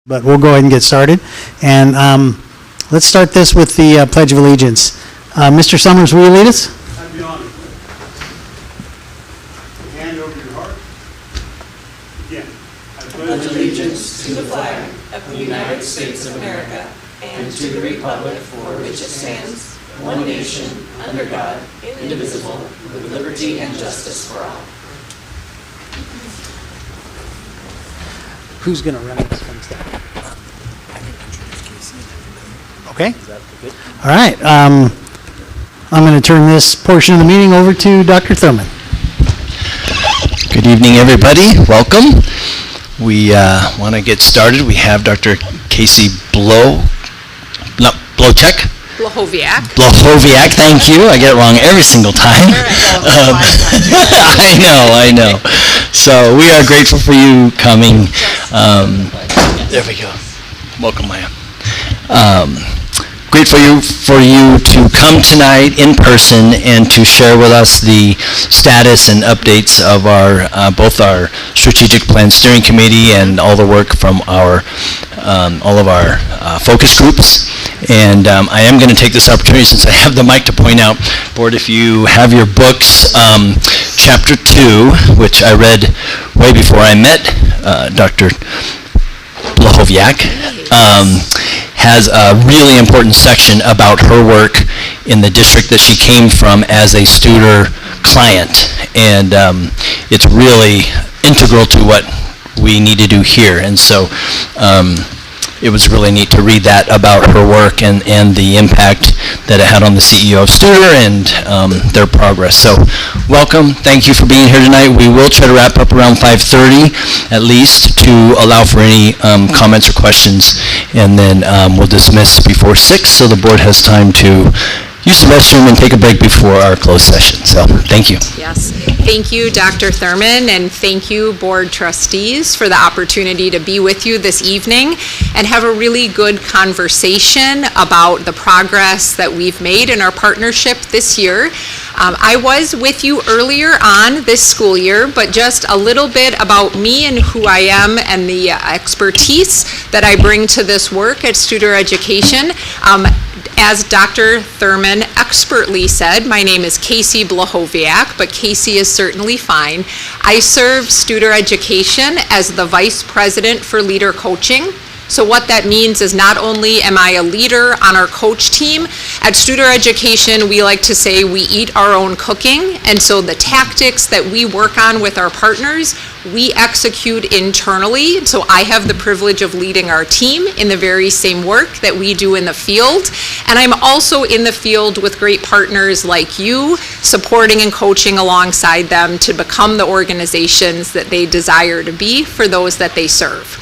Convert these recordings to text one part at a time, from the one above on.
But we'll go ahead and get started. And let's start this with the Pledge of Allegiance. Mr. Summers, will you lead us? I'd be honored. Hand over your heart. Again. I pledge allegiance to the flag of the United States of America and to the republic for which it stands, one nation, under God, indivisible, with liberty and justice for all. Who's going to run this one step? Okay. All right. I'm going to turn this portion of the meeting over to Dr. Thurman. Good evening, everybody. Welcome. We want to get started. We have Dr. Casey Blochek. Blahoviak, thank you. I get it wrong every single time. I know. So we are grateful for you coming. There we go. Welcome, Maya. Grateful for you to come tonight in person and to share with us the status and updates of our both our strategic plan steering committee and all the work from our all of our focus groups. And I am going to take this opportunity, since I have the mic, to point out, board, if you have your books, chapter 2, which I read way before I met Dr. Blahoviak, has a really important section about her work in the district that she came from as a Studer client. And it's really integral to what we need to do here. And so it was really neat to read that about her work and the impact that it had on the CEO of Studer and their progress. So welcome. Thank you for being here tonight. We will try to wrap up around 5:30 at least to allow for any comments or questions, and then we'll dismiss before 6 so the board has time to use the restroom and take a break before our closed session. So thank you. Yes. Thank you, Dr. Thurman, and thank you, board trustees, for the opportunity to be with you this evening and have a really good conversation about the progress that we've made in our partnership this year. I was with you earlier on this school year, but just a little bit about me and who I am and the expertise that I bring to this work at Studer Education. As Dr. Thurman expertly said, my name is Casey Blahoviak, but Casey is certainly fine. I serve Studer Education as the Vice President for Leader Coaching. So what that means is not only am I a leader on our coach team, at Studer Education we like to say we eat our own cooking, and so the tactics that we work on with our partners, we execute internally. So I have the privilege of leading our team in the very same work that we do in the field. And I'm also in the field with great partners like you, supporting and coaching alongside them to become the organizations that they desire to be for those that they serve.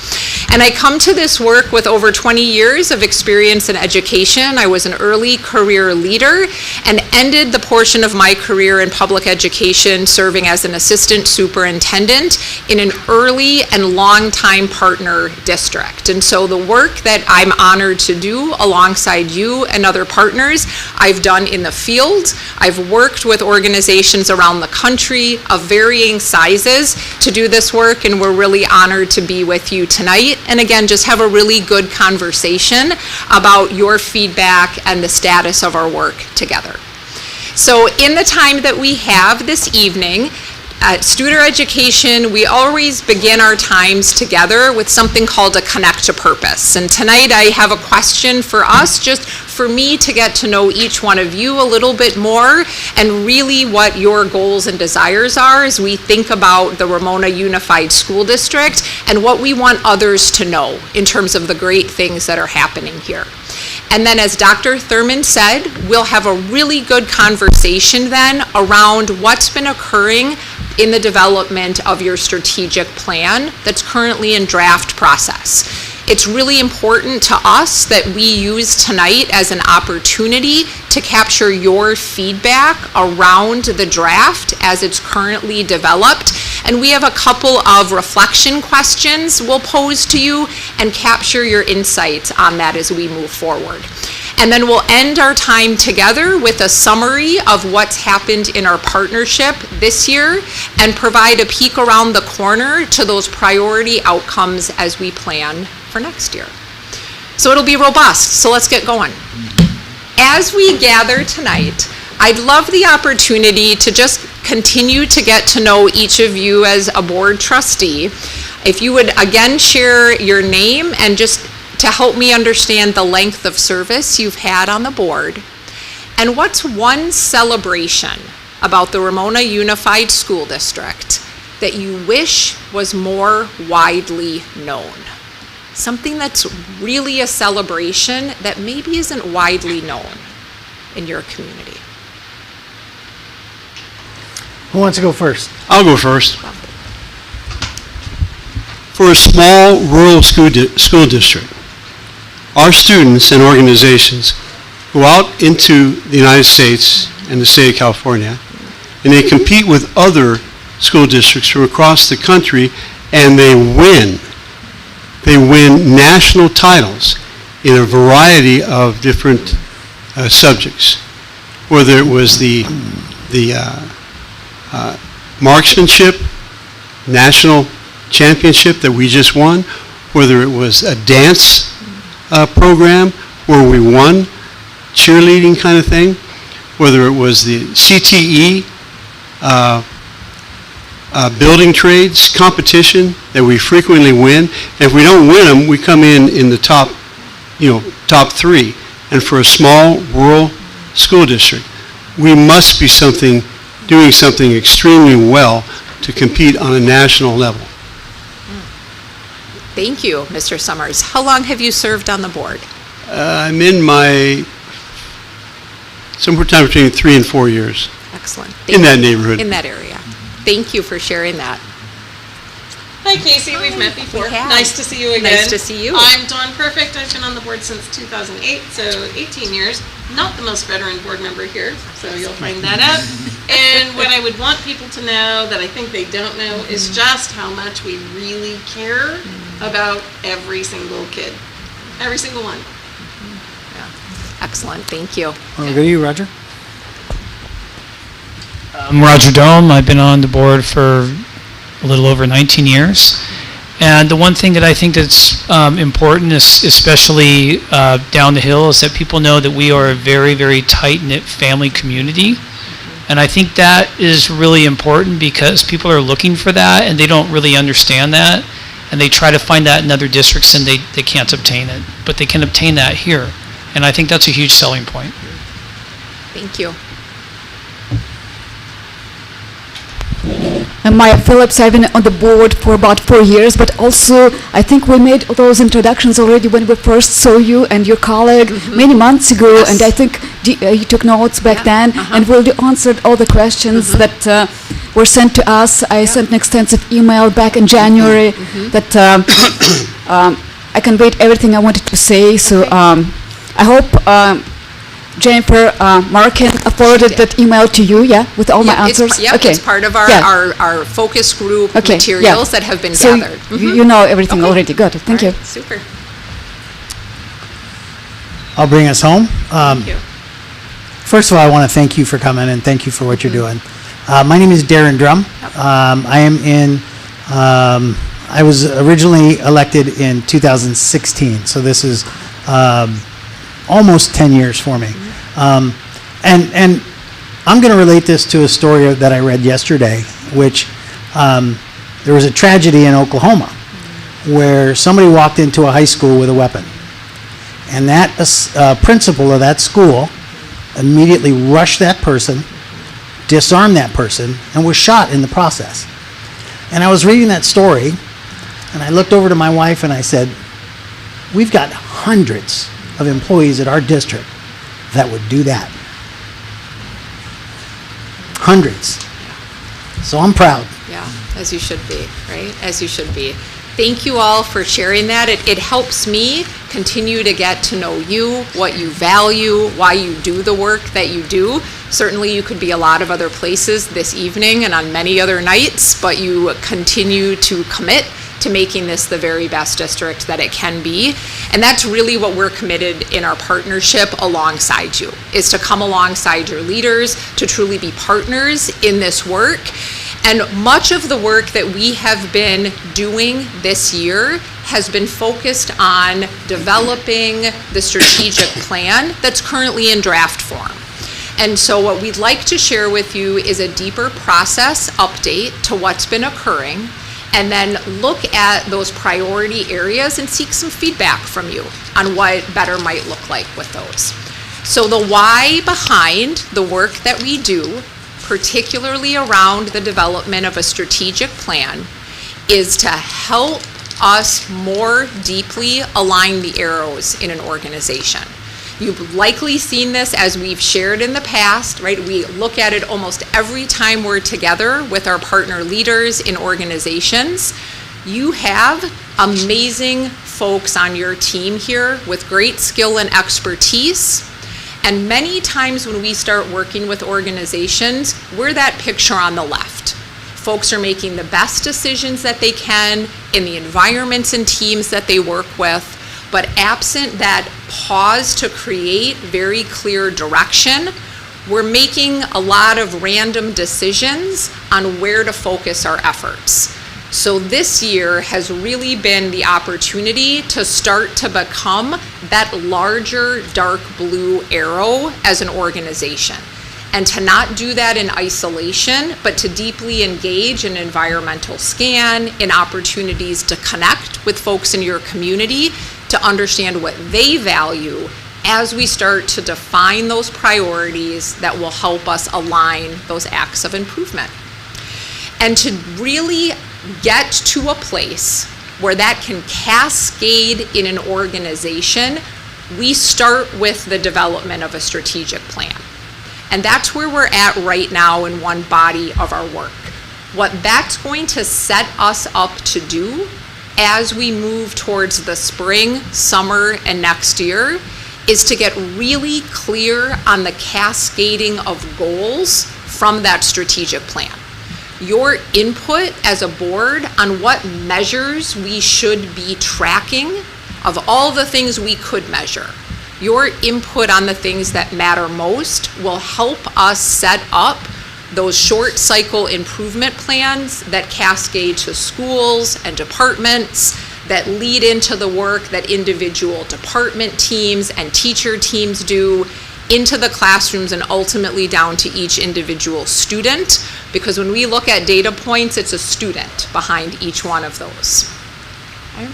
And I come to this work with over 20 years of experience in education. I was an early career leader and ended the portion of my career in public education serving as an assistant superintendent in an early and long-time partner district. And so the work that I'm honored to do alongside you and other partners, I've done in the field. I've worked with organizations around the country of varying sizes to do this work, and we're really honored to be with you tonight. And again, just have a really good conversation about your feedback and the status of our work together. So in the time that we have this evening, at Studer Education, we always begin our times together with something called a connect to purpose. And tonight I have a question for us, just for me to get to know each one of you a little bit more and really what your goals and desires are as we think about the Ramona Unified School District and what we want others to know in terms of the great things that are happening here. And then, as Dr. Thurman said, we'll have a really good conversation then around what's been occurring in the development of your strategic plan that's currently in draft process. It's really important to us that we use tonight as an opportunity to capture your feedback around the draft as it's currently developed. And we have a couple of reflection questions we'll pose to you and capture your insights on that as we move forward. And then we'll end our time together with a summary of what's happened in our partnership this year and provide a peek around the corner to those priority outcomes as we plan for next year. So it'll be robust, so let's get going. As we gather tonight, I'd love the opportunity to just continue to get to know each of you as a board trustee. If you would again share your name and just to help me understand the length of service you've had on the board, and what's one celebration about the Ramona Unified School District that you wish was more widely known? Something that's really a celebration that maybe isn't widely known in your community. Who wants to go first? I'll go first. For a small rural school district, our students and organizations go out into the United States and the state of California, and they compete with other school districts from across the country, and they win. They win national titles in a variety of different subjects, whether it was the marksmanship national championship that we just won, whether it was a dance program where we won, cheerleading kind of thing, whether it was the CTE building trades competition that we frequently win. And if we don't win them, we come in the top, top three. And for a small rural school district, we must be doing something extremely well to compete on a national level. Thank you, Mr. Summers. How long have you served on the board? I'm in somewhere between 3 and 4 years. Excellent. In that neighborhood. In that area. Thank you for sharing that. Hi, Casey. We've met before. We have. Nice to see you again. Nice to see you. I'm Dawn Perfect. I've been on the board since 2008, so 18 years. Not the most veteran board member here, so you'll find that out. And what I would want people to know that I think they don't know is just how much we really care about every single kid. Every single one. Excellent. Thank you. We'll go to you, Roger. I'm Roger Dome. I've been on the board for a little over 19 years. And the one thing that I think that's important, is especially down the hill, is that people know that we are a very, very tight-knit family community. And I think that is really important because people are looking for that and they don't really understand that. And they try to find that in other districts and they can't obtain it. But they can obtain that here. And I think that's a huge selling point. Thank you. I'm Maya Phillips. I've been on the board for about 4 years, but also I think we made those introductions already when we first saw you and your colleague many months ago, Yes. and I think you took notes back then, and we'll answered all the questions that were sent to us. I sent an extensive email back in January that I conveyed everything I wanted to say, so I hope Jennifer Markin forwarded that email to you, with all my answers? It's part of our focus group materials that have been so gathered. You know everything already. Good. Thank you. Super. I'll bring us home. Thank you. First of all, I want to thank you for coming and thank you for what you're doing. My name is Darren Drum. I was originally elected in 2016, so this is almost 10 years for me. And I'm going to relate this to a story that I read yesterday, which there was a tragedy in Oklahoma where somebody walked into a high school with a weapon. And that principal of that school immediately rushed that person, disarmed that person, and was shot in the process. And I was reading that story, and I looked over to my wife and I said, we've got hundreds of employees at our district that would do that. Hundreds. So I'm proud. Yeah, as you should be, right? As you should be. Thank you all for sharing that. It helps me continue to get to know you, what you value, why you do the work that you do. Certainly you could be a lot of other places this evening and on many other nights, but you continue to commit to making this the very best district that it can be. And that's really what we're committed in our partnership alongside you, is to come alongside your leaders, to truly be partners in this work. And much of the work that we have been doing this year has been focused on developing the strategic plan that's currently in draft form. And so what we'd like to share with you is a deeper process update to what's been occurring, and then look at those priority areas and seek some feedback from you on what better might look like with those. So the why behind the work that we do, particularly around the development of a strategic plan, is to help us more deeply align the arrows in an organization. You've likely seen this as we've shared in the past, right? We look at it almost every time we're together with our partner leaders in organizations. You have amazing folks on your team here with great skill and expertise. And many times when we start working with organizations, we're that picture on the left. Folks are making the best decisions that they can in the environments and teams that they work with. But absent that pause to create very clear direction, we're making a lot of random decisions on where to focus our efforts. So this year has really been the opportunity to start to become that larger dark blue arrow as an organization. And to not do that in isolation, but to deeply engage in environmental scan, in opportunities to connect with folks in your community, to understand what they value as we start to define those priorities that will help us align those acts of improvement. And to really get to a place where that can cascade in an organization, we start with the development of a strategic plan. And that's where we're at right now in one body of our work. What that's going to set us up to do as we move towards the spring, summer, and next year is to get really clear on the cascading of goals from that strategic plan. Your input as a board on what measures we should be tracking of all the things we could measure. Your input on the things that matter most will help us set up those short cycle improvement plans that cascade to schools and departments, that lead into the work that individual department teams and teacher teams do, into the classrooms, and ultimately down to each individual student. Because when we look at data points, it's a student behind each one of those. Okay?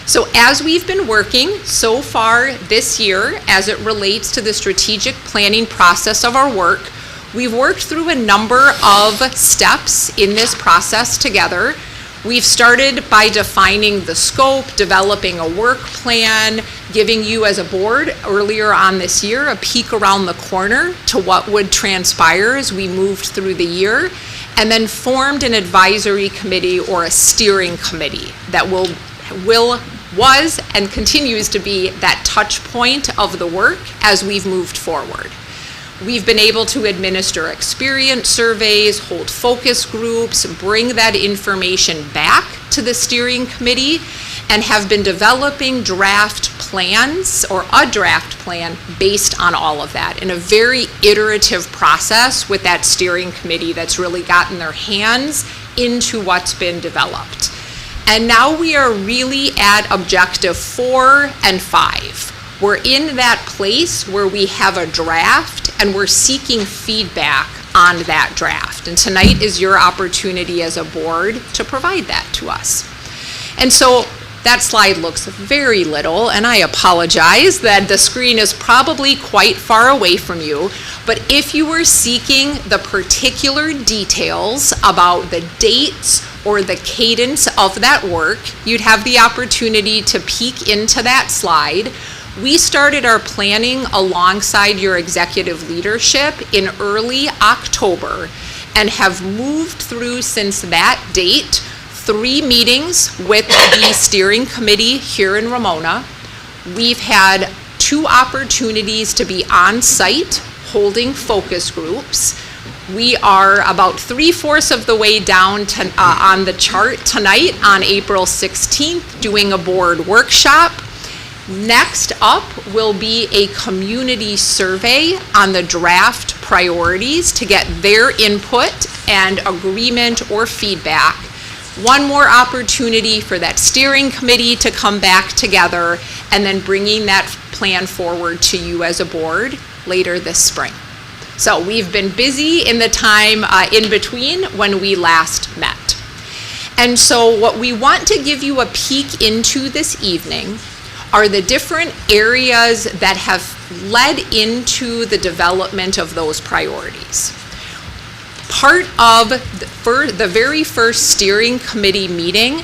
So as we've been working so far this year, as it relates to the strategic planning process of our work, we've worked through a number of steps in this process together. We've started by defining the scope, developing a work plan, giving you as a board earlier on this year a peek around the corner to what would transpire as we moved through the year, and then formed an advisory committee or a steering committee that was and continues to be that touch point of the work as we've moved forward. We've been able to administer experience surveys, hold focus groups, bring that information back to the steering committee, and have been developing draft plans or a draft plan based on all of that in a very iterative process with that steering committee that's really gotten their hands into what's been developed. And now we are really at objective 4 and 5. We're in that place where we have a draft and we're seeking feedback on that draft. And tonight is your opportunity as a board to provide that to us. And so that slide looks very little, and I apologize that the screen is probably quite far away from you, but if you were seeking the particular details about the dates or the cadence of that work, you'd have the opportunity to peek into that slide. We started our planning alongside your executive leadership in early October and have moved through since that date 3 meetings with the steering committee here in Ramona. We've had 2 opportunities to be on site holding focus groups. We are about 3/4 of the way down to, on the chart tonight on April 16th doing a board workshop. Next up will be a community survey on the draft priorities to get their input and agreement or feedback. one more opportunity for that steering committee to come back together and then bringing that plan forward to you as a board later this spring. So we've been busy in the time in between when we last met. And so what we want to give you a peek into this evening are the different areas that have led into the development of those priorities. Part of the very first steering committee meeting,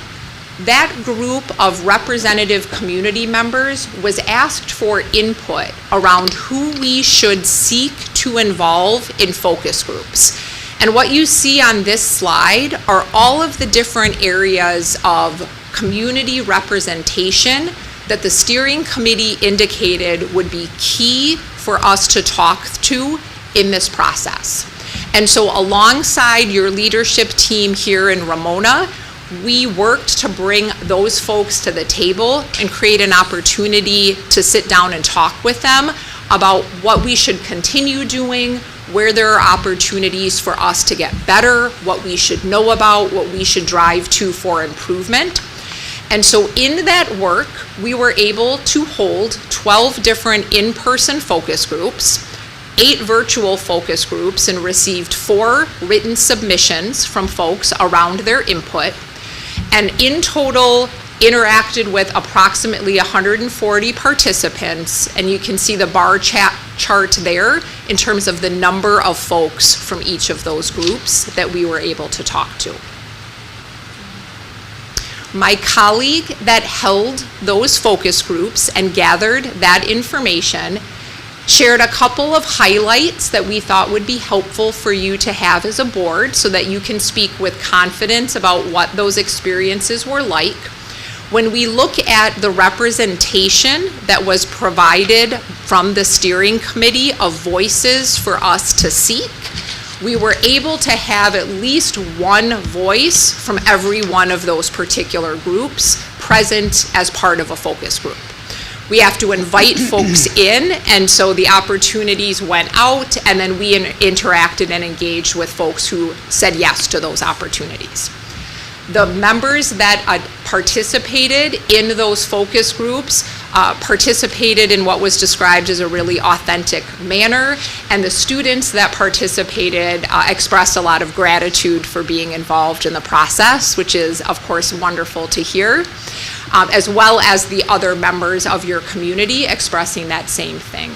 that group of representative community members was asked for input around who we should seek to involve in focus groups. And what you see on this slide are all of the different areas of community representation that the steering committee indicated would be key for us to talk to in this process. And so alongside your leadership team here in Ramona, we worked to bring those folks to the table and create an opportunity to sit down and talk with them about what we should continue doing, where there are opportunities for us to get better, what we should know about, what we should drive to for improvement. And so in that work, we were able to hold 12 different in-person focus groups, 8 virtual focus groups, and received 4 written submissions from folks around their input, and in total interacted with approximately 140 participants, and you can see the bar chart there in terms of the number of folks from each of those groups that we were able to talk to. My colleague that held those focus groups and gathered that information shared a couple of highlights that we thought would be helpful for you to have as a board so that you can speak with confidence about what those experiences were like. When we look at the representation that was provided from the steering committee of voices for us to seek, we were able to have at least one voice from every one of those particular groups present as part of a focus group. We have to invite folks in, and so the opportunities went out, and then we interacted and engaged with folks who said yes to those opportunities. The members that participated in those focus groups participated in what was described as a really authentic manner, and the students that participated expressed a lot of gratitude for being involved in the process, which is, of course, wonderful to hear, as well as the other members of your community expressing that same thing.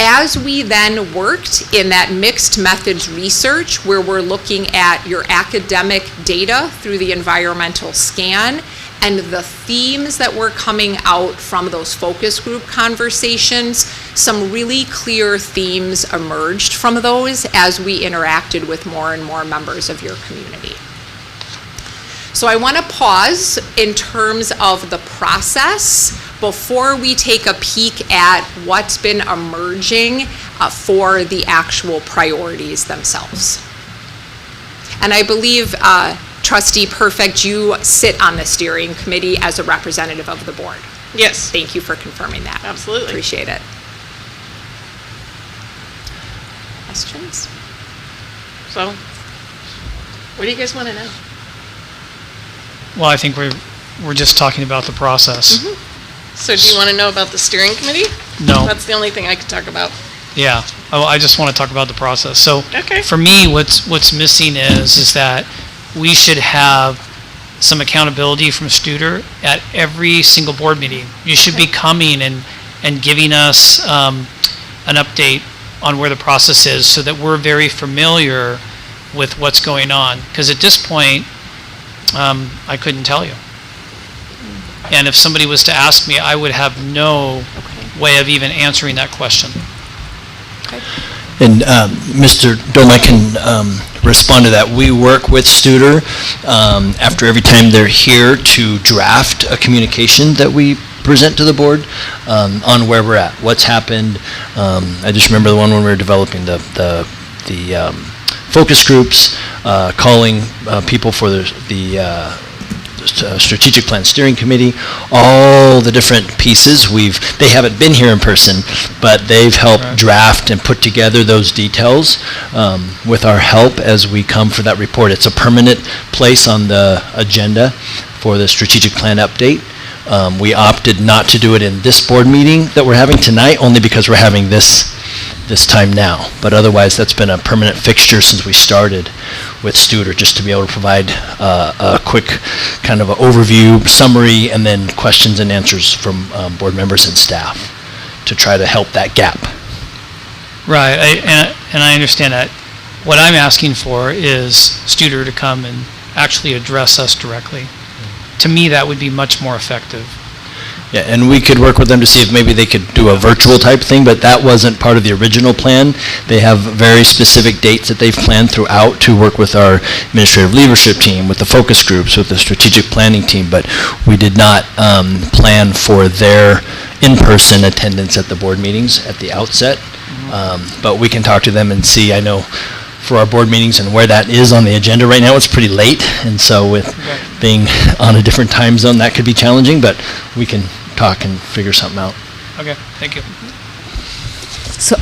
As we then worked in that mixed methods research, where we're looking at your academic data through the environmental scan and the themes that were coming out from those focus group conversations, some really clear themes emerged from those as we interacted with more and more members of your community. So I want to pause in terms of the process before we take a peek at what's been emerging for the actual priorities themselves. And I believe, Trustee Perfect, you sit on the steering committee as a representative of the board. Yes. Thank you for confirming that. Absolutely. Appreciate it. Questions? So, what do you guys want to know? Well, I think we're just talking about the process. So do you want to know about the steering committee? No. That's the only thing I could talk about. Yeah. Oh, I just want to talk about the process. So Okay. for me, what's missing is that we should have some accountability from Studer at every single board meeting. You should be coming and giving us an update on where the process is so that we're very familiar with what's going on. Because at this point, I couldn't tell you. And if somebody was to ask me, I would have no way of even answering that question. And Mr. Dome, I can respond to that. We work with Studer after every time they're here to draft a communication that we present to the board on where we're at, what's happened. I just remember the one when we were developing the focus groups, calling people for the Strategic Plan Steering Committee, all the different pieces. They haven't been here in person, but they've helped draft and put together those details with our help as we come for that report. It's a permanent place on the agenda for the strategic plan update. We opted not to do it in this board meeting that we're having tonight, only because we're having this time now. But otherwise, that's been a permanent fixture since we started with Studer, just to be able to provide a quick kind of an overview, summary, and then questions and answers from board members and staff to try to help that gap. Right, and I understand that. What I'm asking for is Studer to come and actually address us directly. To me, that would be much more effective. Yeah, and we could work with them to see if maybe they could do a virtual type thing, but that wasn't part of the original plan. They have very specific dates that they've planned throughout to work with our administrative leadership team, with the focus groups, with the strategic planning team, but we did not plan for their in-person attendance at the board meetings at the outset. But we can talk to them and see. I know for our board meetings and where that is on the agenda right now, it's pretty late, and so with being on a different time zone, that could be challenging, but we can talk and figure something out. Okay, thank you. So,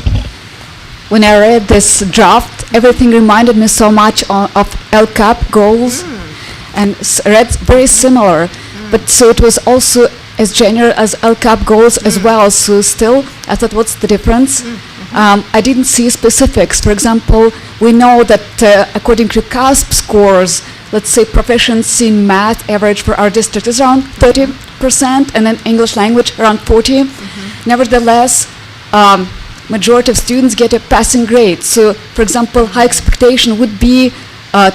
when I read this draft, everything reminded me so much of LCAP goals, and read very similar. But so it was also as general as LCAP goals as well. So still, I thought, what's the difference? I didn't see specifics. For example, we know that according to CASP scores, let's say proficiency in math average for our district is around 30%, and then English language around 40%. Nevertheless, majority of students get a passing grade. So, for example, high expectation would be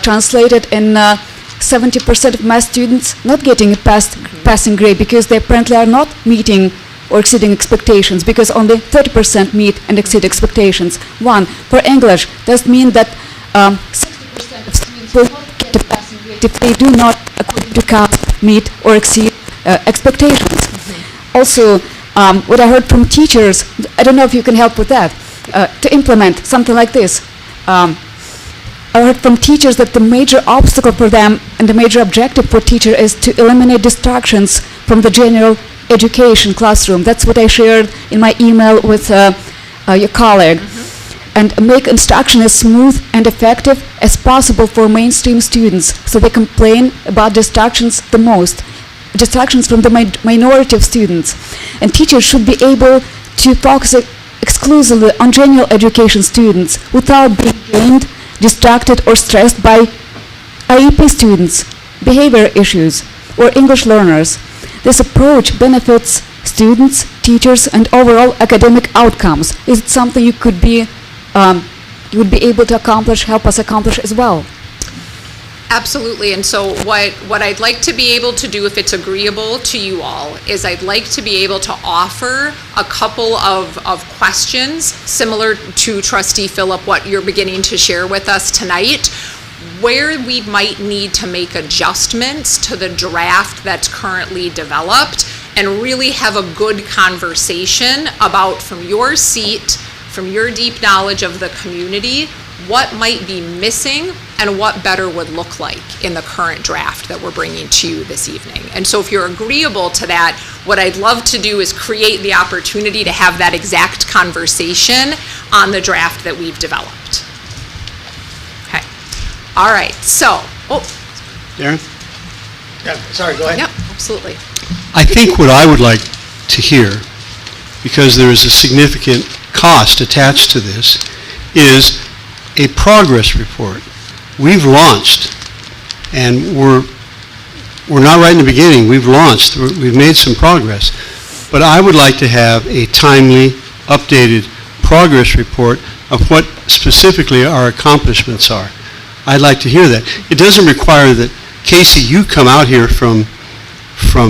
translated in 70% of math students not getting a passing grade because they apparently are not meeting or exceeding expectations, because only 30% meet and exceed expectations. For English, does mean that 60% of students will not get a passing grade if they do not, according to CASP, meet or exceed expectations. Also, what I heard from teachers, I don't know if you can help with that, to implement something like this. I heard from teachers that the major obstacle for them and the major objective for teacher is to eliminate distractions from the general education classroom. That's what I shared in my email with your colleague. And make instruction as smooth and effective as possible for mainstream students, so they complain about distractions the most. Distractions from the minority of students. And teachers should be able to focus exclusively on general education students without being drained, distracted, or stressed by IEP students, behavior issues, or English learners. This approach benefits students, teachers, and overall academic outcomes. Is it something you would be able to accomplish, help us accomplish as well? Absolutely, and so what I'd like to be able to do, if it's agreeable to you all, is I'd like to be able to offer a couple of questions similar to Trustee Phillip, what you're beginning to share with us tonight, where we might need to make adjustments to the draft that's currently developed, and really have a good conversation about, from your seat, from your deep knowledge of the community, what might be missing and what better would look like in the current draft that we're bringing to you this evening. And so if you're agreeable to that, what I'd love to do is create the opportunity to have that exact conversation on the draft that we've developed. Okay. All right, so, Darren? Yeah, sorry, go ahead. Yep, absolutely. I think what I would like to hear, because there is a significant cost attached to this, is a progress report. We've launched, and we're not right in the beginning. We've launched. We've made some progress. But I would like to have a timely, updated progress report of what specifically our accomplishments are. I'd like to hear that. It doesn't require that, Casey, you come out here from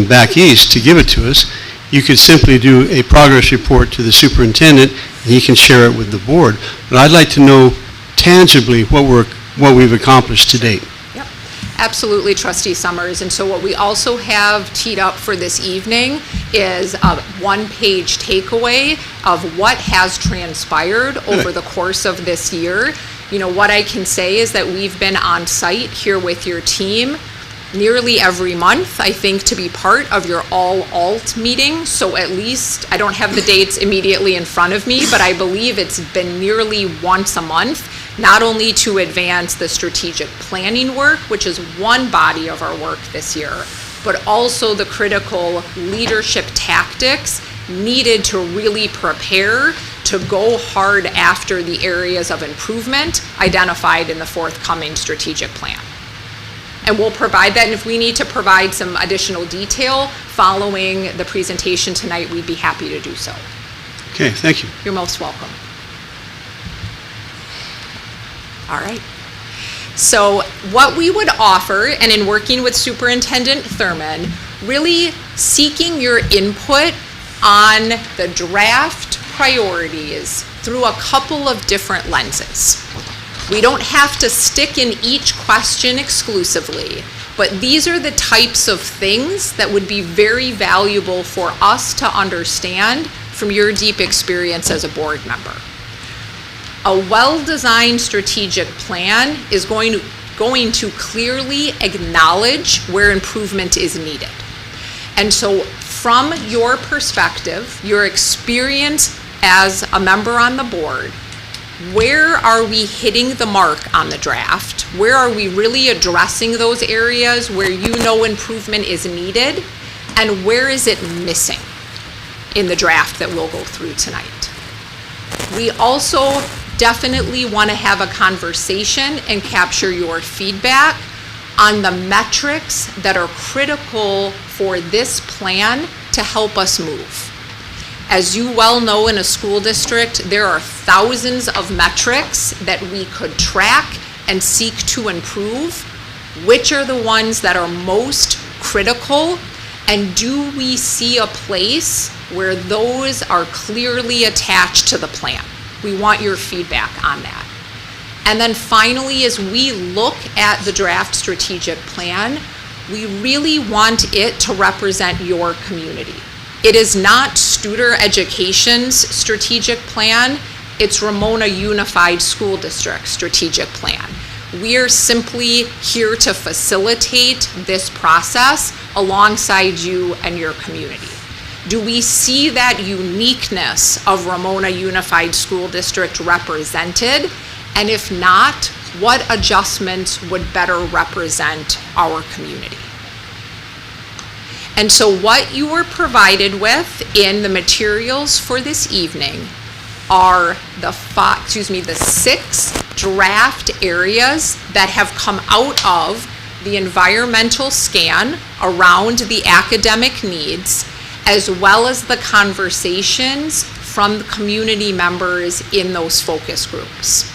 back east to give it to us. You could simply do a progress report to the superintendent, and he can share it with the board. But I'd like to know tangibly what we've accomplished to date. Yep, absolutely, Trustee Summers. And so what we also have teed up for this evening is a one-page takeaway of what has transpired over the course of this year. You know, what I can say is that we've been on site here with your team nearly every month, I think, to be part of your all-alt meeting. So at least, I don't have the dates immediately in front of me, but I believe it's been nearly once a month, not only to advance the strategic planning work, which is one body of our work this year, but also the critical leadership tactics needed to really prepare to go hard after the areas of improvement identified in the forthcoming strategic plan. And we'll provide that, and if we need to provide some additional detail following the presentation tonight, we'd be happy to do so. Okay, thank you. You're most welcome. All right. So what we would offer, and in working with Superintendent Thurman, really seeking your input on the draft priorities through a couple of different lenses. We don't have to stick in each question exclusively, but these are the types of things that would be very valuable for us to understand from your deep experience as a board member. A well-designed strategic plan is going to clearly acknowledge where improvement is needed. And so from your perspective, your experience as a member on the board, where are we hitting the mark on the draft? Where are we really addressing those areas where you know improvement is needed? And where is it missing in the draft that we'll go through tonight? We also definitely want to have a conversation and capture your feedback on the metrics that are critical for this plan to help us move. As you well know, in a school district, there are thousands of metrics that we could track and seek to improve. Which are the ones that are most critical? And do we see a place where those are clearly attached to the plan? We want your feedback on that. And then finally, as we look at the draft strategic plan, we really want it to represent your community. It is not Studer Education's strategic plan, it's Ramona Unified School District strategic plan. We are simply here to facilitate this process alongside you and your community. Do we see that uniqueness of Ramona Unified School District represented? And if not, what adjustments would better represent our community? And so what you were provided with in the materials for this evening are the 6 draft areas that have come out of the environmental scan around the academic needs, as well as the conversations from the community members in those focus groups.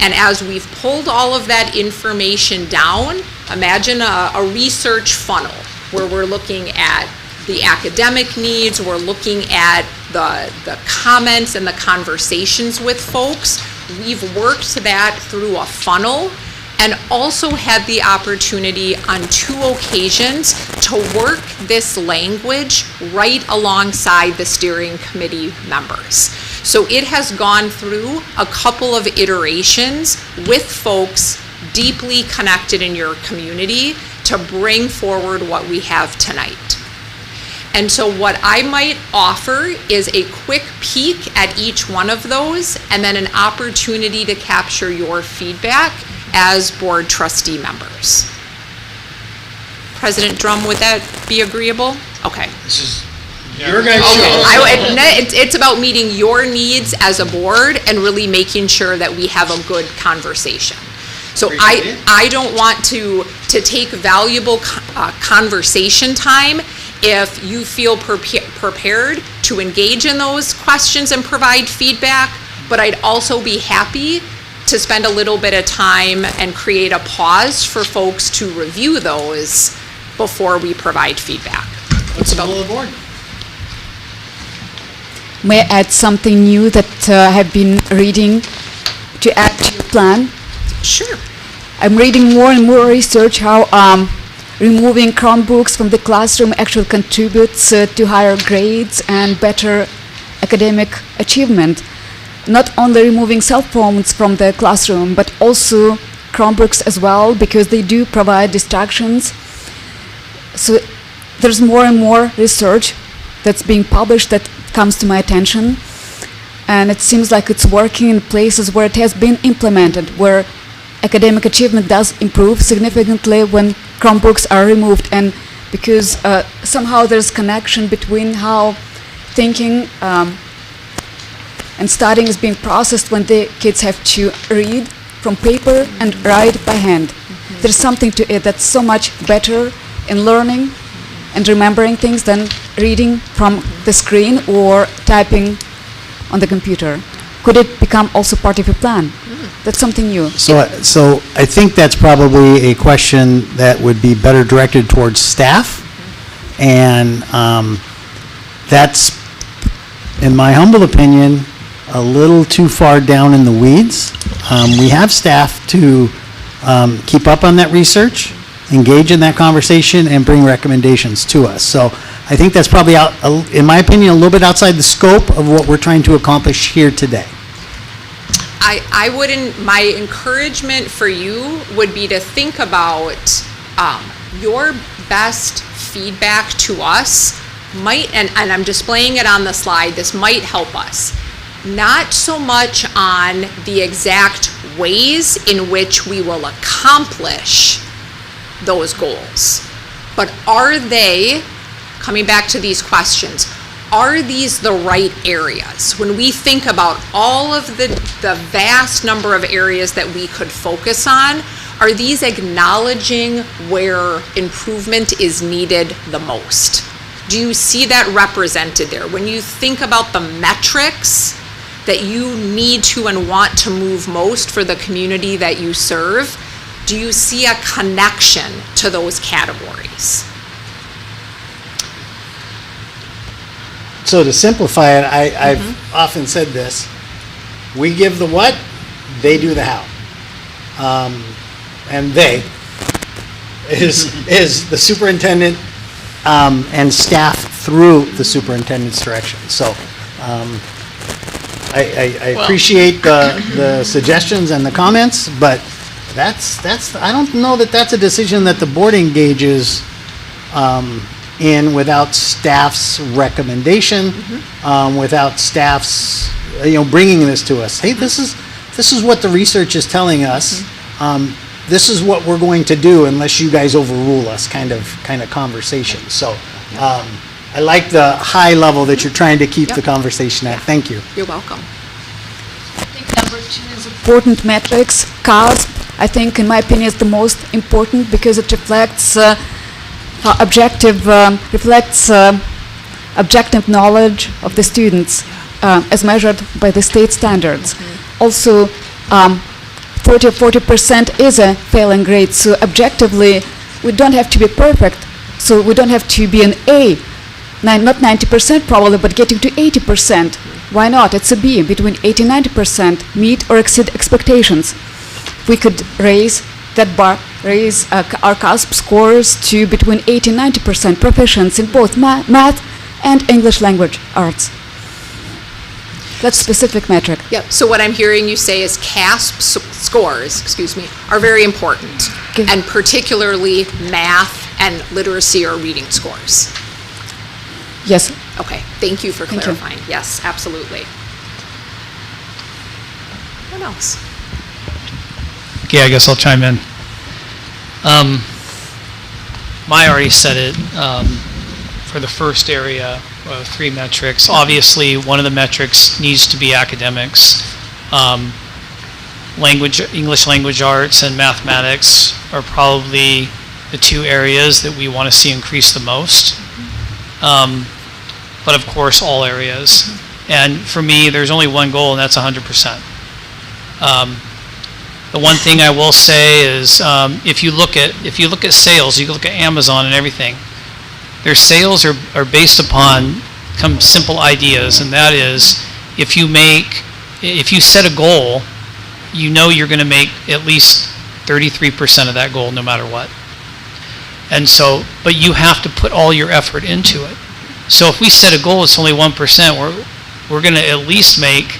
And as we've pulled all of that information down, imagine a research funnel where we're looking at the academic needs, we're looking at the comments and the conversations with folks. We've worked that through a funnel and also had the opportunity on 2 occasions to work this language right alongside the steering committee members. So it has gone through a couple of iterations with folks deeply connected in your community to bring forward what we have tonight. And so what I might offer is a quick peek at each one of those and then an opportunity to capture your feedback as board trustee members. President Drum, would that be agreeable? Okay. This is your guys' Okay. It's about meeting your needs as a board and really making sure that we have a good conversation. So I don't want to take valuable conversation time if you feel prepared to engage in those questions and provide feedback, but I'd also be happy to spend a little bit of time and create a pause for folks to review those before we provide feedback. What's the will of the board? May I add something new that I have been reading to add to your plan? Sure. I'm reading more and more research how removing Chromebooks from the classroom actually contributes to higher grades and better academic achievement. Not only removing cell phones from the classroom, but also Chromebooks as well, because they do provide distractions. So there's more and more research that's being published that comes to my attention, and it seems like it's working in places where it has been implemented, where academic achievement does improve significantly when Chromebooks are removed, and because somehow there's connection between how thinking and studying is being processed when the kids have to read from paper and write by hand. There's something to it that's so much better in learning and remembering things than reading from the screen or typing on the computer. Could it become also part of your plan? That's something new. So I think that's probably a question that would be better directed towards staff, and that's, in my humble opinion, a little too far down in the weeds. We have staff to keep up on that research, engage in that conversation, and bring recommendations to us. So I think that's probably, in my opinion, a little bit outside the scope of what we're trying to accomplish here today. I wouldn't, my encouragement for you would be to think about your best feedback to us might, and I'm displaying it on the slide, this might help us. Not so much on the exact ways in which we will accomplish those goals, but are they, coming back to these questions, are these the right areas? When we think about all of the vast number of areas that we could focus on, are these acknowledging where improvement is needed the most? Do you see that represented there? When you think about the metrics that you need to and want to move most for the community that you serve, do you see a connection to those categories? So to simplify it, I've often said this: we give the what, they do the how. And they is the superintendent and staff through the superintendent's direction. So I appreciate the suggestions and the comments, but that's I don't know that that's a decision that the board engages in without staff's recommendation, without staff's bringing this to us. Hey, this is what the research is telling us. This is what we're going to do unless you guys overrule us, kind of conversation. So I like the high level that you're trying to keep the conversation at. Thank you. You're welcome. I think number 2 is important metrics. CARS, I think, in my opinion, is the most important because it reflects objective knowledge of the students as measured by the state standards. Also, 30 or 40% is a failing grade, so objectively, we don't have to be perfect, so we don't have to be an A, not 90% probably, but getting to 80%. Why not? It's a B, between 80 and 90%, meet or exceed expectations. We could raise that bar, raise our CASP scores to between 80 and 90% proficiency in both math and English language arts. That's specific metric. Yep, so what I'm hearing you say is CASP scores, are very important, and particularly math and literacy or reading scores. Yes. Okay, thank you for Thank clarifying. Yes, absolutely. What else? Okay, I guess I'll chime in. Maya already said it for the first area. 3 metrics. Obviously, one of the metrics needs to be academics. English language arts and mathematics are probably the 2 areas that we want to see increase the most. But of course, all areas. And for me, there's only one goal, and that's 100%. The one thing I will say is, if you look at sales, you look at Amazon and everything. Their sales are based upon some simple ideas, and that is, if you set a goal, you're going to make at least 33% of that goal no matter what. And so, but you have to put all your effort into it. So if we set a goal that's only 1%, we're going to at least make,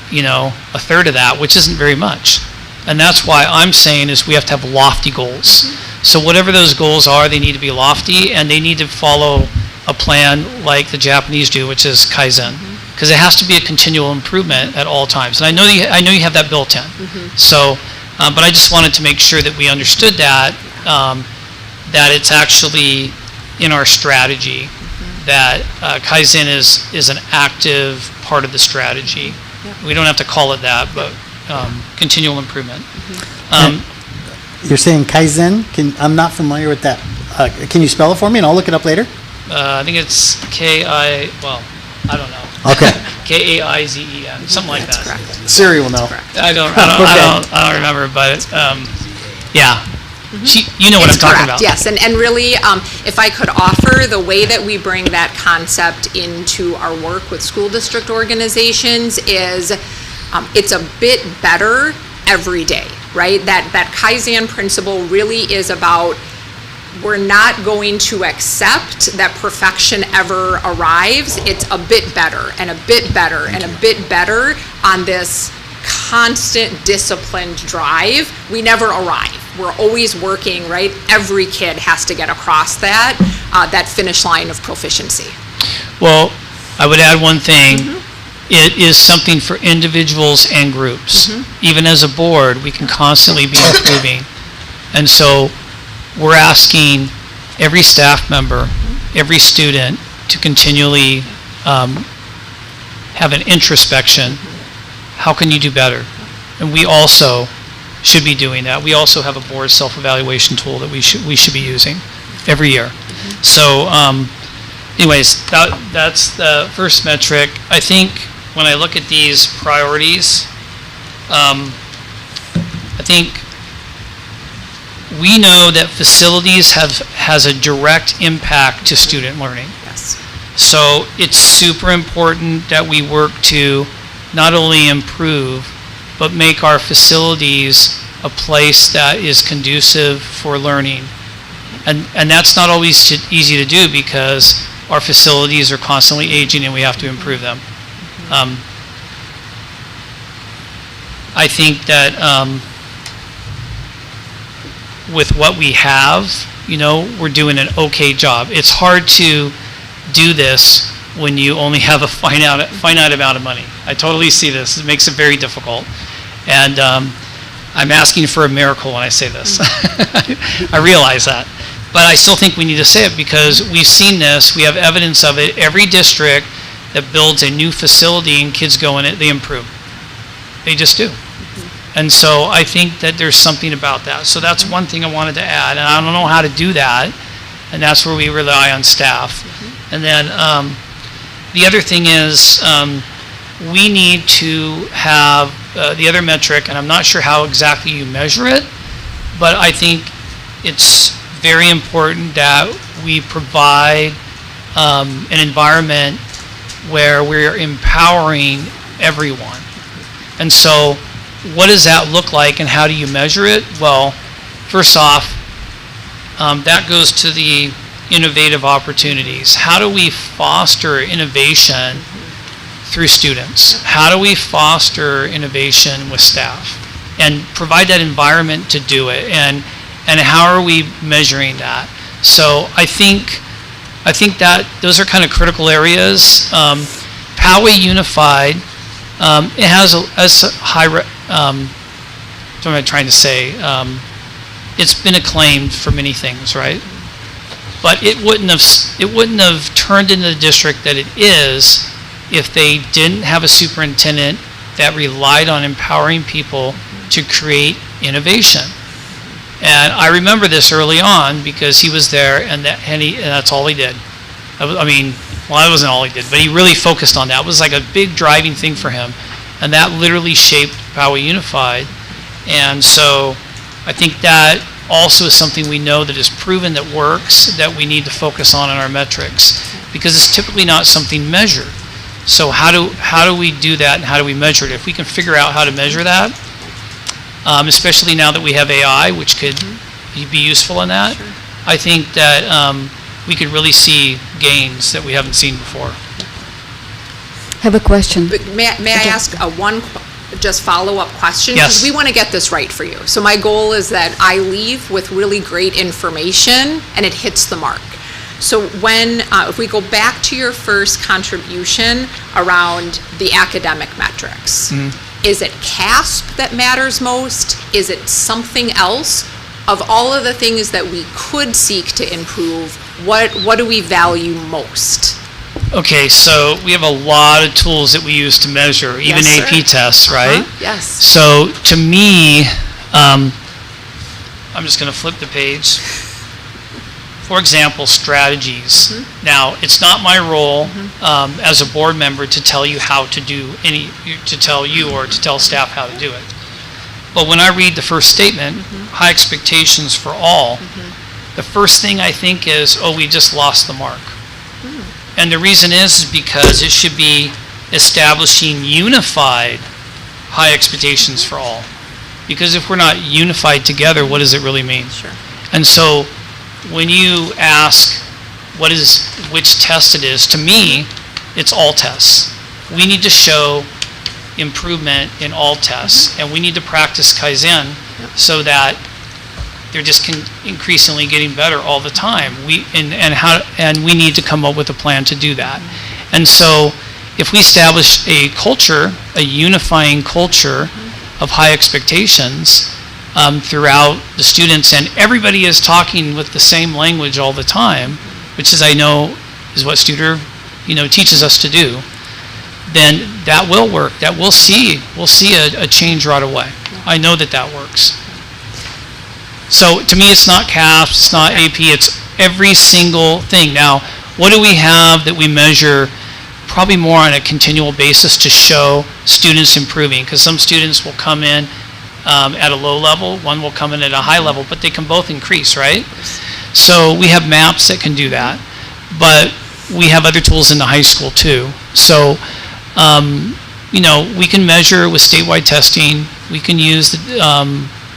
a third of that, which isn't very much. And that's why I'm saying is we have to have lofty goals. So whatever those goals are, they need to be lofty, and they need to follow a plan like the Japanese do, which is Kaizen. Because it has to be a continual improvement at all times. And I know you have that built in. So, but I just wanted to make sure that we understood that, that it's actually in our strategy, that Kaizen is an active part of the strategy. We don't have to call it that, but continual improvement. You're saying Kaizen? I'm not familiar with that. Can you spell it for me, and I'll look it up later? I think it's I don't know. Okay. Kaizen, something like that. Correct. Siri will know. I don't remember, but yeah. You know what I'm It's talking correct, about. yes. And really, if I could offer, the way that we bring that concept into our work with school district organizations is it's a bit better every day, right? That Kaizen principle really is about, we're not going to accept that perfection ever arrives. It's a bit better and a bit better and a bit better on this constant disciplined drive. We never arrive. We're always working, right? Every kid has to get across that finish line of proficiency. Well, I would add one thing. It is something for individuals and groups. Even as a board, we can constantly be improving. And so we're asking every staff member, every student to continually have an introspection. How can you do better? And we also should be doing that. We also have a board self-evaluation tool that we should be using every year. So anyways, that's the first metric. I think when I look at these priorities, I think we know that facilities has a direct impact to student learning. Yes. So it's super important that we work to not only improve, but make our facilities a place that is conducive for learning. And that's not always easy to do, because our facilities are constantly aging and we have to improve them. I think that with what we have, we're doing an okay job. It's hard to do this when you only have a finite amount of money. I totally see this. It makes it very difficult. And I'm asking for a miracle when I say this. I realize that. But I still think we need to say it, because we've seen this. We have evidence of it. Every district that builds a new facility and kids go in it, they improve. They just do. And so I think that there's something about that. So that's one thing I wanted to add. And I don't know how to do that. And that's where we rely on staff. And then the other thing is we need to have the other metric, and I'm not sure how exactly you measure it, but I think it's very important that we provide an environment where we're empowering everyone. And so what does that look like, and how do you measure it? Well, first off, that goes to the innovative opportunities. How do we foster innovation through students? How do we foster innovation with staff and provide that environment to do it? And how are we measuring that? So I think that those are kind of critical areas. Poway Unified, it has a high, what am I trying to say? It's been acclaimed for many things, right? But it wouldn't have turned into the district that it is if they didn't have a superintendent that relied on empowering people to create innovation. And I remember this early on, because he was there, and that's all he did. I mean, well, that wasn't all he did, but he really focused on that. It was like a big driving thing for him. And that literally shaped Poway Unified. And so I think that also is something we know that is proven that works, that we need to focus on in our metrics, because it's typically not something measured. So how do we do that, and how do we measure it? If we can figure out how to measure that, especially now that we have AI, which could be useful in that, I think that we could really see gains that we haven't seen before. Have a question. But may I ask just follow-up question? Yes. Because we want to get this right for you. So my goal is that I leave with really great information and it hits the mark. So when, if we go back to your first contribution around the academic metrics, is it CASP that matters most? Is it something else? Of all of the things that we could seek to improve, what do we value most? Okay, so we have a lot of tools that we use to measure, even Yes, AP sir. tests, right? Yes. So to me, I'm just going to flip the page. For example, strategies. Now, it's not my role as a board member to tell you how to do to tell you or to tell staff how to do it. But when I read the first statement, high expectations for all, the first thing I think is, oh, we just lost the mark. And the reason is because it should be establishing unified high expectations for all. Because if we're not unified together, what does it really mean? Sure. And so when you ask which test it is, to me, it's all tests. We need to show improvement in all tests, and we need to practice Kaizen so that they're just increasingly getting better all the time. And we need to come up with a plan to do that. And so if we establish a culture, a unifying culture of high expectations throughout the students, and everybody is talking with the same language all the time, which is, I know, is what Studer, teaches us to do, then that will work. That we'll see a change right away. I know that works. So to me, it's not CAFS, it's not AP, it's every single thing. Now, what do we have that we measure probably more on a continual basis to show students improving? Because some students will come in at a low level, one will come in at a high level, but they can both increase, right? So we have maps that can do that, but we have other tools in the high school too. So, we can measure with statewide testing, we can use the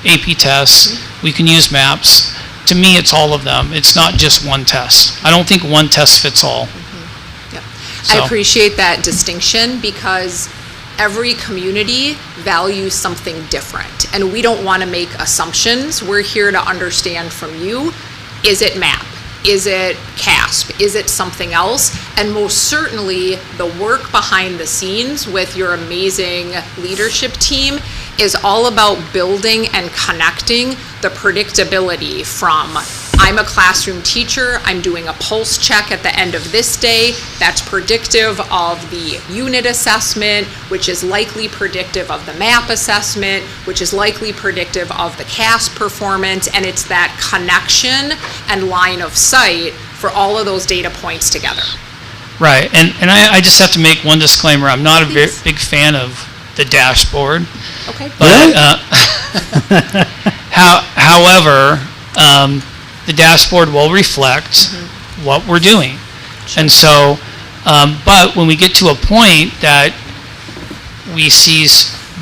AP tests, we can use maps. To me, it's all of them. It's not just one test. I don't think one test fits all. Yep. So. I appreciate that distinction because every community values something different, and we don't want to make assumptions. We're here to understand from you, is it MAP? Is it CASP? Is it something else? And most certainly, the work behind the scenes with your amazing leadership team is all about building and connecting the predictability from, I'm a classroom teacher, I'm doing a pulse check at the end of this day, that's predictive of the unit assessment, which is likely predictive of the MAP assessment, which is likely predictive of the CASP performance, and it's that connection and line of sight for all of those data points together. Right, and I just have to make one disclaimer. I'm not a big fan of the dashboard. Okay. But, however, the dashboard will reflect what we're doing. And so, but when we get to a point that we see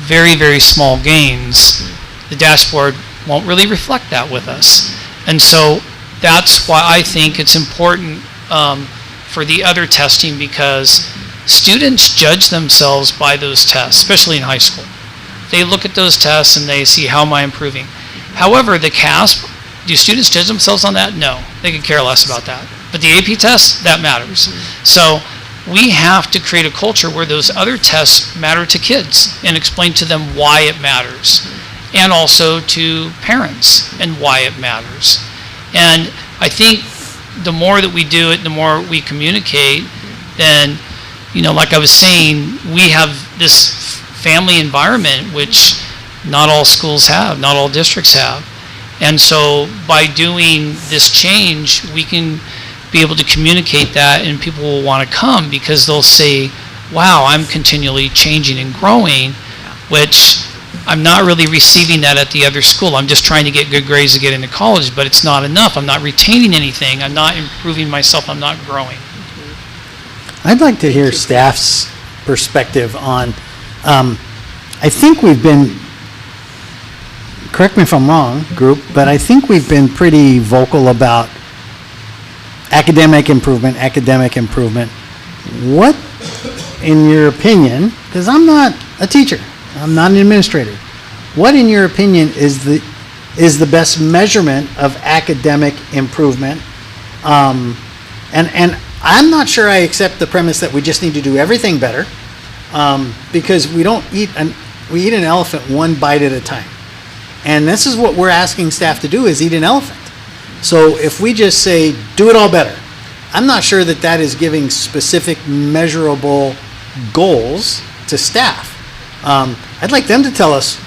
very, very small gains, the dashboard won't really reflect that with us. And so that's why I think it's important for the other testing, because students judge themselves by those tests, especially in high school. They look at those tests and they see, how am I improving? However, the CASP, do students judge themselves on that? No, they could care less about that. But the AP test, that matters. So we have to create a culture where those other tests matter to kids and explain to them why it matters, and also to parents and why it matters. And I think the more that we do it, the more we communicate, then, like I was saying, we have this family environment, which not all schools have, not all districts have. And so by doing this change, we can be able to communicate that, and people will want to come because they'll say, wow, I'm continually changing and growing, which I'm not really receiving that at the other school. I'm just trying to get good grades to get into college, but it's not enough. I'm not retaining anything. I'm not improving myself. I'm not growing. I'd like to hear staff's perspective on, I think we've been, correct me if I'm wrong, group, but I think we've been pretty vocal about academic improvement. What, in your opinion, because I'm not a teacher, I'm not an administrator. What, in your opinion, is the best measurement of academic improvement? And I'm not sure I accept the premise that we just need to do everything better, because we eat an elephant one bite at a time. And this is what we're asking staff to do, is eat an elephant. So if we just say, do it all better, I'm not sure that that is giving specific measurable goals to staff. I'd like them to tell us,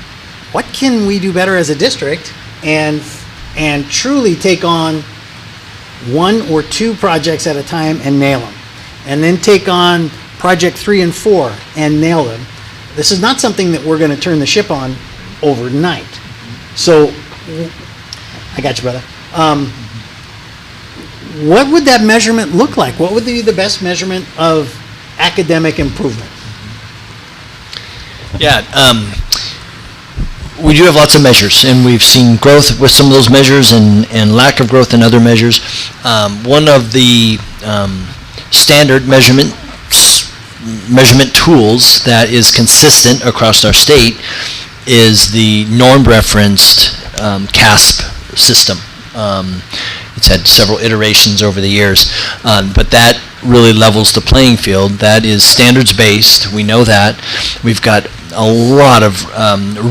what can we do better as a district, and truly take on one or two projects at a time and nail them, and then take on project 3 and 4 and nail them. This is not something that we're going to turn the ship on overnight. So, I got you, brother. What would that measurement look like? What would be the best measurement of academic improvement? Yeah, we do have lots of measures, and we've seen growth with some of those measures and lack of growth in other measures. One of the standard measurement tools that is consistent across our state is the norm-referenced CASP system. It's had several iterations over the years, but that really levels the playing field. That is standards-based. We know that. We've got a lot of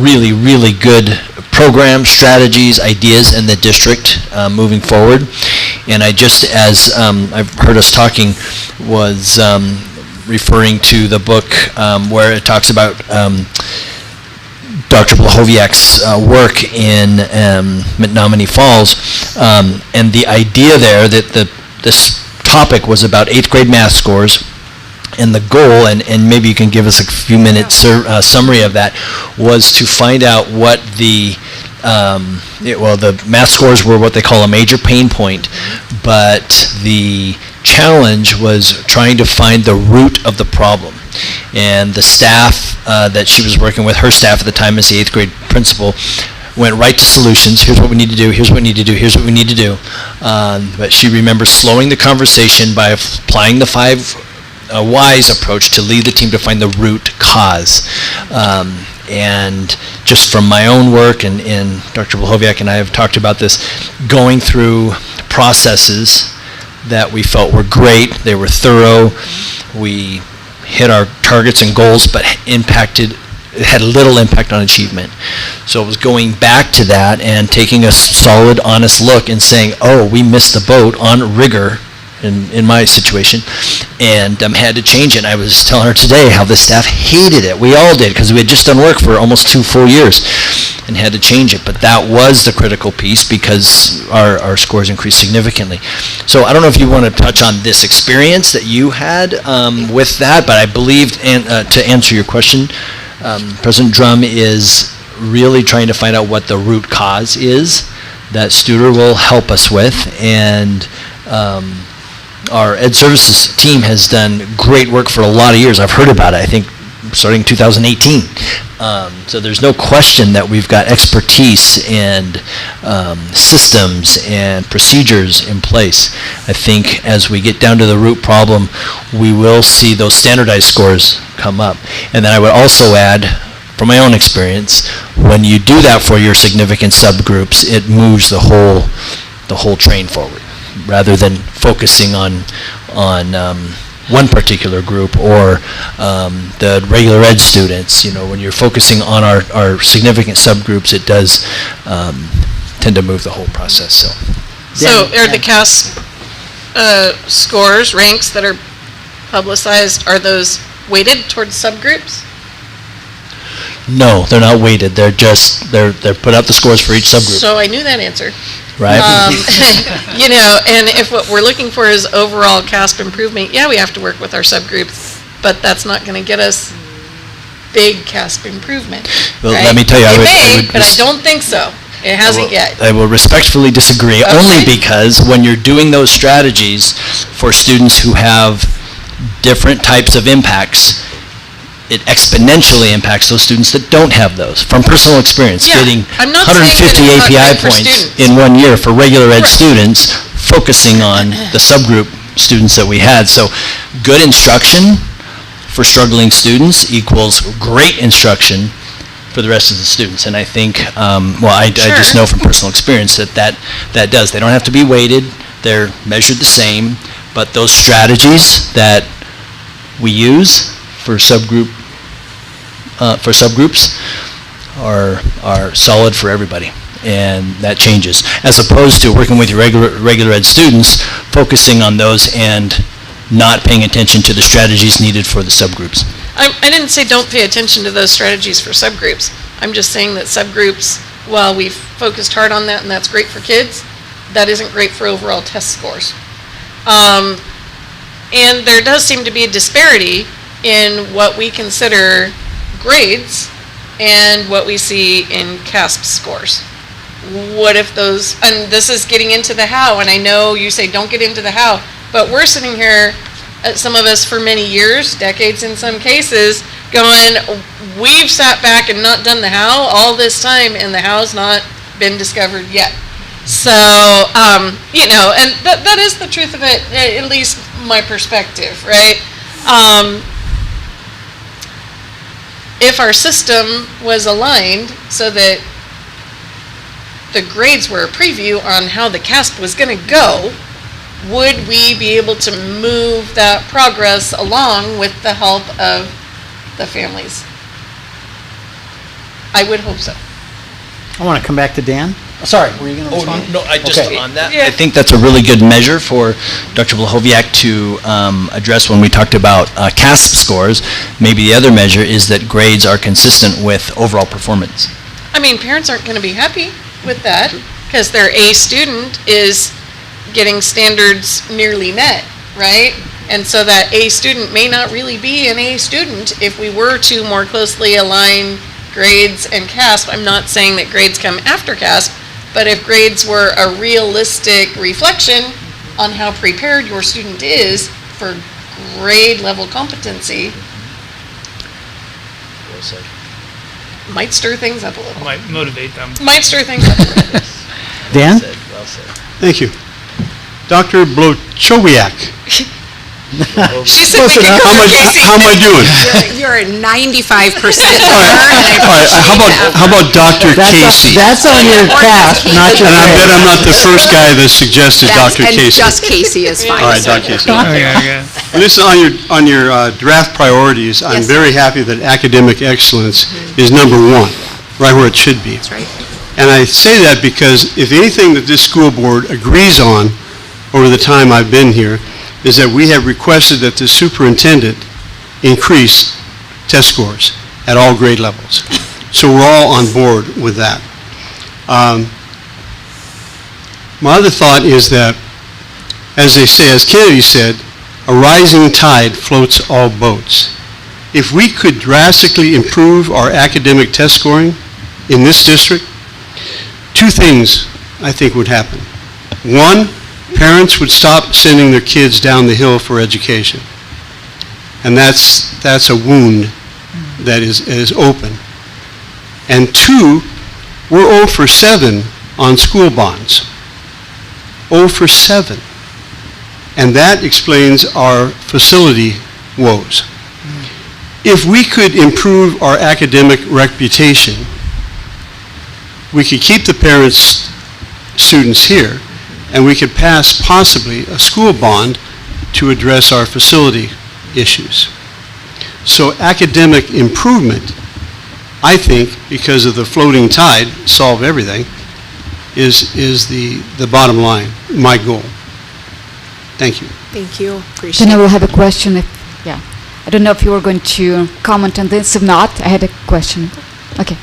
really, really good program strategies, ideas in the district moving forward. And I just, as I've heard us talking, was referring to the book where it talks about Dr. Blahowiak's work in Menominee Falls, and the idea there that this topic was about 8th grade math scores, and the goal, and maybe you can give us a few minutes summary of that, was to find out what the math scores were what they call a major pain point, but the challenge was trying to find the root of the problem. And the staff that she was working with, her staff at the time as the 8th grade principal, went right to solutions. Here's what we need to do, here's what we need to do, here's what we need to do. But she remembers slowing the conversation by applying the 5 whys approach to lead the team to find the root cause. And just from my own work, and Dr. Blahowiak and I have talked about this, going through processes that we felt were great, they were thorough, we hit our targets and goals, but it had little impact on achievement. So it was going back to that and taking a solid, honest look and saying, oh, we missed the boat on rigor in my situation, and had to change it. And I was telling her today how the staff hated it. We all did, because we had just done work for almost 2 full years and had to change it. But that was the critical piece, because our scores increased significantly. So I don't know if you want to touch on this experience that you had with that, but I believe, to answer your question, President Drum is really trying to find out what the root cause is that Studer will help us with, and our Ed Services team has done great work for a lot of years. I've heard about it, I think, starting 2018. So there's no question that we've got expertise and systems and procedures in place. I think as we get down to the root problem, we will see those standardized scores come up. And then I would also add, from my own experience, when you do that for your significant subgroups, it moves the whole train forward, rather than focusing on one particular group or the regular ed students. You know, when you're focusing on our significant subgroups, it does tend to move the whole process. So are the CASP scores, ranks that are publicized, are those weighted towards subgroups? No, they're not weighted. They're just, they're put out the scores for each subgroup. So I knew that answer. Right? You know, and if what we're looking for is overall CASP improvement, yeah, we have to work with our subgroups, but that's not going to get us big CASP improvement. Well, right? let me tell you, but I don't think so. It hasn't yet. I will respectfully disagree, only because when you're doing those strategies for students who have different types of impacts, it exponentially impacts those students that don't have those. From personal experience, getting 150 API points in 1 year for regular ed students, focusing on the subgroup students that we had. So good instruction for struggling students equals great instruction for the rest of the students. And I think, I just Sure. know from personal experience that does. They don't have to be weighted. They're measured the same, but those strategies that we use for subgroups are solid for everybody, and that changes. As opposed to working with your regular ed students, focusing on those and not paying attention to the strategies needed for the subgroups. I didn't say don't pay attention to those strategies for subgroups. I'm just saying that subgroups, while we've focused hard on that and that's great for kids, that isn't great for overall test scores. And there does seem to be a disparity in what we consider grades and what we see in CASP scores. What if those, and this is getting into the how, and I know you say don't get into the how, but we're sitting here, some of us for many years, decades in some cases, going, we've sat back and not done the how all this time, and the how's not been discovered yet. So, and that is the truth of it, at least my perspective, right? If our system was aligned so that the grades were a preview on how the CASP was going to go, would we be able to move that progress along with the help of the families? I would hope so. I want to come back to Dan. Sorry, were you going to respond? Okay. On that, Yeah. I think that's a really good measure for Dr. Blahoviak to address when we talked about CASP scores. Maybe the other measure is that grades are consistent with overall performance. I mean, parents aren't going to be happy with that because their A student is getting standards nearly met, right? And so that A student may not really be an A student if we were to more closely align grades and CASP. I'm not saying that grades come after CASP, but if grades were a realistic reflection on how prepared your student is for grade level competency, might stir things up a little. Might motivate them. Might stir things up a little bit. Dan? Well said. Thank you. Dr. Blochowiak, She said we could enough. cover Casey. how am I doing? You're at 95%. All right, how about Dr. Casey? That's on your CASP, not your And I bet grade. I'm not the first guy that suggested Dr. And Casey. just Casey is fine. All right, sir. Dr. Casey. Okay. And this is on your draft priorities. I'm Yes. very happy that academic excellence is number one, right where it should be. That's right. And I say that because if anything that this school board agrees on over the time I've been here is that we have requested that the superintendent increase test scores at all grade levels. So we're all on board with that. My other thought is that, as they say, as Kennedy said, a rising tide floats all boats. If we could drastically improve our academic test scoring in this district, two things I think would happen. One, parents would stop sending their kids down the hill for education. And that's a wound that is open. And two, we're 0 for 7 on school bonds. 0 for 7. And that explains our facility woes. If we could improve our academic reputation, we could keep the students here, and we could pass possibly a school bond to address our facility issues. So academic improvement, I think, because of the floating tide, solve everything, is the bottom line, my goal. Thank you. Thank you. Appreciate Then I it. will have a question I don't know if you were going to comment on this. If not, I had a question. Okay.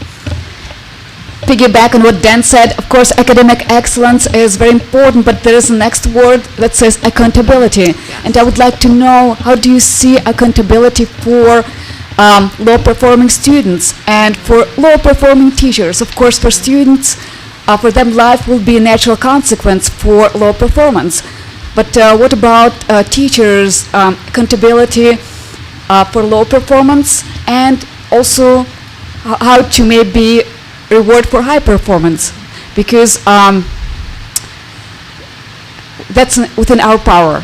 Piggyback on what Dan said, of course, academic excellence is very important, but there is a next word that says accountability. And I would like to know, how do you see accountability for low-performing students and for low-performing teachers? Of course, for students, for them, life will be a natural consequence for low performance. But what about teachers' accountability for low performance, and also how to maybe reward for high performance? Because that's within our power.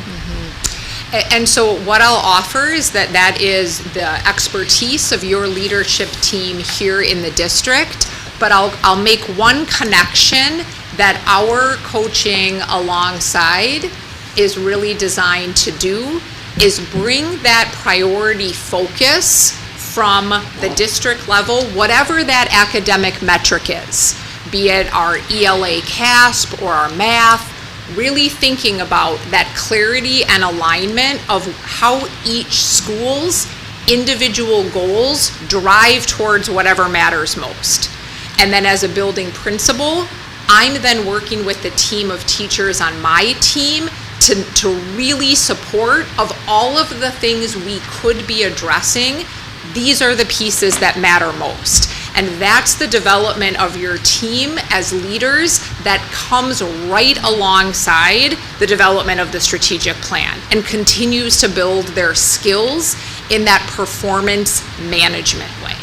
And so what I'll offer is that is the expertise of your leadership team here in the district, but I'll make one connection that our coaching alongside is really designed to do, is bring that priority focus from the district level, whatever that academic metric is, be it our ELA CASP or our math, really thinking about that clarity and alignment of how each school's individual goals drive towards whatever matters most. And then as a building principal, I'm then working with the team of teachers on my team to really support of all of the things we could be addressing. These are the pieces that matter most. And that's the development of your team as leaders that comes right alongside the development of the strategic plan and continues to build their skills in that performance management way.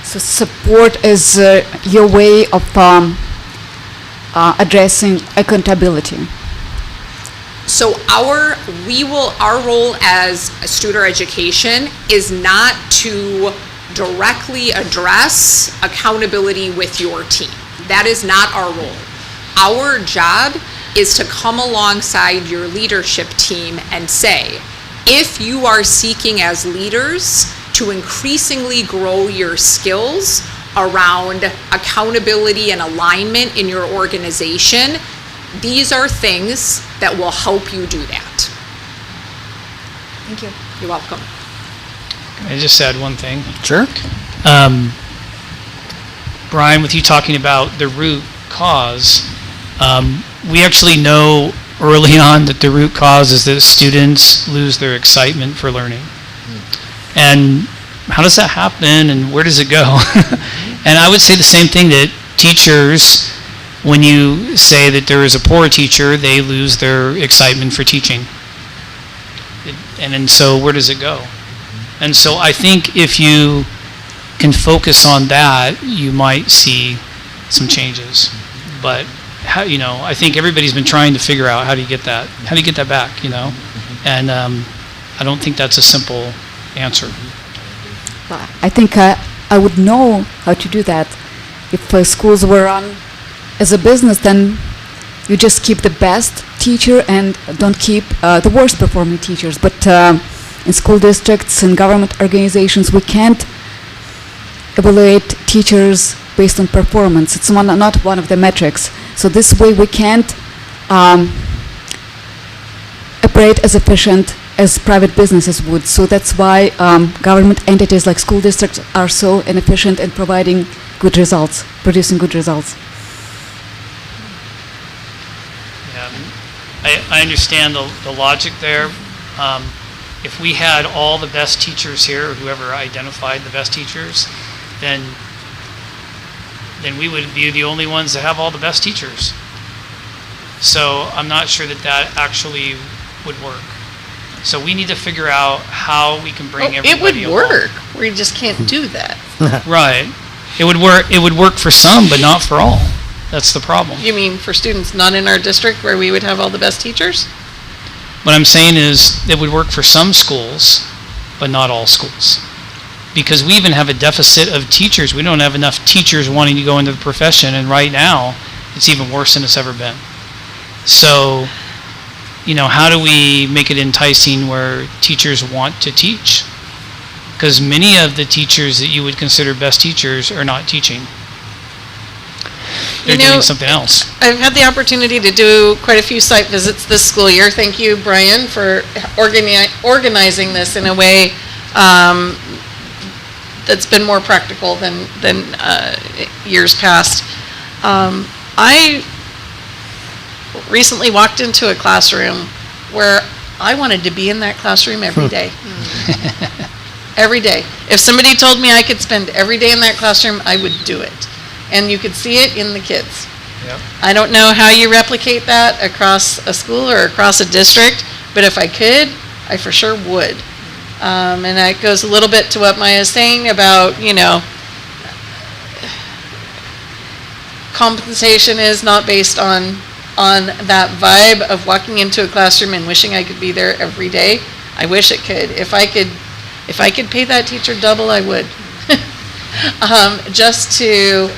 So support is your way of addressing accountability. So our role as a student education is not to directly address accountability with your team. That is not our role. Our job is to come alongside your leadership team and say, if you are seeking as leaders to increasingly grow your skills around accountability and alignment in your organization, these are things that will help you do that. Thank you. You're welcome. Can I just add one thing? Sure. Brian, with you talking about the root cause, we actually know early on that the root cause is that students lose their excitement for learning. And how does that happen and where does it go? And I would say the same thing, that teachers, when you say that there is a poor teacher, they lose their excitement for teaching. And so where does it go? And so I think if you can focus on that, you might see some changes. But I think everybody's been trying to figure out how do you get that back, And I don't think that's a simple answer. I think I would know how to do that. If schools were run as a business, then you just keep the best teacher and don't keep the worst performing teachers. But in school districts and government organizations, we can't evaluate teachers based on performance. It's not one of the metrics. So this way we can't operate as efficient as private businesses would. So that's why government entities like school districts are so inefficient in providing good results, producing good results. Yeah, I understand the logic there. If we had all the best teachers here, or whoever identified the best teachers, then we would be the only ones that have all the best teachers. So I'm not sure that actually would work. So we need to figure out how we can bring everybody It would work. We just can't do that. Right. It would work. It would work for some, but not for all. That's the problem. You mean for students not in our district where we would have all the best teachers? What I'm saying is it would work for some schools, but not all schools. Because we even have a deficit of teachers. We don't have enough teachers wanting to go into the profession, and right now it's even worse than it's ever been. So, how do we make it enticing where teachers want to teach? Because many of the teachers that you would consider best teachers are not teaching. They're doing something else. I've had the opportunity to do quite a few site visits this school year. Thank you, Brian, for organizing this in a way that's been more practical than years past. I recently walked into a classroom where I wanted to be in that classroom every day. Every day. If somebody told me I could spend every day in that classroom, I would do it. And you could see it in the kids. Yep. I don't know how you replicate that across a school or across a district, but if I could, I for sure would. And that goes a little bit to what Maya is saying about, compensation is not based on on that vibe of walking into a classroom and wishing I could be there every day. I wish it could. If I could pay that teacher double, I would. Just to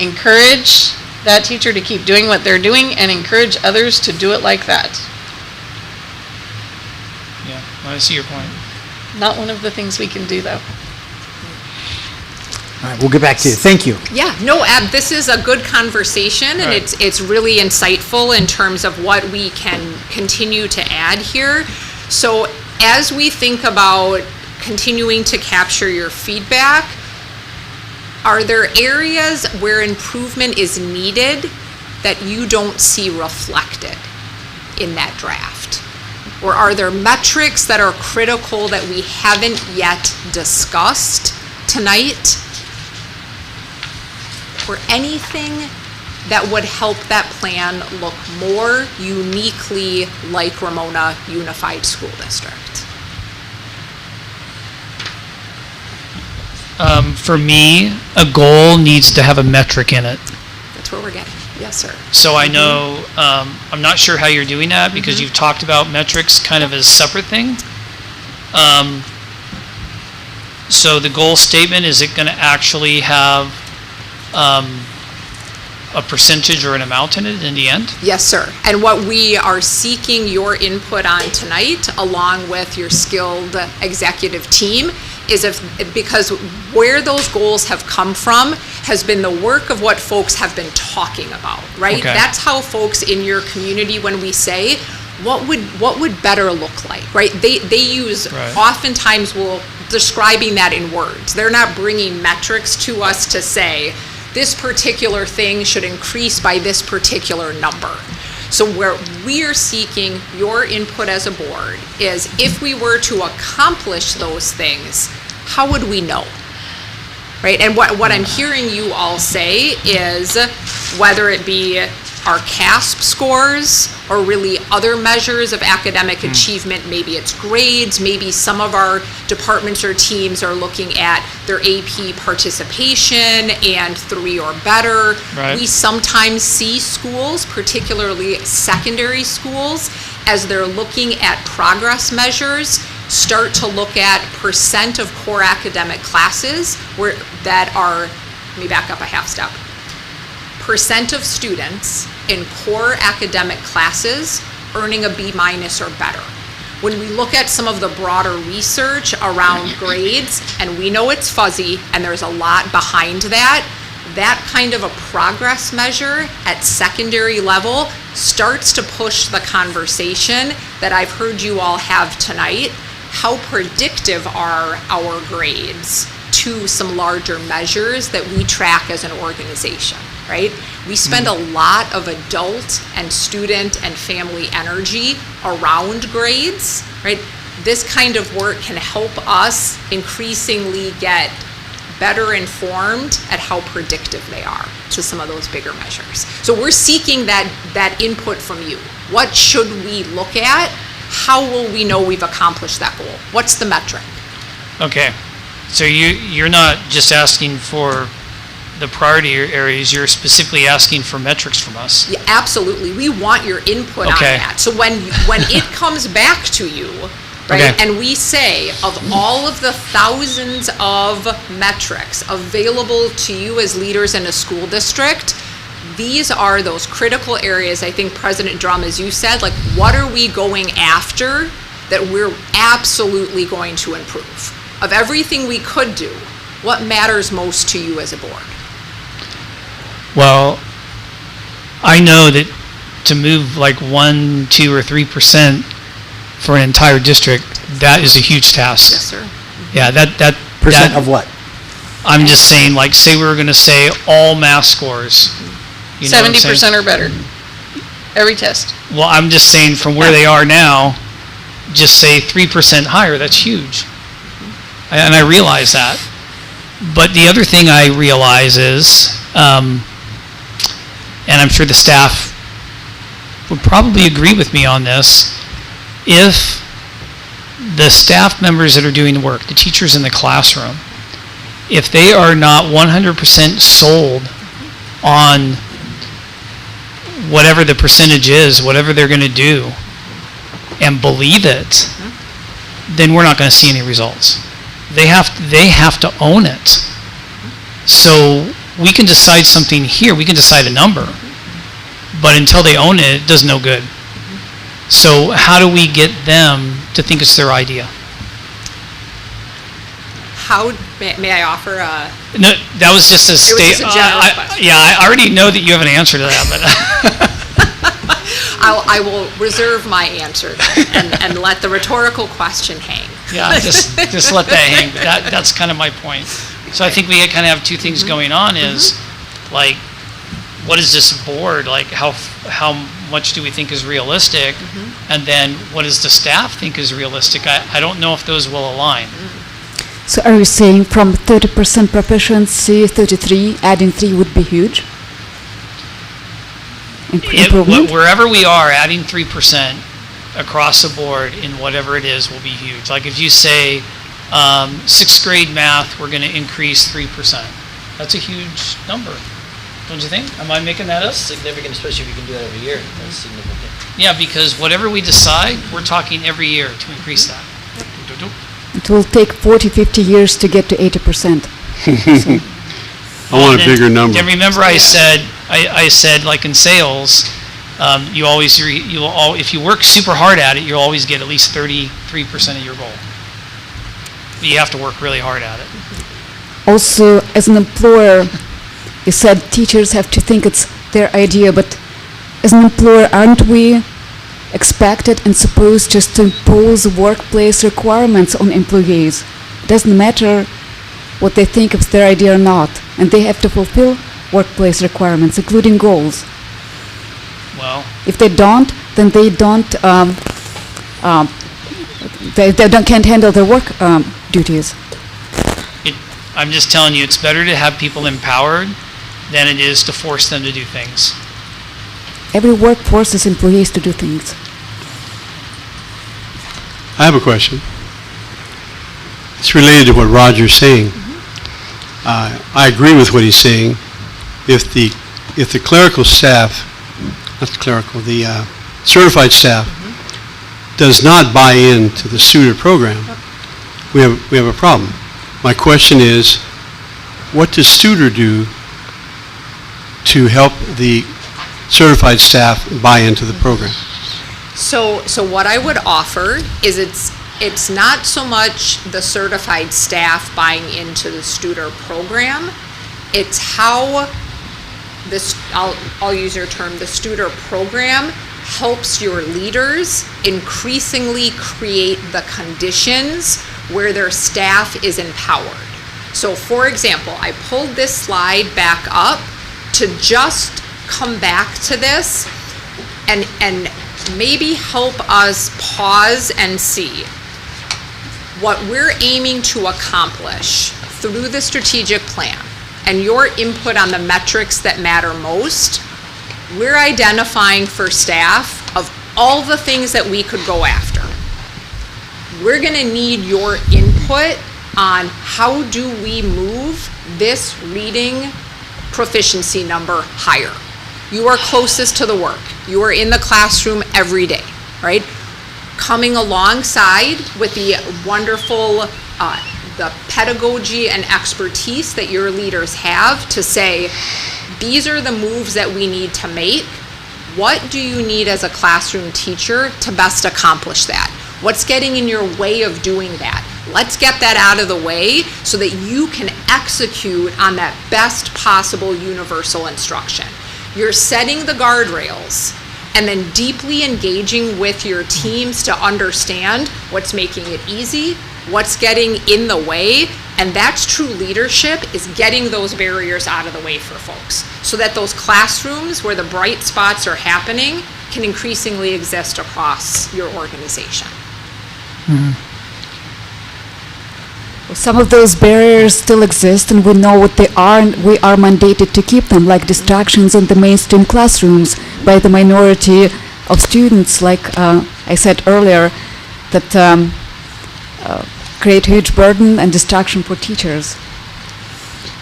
encourage that teacher to keep doing what they're doing and encourage others to do it like that. Yeah, I see your point. Not one of the things we can do, though. All right, we'll get back to you. Thank you. Yeah, no, this is a good conversation, and Right. it's really insightful in terms of what we can continue to add here. So as we think about continuing to capture your feedback, are there areas where improvement is needed that you don't see reflected in that draft? Or are there metrics that are critical that we haven't yet discussed tonight? Or anything that would help that plan look more uniquely like Ramona Unified School District? For me, a goal needs to have a metric in it. That's where we're getting. Yes, sir. So I know, I'm not sure how you're doing that because you've talked about metrics kind of as a separate thing. So the goal statement, is it going to actually have a percentage or an amount in it in the end? Yes, sir. And what we are seeking your input on tonight, along with your skilled executive team, is because where those goals have come from has been the work of what folks have been talking about, right? Okay. That's how folks in your community, when we say, what would better look like, right? They use, Right. oftentimes will describing that in words. They're not bringing metrics to us to say, this particular thing should increase by this particular number. So where we are seeking your input as a board is, if we were to accomplish those things, how would we know? Right? And what I'm hearing you all say is, whether it be our CASP scores or really other measures of academic achievement, maybe it's grades, maybe some of our departments or teams are looking at their AP participation and 3 or better. Right. We sometimes see schools, particularly secondary schools, as they're looking at progress measures, start to look at percent of core academic classes that are, let me back up a half step. Percent of students in core academic classes earning a B- or better. When we look at some of the broader research around grades, and we know it's fuzzy and there's a lot behind that, that kind of a progress measure at secondary level starts to push the conversation that I've heard you all have tonight. How predictive are our grades to some larger measures that we track as an organization, right? We spend a lot of adult and student and family energy around grades, right? This kind of work can help us increasingly get better informed at how predictive they are to some of those bigger measures. So we're seeking that input from you. What should we look at? How will we know we've accomplished that goal? What's the metric? Okay. So you're not just asking for the priority areas, you're specifically asking for metrics from us. Yeah, absolutely. We want your input on Okay. that. So when it comes back to you, right, Okay. and we say, of all of the thousands of metrics available to you as leaders in a school district, these are those critical areas. I think President Drum, as you said, like, what are we going after that we're absolutely going to improve? Of everything we could do, what matters most to you as a board? Well, I know that to move like 1, 2, or 3% for an entire district, that is a huge task. Yes, sir. Yeah, that Percent of what? I'm just saying, like, say we were going to say all math scores. You know what I'm saying? 70% or better, every test. Well, I'm just saying from where they are now, just say 3% higher, that's huge. And I realize that. But the other thing I realize is, and I'm sure the staff would probably agree with me on this, if the staff members that are doing the work, the teachers in the classroom, if they are not 100% sold on whatever the percentage is, whatever they're going to do, and believe it, then we're not going to see any results. They have to own it. So we can decide something here, we can decide a number, but until they own it, it does no good. So how do we get them to think it's their idea? May I offer a? No, that was just a It was just a general question. Yeah, I already know that you have an answer to that, but I will reserve my answer then, and let the rhetorical question hang. yeah, just let that hang. That's kind of my point. So I think we kind of have two things going on is, like, what is this board, like, how much do we think is realistic? And then what does the staff think is realistic? I don't know if those will align. So are you saying from 30% proficiency, 33, adding 3 would be huge? Improvement? Wherever we are, adding 3% across the board in whatever it is will be huge. Like if you say 6th grade math, we're going to increase 3%. That's a huge number, don't you think? Am I making that up? Significant, especially if you can do that every year. That's significant. Yeah, because whatever we decide, we're talking every year to increase that. It will take 40, 50 years to get to 80%. I want a bigger number. And remember I said like in sales, if you work super hard at it, you'll always get at least 33% of your goal. But you have to work really hard at it. Also, as an employer, you said teachers have to think it's their idea, but as an employer, aren't we expected and supposed just to impose workplace requirements on employees? It doesn't matter what they think if it's their idea or not, and they have to fulfill workplace requirements, including goals. Well, if they don't, then they don't can't handle their work duties. I'm just telling you, it's better to have people empowered than it is to force them to do things. Every work forces employees to do things. I have a question. It's related to what Roger's saying. I agree with what he's saying. If the clerical staff, not the clerical, the certified staff does not buy into the SUDA program, we have a problem. My question is, what does SUDA do to help the certified staff buy into the program? So what I would offer is it's not so much the certified staff buying into the STUDER program, it's how this, I'll use your term, the STUDER program helps your leaders increasingly create the conditions where their staff is empowered. So for example, I pulled this slide back up to just come back to this and maybe help us pause and see what we're aiming to accomplish through the strategic plan and your input on the metrics that matter most. We're identifying for staff of all the things that we could go after. We're going to need your input on how do we move this reading proficiency number higher. You are closest to the work. You are in the classroom every day, right? Coming alongside with the wonderful the pedagogy and expertise that your leaders have to say, these are the moves that we need to make. What do you need as a classroom teacher to best accomplish that? What's getting in your way of doing that? Let's get that out of the way so that you can execute on that best possible universal instruction. You're setting the guardrails and then deeply engaging with your teams to understand what's making it easy, what's getting in the way, and that's true leadership, is getting those barriers out of the way for folks so that those classrooms where the bright spots are happening can increasingly exist across your organization. Some of those barriers still exist, and we know what they are, and we are mandated to keep them, like distractions in the mainstream classrooms by the minority of students, like I said earlier, that create huge burden and distraction for teachers.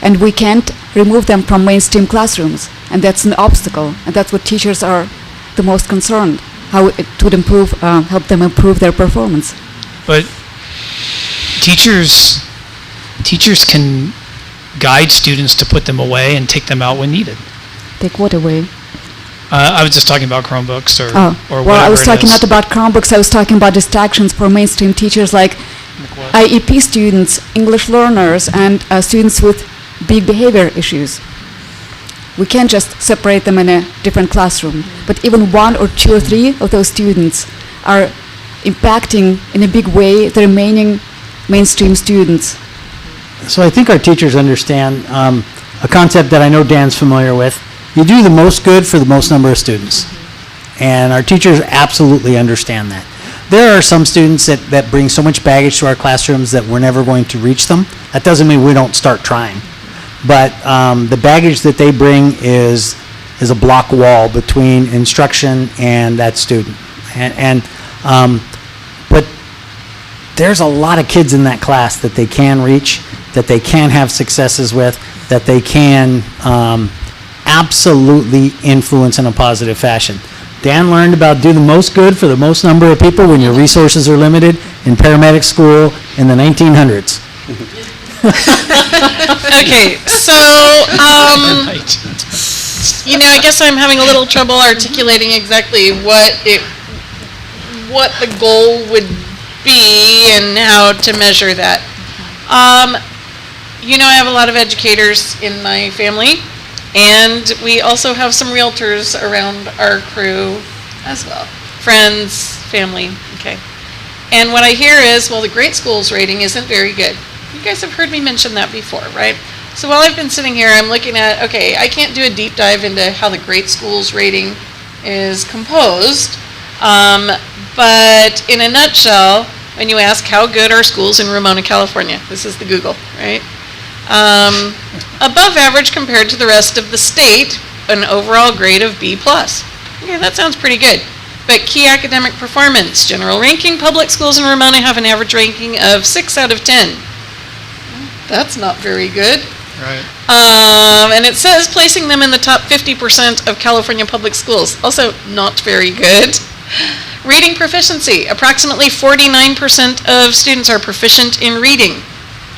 and we can't remove them from mainstream classrooms, and that's an obstacle, and that's what teachers are the most concerned, how it would improve, help them improve their performance. But teachers can guide students to put them away and take them out when needed. Take what away? I was just talking about Chromebooks or whatever. Well, I was it talking is. not about Chromebooks, I was talking about distractions for mainstream teachers like IEP students, English learners, and students with big behavior issues. We can't just separate them in a different classroom, but even 1 or 2 or 3 of those students are impacting in a big way the remaining mainstream students. So I think our teachers understand a concept that I know Dan's familiar with. You do the most good for the most number of students. And our teachers absolutely understand that. There are some students that bring so much baggage to our classrooms that we're never going to reach them. That doesn't mean we don't start trying. But the baggage that they bring is a block wall between instruction and that student. But there's a lot of kids in that class that they can reach, that they can have successes with, that they can absolutely influence in a positive fashion. Dan learned about do the most good for the most number of people when your resources are limited in paramedic school in the 1900s. Okay, so, I guess I'm having a little trouble articulating exactly what the goal would be and how to measure that. I have a lot of educators in my family, and we also have some realtors around our crew as well. Friends, family, okay. And what I hear is, well, the Great Schools rating isn't very good. You guys have heard me mention that before, right? So while I've been sitting here, I'm looking at, okay, I can't do a deep dive into how the Great Schools rating is composed, but in a nutshell, when you ask how good are schools in Ramona, California, this is the Google, right? Above average compared to the rest of the state, an overall grade of B+. Okay, that sounds pretty good. But key academic performance, general ranking, public schools in Ramona have an average ranking of 6 out of 10. That's not very good. Right. And it says placing them in the top 50% of California public schools. Also not very good. Reading proficiency. Approximately 49% of students are proficient in reading.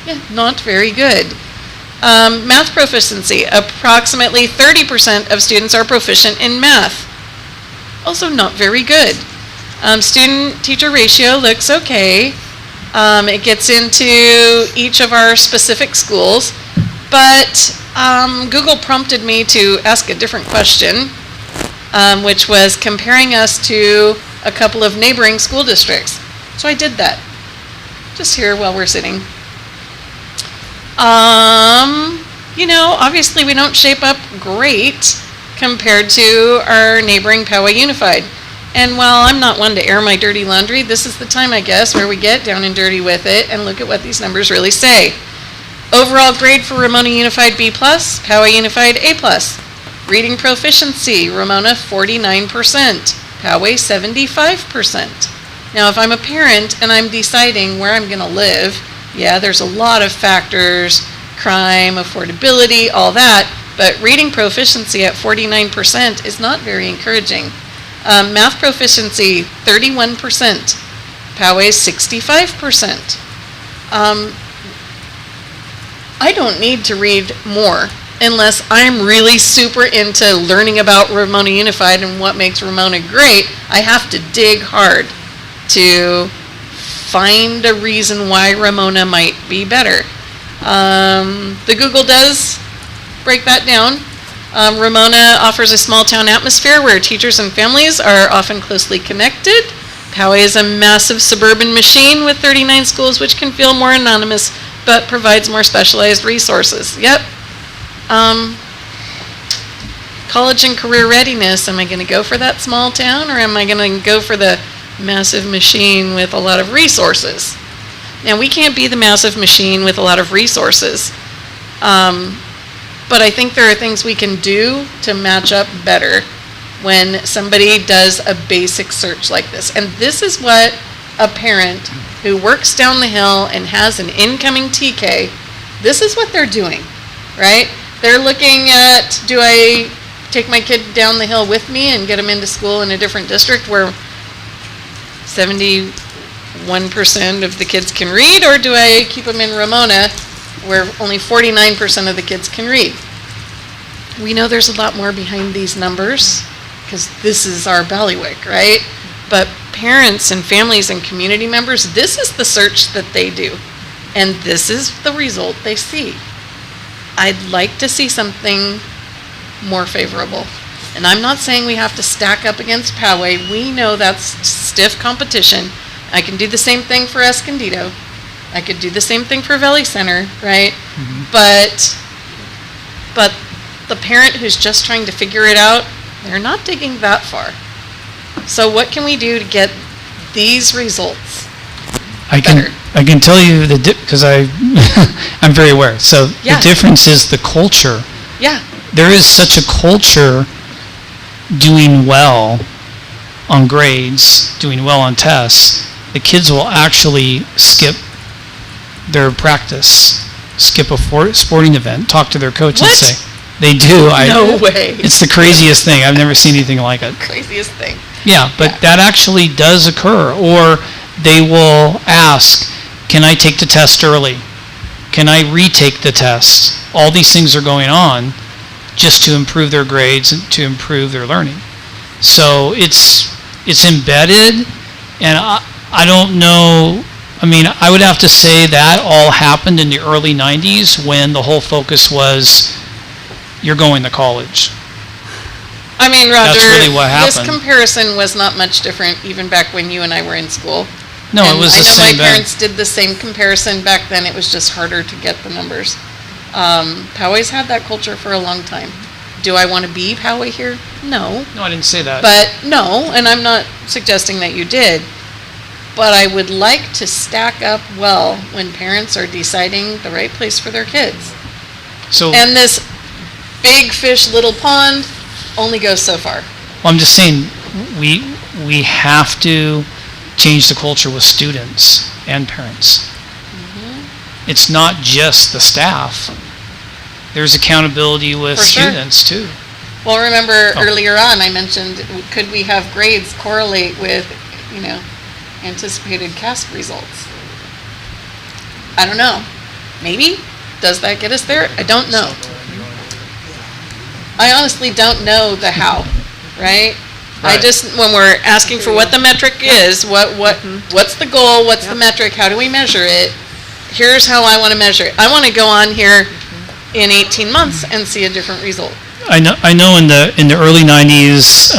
Yeah, not very good. Math proficiency. Approximately 30% of students are proficient in math. Also not very good. Student-teacher ratio looks okay. It gets into each of our specific schools, but Google prompted me to ask a different question, which was comparing us to a couple of neighboring school districts. So I did that, just here while we're sitting. Obviously we don't shape up great compared to our neighboring Poway Unified. And while I'm not one to air my dirty laundry, this is the time, I guess, where we get down and dirty with it and look at what these numbers really say. Overall grade for Ramona Unified B+, Poway Unified A+. Reading proficiency, Ramona 49%, Poway 75%. Now, if I'm a parent and I'm deciding where I'm going to live, yeah, there's a lot of factors, crime, affordability, all that, but reading proficiency at 49% is not very encouraging. Math proficiency, 31%. Poway, 65%. I don't need to read more unless I'm really super into learning about Ramona Unified and what makes Ramona great. I have to dig hard to find a reason why Ramona might be better. The Google does break that down. Ramona offers a small town atmosphere where teachers and families are often closely connected. Poway is a massive suburban machine with 39 schools, which can feel more anonymous, but provides more specialized resources. Yep. College and career readiness. Am I going to go for that small town, or am I going to go for the massive machine with a lot of resources? Now, we can't be the massive machine with a lot of resources. But I think there are things we can do to match up better when somebody does a basic search like this. And this is what a parent who works down the hill and has an incoming TK, this is what they're doing, right? They're looking at, do I take my kid down the hill with me and get them into school in a different district where 71% of the kids can read, or do I keep them in Ramona where only 49% of the kids can read? We know there's a lot more behind these numbers because this is our bailiwick, right? But parents and families and community members, this is the search that they do. And this is the result they see. I'd like to see something more favorable. And I'm not saying we have to stack up against Poway. We know that's stiff competition. I can do the same thing for Escondido. I could do the same thing for Valley Center, right? Mm-hmm. But the parent who's just trying to figure it out, they're not digging that far. So what can we do to get these results better? I can tell you because I'm very aware. So Yeah. the difference is the culture. Yeah. There is such a culture doing well on grades, doing well on tests. The kids will actually skip their practice, skip a sporting event, talk to their coach and What? say, they do. No way. It's the craziest thing. I've never seen anything like it. Craziest thing. Yeah, but that actually does occur. Or they will ask, can I take the test early? Can I retake the test? All these things are going on just to improve their grades and to improve their learning. So it's embedded, and I don't know. I mean, I would have to say that all happened in the early 90s when the whole focus was you're going to college. I mean, Roger, That's really what this happened. comparison was not much different even back when you and I were in school. No, And it was the I know same my then. parents did the same comparison back then. It was just harder to get the numbers. Poway's had that culture for a long time. Do I want to be Poway here? No. No, I didn't say that. But no, and I'm not suggesting that you did. But I would like to stack up well when parents are deciding the right place for their kids. So And this big fish, little pond only goes so far. well, I'm just saying, we have to change the culture with students and parents. It's not just the staff. There's accountability with For sure. students too. Well, remember Oh. earlier on I mentioned, could we have grades correlate with, anticipated CASP results? I don't know. Maybe? Does that get us there? I don't know. I honestly don't know the how, right? I Right. just, when we're asking for what the metric is, what's the goal, what's the metric, how do we measure it? Here's how I want to measure it. I want to go on here in 18 months and see a different result. I know in the early 90s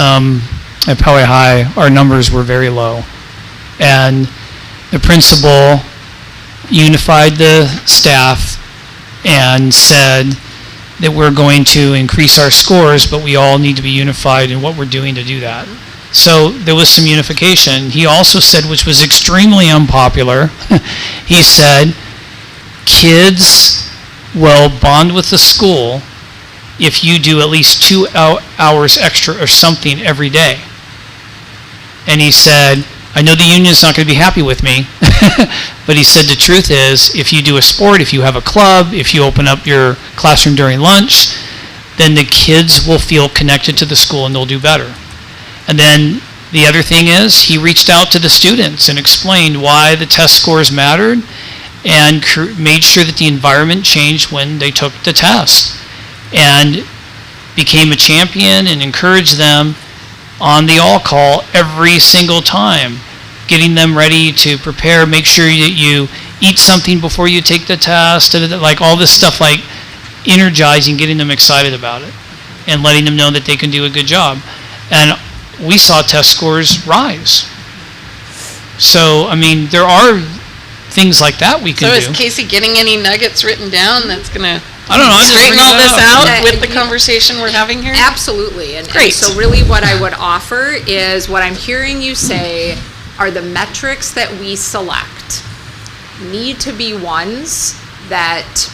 at Poway High, our numbers were very low. And the principal unified the staff and said that we're going to increase our scores, but we all need to be unified in what we're doing to do that. So there was some unification. He also said, which was extremely unpopular, he said, kids will bond with the school if you do at least 2 hours extra or something every day. And he said, I know the union's not going to be happy with me, but he said the truth is, if you do a sport, if you have a club, if you open up your classroom during lunch, then the kids will feel connected to the school and they'll do better. And then the other thing is, he reached out to the students and explained why the test scores mattered and made sure that the environment changed when they took the test, and became a champion and encouraged them on the all-call every single time, getting them ready to prepare, make sure that you eat something before you take the test, and like all this stuff, like energizing, getting them excited about it, and letting them know that they can do a good job. And we saw test scores rise. So, I mean, there are things like that we can So do. is Casey getting any nuggets written down that's going to I don't know, I'm just straighten bringing all it this up. out with the conversation we're having here? Absolutely. And Great. so really what I would offer is what I'm hearing you say are the metrics that we select need to be ones that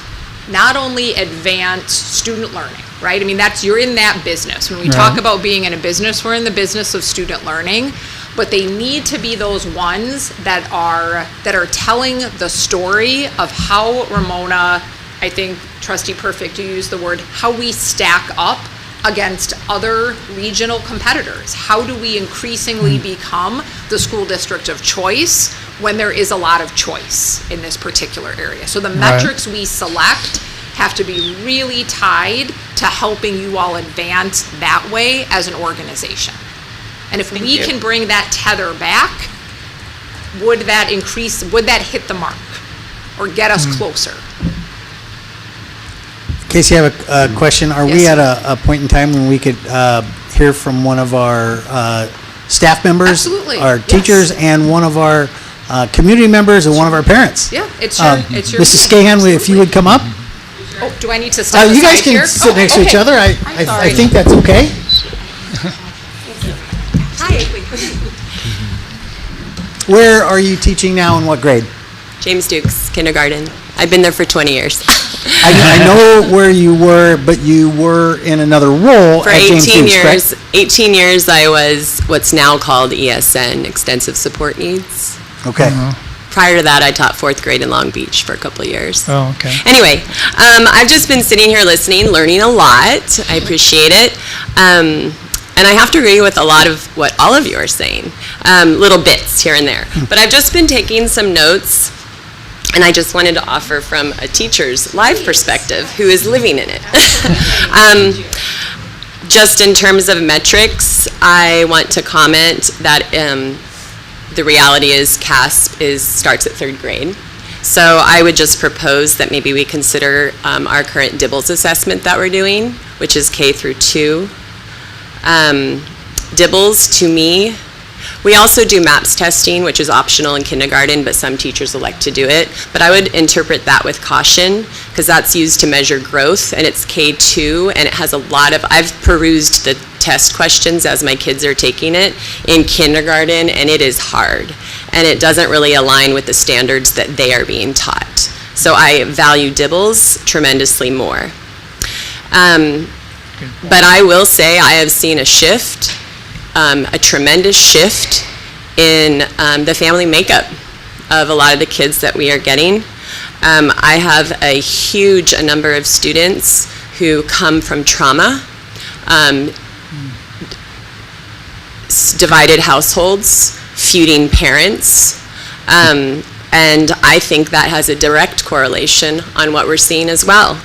not only advance student learning, right? I mean, you're in that business. When we talk Right. about being in a business, we're in the business of student learning, but they need to be those ones that are telling the story of how Ramona I think Trustee Perfect, you used the word, how we stack up against other regional competitors. How do we increasingly become the school district of choice when there is a lot of choice in this particular area? So the metrics we select have to be really tied to helping you all advance that way as an organization. And if we can bring that tether back, would that hit the mark or get us closer? Casey, I have a question. Are we Yes, at a point in time when we could hear from one of our staff members? Absolutely, Our yes. teachers and one of our community members and one of our parents? Yeah, it's your Mrs. Scahan, if you would come up. Oh, do I need to step You guys aside can here? sit Oh, next to each okay. other. I sorry. think that's okay. Hi. Where are you teaching now and what grade? James Dukes, kindergarten. I've been there for 20 years. I know where you were, but you were in another role For at James 18 Dukes, years, correct? 18 years I was what's now called ESN, Extensive Support Needs. Okay. Prior to that, I taught 4th grade in Long Beach for a couple of years. Oh, okay. Anyway, I've just been sitting here listening, learning a lot. I appreciate it. And I have to agree with a lot of what all of you are saying, little bits here and there. But I've just been taking some notes, and I just wanted to offer from a teacher's live perspective who is living in it. Just in terms of metrics, I want to comment that the reality is CASP starts at 3rd grade. So I would just propose that maybe we consider our current DIBELS assessment that we're doing, which is K through 2. DIBELS, to me, we also do MAPS testing, which is optional in kindergarten, but some teachers elect to do it. But I would interpret that with caution, because that's used to measure growth, and it's K2, and it has a lot of, I've perused the test questions as my kids are taking it in kindergarten, and it is hard. And it doesn't really align with the standards that they are being taught. So I value DIBELS tremendously more. But I will say I have seen a shift, a tremendous shift in the family makeup of a lot of the kids that we are getting. I have a huge number of students who come from trauma, divided households, feuding parents, and I think that has a direct correlation on what we're seeing as well.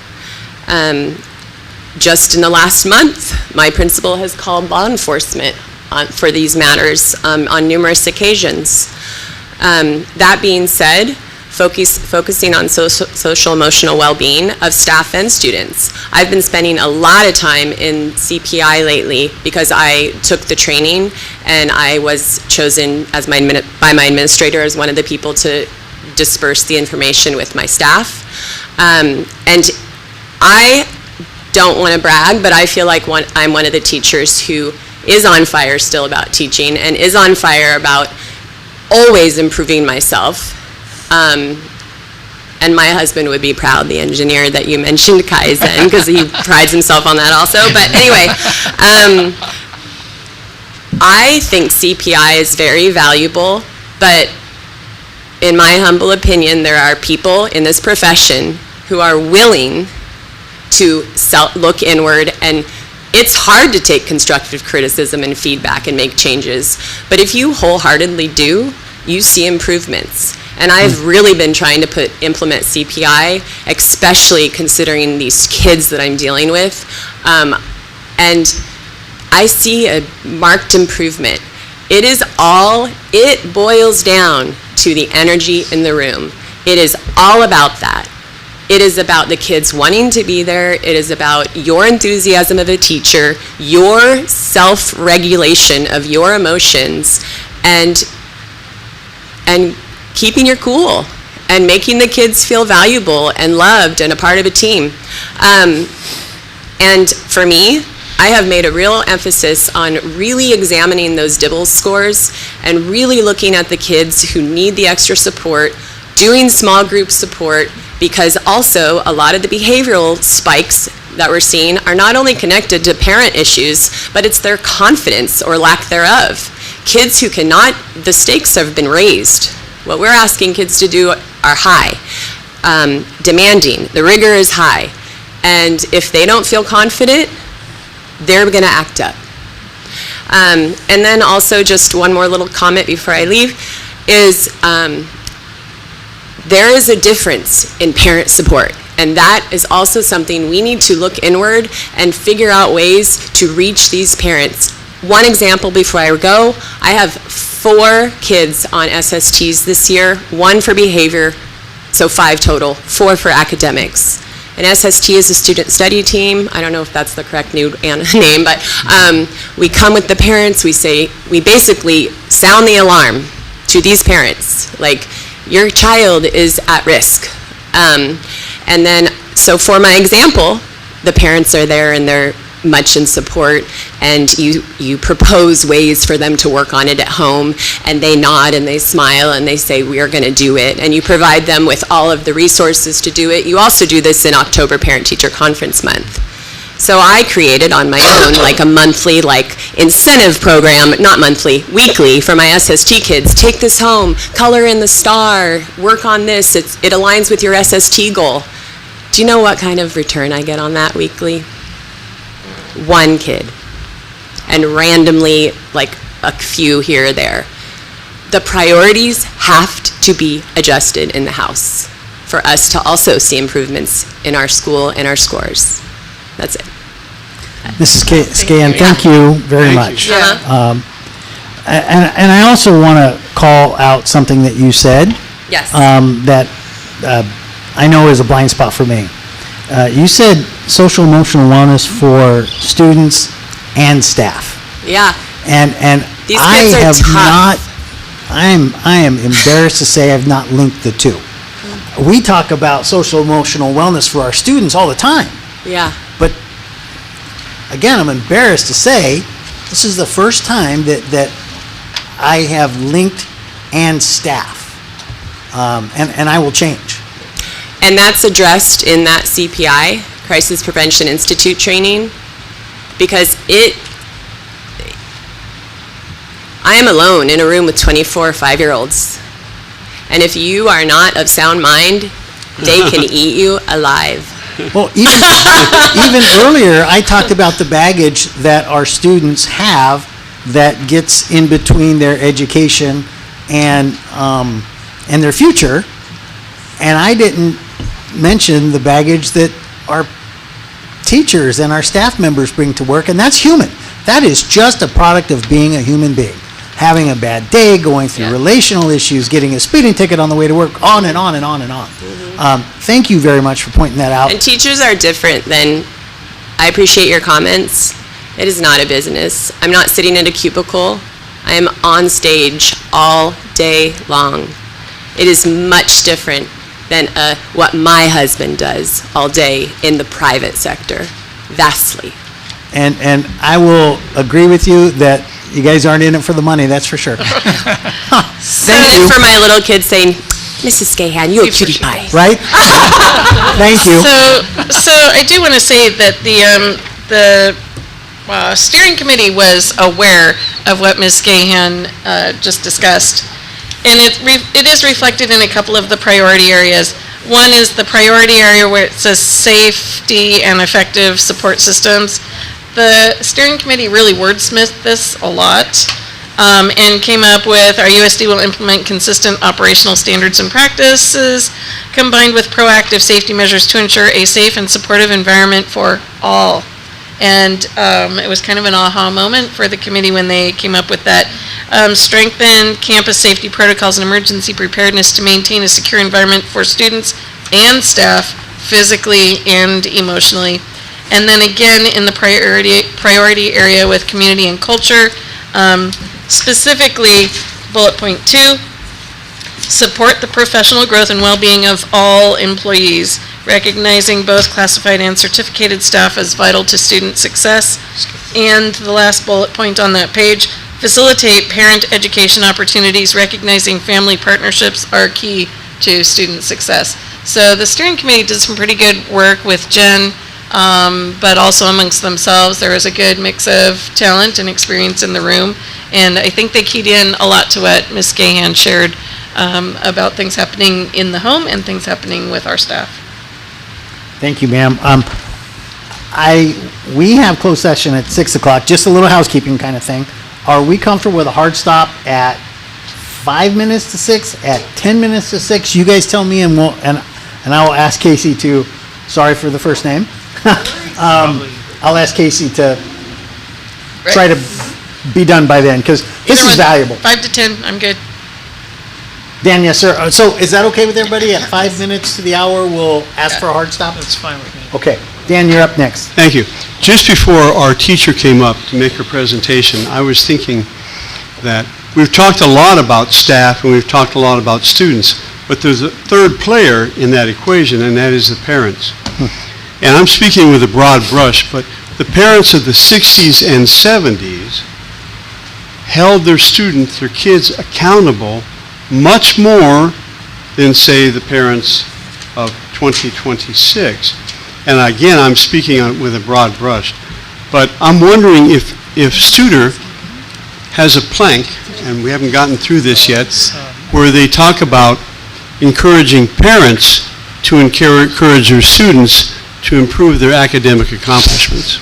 Just in the last month, my principal has called law enforcement for these matters on numerous occasions. That being said, focusing on social emotional well-being of staff and students. I've been spending a lot of time in CPI lately because I took the training and I was chosen as by my administrator as one of the people to disperse the information with my staff. And I don't want to brag, but I feel like I'm one of the teachers who is on fire still about teaching and is on fire about always improving myself. And my husband would be proud, the engineer that you mentioned, Kaizen, because he prides himself on that also. But anyway, I think CPI is very valuable, but in my humble opinion, there are people in this profession who are willing to look inward, and it's hard to take constructive criticism and feedback and make changes. But if you wholeheartedly do, you see improvements. And I've really been trying to implement CPI, especially considering these kids that I'm dealing with. And I see a marked improvement. It boils down to the energy in the room. It is all about that. It is about the kids wanting to be there. It is about your enthusiasm of a teacher, your self-regulation of your emotions, and keeping your cool and making the kids feel valuable and loved and a part of a team. And for me, I have made a real emphasis on really examining those DIBELS scores and really looking at the kids who need the extra support, doing small group support, because also a lot of the behavioral spikes that we're seeing are not only connected to parent issues, but it's their confidence or lack thereof. Kids who cannot, the stakes have been raised. What we're asking kids to do are high. demanding. The rigor is high. And if they don't feel confident, they're going to act up. And then also just one more little comment before I leave is there is a difference in parent support. And that is also something we need to look inward and figure out ways to reach these parents. One example before I go, I have 4 kids on SSTs this year, 1 for behavior, so 5 total, 4 for academics. An SST is a student study team. I don't know if that's the correct new name, but we come with the parents, we basically sound the alarm to these parents, like, your child is at risk. And then, so for my example, the parents are there and they're much in support, and you propose ways for them to work on it at home, and they nod and they smile and they say, we are going to do it, and you provide them with all of the resources to do it. You also do this in October Parent-Teacher Conference Month. So I created on my own like a monthly incentive program, not monthly, weekly, for my SST kids. Take this home, color in the star, work on this, it aligns with your SST goal. Do you know what kind of return I get on that weekly? 1 kid. And randomly, like a few here or there. The priorities have to be adjusted in the house for us to also see improvements in our school and our scores. That's it. Mrs. Scahan, thank you very much. Uh-huh. And I also want to call out something that you said. Yes. That I know is a blind spot for me. You said social emotional wellness for students and staff. Yeah. And These I kids are have tough. not. I am embarrassed to say I've not linked the two. We talk about social emotional wellness for our students all the time. Yeah. But again, I'm embarrassed to say this is the first time that I have linked and staff, and I will change. And that's addressed in that CPI, Crisis Prevention Institute training, because I am alone in a room with 24 5-year-olds. And if you are not of sound mind, they can eat you alive. Well, even earlier, I talked about the baggage that our students have that gets in between their education and their future, and I didn't mention the baggage that our teachers and our staff members bring to work, and that's human. That is just a product of being a human being. Having a bad day, going through relational issues, getting a speeding ticket on the way to work, on and on and on and on. Thank you very much for pointing that out. And teachers are different than, I appreciate your comments. It is not a business. I'm not sitting in a cubicle. I am on stage all day long. It is much different than what my husband does all day in the private sector, vastly. And I will agree with you that you guys aren't in it for the money, that's for sure. Thank you. For my little kids saying, Mrs. Scahan, you a cutie pie. Right? Thank you. So I do want to say that the steering committee was aware of what Ms. Scahan just discussed, and it is reflected in a couple of the priority areas. One is the priority area where it says safety and effective support systems. The steering committee really wordsmithed this a lot and came up with our USD will implement consistent operational standards and practices combined with proactive safety measures to ensure a safe and supportive environment for all. And it was kind of an aha moment for the committee when they came up with that. Strengthen campus safety protocols and emergency preparedness to maintain a secure environment for students and staff, physically and emotionally. And then again, in the priority area with community and culture, specifically bullet point 2, support the professional growth and well-being of all employees, recognizing both classified and certificated staff as vital to student success. And the last bullet point on that page, facilitate parent education opportunities, recognizing family partnerships are key to student success. So the steering committee did some pretty good work with Jen, but also amongst themselves. There was a good mix of talent and experience in the room, and I think they keyed in a lot to what Ms. Scahan shared about things happening in the home and things happening with our staff. Thank you, ma'am. We have closed session at 6 o'clock, just a little housekeeping kind of thing. Are we comfortable with a hard stop at 5 minutes to 6, at 10 minutes to 6? You guys tell me, and I will ask Casey to, sorry for the first name. I'll ask Casey to try to be done by then, because this Either is one. valuable. 5 to 10, I'm good. Dan, yes, sir. So is that okay with everybody? At 5 minutes to the hour, we'll ask for a hard stop? That's fine with me. Okay. Dan, you're up next. Thank you. Just before our teacher came up to make her presentation, I was thinking that we've talked a lot about staff and we've talked a lot about students, but there's a third player in that equation, and that is the parents. And I'm speaking with a broad brush, but the parents of the 60s and 70s held their students, their kids, accountable much more than, say, the parents of 2026. And again, I'm speaking with a broad brush. But I'm wondering if Studer has a plank, and we haven't gotten through this yet, where they talk about encouraging parents to encourage their students to improve their academic accomplishments.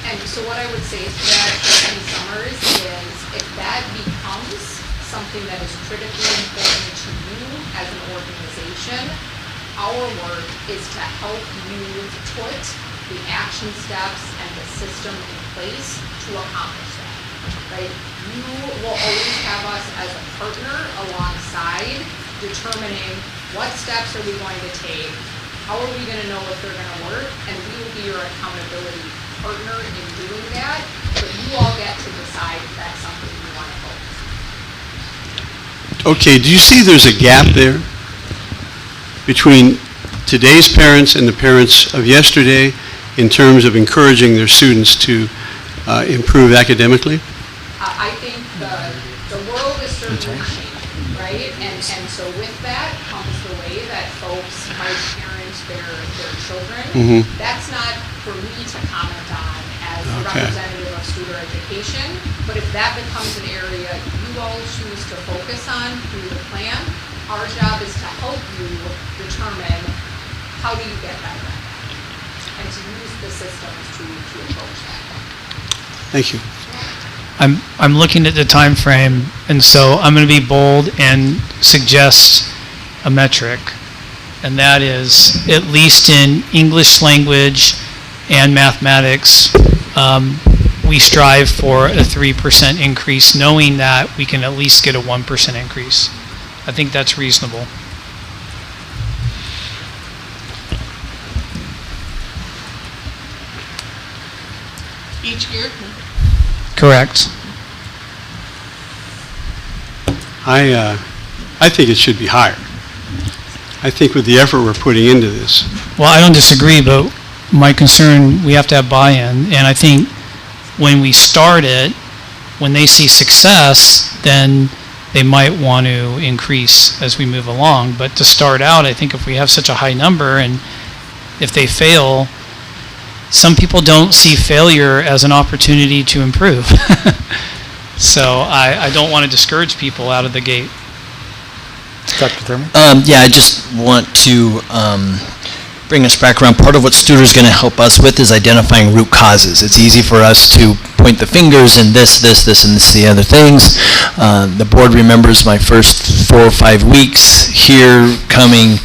And so what I would say to that in summers is if that becomes something that is critically important to you as an organization, our work is to help you put the action steps and the system in place to accomplish that, right? You will always have us as a partner alongside determining what steps are we going to take, how are we going to know if they're going to work, and we will be your accountability partner in doing that, but you all get to decide if that's something you want to focus on. Okay, do you see there's a gap there between today's parents and the parents of yesterday in terms of encouraging their students to improve academically? I think the world is certainly changing, right? And so with that comes the way that folks might parent their children. That's not for me to comment on as a representative of student education, but if that becomes an area you all choose to focus on through the plan, our job is to help you determine how do you get better at that and to use the systems to approach that. Thank you. I'm looking at the time frame, and so I'm going to be bold and suggest a metric, and that is at least in English language and mathematics, we strive for a 3% increase, knowing that we can at least get a 1% increase. I think that's reasonable. Each year? Correct. I think it should be higher. I think with the effort we're putting into this. Well, I don't disagree, but my concern, we have to have buy-in, and I think when we start it, when they see success, then they might want to increase as we move along. But to start out, I think if we have such a high number, and if they fail, some people don't see failure as an opportunity to improve. So I don't want to discourage people out of the gate. Dr. Thurman? Yeah, I just want to bring us back around. Part of what Studer's going to help us with is identifying root causes. It's easy for us to point the fingers and this, and the other things. The board remembers my first 4 or 5 weeks here coming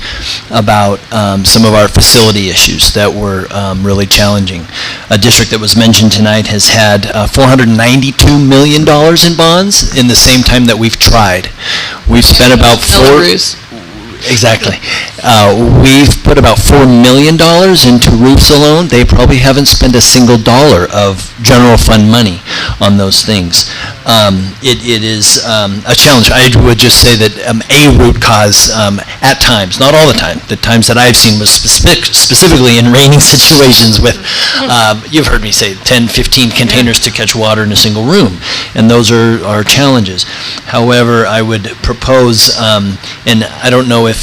about some of our facility issues that were really challenging. A district that was mentioned tonight has had $492 million in bonds in the same time that we've tried. We've spent about Exactly. We've put about $4 million into roofs alone. They probably haven't spent a single dollar of general fund money on those things. It is a challenge. I would just say that a root cause at times, not all the time, the times that I've seen was specifically in raining situations with, you've heard me say 10, 15 containers to catch water in a single room, and those are challenges. However, I would propose, and I don't know if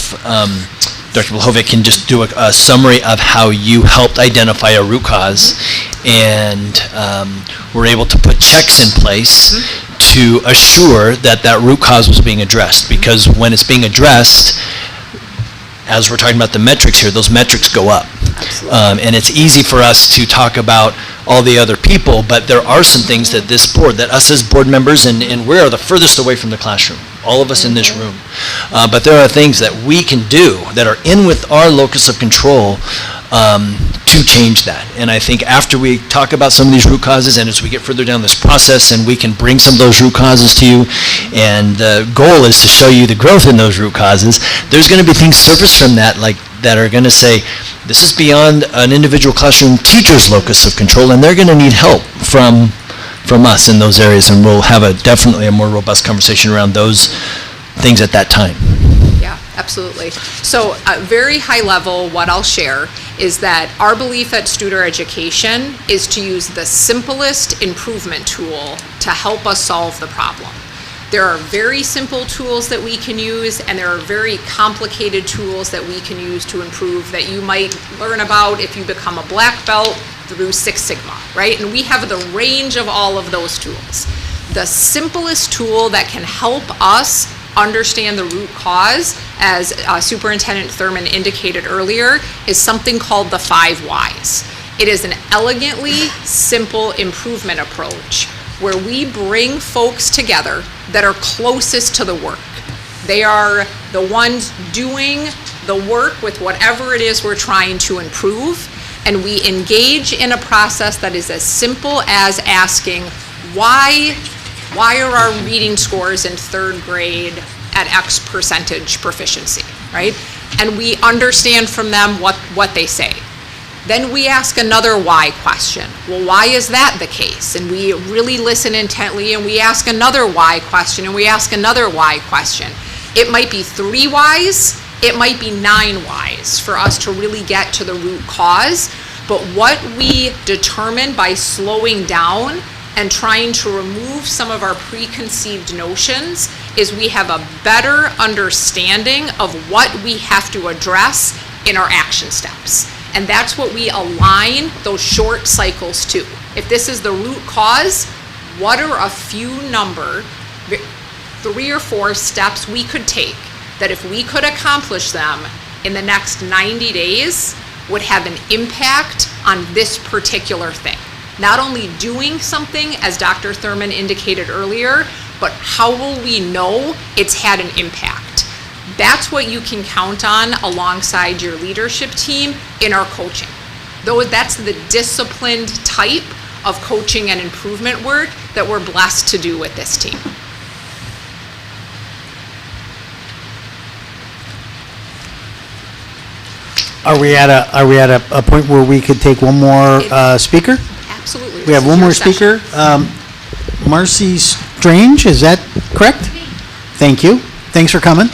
Dr. Blahovic can just do a summary of how you helped identify a root cause and were able to put checks in place to assure that that root cause was being addressed. Because when it's being addressed, as we're talking about the metrics here, those metrics go up. And it's easy for us to talk about all the other people, but there are some things that this board, that us as board members, and we are the furthest away from the classroom, all of us in this room. But there are things that we can do that are in with our locus of control to change that. And I think after we talk about some of these root causes, and as we get further down this process, and we can bring some of those root causes to you, and the goal is to show you the growth in those root causes, there's going to be things surface from that, like that are going to say, this is beyond an individual classroom teacher's locus of control, and they're going to need help from us in those areas, and we'll have definitely a more robust conversation around those things at that time. Yeah, absolutely. So very high level, what I'll share is that our belief at Studer Education is to use the simplest improvement tool to help us solve the problem. There are very simple tools that we can use, and there are very complicated tools that we can use to improve that you might learn about if you become a black belt through Six Sigma, right? And we have the range of all of those tools. The simplest tool that can help us understand the root cause, as Superintendent Thurman indicated earlier, is something called the 5 whys. It is an elegantly simple improvement approach where we bring folks together that are closest to the work. They are the ones doing the work with whatever it is we're trying to improve, and we engage in a process that is as simple as asking, why are our reading scores in 3rd grade at X percentage proficiency, right? And we understand from them what they say. Then we ask another why question. Well, why is that the case? And we really listen intently, and we ask another why question, and we ask another why question. It might be 3 whys, it might be 9 whys for us to really get to the root cause. But what we determine by slowing down and trying to remove some of our preconceived notions is we have a better understanding of what we have to address in our action steps. And that's what we align those short cycles to. If this is the root cause, what are a few 3 or 4 steps we could take that if we could accomplish them in the next 90 days would have an impact on this particular thing? Not only doing something, as Dr. Thurman indicated earlier, but how will we know it's had an impact? That's what you can count on alongside your leadership team in our coaching. That's the disciplined type of coaching and improvement work that we're blessed to do with this team. Are we at a point where we could take one more speaker? Absolutely. We have one more speaker. Marcy Strange, is that correct? Thank you. Thanks for coming.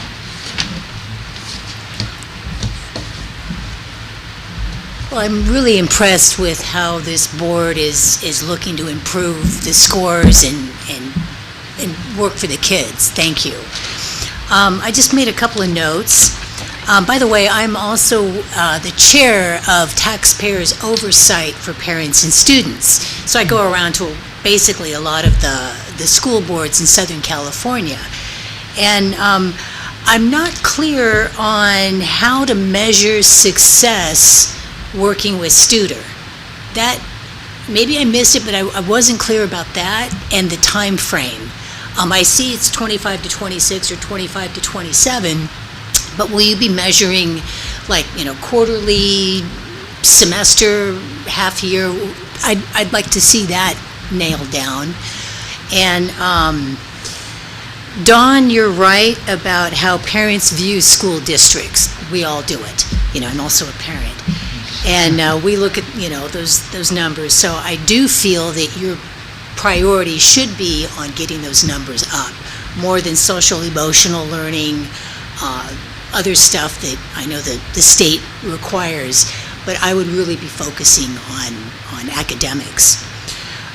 Well, I'm really impressed with how this board is looking to improve the scores and work for the kids. Thank you. I just made a couple of notes. By the way, I'm also the chair of Taxpayers Oversight for Parents and Students. So I go around to basically a lot of the school boards in Southern California. And I'm not clear on how to measure success working with Studer. That, maybe I missed it, but I wasn't clear about that and the time frame. I see it's 25 to 26 or 25 to 27, but will you be measuring like, quarterly, semester, half year? I'd like to see that nailed down. And Dawn, you're right about how parents view school districts. We all do it. I'm also a parent. And we look at, those numbers. So I do feel that your priority should be on getting those numbers up, more than social emotional learning, other stuff that I know that the state requires, but I would really be focusing on academics.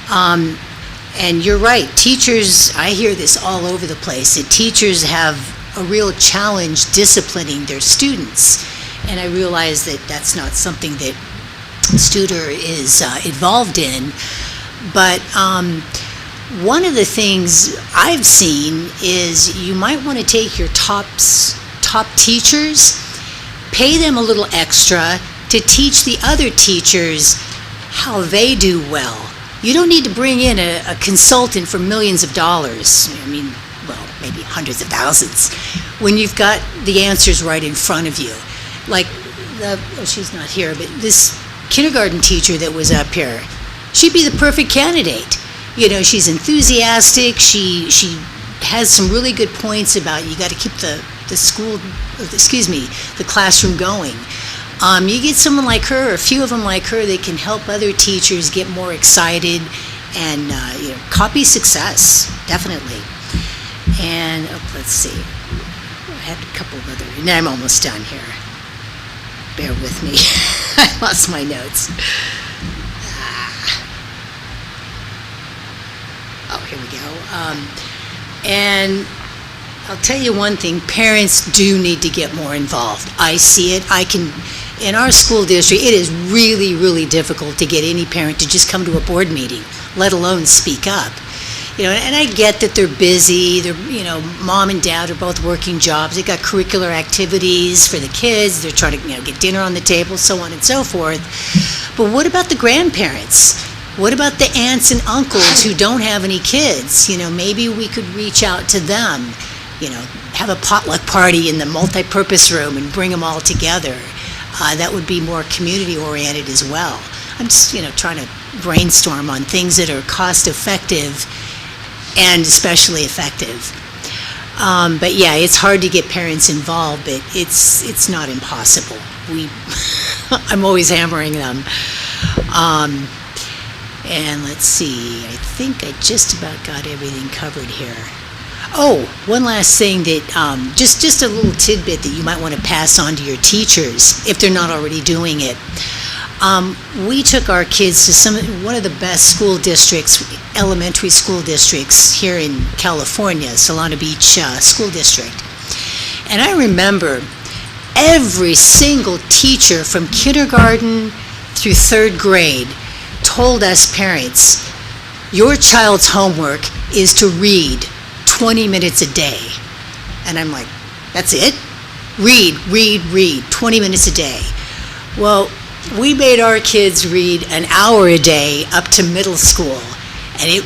And you're right, teachers, I hear this all over the place, that teachers have a real challenge disciplining their students. And I realize that that's not something that Studer is involved in, but one of the things I've seen is you might want to take your top teachers, pay them a little extra to teach the other teachers how they do well. You don't need to bring in a consultant for millions of dollars. I mean, well, maybe hundreds of thousands, when you've got the answers right in front of you. Like, she's not here, but this kindergarten teacher that was up here, she'd be the perfect candidate. You know, she's enthusiastic, she has some really good points about you got to keep the classroom going. You get someone like her, or a few of them like her, that can help other teachers get more excited and copy success, definitely. And let's see, I had a couple of other, and I'm almost done here. Bear with me, I lost my notes. Oh, here we go. And I'll tell you one thing, parents do need to get more involved. I see it. In our school district, it is really, really difficult to get any parent to just come to a board meeting, let alone speak up. And I get that they're busy. They're, mom and dad are both working jobs. They got curricular activities for the kids. They're trying to, get dinner on the table, so on and so forth. But what about the grandparents? What about the aunts and uncles who don't have any kids? Maybe we could reach out to them, have a potluck party in the multi-purpose room and bring them all together. That would be more community-oriented as well. I'm just, trying to brainstorm on things that are cost-effective and especially effective. But yeah, it's hard to get parents involved, but it's not impossible. I'm always hammering them. And let's see, I think I just about got everything covered here. Oh, one last thing that, just a little tidbit that you might want to pass on to your teachers if they're not already doing it. We took our kids to one of the best school districts, elementary school districts here in California, Solana Beach School District. And I remember every single teacher from kindergarten through third grade told us parents, your child's homework is to read 20 minutes a day. And I'm like, that's it? Read, 20 minutes a day. Well, we made our kids read an hour a day up to middle school. And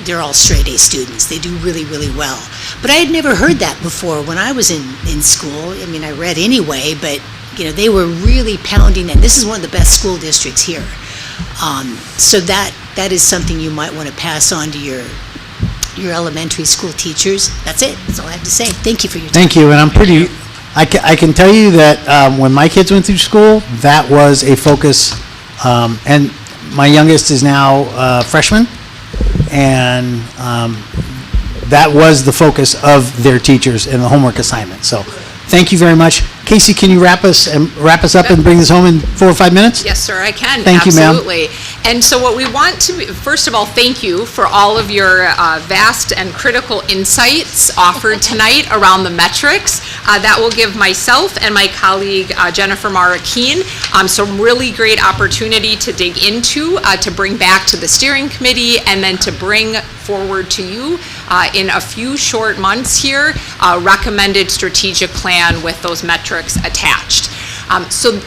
they're all straight A students. They do really, really well. But I had never heard that before when I was in school. I mean, I read anyway, but they were really pounding it. This is one of the best school districts here. So that is something you might want to pass on to your elementary school teachers. That's it. That's all I have to say. Thank you for your time. Thank you, and I can tell you that when my kids went through school, that was a focus, and my youngest is now a freshman, and that was the focus of their teachers in the homework assignment. So thank you very much. Casey, can you wrap us up and bring this home in 4 or 5 minutes? Yes, sir, I can. Thank you, ma'am. Absolutely. And so what we want to, first of all, thank you for all of your vast and critical insights offered tonight around the metrics. That will give myself and my colleague Jennifer Mara Keen some really great opportunity to dig into, to bring back to the steering committee, and then to bring forward to you in a few short months here, a recommended strategic plan with those metrics attached. So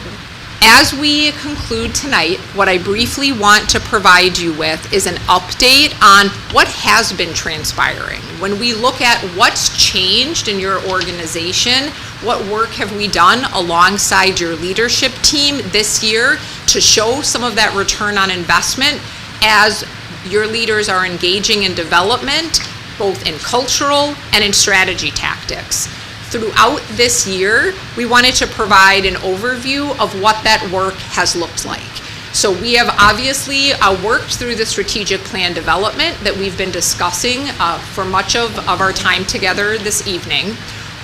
as we conclude tonight, what I briefly want to provide you with is an update on what has been transpiring. When we look at what's changed in your organization, what work have we done alongside your leadership team this year to show some of that return on investment as your leaders are engaging in development, both in cultural and in strategy tactics. Throughout this year, we wanted to provide an overview of what that work has looked like. So we have obviously worked through the strategic plan development that we've been discussing for much of our time together this evening.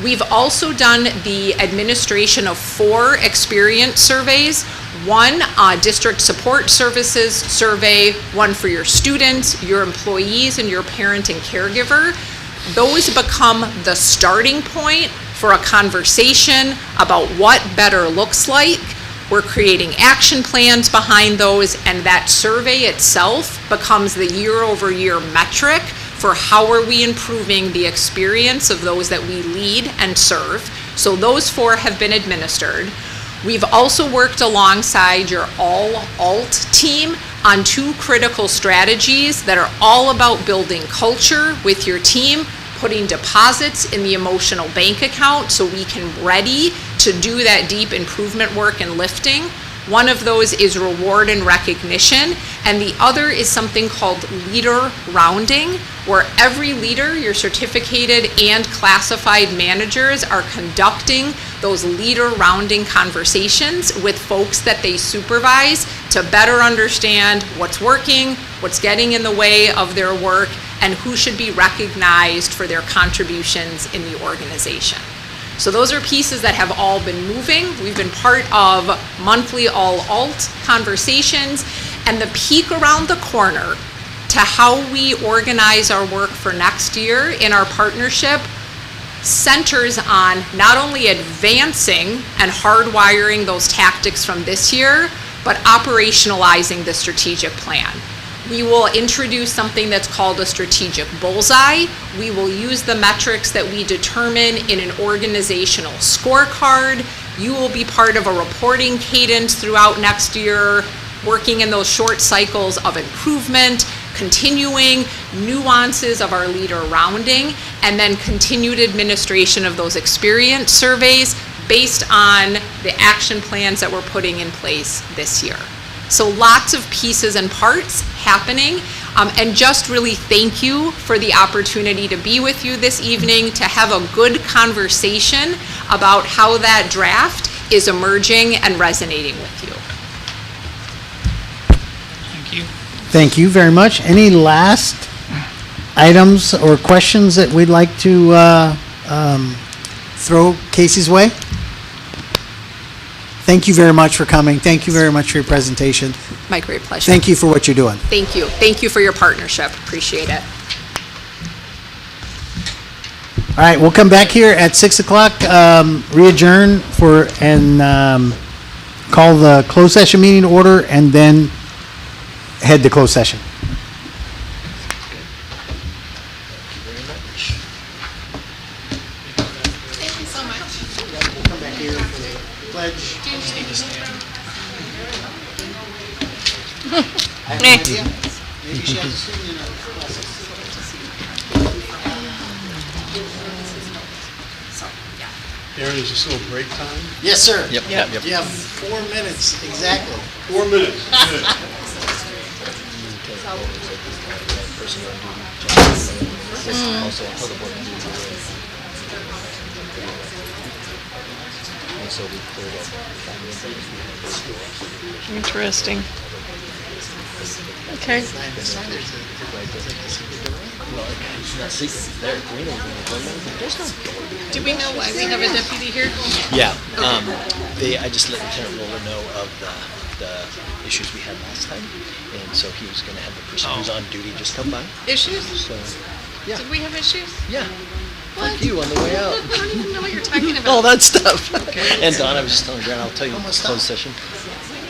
We've also done the administration of 4 experience surveys, 1 district support services survey, 1 for your students, your employees, and your parent and caregiver. Those become the starting point for a conversation about what better looks like We're creating action plans behind those, and that survey itself becomes the year-over-year metric for how are we improving the experience of those that we lead and serve. So those 4 have been administered. We've also worked alongside your all-alt team on 2 critical strategies that are all about building culture with your team, putting deposits in the emotional bank account so we can ready to do that deep improvement work and lifting. One of those is reward and recognition, and the other is something called leader rounding, where every leader, your certificated and classified managers, are conducting those leader rounding conversations with folks that they supervise to better understand what's working, what's getting in the way of their work, and who should be recognized for their contributions in the organization. So those are pieces that have all been moving. We've been part of monthly all-alt conversations, and the peak around the corner to how we organize our work for next year in our partnership centers on not only advancing and hardwiring those tactics from this year, but operationalizing the strategic plan. We will introduce something that's called a strategic bullseye. We will use the metrics that we determine in an organizational scorecard. You will be part of a reporting cadence throughout next year, working in those short cycles of improvement, continuing nuances of our leader rounding, and then continued administration of those experience surveys based on the action plans that we're putting in place this year. So lots of pieces and parts happening, and just really thank you for the opportunity to be with you this evening, to have a good conversation about how that draft is emerging and resonating with you. Thank you. Thank you very much. Any last items or questions that we'd like to throw Casey's way? Thank you very much for coming. Thank you very much for your presentation. My great pleasure. Thank you for what you're doing. Thank you. Thank you for your partnership. Appreciate it. All right, we'll come back here at 6 o'clock, re-adjourn and call the closed session meeting to order, and then head to closed session. Thank you so much. We'll come back here for the pledge. I have an idea. Maybe she has a student in her classes. Aaron, is this a little break time? Yes, sir. Yep. You have 4 minutes, exactly. 4 minutes. Good. Interesting. Okay. Do we know why we have a deputy here? Yeah, I just let Lieutenant Roller know of the issues we had last time, and so he was gonna have the person who's on duty just come by. Issues? So, yeah. Did we have issues? Yeah. What? Like you on the way out. I don't even know what you're talking about. All that stuff. And Don, I was just telling Grant, I'll tell you, closed session.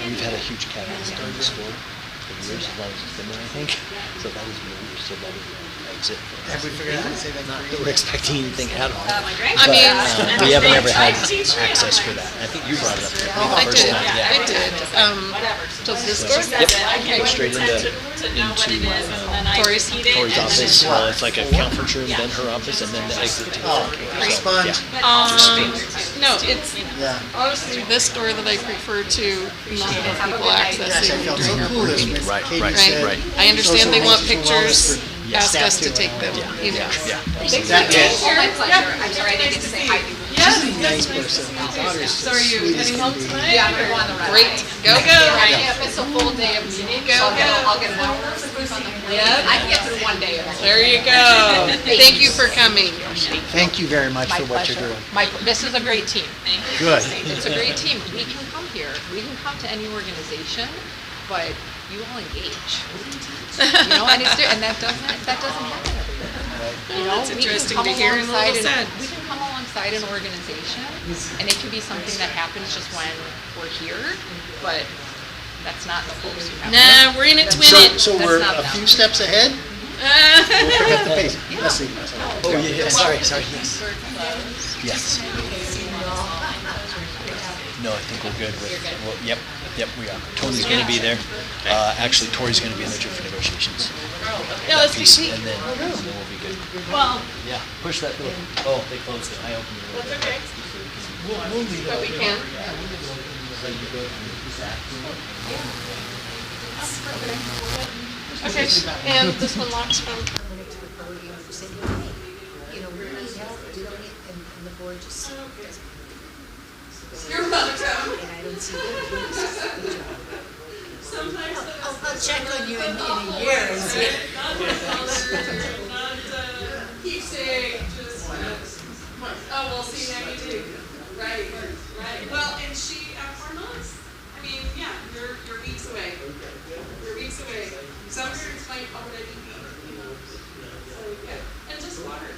We've had a huge cabin in the store for years, as long as it's been there, I think. So that is really so that is an exit. Have we figured out how to say that? Not that we're expecting anything at all. I mean, We haven't ever had access for that. I think you brought it up the I first did, time. Yeah. I did. To this door? Yep, go straight into Tori's. Tori's office. It's like a conference room, then her office, and then the exit to the front door. So, Sponge. yeah. No, it's Yeah. honestly this door that I prefer to not have people Gosh, I accessing. felt so clueless when Right, Katie right, said Right. I understand they want social wellness pictures, for ask staff us to too. take them, you know. Yeah. That is My pleasure. I'm sorry I didn't get to say hi. a nice person. My daughter's So are you sweet as heading can home be. tonight? Yeah, I'm gonna go on the run. Great, go, go. Yeah, it's a full day of meetings, Go, so I'll go. get an hour of sleep on the plane. Yep. I can get through one day of it. There you go. Thank you for coming. Thank you very much My for what you're pleasure. doing. This is a great team. Good. It's a great team. We can come here, we can come to any organization, but you all engage. You know, and that doesn't happen everywhere. You know, That's we can interesting come to hear and a little alongside sad. we can come alongside inside an organization, and it could be something that happens just when we're here, but that's not the folks who have Nah, we're in it to win it. So That's we're not a them. few steps ahead? We'll pick up the pace. Let's see. Oh, yeah, sorry, yes. Yes. No, I think we're good with, well, yep, we are. Tony's gonna be there. Actually, Tori's gonna be in there too for negotiations. Yeah, let's Piece, be. and then we'll be good. Well, Yeah, push that door. Oh, they closed it. I opened it. that's okay. We'll leave it But we can. Okay, and this one locks from. You know, we need help, we don't need, and the board just doesn't. You're welcome. And I don't see that. Good job. Sometimes I'll check on you in a year and see. keep saying just, oh, we'll see next week. Right, right. Well, and she, 4 months. I mean, yeah, you're weeks away. You're weeks away. Some parents might already be, you know, so, yeah. And just water.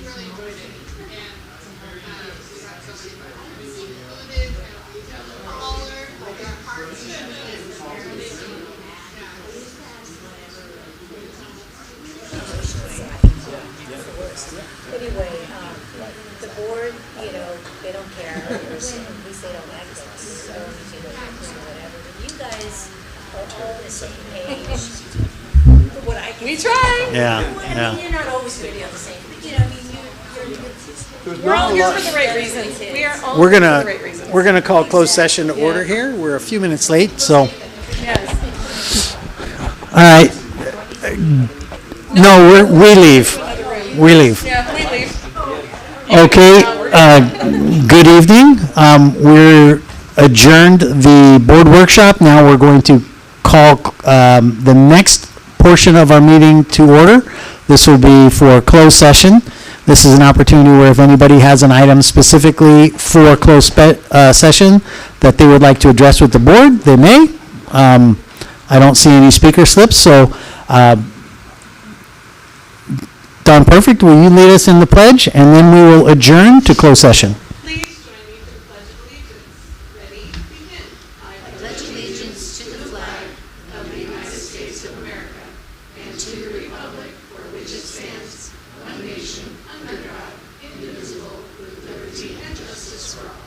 Really enjoyed it. board, they don't care. At least they don't access, so, whatever. But you guys are all the same page. What I can. We try. Yeah, I mean, yeah. you're not always going to be on the same, I mean, We're all here for the right reasons. We are all We're here gonna, for the right reasons. we're gonna call closed session to order here. We're a few minutes late, so, Yes. all right. No, we leave. We leave. Yeah, we leave. Okay, good evening. We're adjourned the board workshop. Now we're going to call the next portion of our meeting to order. This will be for closed session. This is an opportunity where if anybody has an item specifically for closed session that they would like to address with the board, they may. I don't see any speaker slips, so Don Perfect, will you lead us in the pledge, and then we will adjourn to closed session. Please join me for the Pledge of Allegiance. Ready? Begin. I pledge allegiance to the flag of the United States of America and to the republic for which it stands, one nation, under God, indivisible, with liberty and justice for all.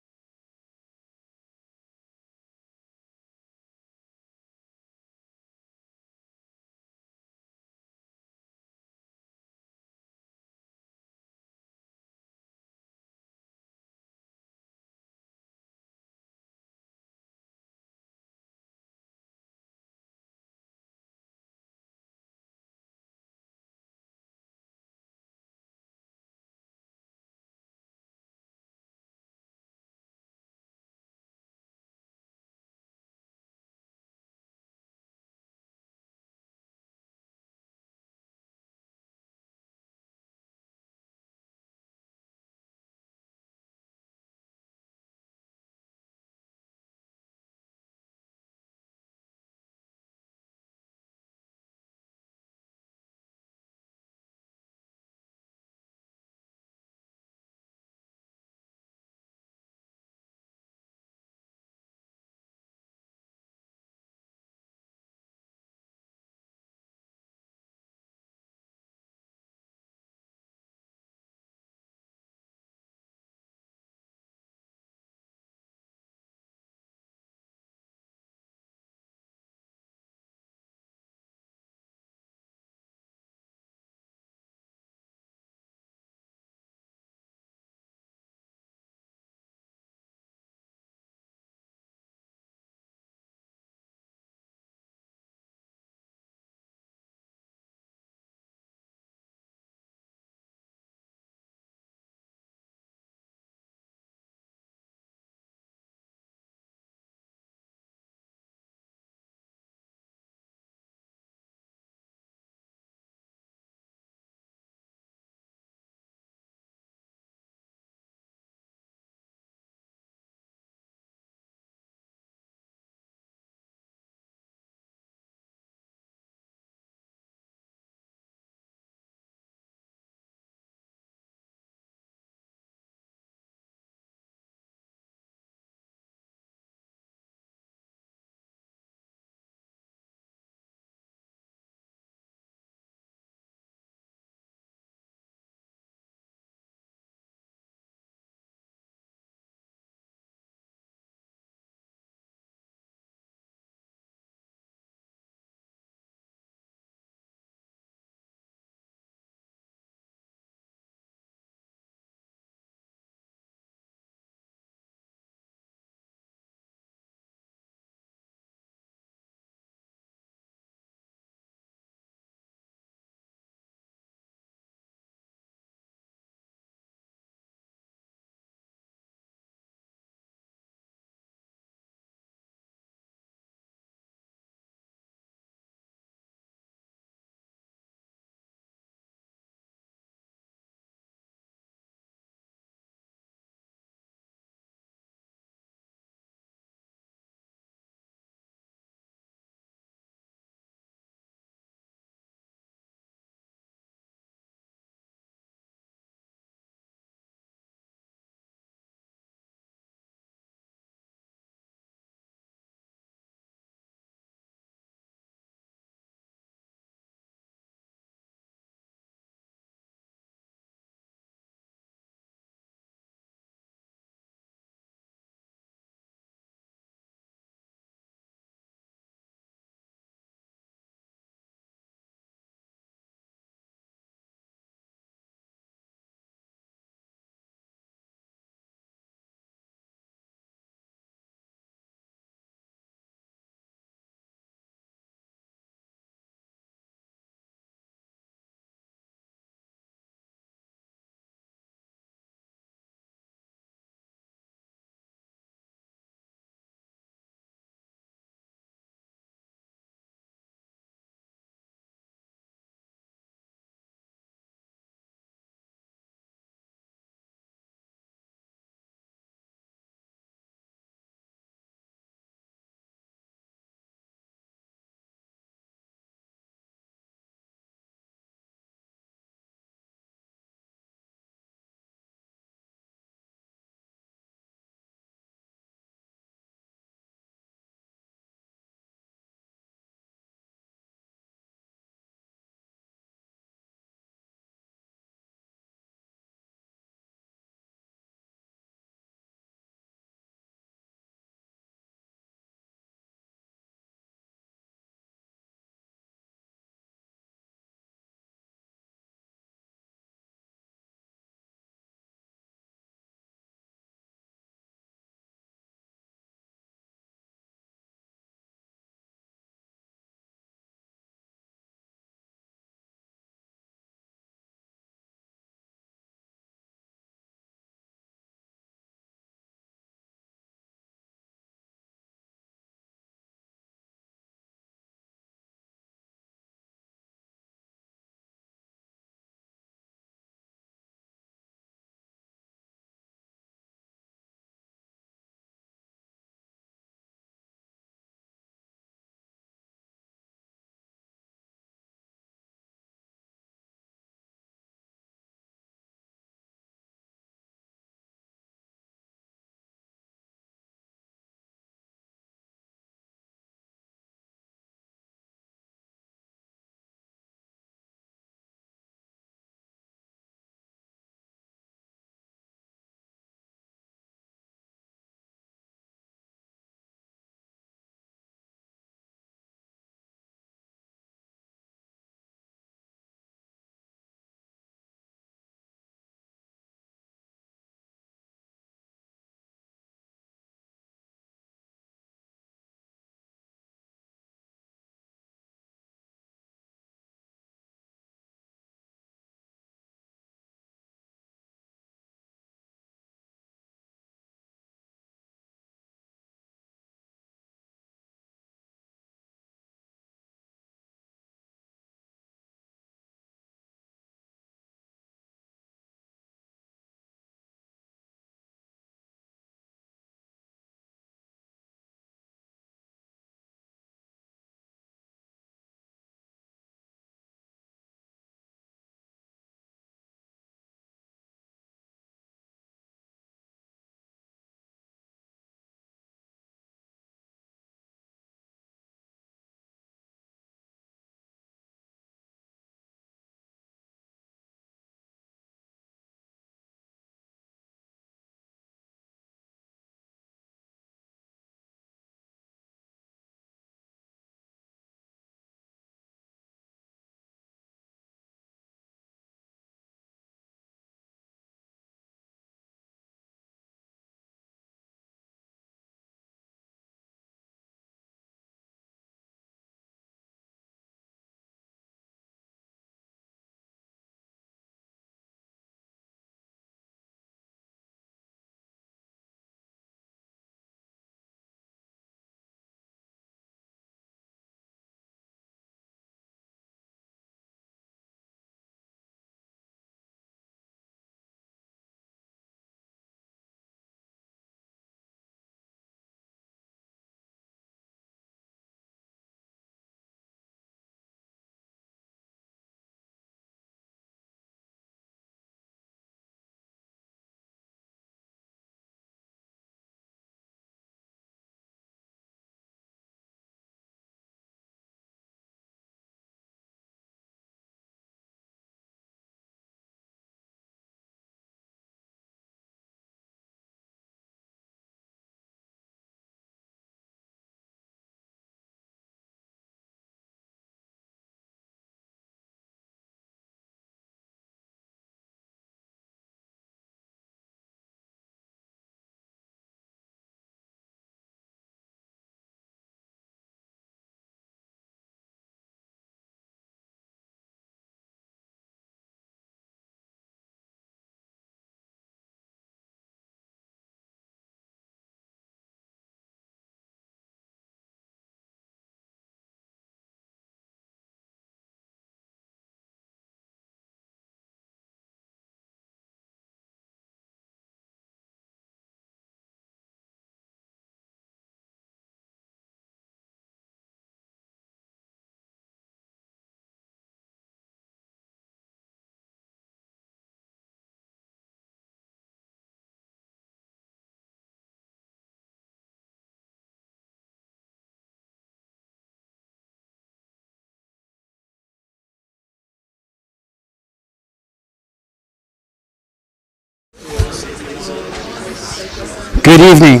Good evening.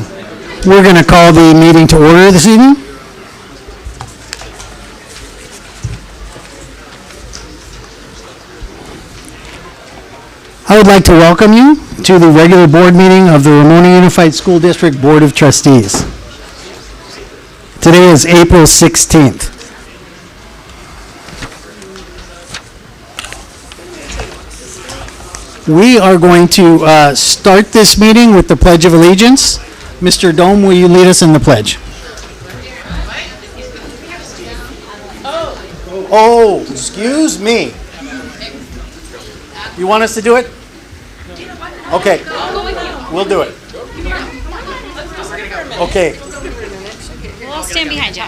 We're going to call the meeting to order this evening. I would like to welcome you to the regular board meeting of the Ramona Unified School District Board of Trustees. Today is April 16th. We are going to start this meeting with the Pledge of Allegiance. Mr. Dome, will you lead us in the pledge? Oh, excuse me. You want us to do it? Okay, we'll do it. Okay. We'll stand behind you.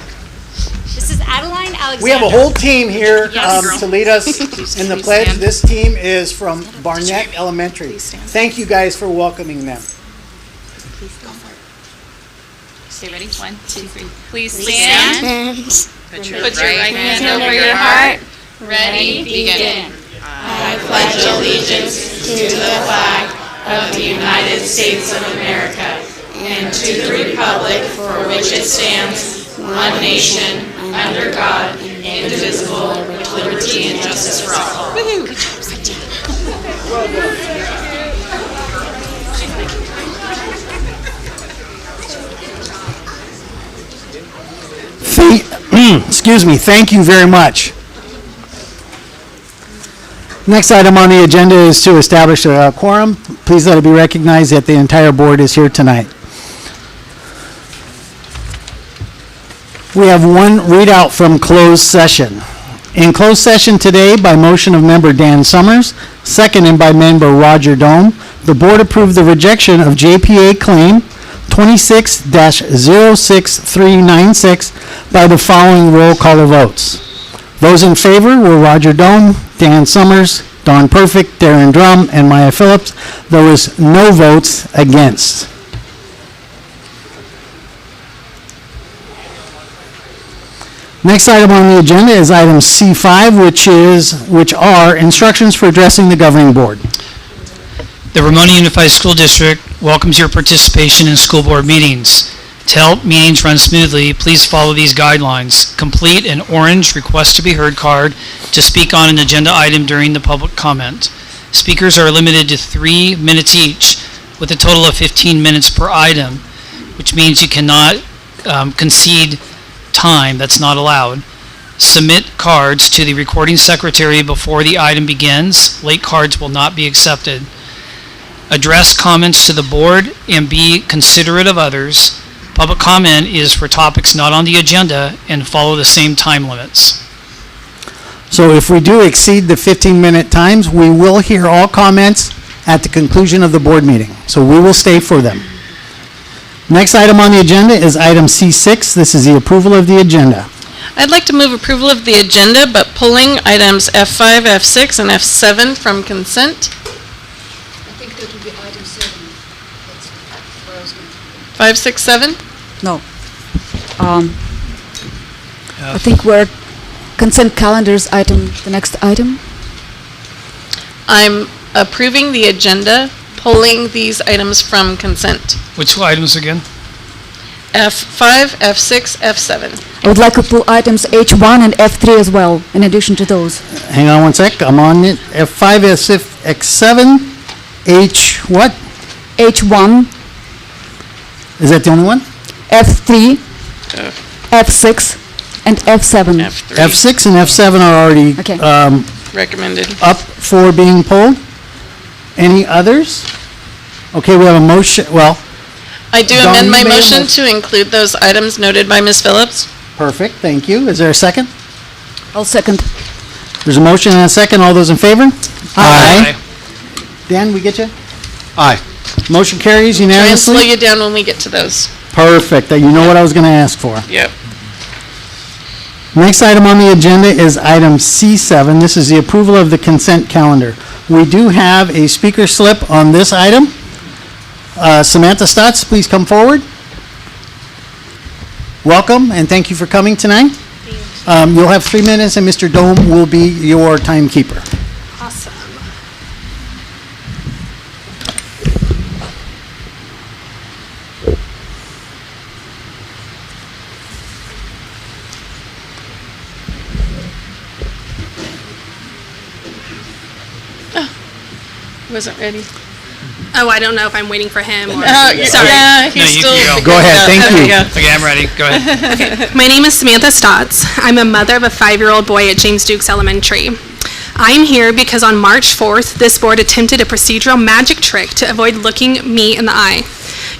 This is Adeline Alexander. We have a whole team here Yes. to lead us in the pledge. This team is from Barnett Elementary. Thank you guys for welcoming them. Stay ready. 1, 2, 3. Please stand. Put your right hand over your heart. Ready, begin. I pledge allegiance to the flag of the United States of America and to the republic for which it stands, one nation, under God, indivisible, with liberty and justice for all. Excuse me, thank you very much. Next item on the agenda is to establish a quorum. Please let it be recognized that the entire board is here tonight. We have one readout from closed session. In closed session today, by motion of member Dan Summers, seconded by member Roger Dome, the board approved the rejection of JPA claim 26-06396 by the following roll call of votes. Those in favor were Roger Dome, Dan Summers, Don Perfect, Darren Drum, and Maya Phillips. There was no votes against. Next item on the agenda is item C5, which are instructions for addressing the governing board. The Ramona Unified School District welcomes your participation in school board meetings. To help meetings run smoothly, please follow these guidelines. Complete an orange request to be heard card to speak on an agenda item during the public comment. Speakers are limited to 3 minutes each, with a total of 15 minutes per item, which means you cannot concede time. That's not allowed. Submit cards to the recording secretary before the item begins. Late cards will not be accepted. Address comments to the board and be considerate of others. Public comment is for topics not on the agenda and follow the same time limits. So if we do exceed the 15-minute times, we will hear all comments at the conclusion of the board meeting. So we will stay for them. Next item on the agenda is item C6. This is the approval of the agenda. I'd like to move approval of the agenda, but pulling items F5, F6, and F7 from consent. I think that would be item 7. That's where I was going. 5, 6, 7? No. I think we're consent calendars item, the next item. I'm approving the agenda, pulling these items from consent. Which items again? F5, F6, F7. I would like to pull items H1 and F3 as well, in addition to those. Hang on one sec. I'm on it. F5, X7, H what? H1, Is that the only one? F3, F6, and F7. F3. F6 and F7 are already Okay. Recommended. up for being pulled. Any others? Okay, we have a motion. Well, I do Dawn, amend you my made a motion motion. to include those items noted by Ms. Phillips. perfect. Thank you. Is there a second? I'll second. There's a motion and a second. All those in favor? Aye. Dan, we get you? Aye. Motion carries Try and slow unanimously. you down when we get to those. Perfect. You know what I was going to ask for. Yep. Next item on the agenda is item C7. This is the approval of the consent calendar. We do have a speaker slip on this item. Samantha Stotts, please come forward. Welcome, and thank you for coming tonight. You'll have 3 minutes, and Mr. Dome will be your timekeeper. Awesome. Wasn't ready. Oh, I don't know if I'm waiting for him or... Sorry. Yeah, he's you still... can Go ahead, thank you. Okay, I'm ready. Go ahead. My name is Samantha Stotts. I'm a mother of a 5-year-old boy at James Dukes Elementary. I'm here because on March 4th, this board attempted a procedural magic trick to avoid looking me in the eye.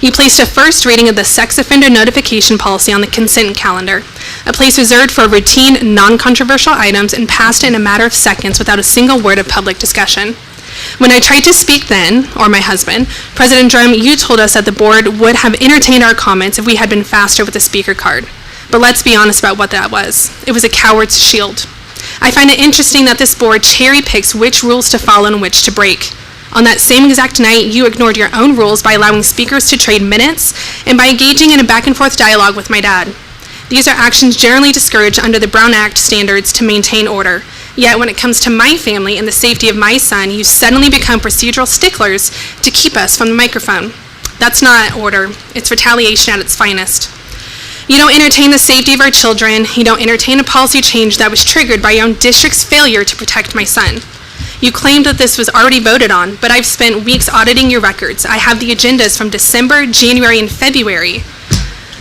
You placed a first reading of the sex offender notification policy on the consent calendar, a place reserved for routine, non-controversial items, and passed it in a matter of seconds without a single word of public discussion. When I tried to speak then, or my husband, President Drum, you told us that the board would have entertained our comments if we had been faster with the speaker card. But let's be honest about what that was. It was a coward's shield. I find it interesting that this board cherry picks which rules to follow and which to break. On that same exact night, you ignored your own rules by allowing speakers to trade minutes and by engaging in a back and forth dialogue with my dad. These are actions generally discouraged under the Brown Act standards to maintain order. Yet when it comes to my family and the safety of my son, you suddenly become procedural sticklers to keep us from the microphone. That's not order. It's retaliation at its finest. You don't entertain the safety of our children. You don't entertain a policy change that was triggered by your own district's failure to protect my son. You claimed that this was already voted on, but I've spent weeks auditing your records. I have the agendas from December, January, and February.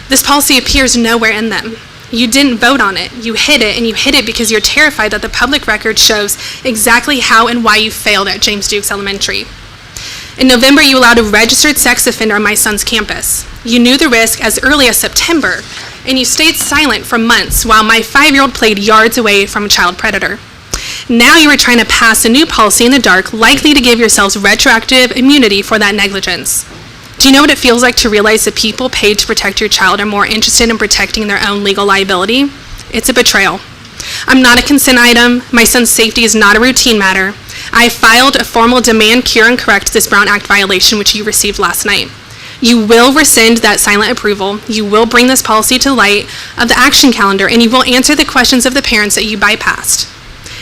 This policy appears nowhere in them. You didn't vote on it. You hid it, and you hid it because you're terrified that the public record shows exactly how and why you failed at James Dukes Elementary. In November, you allowed a registered sex offender on my son's campus. You knew the risk as early as September, and you stayed silent for months while my 5-year-old played yards away from a child predator. Now you are trying to pass a new policy in the dark, likely to give yourselves retroactive immunity for that negligence. Do you know what it feels like to realize the people paid to protect your child are more interested in protecting their own legal liability? It's a betrayal. I'm not a consent item. My son's safety is not a routine matter. I filed a formal demand, cure, and correct this Brown Act violation, which you received last night. You will rescind that silent approval. You will bring this policy to light of the action calendar, and you will answer the questions of the parents that you bypassed.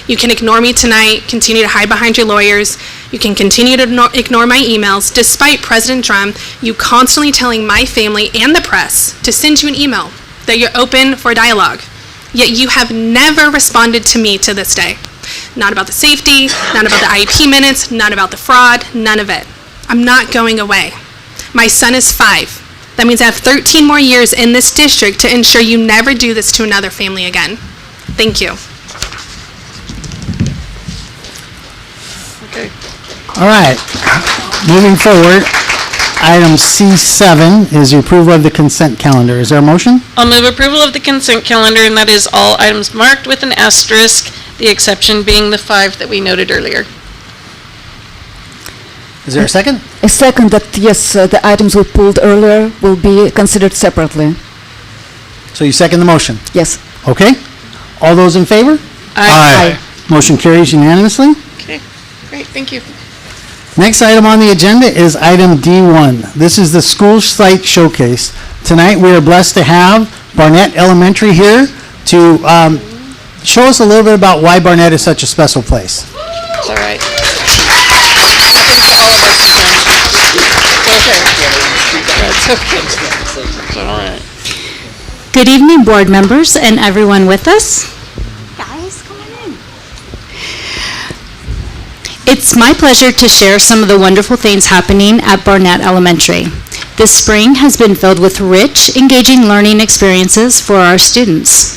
You can ignore me tonight, continue to hide behind your lawyers. You can continue to ignore my emails, despite President Drum, you constantly telling my family and the press to send you an email, that you're open for dialogue. Yet you have never responded to me to this day. Not about the safety, not about the IEP minutes, not about the fraud, none of it. I'm not going away. My son is 5. That means I have 13 more years in this district to ensure you never do this to another family again. Thank you. Okay. All right, moving forward, item C7 is the approval of the consent calendar. Is there a motion? I'll move approval of the consent calendar, and that is all items marked with an asterisk, the exception being the 5 that we noted earlier. Is there a second? A second that, yes, the items we pulled earlier will be considered separately. So you second the motion? Yes. Okay. All those in favor? Aye. Motion carries unanimously. Okay, great, thank you. Next item on the agenda is item D1. This is the school site showcase. Tonight we are blessed to have Barnett Elementary here to show us a little bit about why Barnett is such a special place. It's all right. That's okay. It's all right. Good evening, board members and everyone with us. Guys, come on in. It's my pleasure to share some of the wonderful things happening at Barnett Elementary. This spring has been filled with rich, engaging learning experiences for our students.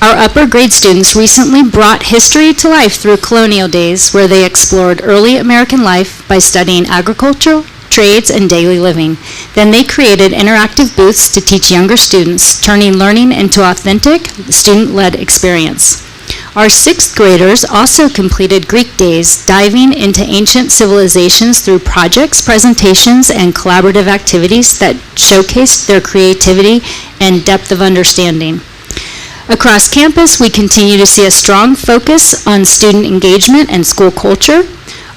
Our upper grade students recently brought history to life through colonial days, where they explored early American life by studying agriculture, trades, and daily living. Then they created interactive booths to teach younger students, turning learning into authentic, student-led experience. Our 6th graders also completed Greek days, diving into ancient civilizations through projects, presentations, and collaborative activities that showcased their creativity and depth of understanding. Across campus, we continue to see a strong focus on student engagement and school culture.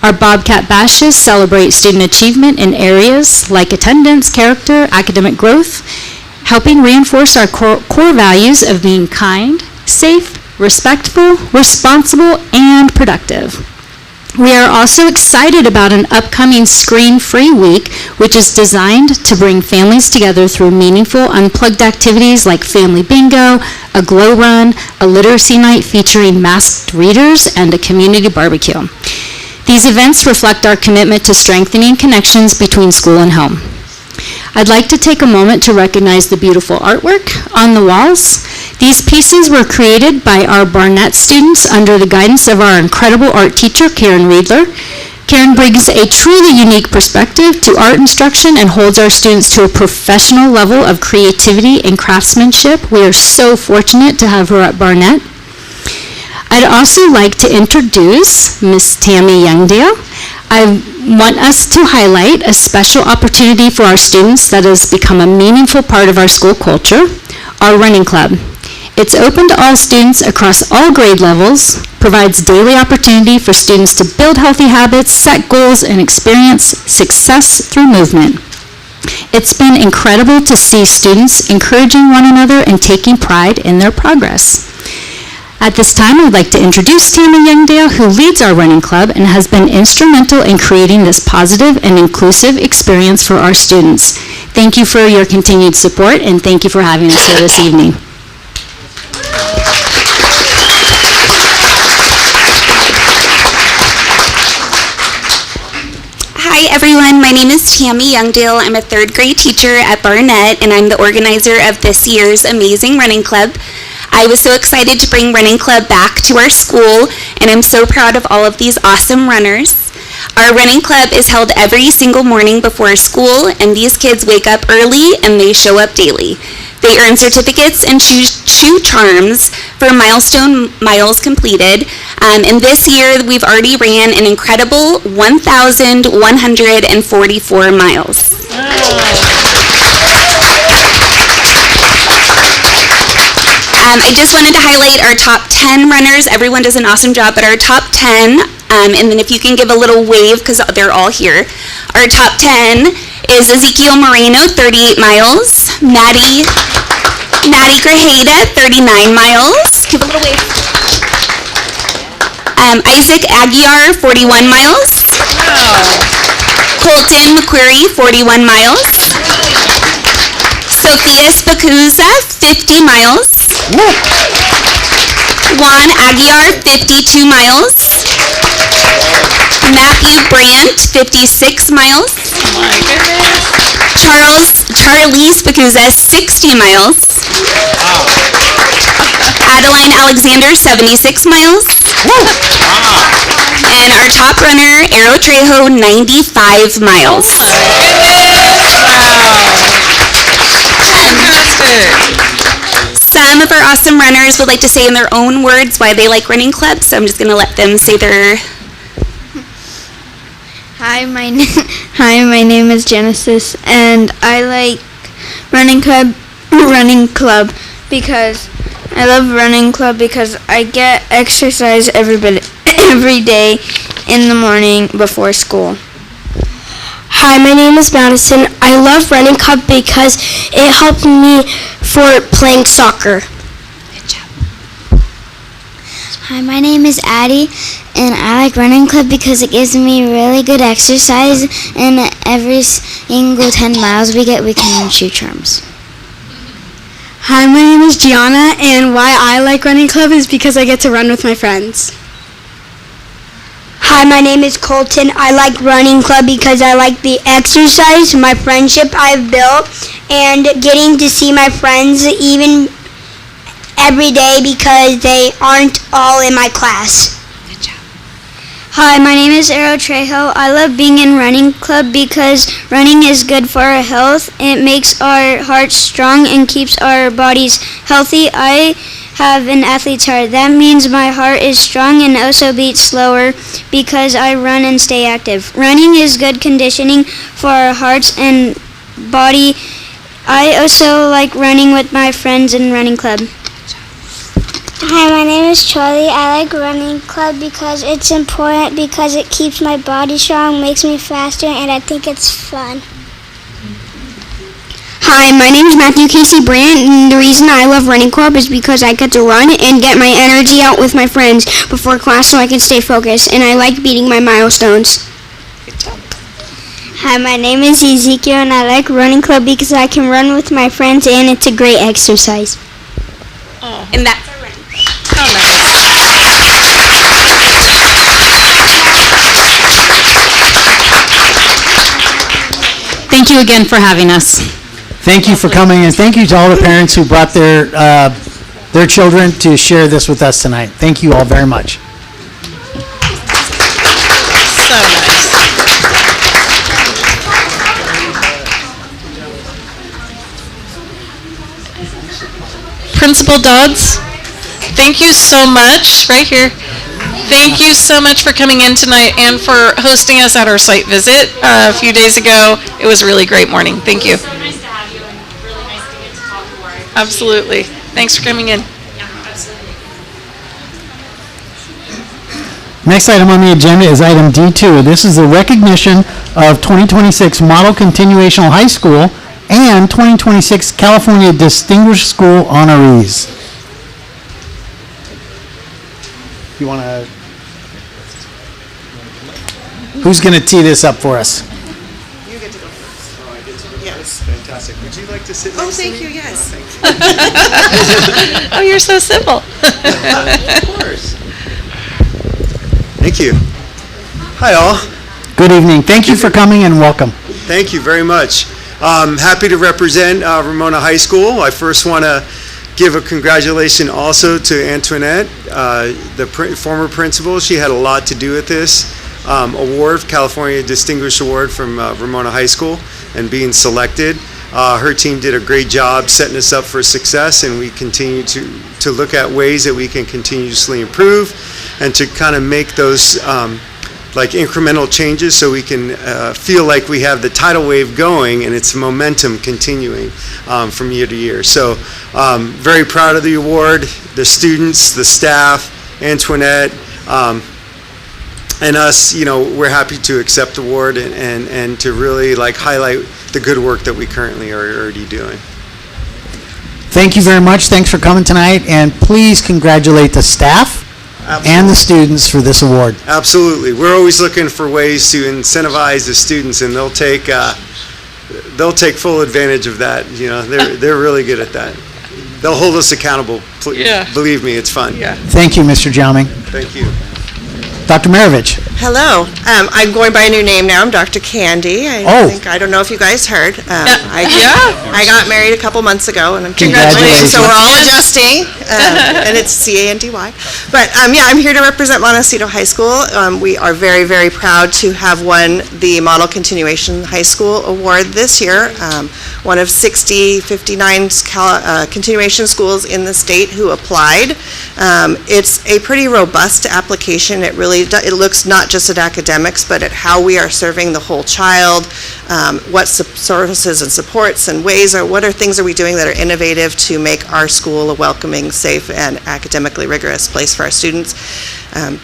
Our Bobcat Bashes celebrate student achievement in areas like attendance, character, academic growth, helping reinforce our core values of being kind, safe, respectful, responsible, and productive. We are also excited about an upcoming screen-free week, which is designed to bring families together through meaningful, unplugged activities like family bingo, a glow run, a literacy night featuring masked readers, and a community barbecue. These events reflect our commitment to strengthening connections between school and home. I'd like to take a moment to recognize the beautiful artwork on the walls. These pieces were created by our Barnett students under the guidance of our incredible art teacher, Karen Riedler. Karen brings a truly unique perspective to art instruction and holds our students to a professional level of creativity and craftsmanship. We are so fortunate to have her at Barnett. I'd also like to introduce Miss Tammy Youngdale. I want us to highlight a special opportunity for our students that has become a meaningful part of our school culture, our running club. It's open to all students across all grade levels, provides daily opportunity for students to build healthy habits, set goals, and experience success through movement. It's been incredible to see students encouraging one another and taking pride in their progress. At this time, I'd like to introduce Tammy Youngdale, who leads our running club and has been instrumental in creating this positive and inclusive experience for our students. Thank you for your continued support, and thank you for having us here this evening. Hi everyone, my name is Tammy Youngdale. I'm a third grade teacher at Barnett, and I'm the organizer of this year's amazing running club. I was so excited to bring running club back to our school, and I'm so proud of all of these awesome runners. Our running club is held every single morning before school, and these kids wake up early and they show up daily. They earn certificates and shoe charms for milestone miles completed. And this year, we've already ran an incredible 1,144 miles. I just wanted to highlight our top 10 runners. Everyone does an awesome job, but our top 10, and then if you can give a little wave, because they're all here. Our top 10 is Ezekiel Moreno, 38 miles. Maddie Grajeda, 39 miles. Give a little wave. Isaac Aguiar, 41 miles. Colton McQuarrie, 41 miles. Sophia Spacuza, 50 miles. Juan Aguiar, 52 miles. Matthew Brandt, 56 miles. Charlie Spacuza, 60 miles. Adeline Alexander, 76 miles. And our top runner, Aero Trejo, 95 miles. Some of our awesome runners would like to say in their own words why they like running clubs, so I'm just going to let them say their... Hi, my name is Genesis, and I like running club because I love running club because I get exercise every day in the morning before school. Hi, my name is Madison. I love running club because it helped me for playing soccer. Good job. Hi, my name is Addie, and I like running club because it gives me really good exercise, and every single 10 miles we can earn shoe charms. Hi, my name is Gianna, and why I like running club is because I get to run with my friends. Hi, my name is Colton. I like running club because I like the exercise, my friendship I've built, and getting to see my friends even every day because they aren't all in my class. Good job. Hi, my name is Aero Trejo. I love being in running club because running is good for our health. It makes our hearts strong and keeps our bodies healthy. I have an athlete's heart. That means my heart is strong and also beats slower because I run and stay active. Running is good conditioning for our hearts and body. I also like running with my friends in running club. Hi, my name is Charlie. I like running club because it's important because it keeps my body strong, makes me faster, and I think it's fun. Hi, my name is Matthew Casey Brandt, and the reason I love running club is because I get to run and get my energy out with my friends before class so I can stay focused, and I like beating my milestones. Hi, my name is Ezekiel, and I like running club because I can run with my friends, and it's a great exercise. Oh. And that's our running club. Oh, nice. Thank you again for having us. Thank you for coming, and thank you to all the parents who brought their children to share this with us tonight. Thank you all very much. So nice. Principal Dodds, thank you so much, right here. Thank you so much for coming in tonight and for hosting us at our site visit a few days ago. It was a really great morning. Thank you. Nice to have you and really nice to get to talk more. Absolutely. Thanks for coming in. Yeah, absolutely. Next item on the agenda is item D2. This is the recognition of 2026 Model Continuational High School and 2026 California Distinguished School honorees. You want to... Who's going to tee this up for us? You get to go first. Oh, I get to go first? Yes. Fantastic. Would you like to sit next to me? Oh, thank you, yes. Oh, you're so simple. Of course. Thank you. Hi, all. Good evening. Thank you for coming and welcome. Thank you very much. Happy to represent Ramona High School. I first want to give a congratulations also to Antoinette, the former principal. She had a lot to do with this award, California Distinguished Award from Ramona High School, and being selected. Her team did a great job setting us up for success, and we continue to look at ways that we can continuously improve and to kind of make those like incremental changes so we can feel like we have the tidal wave going and it's momentum continuing from year to year. So very proud of the award, the students, the staff, Antoinette, and us, you know, we're happy to accept the award and to really like highlight the good work that we currently are already doing. Thank you very much. Thanks for coming tonight, and please congratulate the staff and the students for this award. Absolutely. We're always looking for ways to incentivize the students, and they'll take full advantage of that. You know, they're really good at that. They'll hold us accountable. Yeah. Believe me, it's fun. Yeah. Thank you, Mr. Jaume. Thank you. Dr. Maravich. Hello. I'm going by a new name now. I'm Dr. Candy. I don't know if you guys heard. I got married a couple months ago, and I'm Congratulations. so we're all adjusting, and it's C-A-N-D-Y. But I'm here to represent Montecito High School. We are very, very proud to have won the Model Continuation High School Award this year. One of 59 continuation schools in the state who applied. It's a pretty robust application. It looks not just at academics, but at how we are serving the whole child, what services and supports and ways, or what are things are we doing that are innovative to make our school a welcoming, safe, and academically rigorous place for our students.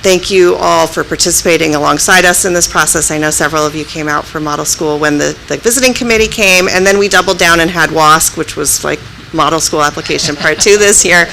Thank you all for participating alongside us in this process. I know several of you came out for Model School when the visiting committee came, and then we doubled down and had WASC, which was like Model School Application Part 2 this year.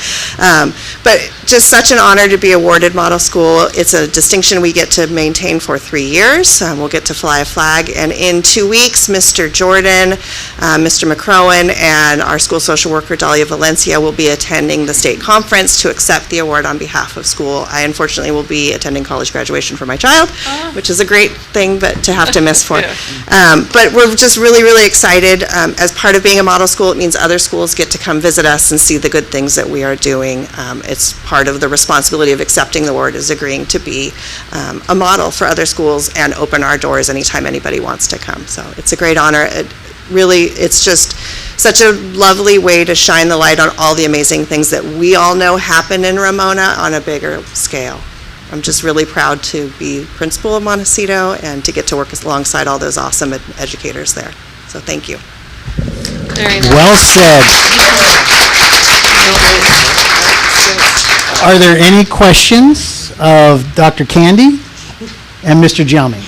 But just such an honor to be awarded Model School. It's a distinction we get to maintain for 3 years. We'll get to fly a flag. And in 2 weeks, Mr. Jordan, Mr. McCrowan, and our school social worker, Dahlia Valencia, will be attending the state conference to accept the award on behalf of school. I unfortunately will be attending college graduation for my child, which is a great thing, but to have to miss for. But we're just really, really excited. As part of being a model school, it means other schools get to come visit us and see the good things that we are doing. It's part of the responsibility of accepting the award is agreeing to be a model for other schools and open our doors anytime anybody wants to come. So it's a great honor. It's just such a lovely way to shine the light on all the amazing things that we all know happen in Ramona on a bigger scale. I'm just really proud to be principal of Montecito and to get to work alongside all those awesome educators there. So thank you. Very nice. Well said. Are there any questions of Dr. Candy and Mr. Jaume?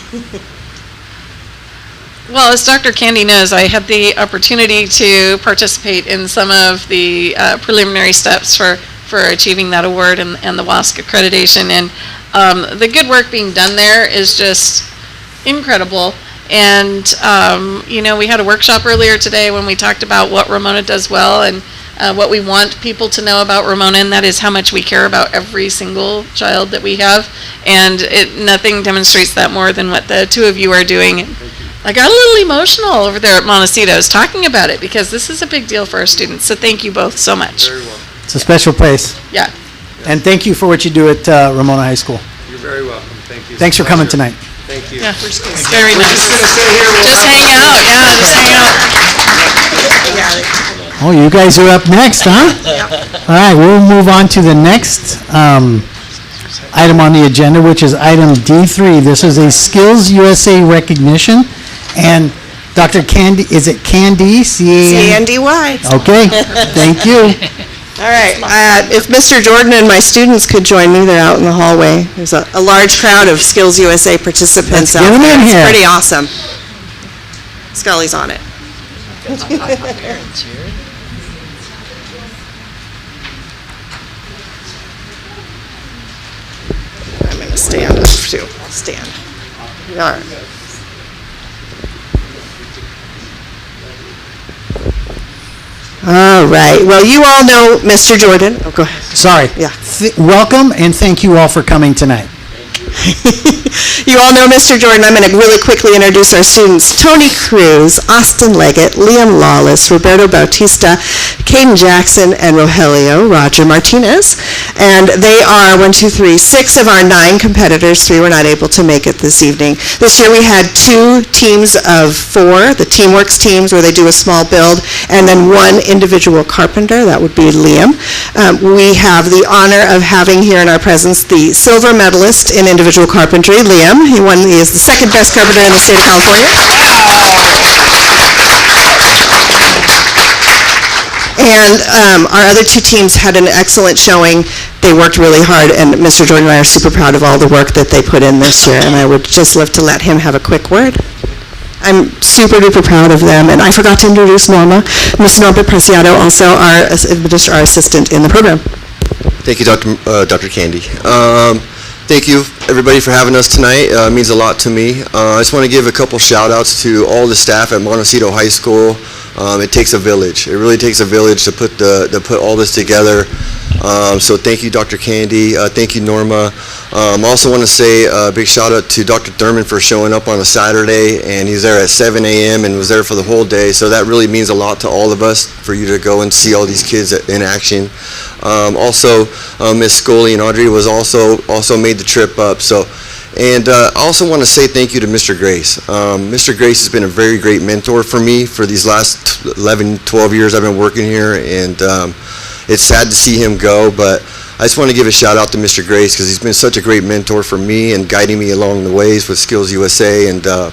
Well, as Dr. Candy knows, I had the opportunity to participate in some of the preliminary steps for achieving that award and the WASC accreditation. And the good work being done there is just incredible. And, we had a workshop earlier today when we talked about what Ramona does well and what we want people to know about Ramona, and that is how much we care about every single child that we have. And nothing demonstrates that more than what the two of you are doing. I got a little emotional over there at Montecito's talking about it because this is a big deal for our students. So thank you both so much. Very well. It's a special place. Yeah. And thank you for what you do at Ramona High School. You're very welcome. Thank you. It's Thanks a for coming pleasure. tonight. Thank you. Yeah, very We're nice. just going to stay here. We'll Just hang out. Yeah, just hang out. Oh, you guys are up next, huh? All right, we'll move on to the next item on the agenda, which is item D3. This is a Skills USA recognition. And Dr. Candy, is it Candy? C-A-N-D-Y. Okay, thank you. All right, if Mr. Jordan and my students could join me, they're out in the hallway. There's a large crowd of Skills USA participants out get 'em there. in It's here. pretty awesome. Scully's on it. I'm going to stand up too. I'll stand. All right. All right. Well, you all know Mr. Jordan. Oh, go ahead. Sorry. Yeah. Welcome, and thank you all for coming tonight. You all know Mr. Jordan. I'm going to really quickly introduce our students. Tony Cruz, Austin Leggett, Liam Lawless, Roberto Bautista, Caden Jackson, and Roger Martinez. And they are 6 of our 9 competitors. 3 were not able to make it this evening. This year we had 2 teams of 4, the Teamworks teams where they do a small build, and then 1 individual carpenter, that would be Liam. We have the honor of having here in our presence the silver medalist in individual carpentry, Liam. He is the 2nd best carpenter in the state of California. And our other 2 teams had an excellent showing. They worked really hard, and Mr. Jordan and I are super proud of all the work that they put in this year, and I would just love to let him have a quick word. I'm super duper proud of them, and I forgot to introduce Norma. Ms. Norma Preciado, also our assistant in the program. Thank you, Dr. Candy. Thank you, everybody, for having us tonight. It means a lot to me. I just want to give a couple shout-outs to all the staff at Montecito High School. It takes a village. It really takes a village to put all this together. So thank you, Dr. Candy. Thank you, Norma. I also want to say a big shout-out to Dr. Thurman for showing up on a Saturday, and he's there at 7 a.m. and was there for the whole day. So that really means a lot to all of us for you to go and see all these kids in action. Also, Miss Scully and Audrey was also made the trip up. And I also want to say thank you to Mr. Grace. Mr. Grace has been a very great mentor for me for these last 11, 12 years I've been working here, and it's sad to see him go, but I just want to give a shout out to Mr. Grace because he's been such a great mentor for me and guiding me along the ways with Skills USA, and I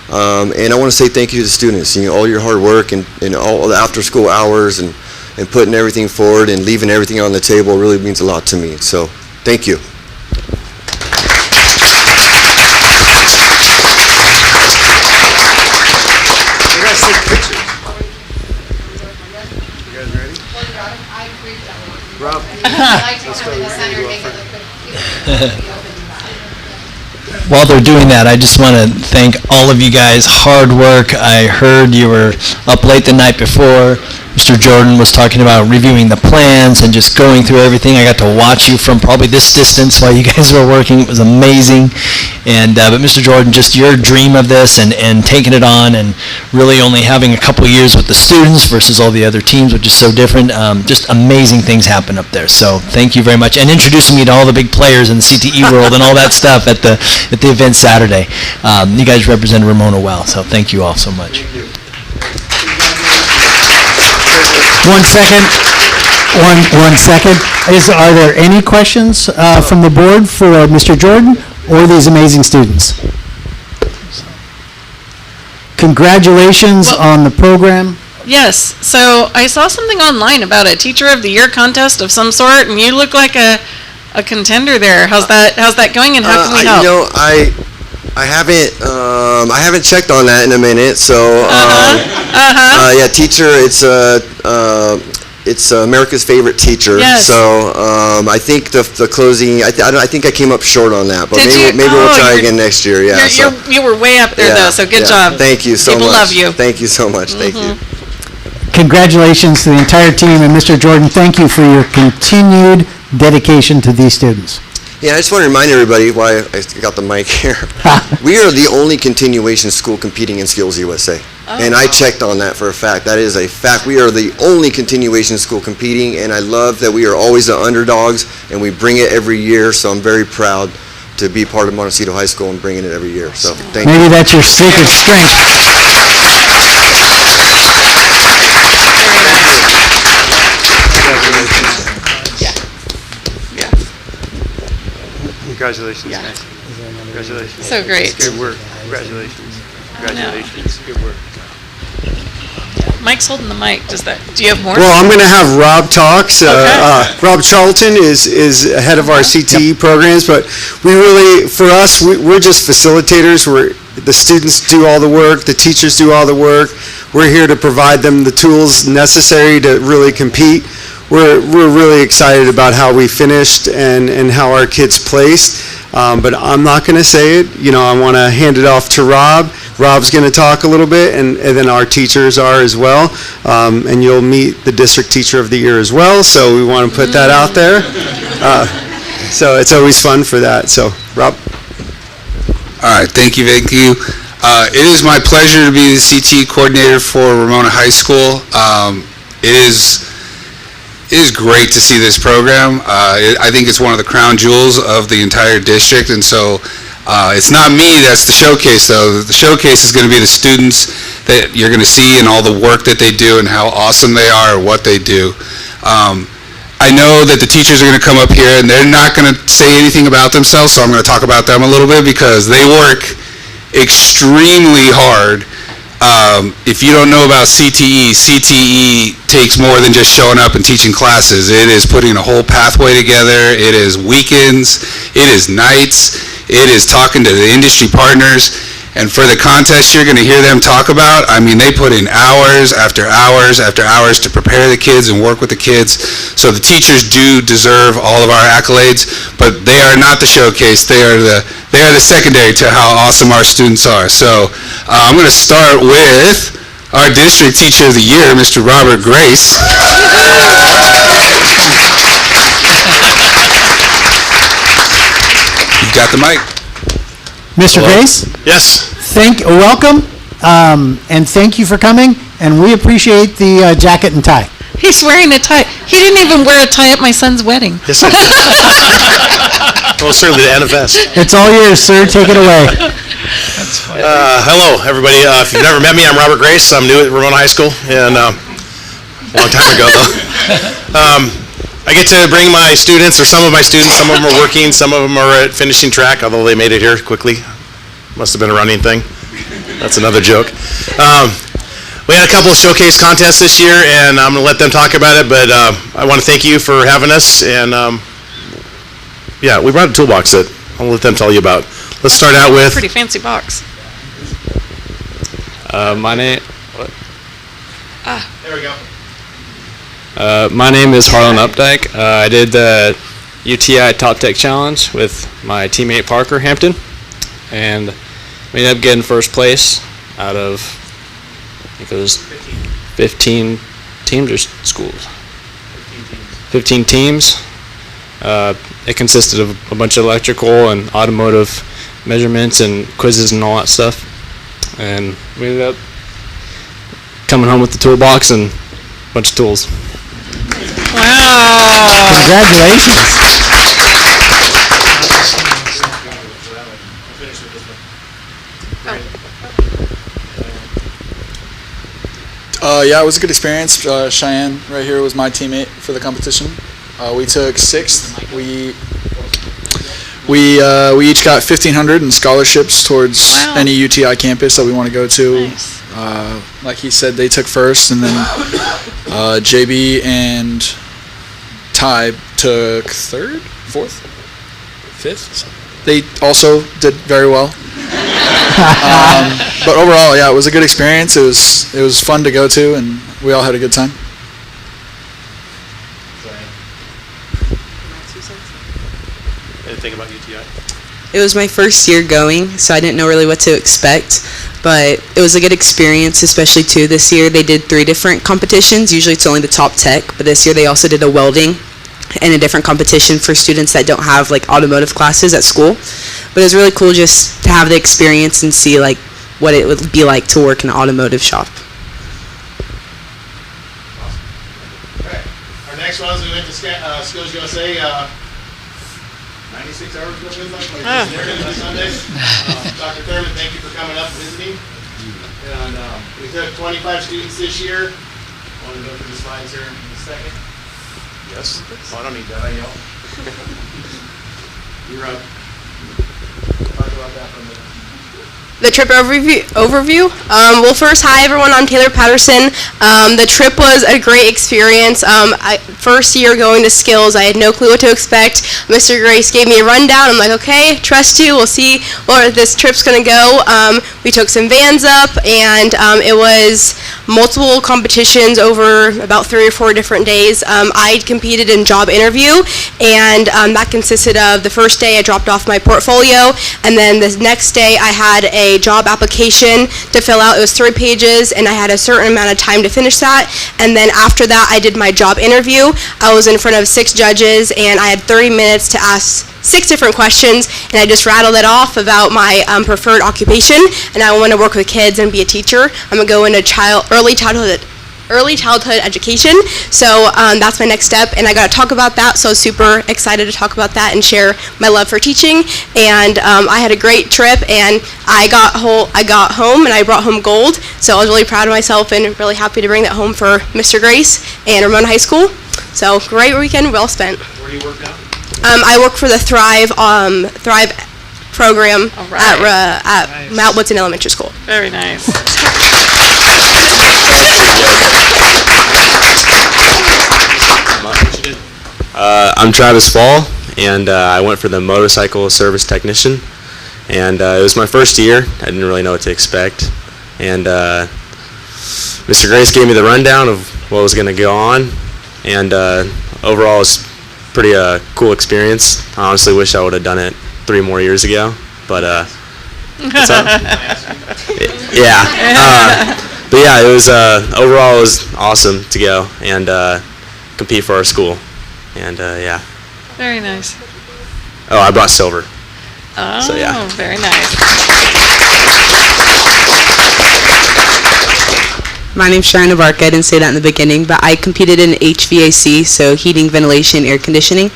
want to say thank you to the students. All your hard work and all the after school hours and putting everything forward and leaving everything on the table really means a lot to me. So thank you. Rob, While they're doing that, I just want to thank all of you guys. Hard work. I heard you were up late the night before. Mr. Jordan was talking about reviewing the plans and just going through everything. I got to watch you from probably this distance while you guys were working. It was amazing. But Mr. Jordan, just your dream of this and taking it on and really only having a couple years with the students versus all the other teams, which is so different. Just amazing things happen up there. So thank you very much. And introducing me to all the big players in the CTE world and all that stuff at the event Saturday. You guys represented Ramona well, so thank you all so much. 1 second. One second. Are there any questions from the board for Mr. Jordan or these amazing students? Congratulations on the program. Yes. So I saw something online about a Teacher of the Year contest of some sort, and you look like a contender there. How's that going, and how can we help? I haven't checked on that in a minute. So yeah, teacher. It's America's favorite teacher. Yes. So I think the closing. I think I came up short on that, but maybe we'll try again next year. Yeah. You were way up there though. So good job. Thank you so much. People love you. Thank you so much. Thank you. Congratulations to the entire team, and Mr. Jordan, thank you for your continued dedication to these students. Yeah, I just want to remind everybody why I got the mic here. We are the only continuation school competing in Skills USA. And I checked on that for a fact. That is a fact. We are the only continuation school competing, and I love that we are always the underdogs, and we bring it every year, so I'm very proud to be part of Montecito High School and bringing it every year. So thank you. Maybe that's your secret strength. Congratulations. Yeah. Guys. Congratulations. So great. Good work. Congratulations. Congratulations. Good work. Mike's holding the mic. Do you have more? Well, I'm going to have Rob talk. Rob Charlton is head of our CTE programs, but for us, we're just facilitators. The students do all the work, the teachers do all the work. We're here to provide them the tools necessary to really compete. We're really excited about how we finished and how our kids placed, but I'm not going to say it. I want to hand it off to Rob. Rob's going to talk a little bit, and then our teachers are as well, and you'll meet the District Teacher of the Year as well, so we want to put that out there. So it's always fun for that. So, Rob. All right, thank you. It is my pleasure to be the CTE coordinator for Ramona High School. It is great to see this program. I think it's one of the crown jewels of the entire district, and so it's not me that's the showcase, though. The showcase is going to be the students that you're going to see and all the work that they do and how awesome they are or what they do. I know that the teachers are going to come up here and they're not going to say anything about themselves, so I'm going to talk about them a little bit because they work extremely hard. If you don't know about CTE takes more than just showing up and teaching classes. It is putting a whole pathway together. It is weekends. It is nights. It is talking to the industry partners. And for the contest you're going to hear them talk about, I mean, they put in hours after hours after hours to prepare the kids and work with the kids. So the teachers do deserve all of our accolades, but they are not the showcase. They are the secondary to how awesome our students are. So I'm going to start with our District Teacher of the Year, Mr. Robert Grace. You got the mic. Mr. Grace? Yes. Welcome, and thank you for coming, and we appreciate the jacket and tie. He's wearing a tie. He didn't even wear a tie at my son's wedding. Yes, I did. Well, certainly the NFS. It's all yours, sir. Take it away. That's funny. Hello, everybody. If you've never met me, I'm Robert Grace. I'm new at Ramona High School, and a long time ago, though. I get to bring my students, or some of my students. Some of them are working, some of them are at finishing track, although they made it here quickly. Must have been a running thing. That's another joke. We had a couple of showcase contests this year, and I'm going to let them talk about it, but I want to thank you for having us, and yeah, we brought a toolbox that I'll let them tell you about. Let's start out with... Pretty fancy box. My name... What? There we go. My name is Harlan Updike. I did the UTI Top Tech Challenge with my teammate Parker Hampton, and we ended up getting first place out of, I think it was 15 teams or schools. 15 teams. It consisted of a bunch of electrical and automotive measurements and quizzes and all that stuff. And we ended up coming home with the toolbox and a bunch of tools. Wow. Congratulations. Yeah, it was a good experience. Cheyenne right here was my teammate for the competition. We took 6th. We each got $1,500 in scholarships towards any UTI campus that we want to go to. Nice. Like he said, they took 1st, and then JB and Ty took 3rd, 4th, 5th. They also did very well. But overall, yeah, it was a good experience. It was fun to go to, and we all had a good time. Anything about UTI? It was my first year going, so I didn't know really what to expect, but it was a good experience, especially too this year. They did 3 different competitions. Usually it's only the top tech, but this year they also did a welding in a different competition for students that don't have like automotive classes at school. But it was really cool just to have the experience and see like what it would be like to work in an automotive shop. Okay. Our next one is we went to Skills USA. 96 hours ago, it looks like. Sunday. Dr. Thurman, thank you for coming up and visiting. And we took 25 students this year. I want to go through the slides here in a second. Yes. Oh, I don't need that. I yell. You're up. Talk about that for a minute. The trip overview. Well, first, hi everyone, I'm Taylor Patterson. The trip was a great experience. First year going to Skills, I had no clue what to expect. Mr. Grace gave me a rundown. I'm like, okay, trust you. We'll see where this trip's going to go. We took some vans up, and it was multiple competitions over about 3 or 4 different days. I competed in job interview, and that consisted of the first day I dropped off my portfolio, and then the next day I had a job application to fill out. It was 3 pages, and I had a certain amount of time to finish that. And then after that, I did my job interview. I was in front of 6 judges, and I had 30 minutes to ask 6 different questions, and I just rattled it off about my preferred occupation, and I want to work with kids and be a teacher. I'm going to go into early childhood education, so that's my next step, and I got to talk about that, so I was super excited to talk about that and share my love for teaching. And I had a great trip, and I got home and I brought home gold, so I was really proud of myself and really happy to bring that home for Mr. Grace and Ramona High School. So great weekend, well spent. Where do you work now? I work for the Thrive program at Mount Woodson Elementary School. Very nice. I'm Travis Fall, and I went for the motorcycle service technician, and it was my first year. I didn't really know what to expect, and Mr. Grace gave me the rundown of what was going to go on, and overall it was pretty cool experience. I honestly wish I would have done it 3 more years ago, but what's up? Yeah. But yeah, it was overall it was awesome to go and compete for our school, and yeah. Very nice. Oh, I brought silver. Oh, so, yeah. Very nice. My name's Sharon Navarka. I didn't say that in the beginning, but I competed in HVAC, so heating, ventilation, air conditioning.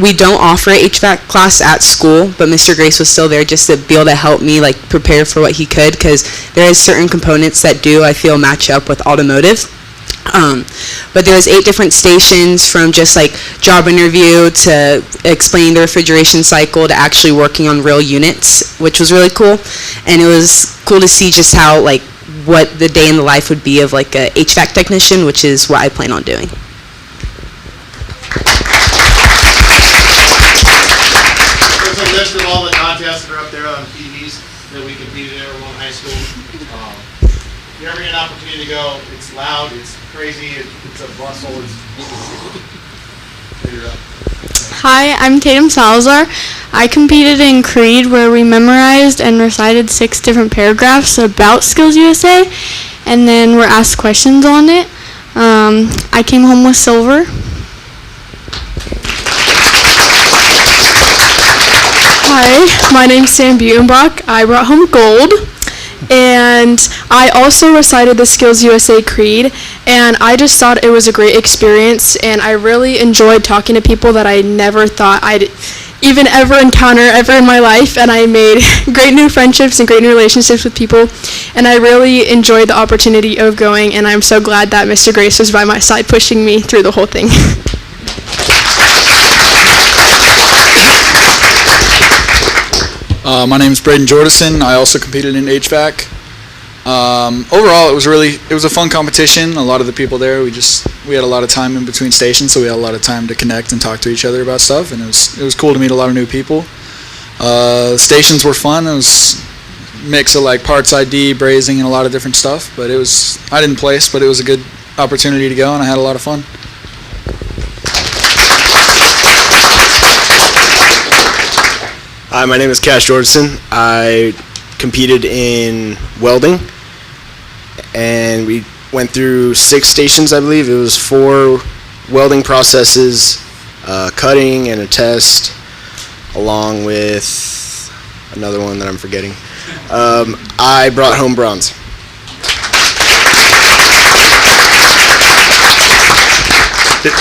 We don't offer an HVAC class at school, but Mr. Grace was still there just to be able to help me like prepare for what he could, because there is certain components that I feel match up with automotive. But there was 8 different stations, from just like job interview to explaining the refrigeration cycle to actually working on real units, which was really cool. And it was cool to see just how like what the day in the life would be of like a HVAC technician, which is what I plan on doing. There's a list of all the contests that are up there on TVs that we competed in at Ramona High School. If you ever get an opportunity to go, it's loud, it's crazy, it's a bustle, Hi, I'm Tatum Salazar. I competed in Creed, where we memorized and recited 6 different paragraphs about Skills USA, and then were asked questions on it. I came home with silver. Hi, my name's Sam Butenbach. I brought home gold. And I also recited the Skills USA Creed, and I just thought it was a great experience, and I really enjoyed talking to people that I never thought I'd even ever encounter ever in my life, and I made great new friendships and great new relationships with people, and I really enjoyed the opportunity of going, and I'm so glad that Mr. Grace was by my side pushing me through the whole thing. My name is Braden Jordison. I also competed in HVAC. Overall, it was a fun competition. A lot of the people there, we had a lot of time in between stations, so we had a lot of time to connect and talk to each other about stuff, and it was cool to meet a lot of new people. Stations were fun. It was a mix of like parts ID, brazing, and a lot of different stuff. But I didn't place, but it was a good opportunity to go, and I had a lot of fun. Hi, my name is Cash Jordison. I competed in welding, and we went through 6 stations, I believe. It was 4 welding processes, cutting, and a test, along with another one that I'm forgetting. I brought home bronze.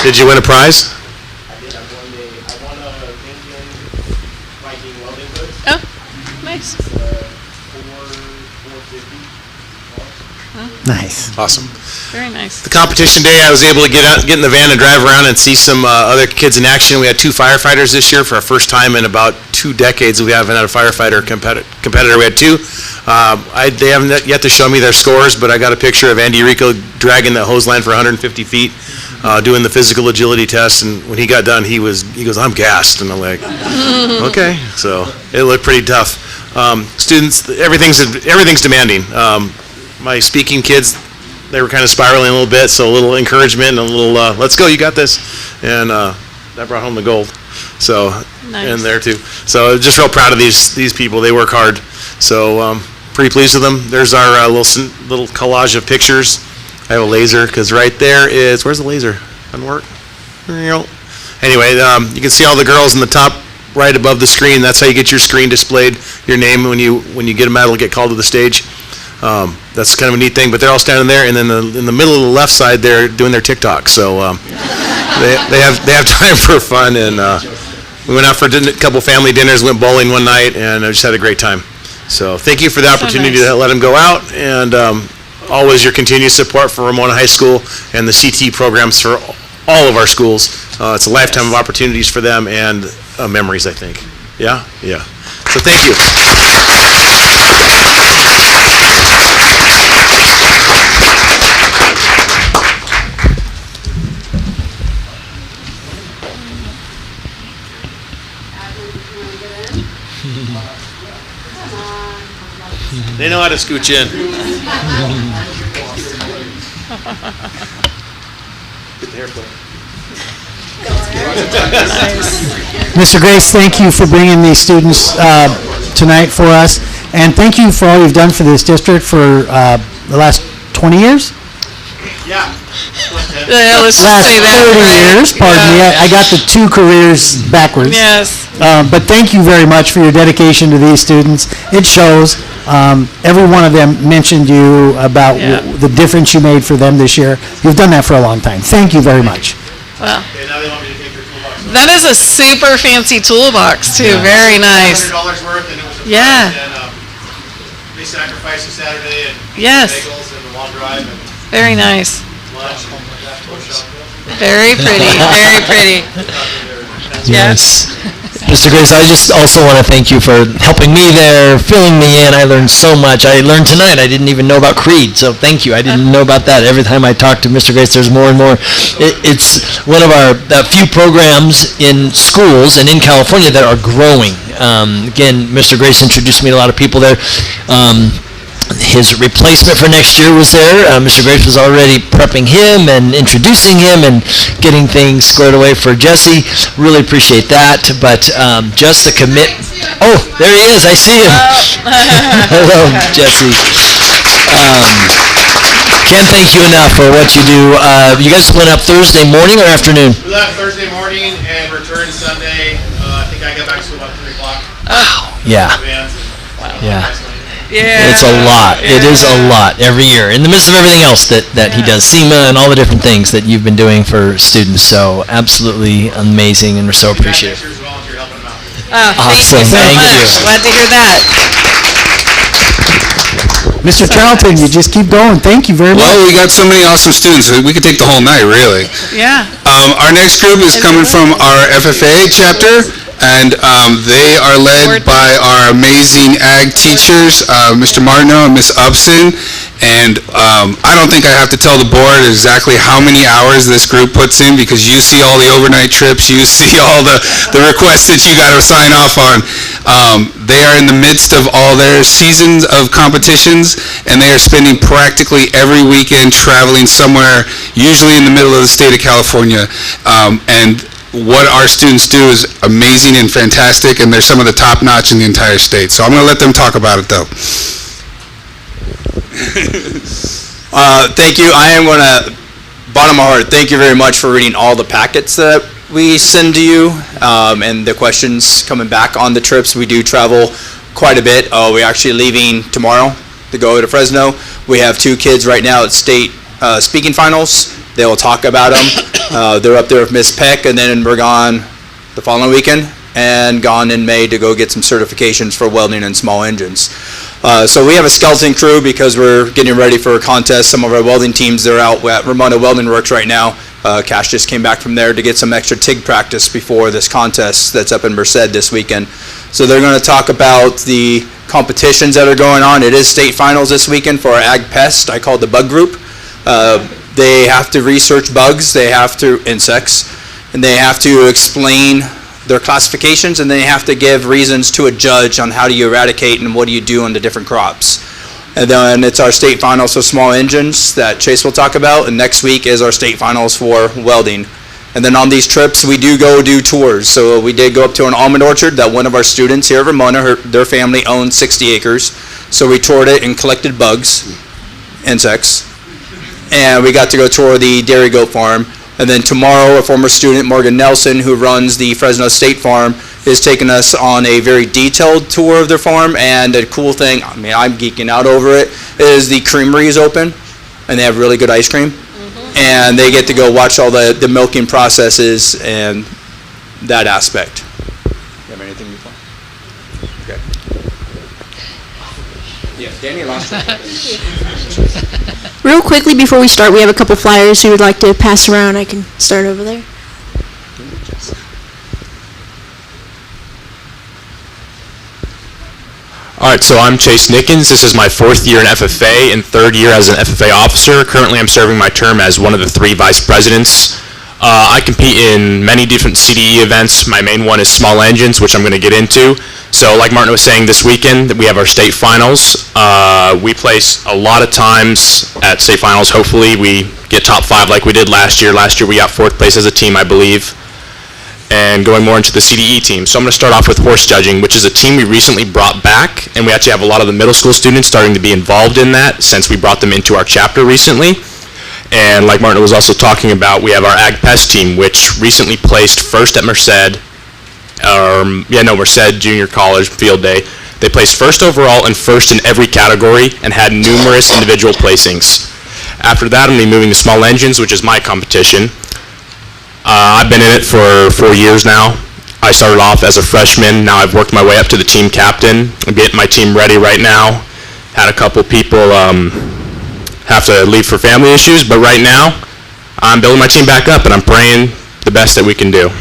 Did you win a prize? I did. I won a Indian Viking welding hood. Oh, nice. Nice. Awesome. Very nice. The competition day, I was able to get in the van and drive around and see some other kids in action. We had 2 firefighters this year for our first time in about 2 decades. We haven't had a firefighter competitor. We had 2. They haven't yet to show me their scores, but I got a picture of Andy Rico dragging the hose line for 150 feet, doing the physical agility test. And when he got done, he goes, "I'm gassed," and I'm like, okay. So it looked pretty tough. Students, everything's demanding. My speaking kids, they were kind of spiraling a little bit, so a little encouragement and a little, let's go, you got this. And that brought home the gold. So, Nice. And there too. So just real proud of these people. They work hard. So pretty pleased with them. There's our little collage of pictures. I have a laser, because right there is, where's the laser? Doesn't work. Anyway, you can see all the girls in the top right above the screen. That's how you get your screen displayed, your name. When you get a medal, get called to the stage. That's kind of a neat thing, but they're all standing there, and then in the middle of the left side, they're doing their TikTok. So they have time for fun, and we went out for a couple family dinners, went bowling one night, and I just had a great time. So thank you for the opportunity to let them go out, and always your continued support for Ramona High School and the CTE programs for all of our schools. It's a lifetime of opportunities for them and memories, I think. Yeah? Yeah. So thank you. They know how to scooch in. Get the hair clip. Mr. Grace, thank you for bringing these students tonight for us, and thank you for all you've done for this district for the last 20 years? Yeah. Let's Last say 30 that. years, pardon me. I got the 2 careers backwards. Yes. But thank you very much for your dedication to these students. It shows. Every one of them mentioned you about the difference you made for them this year. You've done that for a long time. Thank you very much. Wow. That is a super fancy toolbox too. Very nice. $100 worth, and it was a Yeah. prize, and they sacrificed a Saturday and Yes. bagels and a long drive and Very nice. lunch and that push-up. Very pretty. Very pretty. Yes. Mr. Grace, I just also want to thank you for helping me there, filling me in. I learned so much. I learned tonight. I didn't even know about Creed, so thank you. I didn't know about that. Every time I talk to Mr. Grace, there's more and more. It's one of our few programs in schools and in California that are growing. Again, Mr. Grace introduced me to a lot of people there. His replacement for next year was there. Mr. Grace was already prepping him and introducing him and getting things squared away for Jesse. Really appreciate that. But just the commit. Oh, there he is. I see him. Hello, Jesse. Can't thank you enough for what you do. You guys went up Thursday morning or afternoon? We left Thursday morning and returned Sunday. I think I got back to school about 3 o'clock. Wow. Yeah. Yeah. Yeah. It's a lot. It is a lot every year in the midst of everything else that he does, SEMA and all the different things that you've been doing for students. So absolutely amazing, and we're so appreciative. Awesome. Thank you. Glad to hear that. Mr. Charlton, you just keep going. Thank you very much. Well, we got so many awesome students. We could take the whole night, really. Yeah. Our next group is coming from our FFA chapter, and they are led by our amazing ag teachers, Mr. Martineau and Miss Upson. And I don't think I have to tell the board exactly how many hours this group puts in, because you see all the overnight trips, you see all the requests that you got to sign off on. They are in the midst of all their seasons of competitions, and they are spending practically every weekend traveling somewhere, usually in the middle of the state of California. And what our students do is amazing and fantastic, and they're some of the top notch in the entire state. So I'm going to let them talk about it, though. Thank you. I am going to bottom of my heart, thank you very much for reading all the packets that we send to you, and the questions coming back on the trips. We do travel quite a bit. We're actually leaving tomorrow to go to Fresno. We have 2 kids right now at state speaking finals. They will talk about them. They're up there with Miss Peck, and then we're gone the following weekend and gone in May to go get some certifications for welding and small engines. So we have a skeleton crew because we're getting ready for a contest. Some of our welding teams, they're out at Ramona Welding Works right now. Cash just came back from there to get some extra TIG practice before this contest that's up in Merced this weekend. So they're going to talk about the competitions that are going on. It is state finals this weekend for our Ag Pest. I call it the bug group. They have to research bugs, they have to, insects, and they have to explain their classifications, and they have to give reasons to a judge on how do you eradicate and what do you do on the different crops. And then it's our state finals for small engines that Chase will talk about, and next week is our state finals for welding. And then on these trips, we do go do tours. So we did go up to an almond orchard that one of our students here at Ramona, their family owns 60 acres. So we toured it and collected bugs, insects. And we got to go tour the dairy goat farm. And then tomorrow, a former student, Morgan Nelson, who runs the Fresno State Farm, is taking us on a very detailed tour of their farm. And the cool thing, I mean, I'm geeking out over it, is the creamery is open, and they have really good ice cream. And they get to go watch all the milking processes and that aspect. You have anything you want? Okay. Yeah, Danny, last Real quickly before we start, we have a couple flyers we would like to pass around. I can start over there. All right, so I'm Chase Nickens. This is my 4th year in FFA and 3rd year as an FFA officer. Currently, I'm serving my term as one of the 3 vice presidents. I compete in many different CTE events. My main one is small engines, which I'm going to get into. So like Martin was saying, this weekend we have our state finals. We place a lot of times at state finals. Hopefully we get top 5 like we did last year. Last year we got 4th place as a team, I believe. And going more into the CTE team. So I'm going to start off with horse judging, which is a team we recently brought back, and we actually have a lot of the middle school students starting to be involved in that since we brought them into our chapter recently. And like Martin was also talking about, we have our Ag Pest team, which recently placed 1st at Merced, Merced Junior College Field Day. They placed 1st overall and 1st in every category and had numerous individual placings. After that, I'm going to be moving to small engines, which is my competition. I've been in it for 4 years now. I started off as a freshman. Now I've worked my way up to the team captain. I'm getting my team ready right now. Had a couple people have to leave for family issues, but right now I'm building my team back up and I'm praying the best that we can do.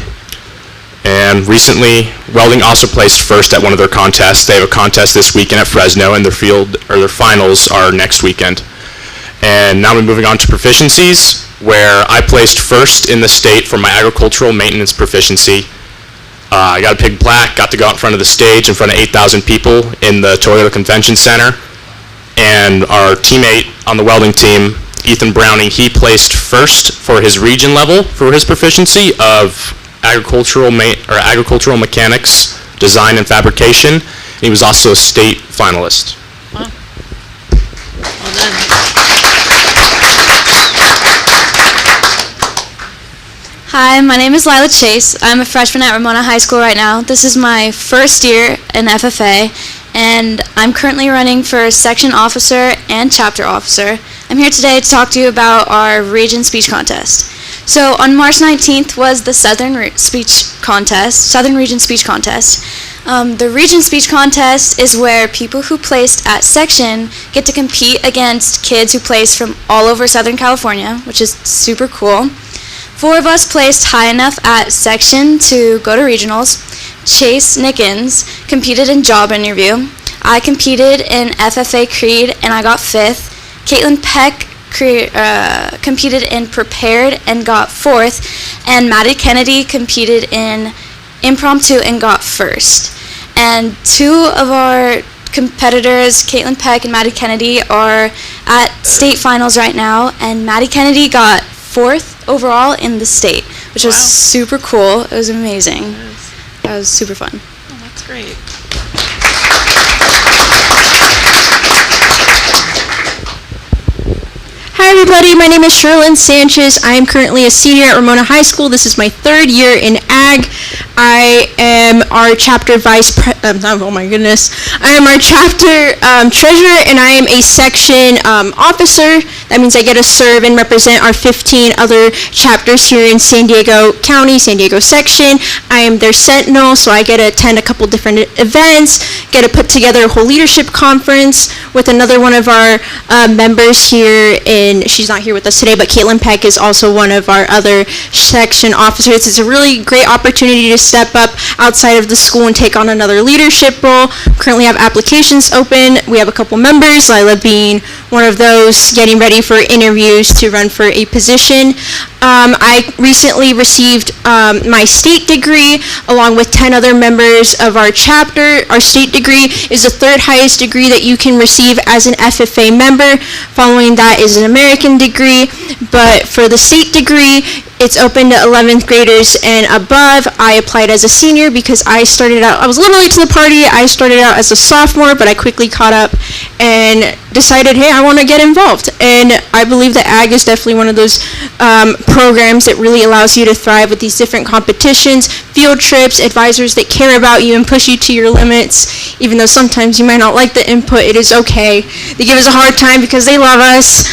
And recently, welding also placed 1st at one of their contests. They have a contest this weekend at Fresno, and their finals are next weekend. And now we're moving on to proficiencies, where I placed 1st in the state for my agricultural maintenance proficiency. I got a pig plaque, got to go out in front of the stage in front of 8,000 people in the Toyota Convention Center. And our teammate on the welding team, Ethan Browning, he placed 1st for his region level for his proficiency of agricultural mechanics, design and fabrication. And he was also a state finalist. Wow. Well done. Hi, my name is Lila Chase. I'm a freshman at Ramona High School right now. This is my 1st year in FFA, and I'm currently running for section officer and chapter officer. I'm here today to talk to you about our region speech contest. So on March 19th was the Southern Region Speech Contest. The Region Speech Contest is where people who placed at section get to compete against kids who placed from all over Southern California, which is super cool. 4 of us placed high enough at section to go to regionals. Chase Nickens competed in job interview. I competed in FFA Creed and I got 5th. Caitlin Peck competed in prepared and got 4th. And Maddie Kennedy competed in impromptu and got 1st. And 2 of our competitors, Caitlin Peck and Maddie Kennedy, are at state finals right now, and Maddie Kennedy got 4th overall in the state, which was super cool. It was amazing. That was super fun. Oh, that's great. Hi everybody. My name is Sherlyn Sanchez. I am currently a senior at Ramona High School. This is my 3rd year in ag. I am our chapter oh my goodness. I am our chapter treasurer, and I am a section officer. That means I get to serve and represent our 15 other chapters here in San Diego County, San Diego section. I am their sentinel, so I get to attend a couple different events, get to put together a whole leadership conference with another one of our members here, and she's not here with us today, but Caitlin Peck is also one of our other section officers. It's a really great opportunity to step up outside of the school and take on another leadership role. Currently have applications open. We have a couple members, Lila being one of those, getting ready for interviews to run for a position. I recently received my state degree along with 10 other members of our chapter. Our state degree is the 3rd highest degree that you can receive as an FFA member. Following that is an American degree, but for the state degree, it's open to 11th graders and above. I applied as a senior because I was a little late to the party. I started out as a sophomore, but I quickly caught up and decided, hey, I want to get involved. And I believe that ag is definitely one of those programs that really allows you to thrive with these different competitions, field trips, advisors that care about you and push you to your limits. Even though sometimes you might not like the input, it is okay. They give us a hard time because they love us.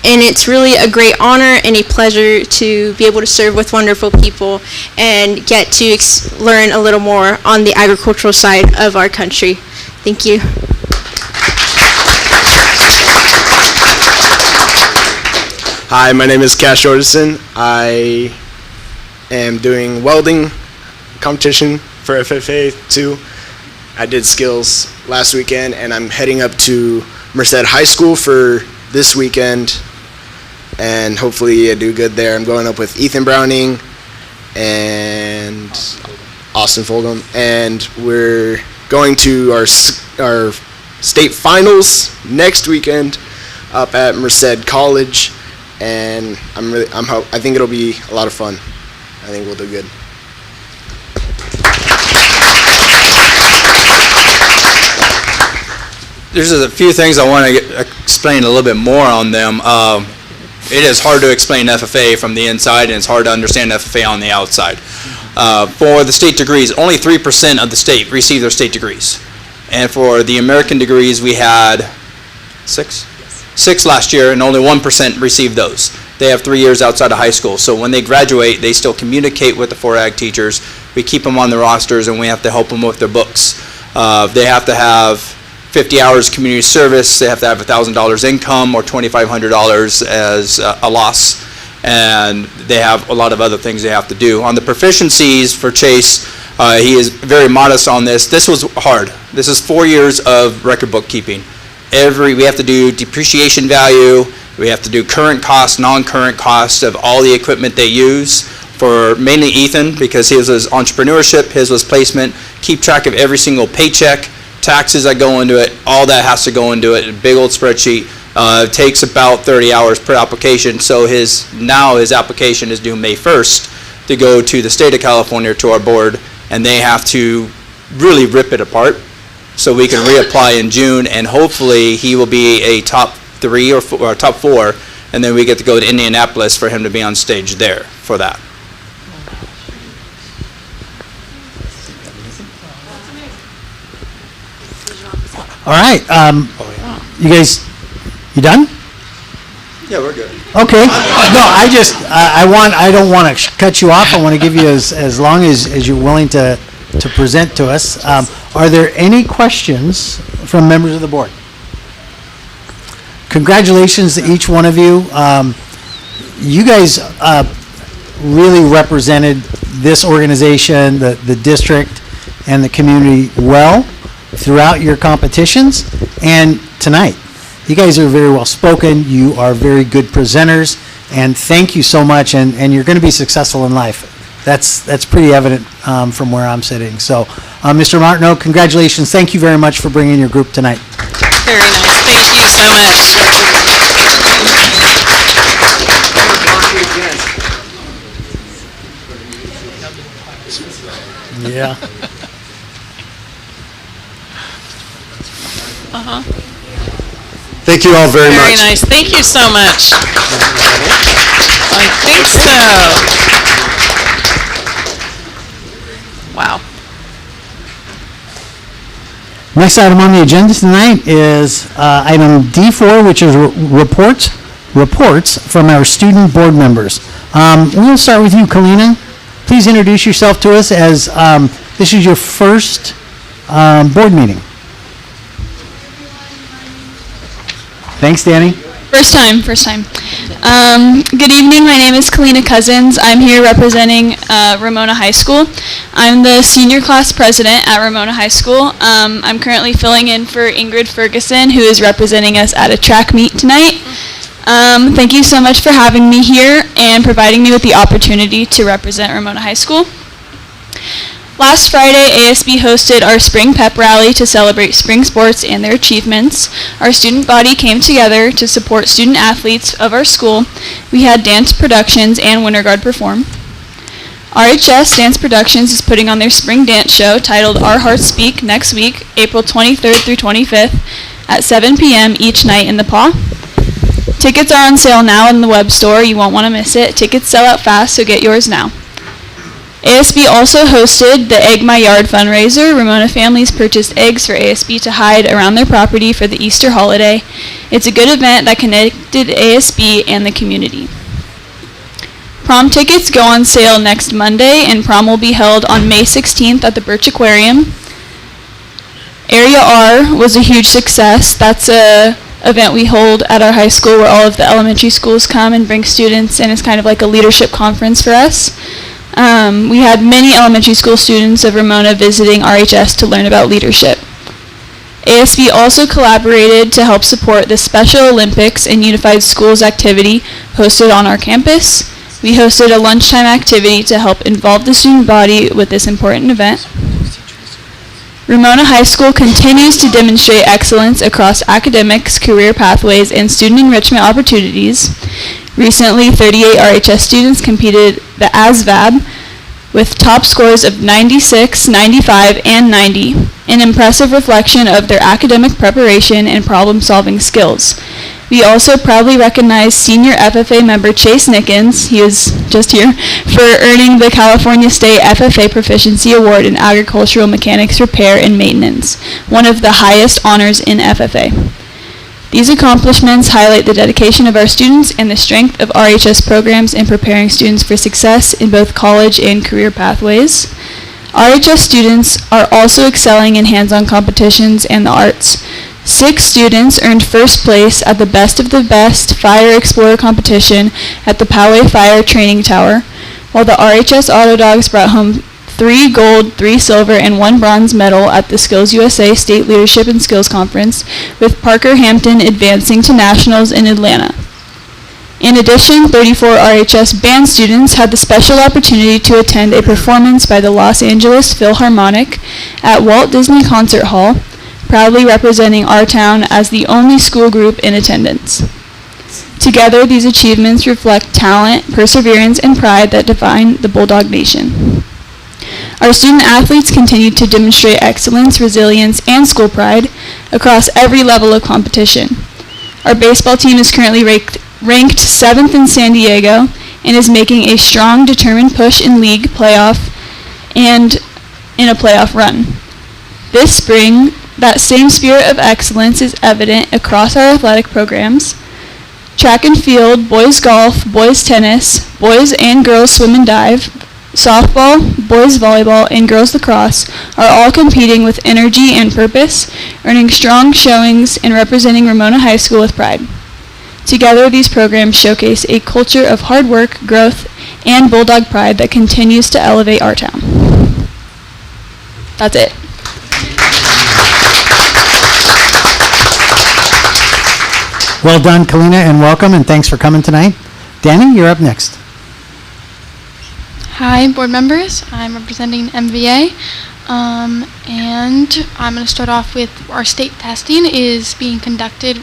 And it's really a great honor and a pleasure to be able to serve with wonderful people and get to learn a little more on the agricultural side of our country. Thank you. Hi, my name is Cash Jordison. I am doing welding competition for FFA 2. I did skills last weekend, and I'm heading up to Merced High School for this weekend, and hopefully I do good there. I'm going up with Ethan Browning and Austin Fulgham, and we're going to our state finals next weekend up at Merced College, and I think it'll be a lot of fun. I think we'll do good. There's a few things I want to explain a little bit more on them. It is hard to explain FFA from the inside, and it's hard to understand FFA on the outside. For the state degrees, only 3% of the state receive their state degrees. And for the American degrees, we had 6 last year, and only 1% received those. They have 3 years outside of high school. So when they graduate, they still communicate with the 4 ag teachers. We keep them on the rosters, and we have to help them with their books. They have to have 50 hours community service. They have to have $1,000 income or $2,500 as a loss. And they have a lot of other things they have to do. On the proficiencies for Chase, he is very modest on this. This was hard. This is 4 years of record bookkeeping. We have to do depreciation value. We have to do current costs, non-current costs of all the equipment they use. For mainly Ethan, because his was entrepreneurship, his was placement, keep track of every single paycheck, taxes that go into it, all that has to go into it, a big old spreadsheet. It takes about 30 hours per application, so his application is due May 1st to go to the state of California to our board, and they have to really rip it apart so we can reapply in June, and hopefully he will be a top 3 or top 4, and then we get to go to Indianapolis for him to be on stage there for that. All right, you guys, you done? Yeah, we're good. Okay. No, I don't want to cut you off. I want to give you as long as you're willing to present to us. Are there any questions from members of the board? Congratulations to each one of you. You guys really represented this organization, the district, and the community well throughout your competitions and tonight. You guys are very well spoken. You are very good presenters, and thank you so much. And you're going to be successful in life. That's pretty evident from where I'm sitting. So, Mr. Martineau, congratulations. Thank you very much for bringing your group tonight. Very nice. Thank you so much. Yeah. Thank you all very much. Very nice. Thank you so much. I think so. Wow. Next item on the agenda tonight is item D4, which is reports from our student board members. We'll start with you, Kalina. Please introduce yourself to us as this is your first board meeting. Thanks, Danny. First time. Good evening, my name is Kalina Cousins. I'm here representing Ramona High School. I'm the senior class president at Ramona High School. I'm currently filling in for Ingrid Ferguson, who is representing us at a track meet tonight. Thank you so much for having me here and providing me with the opportunity to represent Ramona High School. Last Friday, ASB hosted our spring pep rally to celebrate spring sports and their achievements. Our student body came together to support student athletes of our school. We had dance productions and Winter Guard perform. RHS Dance Productions is putting on their spring dance show titled Our Hearts Speak next week, April 23rd through 25th at 7 p.m. each night in the PAW. Tickets are on sale now in the web store. You won't want to miss it. Tickets sell out fast, so get yours now. ASB also hosted the Egg My Yard fundraiser. Ramona families purchased eggs for ASB to hide around their property for the Easter holiday. It's a good event that connected ASB and the community. Prom tickets go on sale next Monday, and prom will be held on May 16th at the Birch Aquarium. Area R was a huge success. That's a event we hold at our high school where all of the elementary schools come and bring students, and it's kind of like a leadership conference for us. We had many elementary school students of Ramona visiting RHS to learn about leadership. ASB also collaborated to help support the Special Olympics and Unified Schools activity hosted on our campus. We hosted a lunchtime activity to help involve the student body with this important event. Ramona High School continues to demonstrate excellence across academics, career pathways, and student enrichment opportunities. Recently, 38 RHS students competed the ASVAB with top scores of 96, 95, and 90, an impressive reflection of their academic preparation and problem-solving skills. We also proudly recognize senior FFA member Chase Nickens, he is just here, for earning the California State FFA Proficiency Award in Agricultural Mechanics Repair and Maintenance, one of the highest honors in FFA. These accomplishments highlight the dedication of our students and the strength of RHS programs in preparing students for success in both college and career pathways. RHS students are also excelling in hands-on competitions and the arts. 6 students earned first place at the Best of the Best Fire Explorer competition at the Poway Fire Training Tower, while the RHS Auto Dogs brought home 3 gold, 3 silver, and 1 bronze medal at the Skills USA State Leadership and Skills Conference, with Parker Hampton advancing to nationals in Atlanta. In addition, 34 RHS band students had the special opportunity to attend a performance by the Los Angeles Philharmonic at Walt Disney Concert Hall, proudly representing our town as the only school group in attendance. Together, these achievements reflect talent, perseverance, and pride that define the Bulldog Nation. Our student athletes continue to demonstrate excellence, resilience, and school pride across every level of competition. Our baseball team is currently ranked 7th in San Diego and is making a strong, determined push in league playoff and in a playoff run. This spring, that same spirit of excellence is evident across our athletic programs. Track and field, boys golf, boys tennis, boys and girls swim and dive, softball, boys volleyball, and girls lacrosse are all competing with energy and purpose, earning strong showings and representing Ramona High School with pride. Together, these programs showcase a culture of hard work, growth, and Bulldog pride that continues to elevate our town. That's it. Well done, Kalina, and welcome, and thanks for coming tonight. Danny, you're up next. Hi, board members. I'm representing MVA, and I'm going to start off with our state testing is being conducted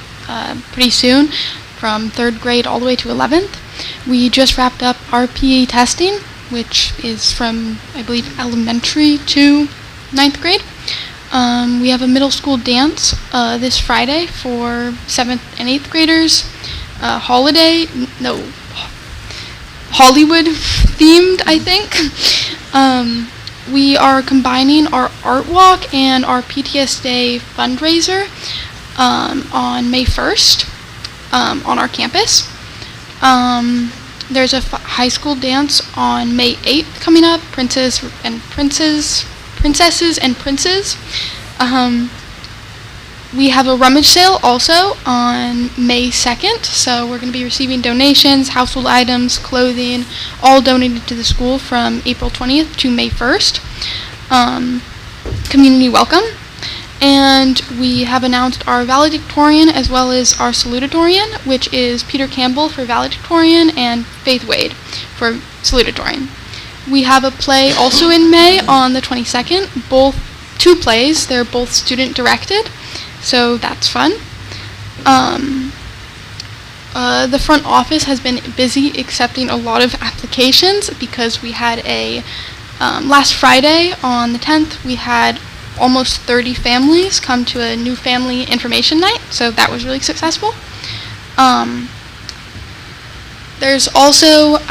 pretty soon from 3rd grade all the way to 11th. We just wrapped up our PE testing, which is from, I believe, elementary to 9th grade. We have a middle school dance this Friday for 7th and 8th graders. Hollywood themed, I think. We are combining our art walk and our PTS Day fundraiser on May 1st on our campus. There's a high school dance on May 8th coming up, Princesses and Princes. We have a rummage sale also on May 2nd, so we're going to be receiving donations, household items, clothing, all donated to the school from April 20th to May 1st. Community welcome. And we have announced our valedictorian as well as our salutatorian, which is Peter Campbell for valedictorian and Faith Wade for salutatorian. We have a play also in May on the 22nd, two plays. They're both student directed, so that's fun. The front office has been busy accepting a lot of applications because we had last Friday on the 10th, we had almost 30 families come to a new family information night, so that was really successful. I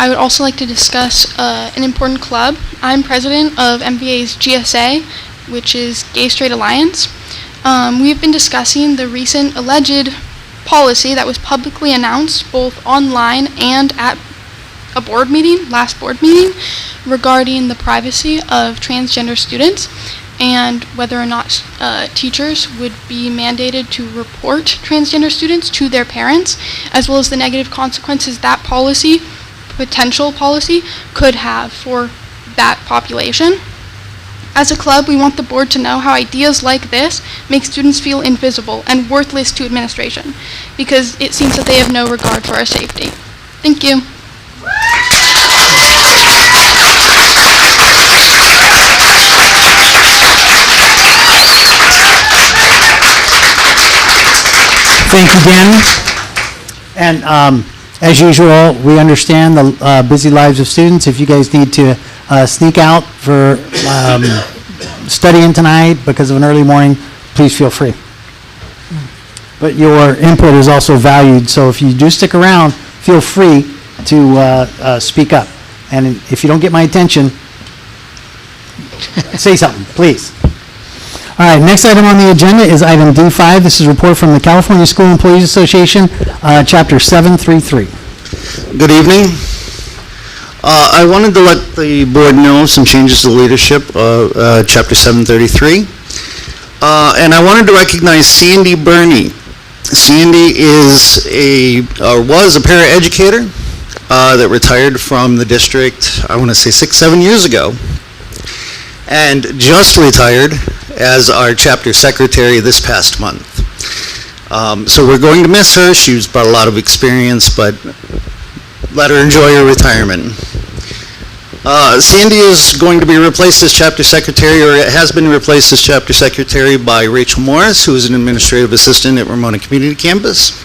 would also like to discuss an important club. I'm president of MVA's GSA, which is Gay Straight Alliance. We've been discussing the recent alleged policy that was publicly announced both online and at a last board meeting, regarding the privacy of transgender students and whether or not teachers would be mandated to report transgender students to their parents, as well as the negative consequences that potential policy could have for that population. As a club, we want the board to know how ideas like this make students feel invisible and worthless to administration, because it seems that they have no regard for our safety. Thank you. Thank you, Dan. And as usual, we understand the busy lives of students. If you guys need to sneak out for studying tonight because of an early morning, please feel free. But your input is also valued, so if you do stick around, feel free to speak up. And if you don't get my attention, say something, please. All right, next item on the agenda is item D5. This is a report from the California School Employees Association, Chapter 733. Good evening. I wanted to let the board know some changes to leadership, Chapter 733. And I wanted to recognize Sandy Burney. Sandy was a paraeducator that retired from the district, I want to say 6-7 years ago, and just retired as our chapter secretary this past month. So we're going to miss her. She's brought a lot of experience, but let her enjoy her retirement. Sandy is going to be replaced as chapter secretary, or has been replaced as chapter secretary by Rachel Morris, who is an administrative assistant at Ramona Community Campus.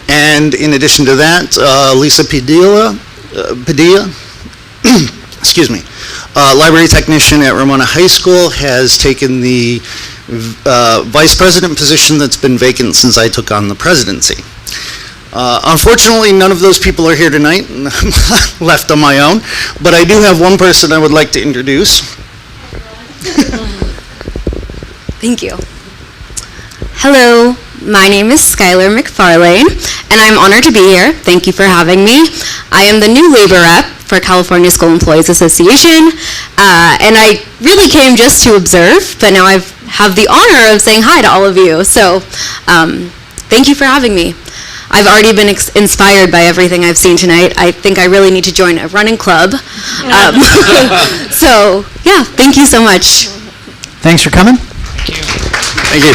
And in addition to that, Lisa Padilla, excuse me, library technician at Ramona High School, has taken the vice president position that's been vacant since I took on the presidency. Unfortunately, none of those people are here tonight, and I'm left on my own, but I do have one person I would like to introduce. Thank you. Hello, my name is Skylar McFarlane, and I'm honored to be here. Thank you for having me. I am the new labor rep for California School Employees Association, and I really came just to observe, but now I have the honor of saying hi to all of you. So thank you for having me. I've already been inspired by everything I've seen tonight. I think I really need to join a running club. So yeah, thank you so much. Thanks for coming. Thank you. Thank you.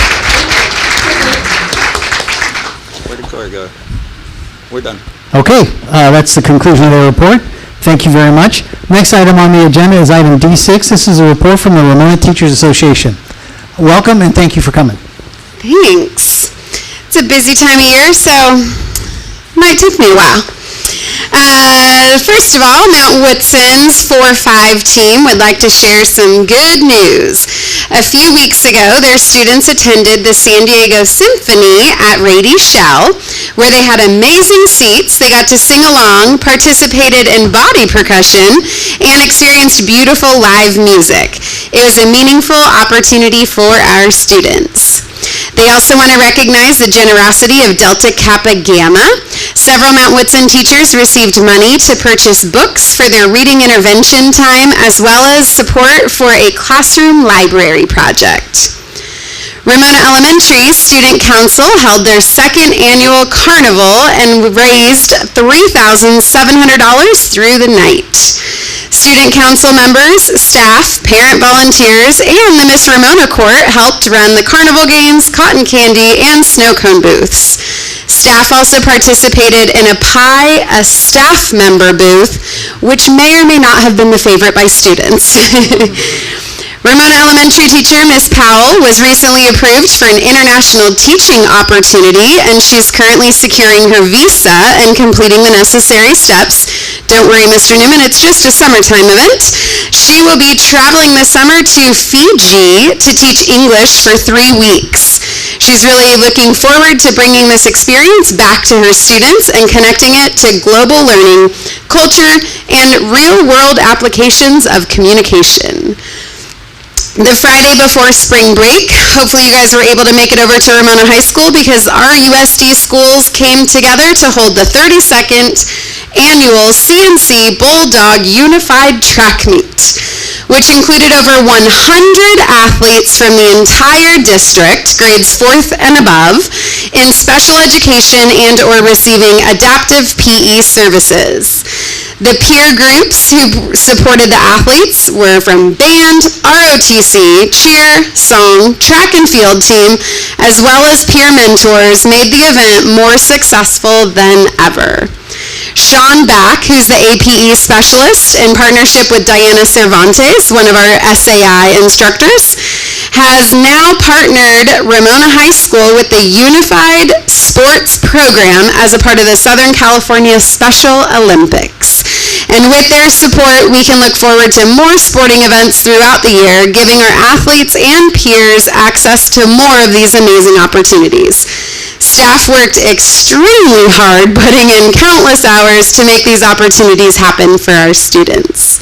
Where did Corey go? We're done. Okay, that's the conclusion of the report. Thank you very much. Next item on the agenda is item D6. This is a report from the Ramona Teachers Association. Welcome and thank you for coming. Thanks. It's a busy time of year, so it might take me a while. First of all, Mount Woodson's 4-5 team would like to share some good news. A few weeks ago, their students attended the San Diego Symphony at Rady Shell, where they had amazing seats. They got to sing along, participated in body percussion, and experienced beautiful live music. It was a meaningful opportunity for our students. They also want to recognize the generosity of Delta Kappa Gamma. Several Mount Whitson teachers received money to purchase books for their reading intervention time, as well as support for a classroom library project. Ramona Elementary Student Council held their second annual carnival and raised $3,700 through the night. Student council members, staff, parent volunteers, and the Miss Ramona Court helped run the carnival games, cotton candy, and snow cone booths. Staff also participated in a staff member booth, which may or may not have been the favorite by students. Ramona Elementary teacher Miss Powell was recently approved for an international teaching opportunity, and she's currently securing her visa and completing the necessary steps. Don't worry, Mr. Newman, it's just a summertime event. She will be traveling this summer to Fiji to teach English for 3 weeks. She's really looking forward to bringing this experience back to her students and connecting it to global learning, culture, and real-world applications of communication. The Friday before spring break, hopefully you guys were able to make it over to Ramona High School, because our RUSD schools came together to hold the 32nd annual CNC Bulldog Unified Track Meet, which included over 100 athletes from the entire district, grades 4th and above, in special education and or receiving adaptive PE services. The peer groups who supported the athletes were from band, ROTC, cheer, song, track and field team, as well as peer mentors, made the event more successful than ever. Sean Back, who's the APE specialist, in partnership with Diana Cervantes, one of our SAI instructors, has now partnered Ramona High School with the Unified Sports Program as a part of the Southern California Special Olympics. And with their support, we can look forward to more sporting events throughout the year, giving our athletes and peers access to more of these amazing opportunities. Staff worked extremely hard, putting in countless hours to make these opportunities happen for our students.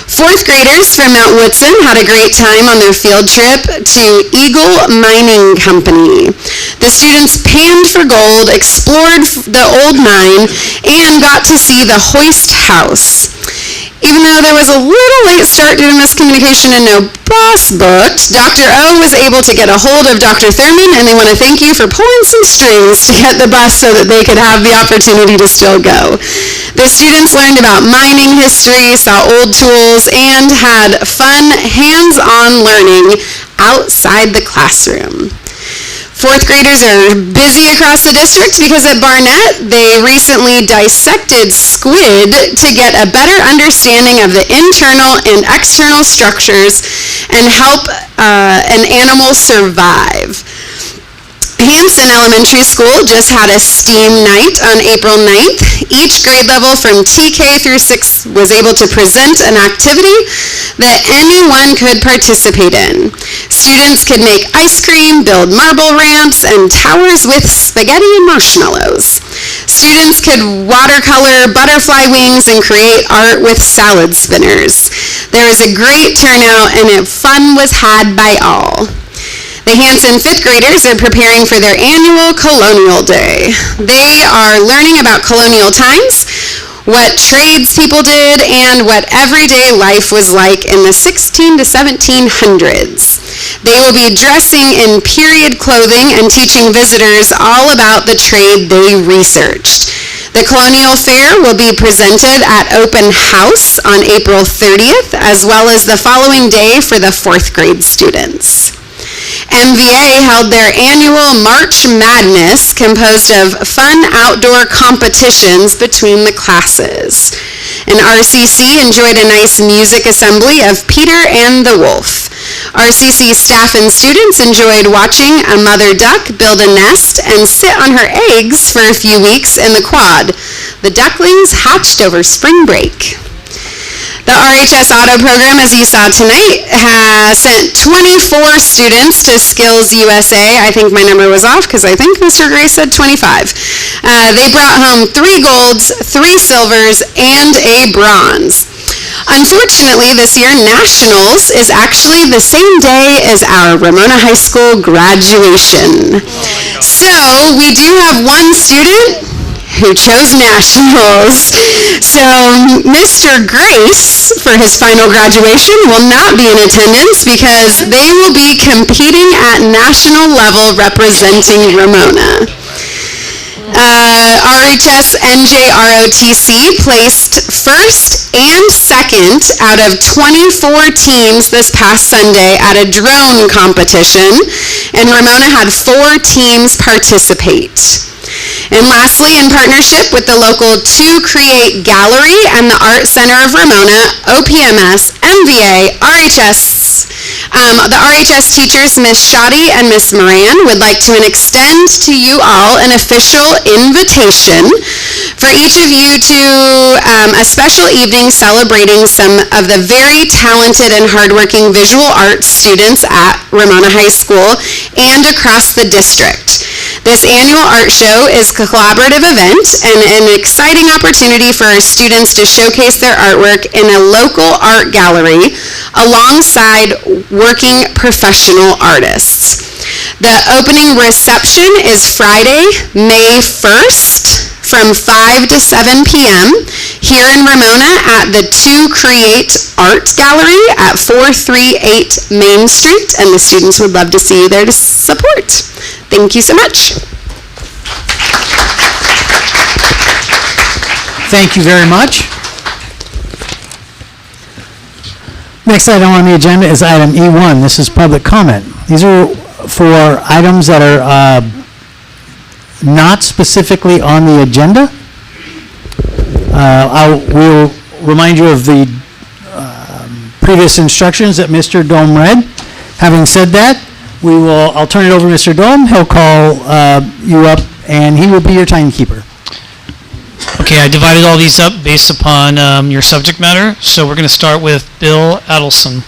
Fourth graders from Mount Whitson had a great time on their field trip to Eagle Mining Company. The students panned for gold, explored the old mine, and got to see the hoist house. Even though there was a little late start due to miscommunication and no bus booked, Dr. O was able to get a hold of Dr. Thurman, and they want to thank you for pulling some strings to get the bus so that they could have the opportunity to still go. The students learned about mining history, saw old tools, and had fun, hands-on learning outside the classroom. Fourth graders are busy across the district because at Barnett, they recently dissected squid to get a better understanding of the internal and external structures and help an animal survive. Hanson Elementary School just had a STEAM night on April 9th. Each grade level from TK through 6 was able to present an activity that anyone could participate in. Students could make ice cream, build marble ramps, and towers with spaghetti and marshmallows. Students could watercolor butterfly wings and create art with salad spinners. There was a great turnout, and fun was had by all. The Hanson 5th graders are preparing for their annual Colonial Day. They are learning about colonial times, what trades people did, and what everyday life was like in the 16 to 1700s. They will be dressing in period clothing and teaching visitors all about the trade they researched. The Colonial Fair will be presented at Open House on April 30th, as well as the following day for the 4th grade students. MVA held their annual March Madness, composed of fun outdoor competitions between the classes. And RCC enjoyed a nice music assembly of Peter and the Wolf. RCC staff and students enjoyed watching a mother duck build a nest and sit on her eggs for a few weeks in the quad. The ducklings hatched over spring break. The RHS Auto program, as you saw tonight, has sent 24 students to Skills USA. I think my number was off because I think Mr. Gray said 25. They brought home 3 golds, 3 silvers, and a bronze. Unfortunately, this year, Nationals is actually the same day as our Ramona High School graduation. So we do have one student who chose Nationals. So Mr. Grace, for his final graduation, will not be in attendance because they will be competing at national level representing Ramona. RHS NJROTC placed first and second out of 24 teams this past Sunday at a drone competition, and Ramona had 4 teams participate. And lastly, in partnership with the local 2 Create Gallery and the Art Center of Ramona, OPMS, MVA, RHS, the RHS teachers, Ms. Shoddy and Ms. Moran, would like to extend to you all an official invitation for each of you to a special evening celebrating some of the very talented and hardworking visual arts students at Ramona High School and across the district. This annual art show is a collaborative event and an exciting opportunity for our students to showcase their artwork in a local art gallery alongside working professional artists. The opening reception is Friday, May 1st from 5 to 7 p.m. here in Ramona at the 2 Create Art Gallery at 438 Main Street, and the students would love to see you there to support. Thank you so much. Thank you very much. Next item on the agenda is item E1. This is public comment. These are for items that are not specifically on the agenda. We'll remind you of the previous instructions that Mr. Dome read. Having said that, I'll turn it over to Mr. Dome. He'll call you up, and he will be your timekeeper. Okay, I divided all these up based upon your subject matter. So we're going to start with Bill Adelson.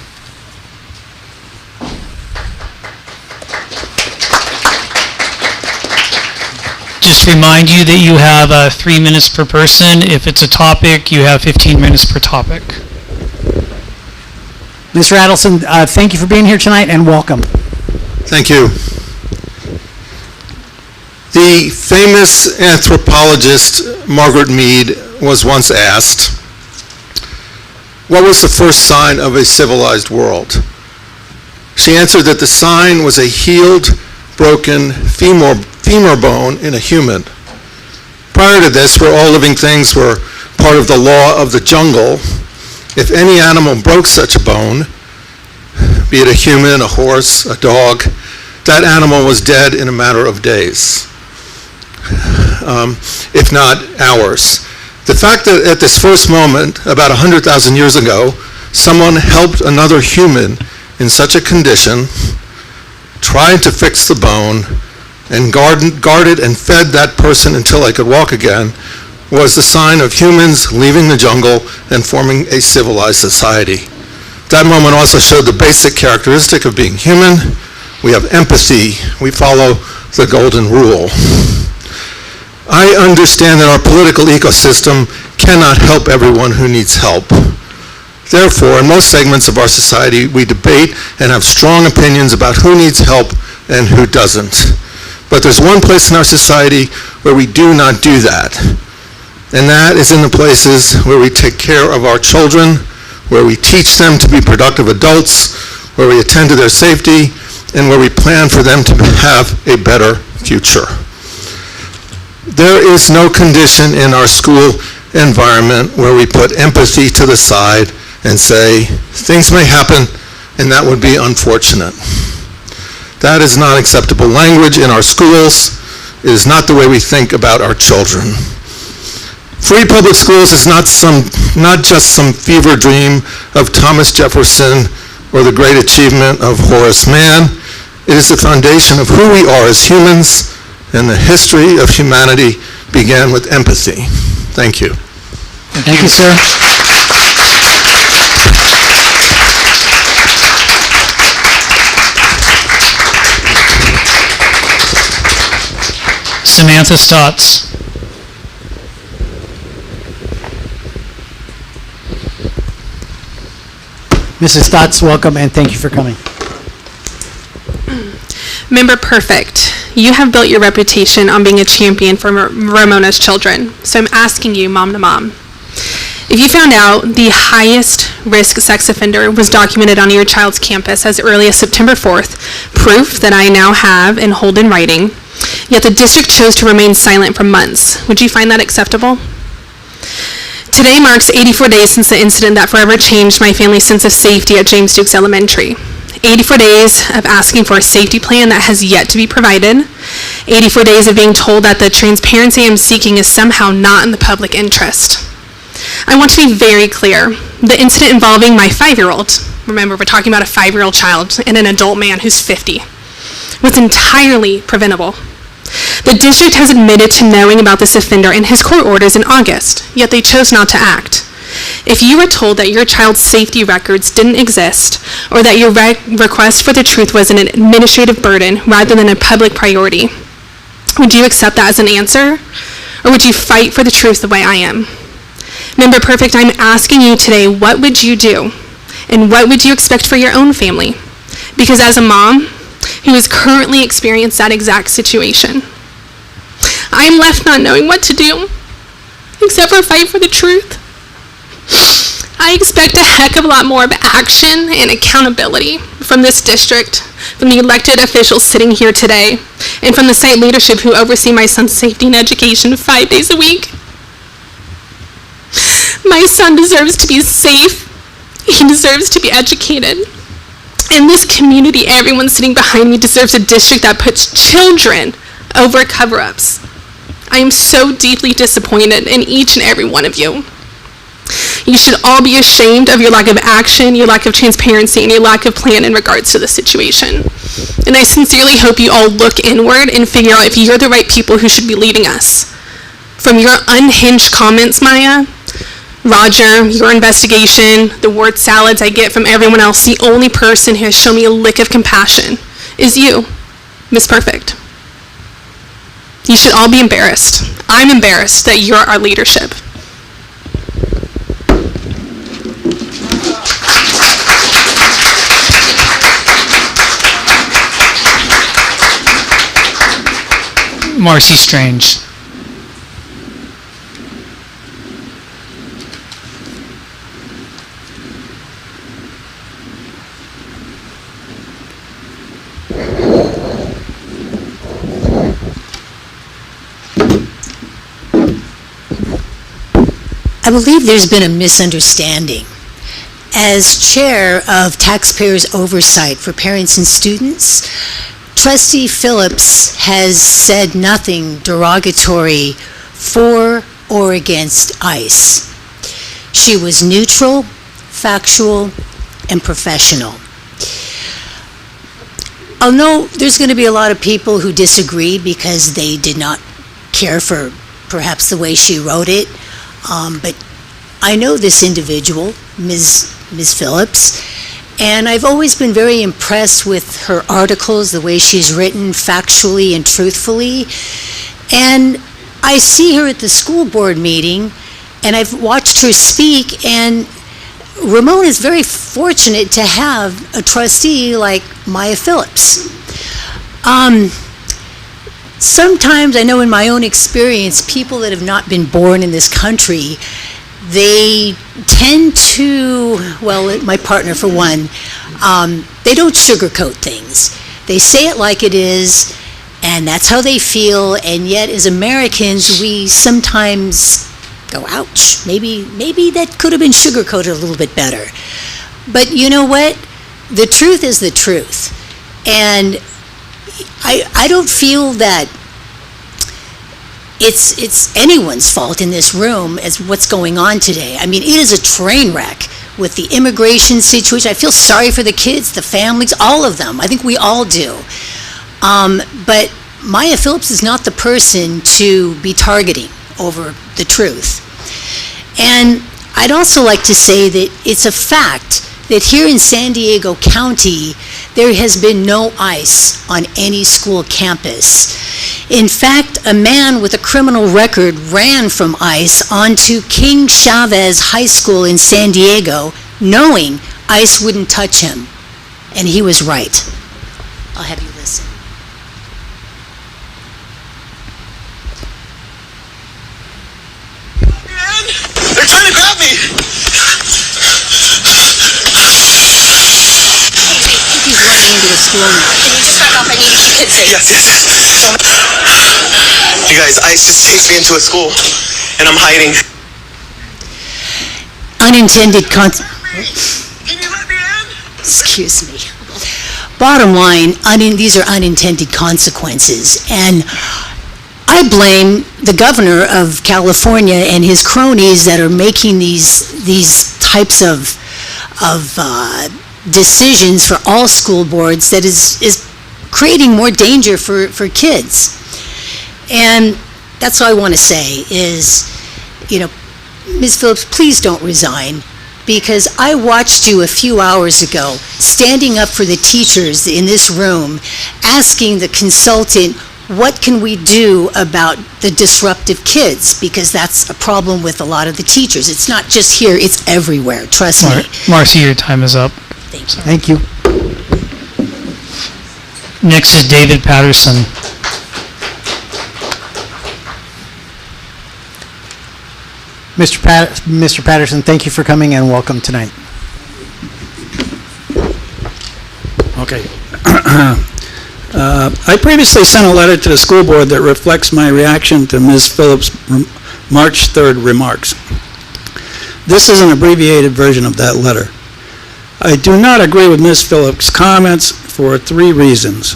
Just remind you that you have 3 minutes per person. If it's a topic, you have 15 minutes per topic. Mr. Adelson, thank you for being here tonight, and welcome. Thank you. The famous anthropologist Margaret Mead was once asked, what was the first sign of a civilized world? She answered that the sign was a healed, broken femur bone in a human. Prior to this, where all living things were part of the law of the jungle, if any animal broke such a bone, be it a human, a horse, a dog, that animal was dead in a matter of days, if not hours. The fact that at this first moment, about 100,000 years ago, someone helped another human in such a condition, tried to fix the bone, and guarded and fed that person until they could walk again, was the sign of humans leaving the jungle and forming a civilized society. That moment also showed the basic characteristic of being human. We have empathy. We follow the golden rule. I understand that our political ecosystem cannot help everyone who needs help. Therefore, in most segments of our society, we debate and have strong opinions about who needs help and who doesn't. But there's one place in our society where we do not do that. And that is in the places where we take care of our children, where we teach them to be productive adults, where we attend to their safety, and where we plan for them to have a better future. There is no condition in our school environment where we put empathy to the side and say, things may happen, and that would be unfortunate. That is not acceptable language in our schools. It is not the way we think about our children. Free public schools is not just some fever dream of Thomas Jefferson or the great achievement of Horace Mann. It is the foundation of who we are as humans, and the history of humanity began with empathy. Thank you. Thank you, sir. Samantha Stotts. Mrs. Stotts, welcome and thank you for coming. Member Perfect, you have built your reputation on being a champion for Ramona's children. So I'm asking you, mom to mom, if you found out the highest risk sex offender was documented on your child's campus as early as September 4th, proof that I now have and hold in writing, yet the district chose to remain silent for months, would you find that acceptable? Today marks 84 days since the incident that forever changed my family's sense of safety at James Dukes Elementary. 84 days of asking for a safety plan that has yet to be provided. 84 days of being told that the transparency I'm seeking is somehow not in the public interest. I want to be very clear. The incident involving my 5-year-old, remember we're talking about a 5-year-old child and an adult man who's 50, was entirely preventable. The district has admitted to knowing about this offender in his court orders in August, yet they chose not to act. If you were told that your child's safety records didn't exist, or that your request for the truth was an administrative burden rather than a public priority, would you accept that as an answer? Or would you fight for the truth the way I am? Member Perfect, I'm asking you today, what would you do? And what would you expect for your own family? Because as a mom who has currently experienced that exact situation, I am left not knowing what to do, except for fight for the truth. I expect a heck of a lot more of action and accountability from this district, from the elected officials sitting here today, and from the site leadership who oversee my son's safety and education 5 days a week. My son deserves to be safe. He deserves to be educated. In this community, everyone sitting behind me deserves a district that puts children over cover-ups. I am so deeply disappointed in each and every one of you. You should all be ashamed of your lack of action, your lack of transparency, and your lack of plan in regards to the situation. And I sincerely hope you all look inward and figure out if you're the right people who should be leading us. From your unhinged comments, Maya, Roger, your investigation, the word salads I get from everyone else, the only person who has shown me a lick of compassion is you, Miss Perfect. You should all be embarrassed. I'm embarrassed that you're our leadership. Marcy Strange. I believe there's been a misunderstanding. As chair of Taxpayers Oversight for Parents and Students, Trustee Phillips has said nothing derogatory for or against ICE. She was neutral, factual, and professional. I know there's going to be a lot of people who disagree because they did not care for perhaps the way she wrote it, but I know this individual, Ms. Phillips, and I've always been very impressed with her articles, the way she's written factually and truthfully. And I see her at the school board meeting, and I've watched her speak, and Ramona is very fortunate to have a trustee like Maya Phillips. Sometimes, I know in my own experience, people that have not been born in this country, they tend to, well, my partner for one, they don't sugarcoat things. They say it like it is, and that's how they feel, and yet as Americans, we sometimes go, ouch, maybe that could have been sugarcoated a little bit better. But you know what? The truth is the truth. And I don't feel that it's anyone's fault in this room as what's going on today. I mean, it is a train wreck with the immigration situation. I feel sorry for the kids, the families, all of them. I think we all do. But Maya Phillips is not the person to be targeting over the truth. And I'd also like to say that it's a fact that here in San Diego County, there has been no ICE on any school campus. In fact, a man with a criminal record ran from ICE onto King Chavez High School in San Diego, knowing ICE wouldn't touch him. And he was right. I'll have you listen. They're trying to grab me! He's running into a school now. Can you just back off? I need to keep kids safe. Yes. You guys, ICE just chased me into a school, and I'm hiding. Unintended Excuse me. Bottom line, these are unintended consequences, and I blame the governor of California and his cronies that are making these types of decisions for all school boards that is creating more danger for kids. And that's all I want to say is, Ms. Phillips, please don't resign, because I watched you a few hours ago standing up for the teachers in this room, asking the consultant, what can we do about the disruptive kids? Because that's a problem with a lot of the teachers. It's not just here, it's everywhere, trust me. Marcy, your time is up. Thank you. Next is David Patterson. Mr. Patterson, thank you for coming and welcome tonight. Okay. I previously sent a letter to the school board that reflects my reaction to Ms. Phillips' March 3rd remarks. This is an abbreviated version of that letter. I do not agree with Ms. Phillips' comments for 3 reasons.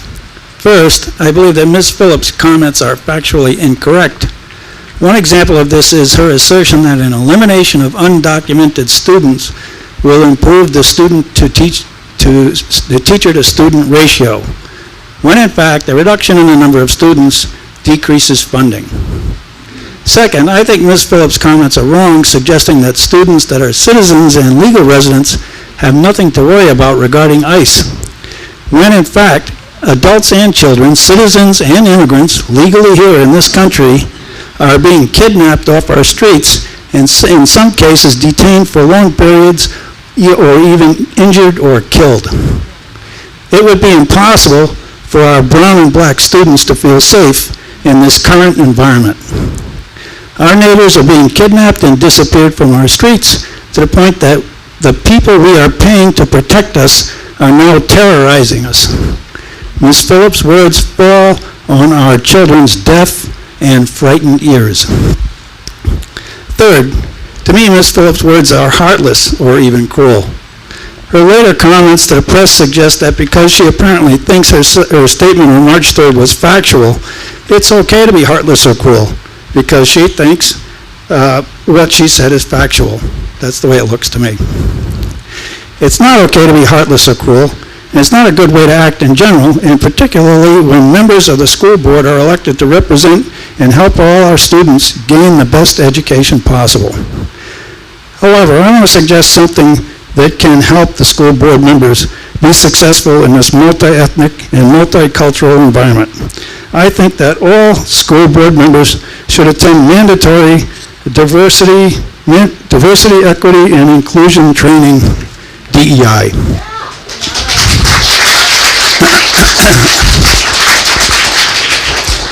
First, I believe that Ms. Phillips' comments are factually incorrect. One example of this is her assertion that an elimination of undocumented students will improve the teacher-to-student ratio, when in fact a reduction in the number of students decreases funding. Second, I think Ms. Phillips' comments are wrong, suggesting that students that are citizens and legal residents have nothing to worry about regarding ICE, when in fact adults and children, citizens and immigrants legally here in this country, are being kidnapped off our streets and in some cases detained for long periods or even injured or killed. It would be impossible for our brown and black students to feel safe in this current environment. Our neighbors are being kidnapped and disappeared from our streets to the point that the people we are paying to protect us are now terrorizing us. Ms. Phillips' words fall on our children's deaf and frightened ears. Third, to me, Ms. Phillips' words are heartless or even cruel. Her later comments to the press suggest that because she apparently thinks her statement on March 3rd was factual, it's okay to be heartless or cruel, because she thinks what she said is factual. That's the way it looks to me. It's not okay to be heartless or cruel, and it's not a good way to act in general, and particularly when members of the school board are elected to represent and help all our students gain the best education possible. However, I want to suggest something that can help the school board members be successful in this multi-ethnic and multicultural environment. I think that all school board members should attend mandatory diversity, equity, and inclusion training, DEI.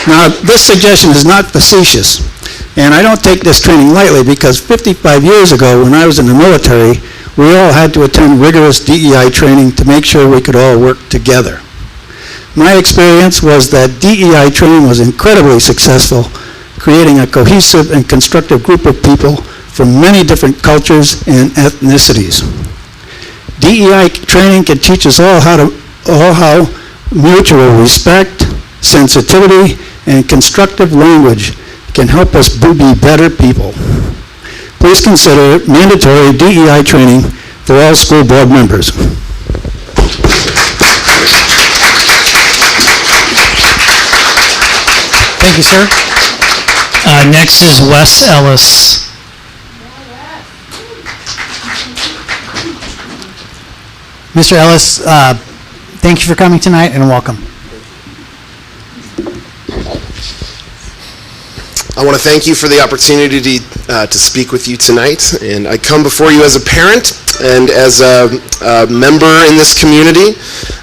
Now, this suggestion is not facetious, and I don't take this training lightly because 55 years ago, when I was in the military, we all had to attend rigorous DEI training to make sure we could all work together. My experience was that DEI training was incredibly successful, creating a cohesive and constructive group of people from many different cultures and ethnicities. DEI training can teach us all how mutual respect, sensitivity, and constructive language can help us be better people. Please consider mandatory DEI training for all school board members. Thank you, sir. Next is Wes Ellis. Mr. Ellis, thank you for coming tonight and welcome. I want to thank you for the opportunity to speak with you tonight. And I come before you as a parent and as a member in this community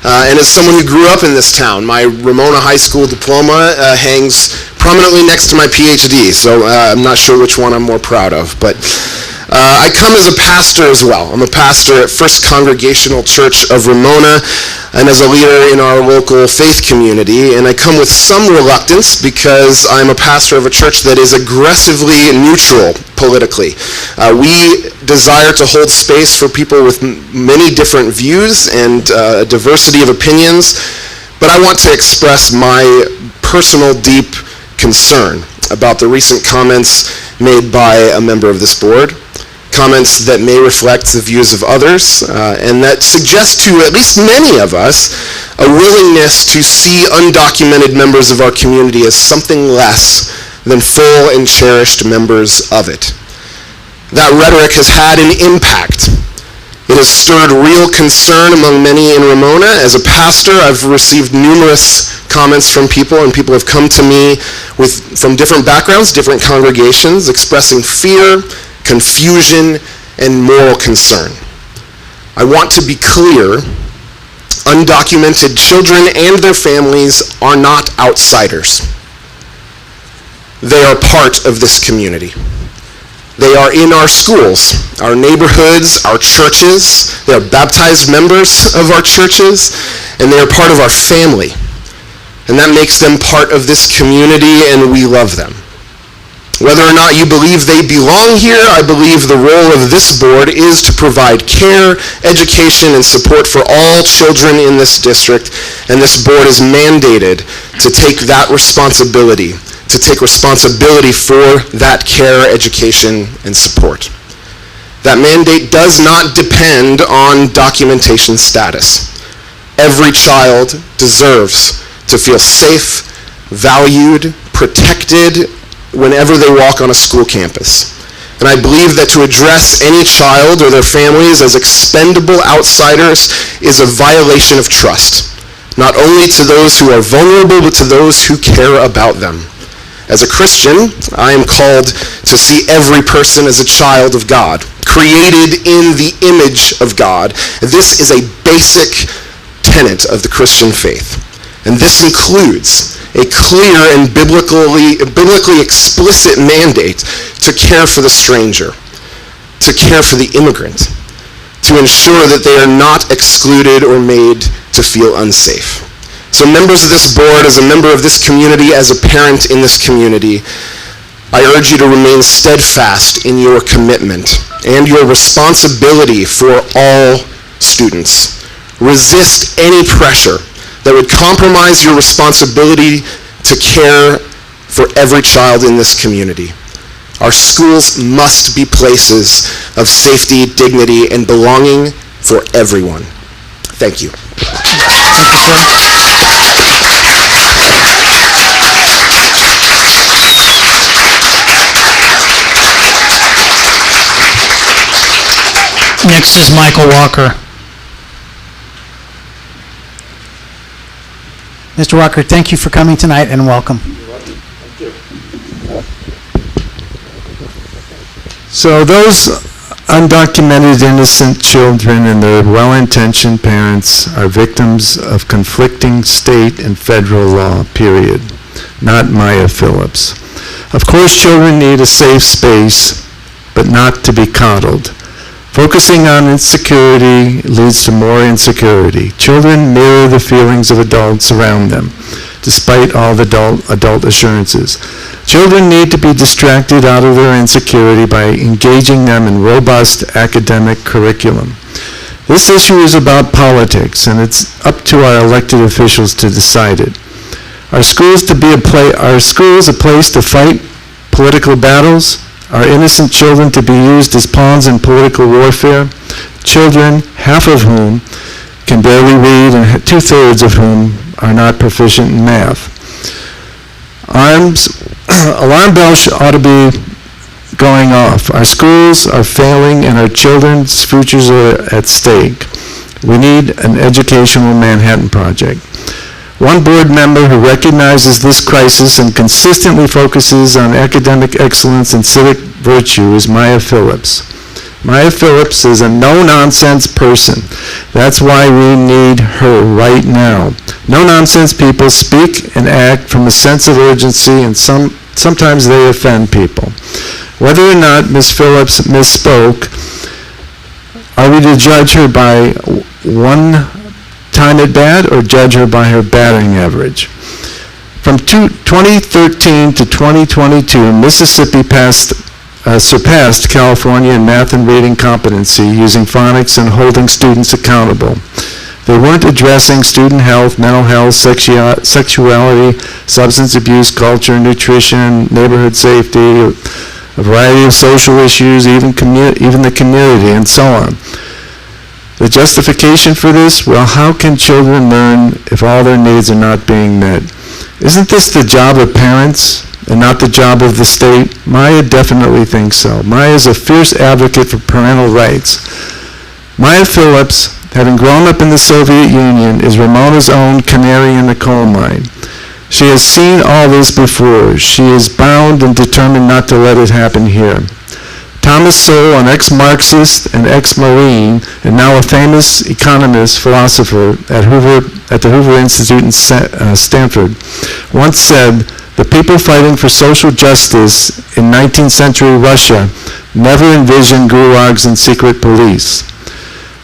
and as someone who grew up in this town. My Ramona High School diploma hangs prominently next to my PhD, so I'm not sure which one I'm more proud of. But I come as a pastor as well. I'm a pastor at First Congregational Church of Ramona and as a leader in our local faith community. And I come with some reluctance because I'm a pastor of a church that is aggressively neutral politically. We desire to hold space for people with many different views and a diversity of opinions, but I want to express my personal deep concern about the recent comments made by a member of this board. Comments that may reflect the views of others and that suggest to at least many of us a willingness to see undocumented members of our community as something less than full and cherished members of it. That rhetoric has had an impact. It has stirred real concern among many in Ramona. As a pastor, I've received numerous comments from people, and people have come to me from different backgrounds, different congregations, expressing fear, confusion, and moral concern. I want to be clear, undocumented children and their families are not outsiders. They are part of this community. They are in our schools, our neighborhoods, our churches. They are baptized members of our churches, and they are part of our family. And that makes them part of this community, and we love them. Whether or not you believe they belong here, I believe the role of this board is to provide care, education, and support for all children in this district, and this board is mandated to take that responsibility, to take responsibility for that care, education, and support. That mandate does not depend on documentation status. Every child deserves to feel safe, valued, protected, whenever they walk on a school campus. And I believe that to address any child or their families as expendable outsiders is a violation of trust, not only to those who are vulnerable, but to those who care about them. As a Christian, I am called to see every person as a child of God, created in the image of God. This is a basic tenet of the Christian faith. And this includes a clear and biblically explicit mandate to care for the stranger, to care for the immigrant, to ensure that they are not excluded or made to feel unsafe. So members of this board, as a member of this community, as a parent in this community, I urge you to remain steadfast in your commitment and your responsibility for all students. Resist any pressure that would compromise your responsibility to care for every child in this community. Our schools must be places of safety, dignity, and belonging for everyone. Thank you. Next is Michael Walker. Mr. Walker, thank you for coming tonight and welcome. So those undocumented innocent children and their well-intentioned parents are victims of conflicting state and federal law, period. Not Maya Phillips. Of course, children need a safe space, but not to be coddled. Focusing on insecurity leads to more insecurity. Children mirror the feelings of adults around them, despite all the adult assurances. Children need to be distracted out of their insecurity by engaging them in robust academic curriculum. This issue is about politics, and it's up to our elected officials to decide it. Are schools a place to fight political battles? Are innocent children to be used as pawns in political warfare? Children, half of whom can barely read and two-thirds of whom are not proficient in math. Alarm bells ought to be going off. Our schools are failing and our children's futures are at stake. We need an educational Manhattan Project. One board member who recognizes this crisis and consistently focuses on academic excellence and civic virtue is Maya Phillips. Maya Phillips is a no-nonsense person. That's why we need her right now. No-nonsense people speak and act from a sense of urgency, and sometimes they offend people. Whether or not Ms. Phillips misspoke, are we to judge her by one time at bat or judge her by her batting average? From 2013 to 2022, Mississippi surpassed California in math and reading competency using phonics and holding students accountable. They weren't addressing student health, mental health, sexuality, substance abuse, culture, nutrition, neighborhood safety, a variety of social issues, even the community, and so on. The justification for this? Well, how can children learn if all their needs are not being met? Isn't this the job of parents and not the job of the state? Maya definitely thinks so. Maya is a fierce advocate for parental rights. Maya Phillips, having grown up in the Soviet Union, is Ramona's own canary in the coal mine. She has seen all this before. She is bound and determined not to let it happen here. Thomas Sowell, an ex-Marxist and ex-Marine, and now a famous economist, philosopher at the Hoover Institute in Stanford, once said, "The people fighting for social justice in 19th century Russia never envisioned gulags and secret police."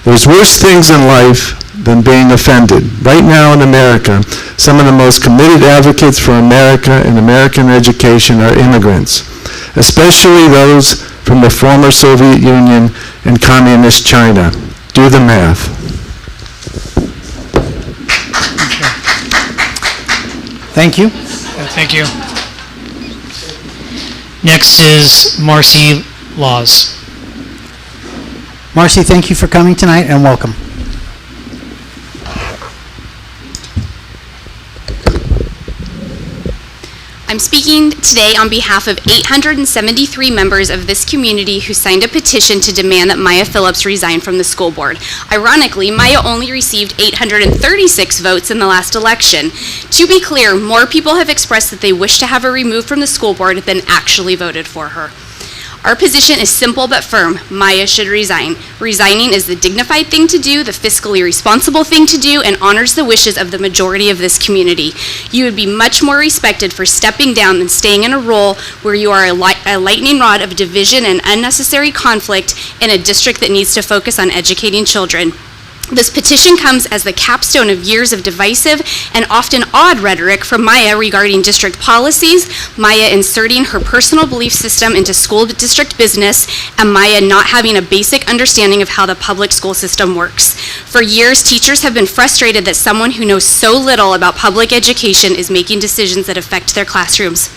There's worse things in life than being offended. Right now in America, some of the most committed advocates for America and American education are immigrants, especially those from the former Soviet Union and communist China. Do the math. Thank you. Thank you. Next is Marcy Laws. Marcy, thank you for coming tonight and welcome. I'm speaking today on behalf of 873 members of this community who signed a petition to demand that Maya Phillips resign from the school board. Ironically, Maya only received 836 votes in the last election. To be clear, more people have expressed that they wish to have her removed from the school board than actually voted for her. Our position is simple but firm. Maya should resign. Resigning is the dignified thing to do, the fiscally responsible thing to do, and honors the wishes of the majority of this community. You would be much more respected for stepping down than staying in a role where you are a lightning rod of division and unnecessary conflict in a district that needs to focus on educating children. This petition comes as the capstone of years of divisive and often odd rhetoric from Maya regarding district policies, Maya inserting her personal belief system into school district business, and Maya not having a basic understanding of how the public school system works. For years, teachers have been frustrated that someone who knows so little about public education is making decisions that affect their classrooms.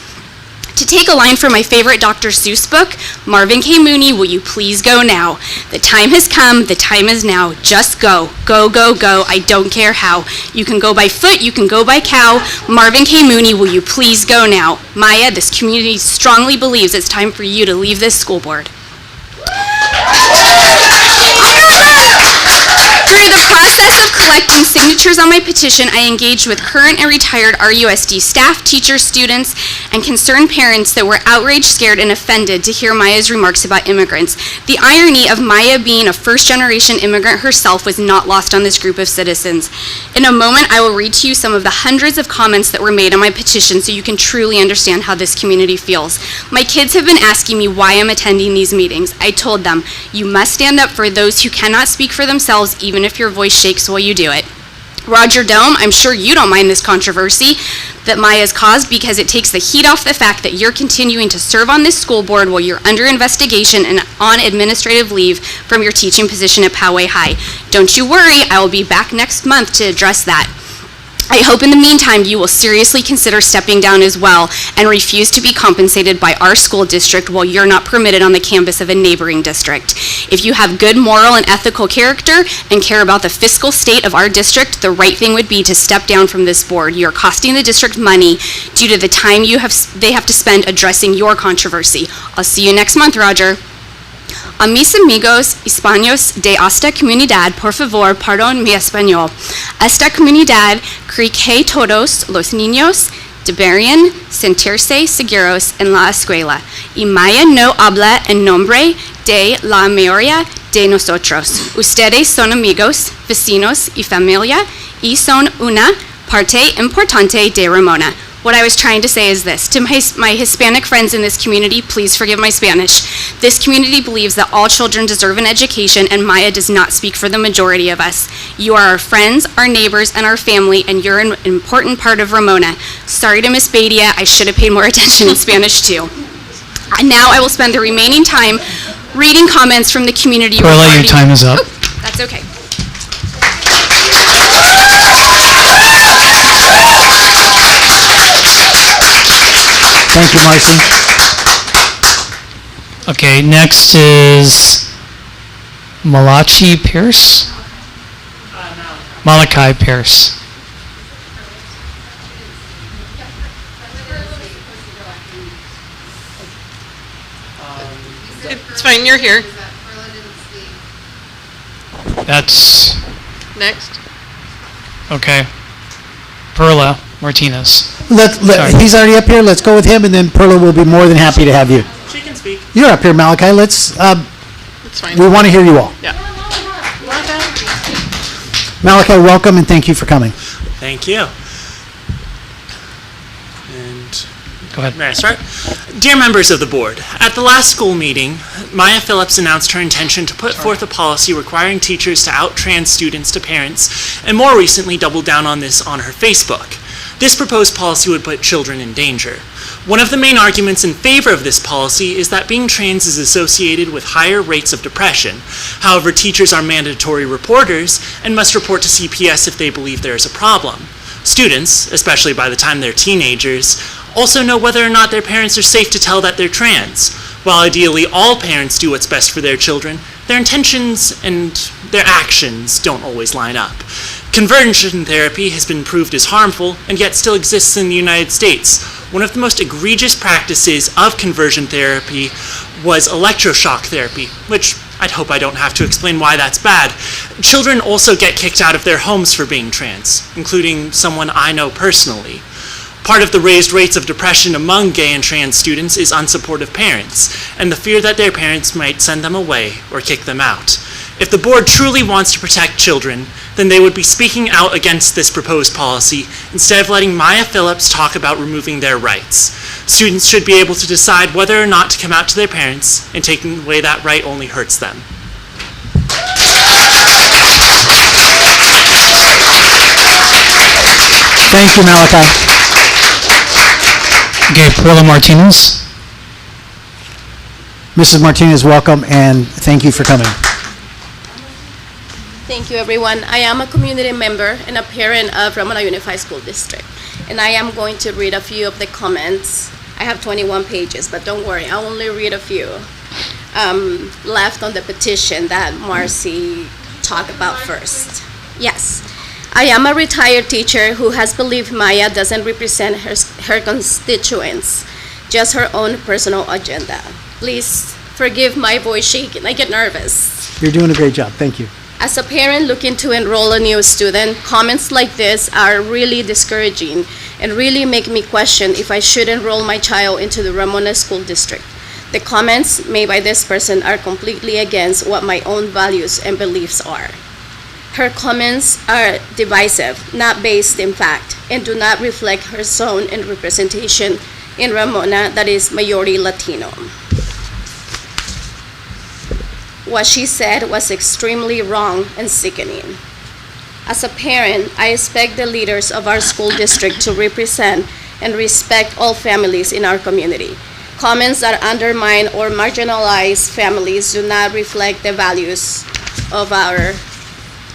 To take a line from my favorite Dr. Seuss book, Marvin K. Mooney, will you please go now? The time has come, the time is now, just go. Go, go, go, I don't care how. You can go by foot, you can go by cow. Marvin K. Mooney, will you please go now? Maya, this community strongly believes it's time for you to leave this school board. Through the process of collecting signatures on my petition, I engaged with current and retired RUSD staff, teachers, students, and concerned parents that were outraged, scared, and offended to hear Maya's remarks about immigrants. The irony of Maya being a first-generation immigrant herself was not lost on this group of citizens. In a moment, I will read to you some of the hundreds of comments that were made on my petition so you can truly understand how this community feels. My kids have been asking me why I'm attending these meetings. I told them, you must stand up for those who cannot speak for themselves, even if your voice shakes while you do it. Roger Dome, I'm sure you don't mind this controversy that Maya's caused because it takes the heat off the fact that you're continuing to serve on this school board while you're under investigation and on administrative leave from your teaching position at Poway High. Don't you worry, I will be back next month to address that. I hope in the meantime you will seriously consider stepping down as well and refuse to be compensated by our school district while you're not permitted on the campus of a neighboring district. If you have good moral and ethical character and care about the fiscal state of our district, the right thing would be to step down from this board. You're costing the district money due to the time they have to spend addressing your controversy. I'll see you next month, Roger. A mis amigos hispanos de esta comunidad, por favor, perdón mi español. Esta comunidad cree que todos los niños deberían sentirse seguros en la escuela, y Maya no habla en nombre de la mayoría de nosotros. Ustedes son amigos, vecinos y familia, y son una parte importante de Ramona. What I was trying to say is this: to my Hispanic friends in this community, please forgive my Spanish. This community believes that all children deserve an education, and Maya does not speak for the majority of us. You are our friends, our neighbors, and our family, and you're an important part of Ramona. Sorry to Miss Badia, I should have paid more attention in Spanish too. And now I will spend the remaining time reading comments from the community. Perla, your time is up. Oh, that's okay. Thank you, Marcy. Okay, next is Malachi Pierce? Malachi Pierce. It's fine, you're here. That's, Next. okay. Perla Martinez. He's already up here. Let's go with him, and then Perla will be more than happy to have you. She can speak. You're up here, Malachi. It's fine. We want to hear you all. Yeah. Malachi, welcome, and thank you for coming. Thank you. And go ahead. May I start? Dear members of the board, at the last school meeting, Maya Phillips announced her intention to put forth a policy requiring teachers to out-trans students to parents, and more recently doubled down on this on her Facebook. This proposed policy would put children in danger. One of the main arguments in favor of this policy is that being trans is associated with higher rates of depression. However, teachers are mandatory reporters and must report to CPS if they believe there is a problem. Students, especially by the time they're teenagers, also know whether or not their parents are safe to tell that they're trans. While ideally all parents do what's best for their children, their intentions and their actions don't always line up. Conversion therapy has been proved as harmful and yet still exists in the United States. One of the most egregious practices of conversion therapy was electroshock therapy, which I'd hope I don't have to explain why that's bad. Children also get kicked out of their homes for being trans, including someone I know personally. Part of the raised rates of depression among gay and trans students is unsupportive parents, and the fear that their parents might send them away or kick them out. If the board truly wants to protect children, then they would be speaking out against this proposed policy instead of letting Maya Phillips talk about removing their rights. Students should be able to decide whether or not to come out to their parents, and taking away that right only hurts them. Thank you, Malachi. Okay, Perla Martinez. Mrs. Martinez, welcome, and thank you for coming. Thank you, everyone. I am a community member and a parent of Ramona Unified School District, and I am going to read a few of the comments. I have 21 pages, but don't worry, I'll only read a few left on the petition that Marcy talked about first. Yes. I am a retired teacher who has believed Maya doesn't represent her constituents, just her own personal agenda. Please forgive my voice shaking, I get nervous. You're doing a great job. Thank you. As a parent looking to enroll a new student, comments like this are really discouraging and really make me question if I should enroll my child into the Ramona School District. The comments made by this person are completely against what my own values and beliefs are. Her comments are divisive, not based in fact, and do not reflect her zone and representation in Ramona that is majority Latino. What she said was extremely wrong and sickening. As a parent, I expect the leaders of our school district to represent and respect all families in our community. Comments that undermine or marginalize families do not reflect the values of our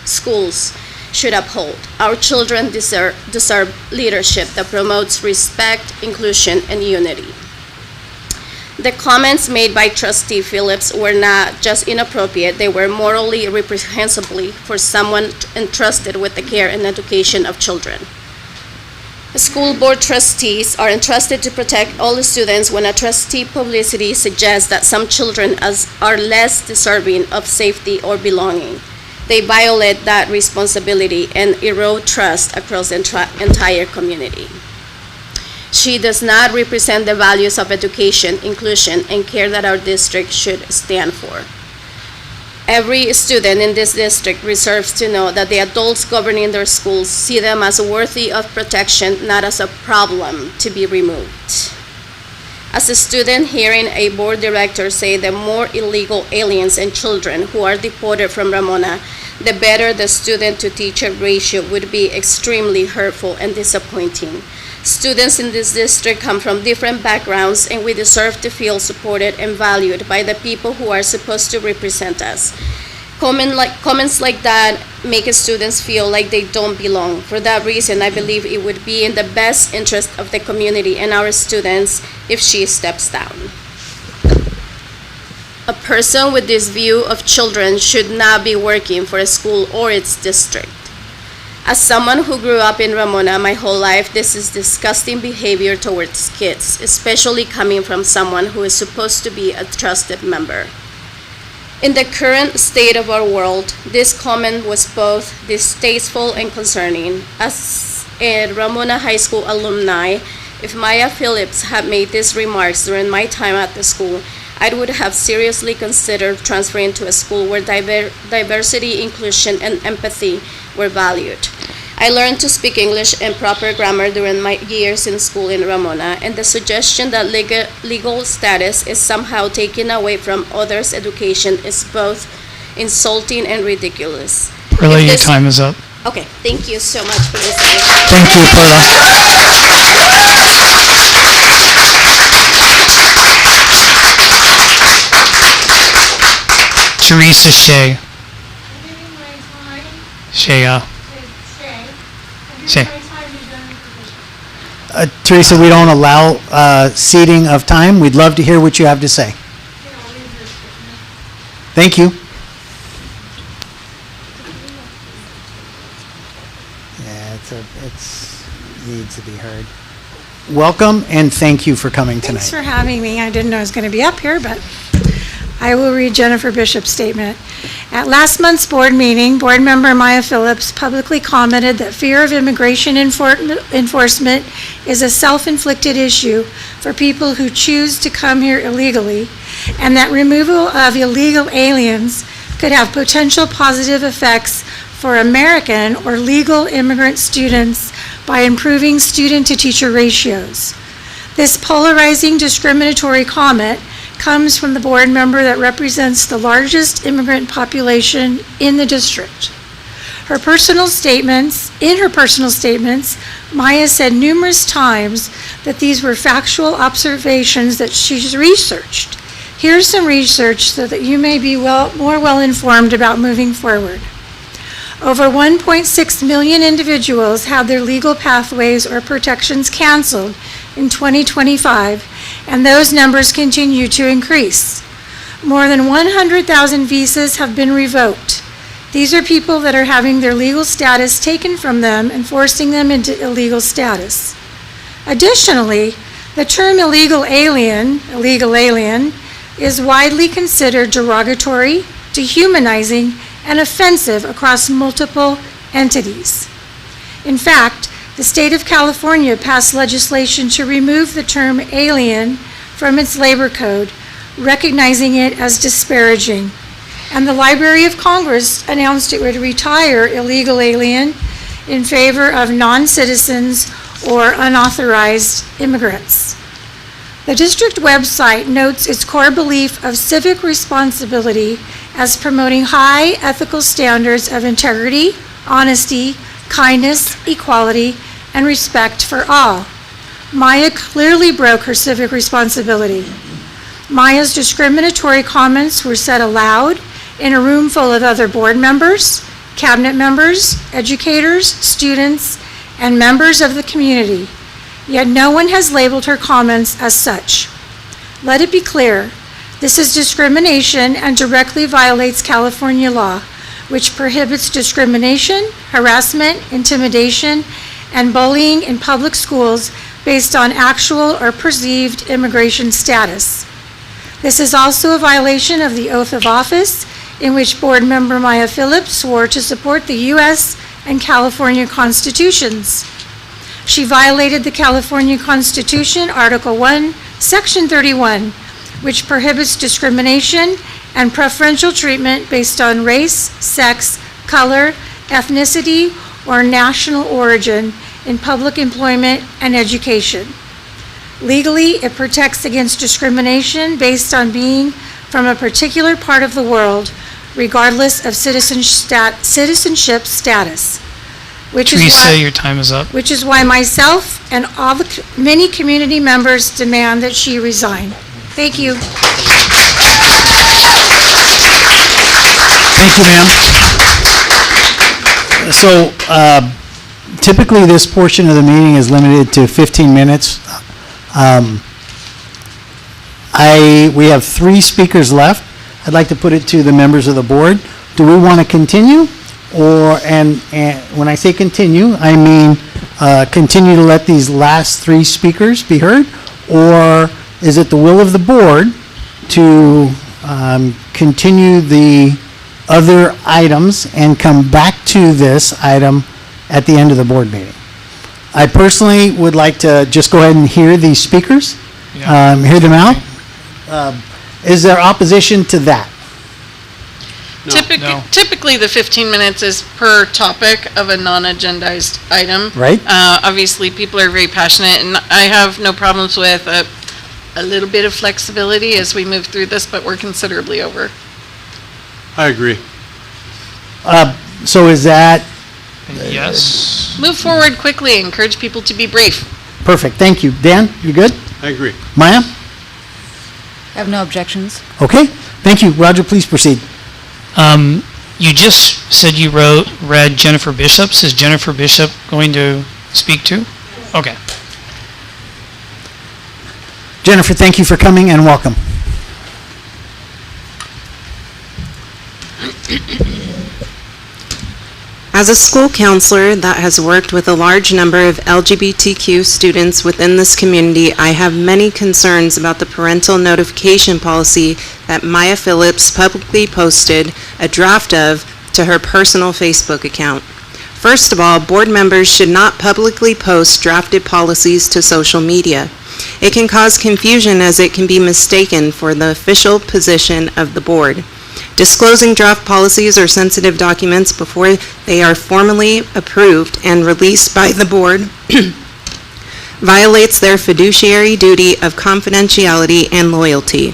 schools should uphold. Our children deserve leadership that promotes respect, inclusion, and unity. The comments made by Trustee Phillips were not just inappropriate, they were morally reprehensible for someone entrusted with the care and education of children. School board trustees are entrusted to protect all the students when a trustee publicity suggests that some children are less deserving of safety or belonging. They violate that responsibility and erode trust across the entire community. She does not represent the values of education, inclusion, and care that our district should stand for. Every student in this district deserves to know that the adults governing their schools see them as worthy of protection, not as a problem to be removed. As a student hearing a board director say the more illegal aliens and children who are deported from Ramona, the better the student-to-teacher ratio would be extremely hurtful and disappointing. Students in this district come from different backgrounds, and we deserve to feel supported and valued by the people who are supposed to represent us. Comments like that make students feel like they don't belong. For that reason, I believe it would be in the best interest of the community and our students if she steps down. A person with this view of children should not be working for a school or its district. As someone who grew up in Ramona my whole life, this is disgusting behavior towards kids, especially coming from someone who is supposed to be a trusted member. In the current state of our world, this comment was both distasteful and concerning. As a Ramona High School alumni, if Maya Phillips had made these remarks during my time at the school, I would have seriously considered transferring to a school where diversity, inclusion, and empathy were valued. I learned to speak English and proper grammar during my years in school in Ramona, and the suggestion that legal status is somehow taken away from others' education is both insulting and ridiculous. Perla, your time is up. Okay, thank you so much for listening. Thank you, Perla. Teresa Shea. Shea. Teresa, we don't allow seating of time. We'd love to hear what you have to say. Thank you. Yeah, it needs to be heard. Welcome and thank you for coming tonight. Thanks for having me. I didn't know I was going to be up here, but I will read Jennifer Bishop's statement. At last month's board meeting, board member Maya Phillips publicly commented that fear of immigration enforcement is a self-inflicted issue for people who choose to come here illegally, and that removal of illegal aliens could have potential positive effects for American or legal immigrant students by improving student-to-teacher ratios. This polarizing, discriminatory comment comes from the board member that represents the largest immigrant population in the district. In her personal statements, Maya said numerous times that these were factual observations that she's researched. Here's some research so that you may be more well-informed about moving forward. Over 1.6 million individuals had their legal pathways or protections canceled in 2025, and those numbers continue to increase. More than 100,000 visas have been revoked. These are people that are having their legal status taken from them and forcing them into illegal status. Additionally, the term illegal alien, is widely considered derogatory, dehumanizing, and offensive across multiple entities. In fact, the state of California passed legislation to remove the term alien from its labor code, recognizing it as disparaging. And the Library of Congress announced it would retire illegal alien in favor of non-citizens or unauthorized immigrants. The district website notes its core belief of civic responsibility as promoting high ethical standards of integrity, honesty, kindness, equality, and respect for all. Maya clearly broke her civic responsibility. Maya's discriminatory comments were said aloud in a room full of other board members, cabinet members, educators, students, and members of the community. Yet no one has labeled her comments as such. Let it be clear, this is discrimination and directly violates California law, which prohibits discrimination, harassment, intimidation, and bullying in public schools based on actual or perceived immigration status. This is also a violation of the oath of office in which Board Member Maya Phillips swore to support the U.S. and California constitutions. She violated the California Constitution, Article 1, Section 31, which prohibits discrimination and preferential treatment based on race, sex, color, ethnicity, or national origin in public employment and education. Legally, it protects against discrimination based on being from a particular part of the world, regardless of citizenship status. Teresa, your time is up. Which is why myself and all the many community members demand that she resign. Thank you. Thank you, ma'am. So typically this portion of the meeting is limited to 15 minutes. We have 3 speakers left. I'd like to put it to the members of the board. Do we want to continue? And when I say continue, I mean continue to let these last 3 speakers be heard? Or is it the will of the board to continue the other items and come back to this item at the end of the board meeting? I personally would like to just go ahead and hear these speakers, hear them out. Is there opposition to that? Typically, the 15 minutes is per topic of a non-agendized item. Right. Obviously, people are very passionate, and I have no problems with a little bit of flexibility as we move through this, but we're considerably over. I agree. So is that? Yes. Move forward quickly. Encourage people to be brief. Perfect. Thank you. Dan, you good? I agree. Maya? I have no objections. Okay. Thank you. Roger, please proceed. You just said you read Jennifer Bishop's. Is Jennifer Bishop going to speak too? Okay. Jennifer, thank you for coming and welcome. As a school counselor that has worked with a large number of LGBTQ students within this community, I have many concerns about the parental notification policy that Maya Phillips publicly posted a draft of to her personal Facebook account. First of all, board members should not publicly post drafted policies to social media. It can cause confusion as it can be mistaken for the official position of the board. Disclosing draft policies or sensitive documents before they are formally approved and released by the board violates their fiduciary duty of confidentiality and loyalty.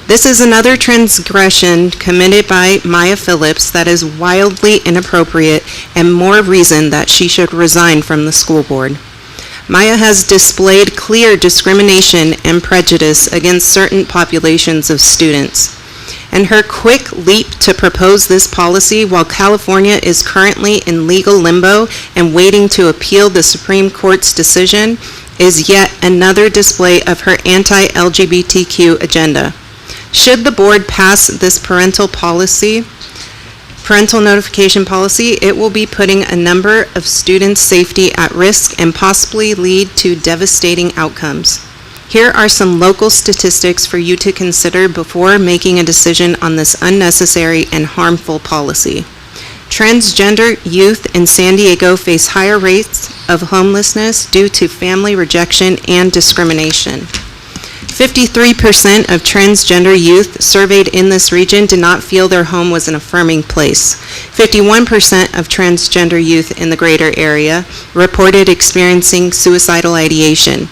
This is another transgression committed by Maya Phillips that is wildly inappropriate and more reason that she should resign from the school board. Maya has displayed clear discrimination and prejudice against certain populations of students. And her quick leap to propose this policy while California is currently in legal limbo and waiting to appeal the Supreme Court's decision is yet another display of her anti-LGBTQ agenda. Should the board pass this parental notification policy, it will be putting a number of students' safety at risk and possibly lead to devastating outcomes. Here are some local statistics for you to consider before making a decision on this unnecessary and harmful policy. Transgender youth in San Diego face higher rates of homelessness due to family rejection and discrimination. 53% of transgender youth surveyed in this region did not feel their home was an affirming place. 51% of transgender youth in the greater area reported experiencing suicidal ideation.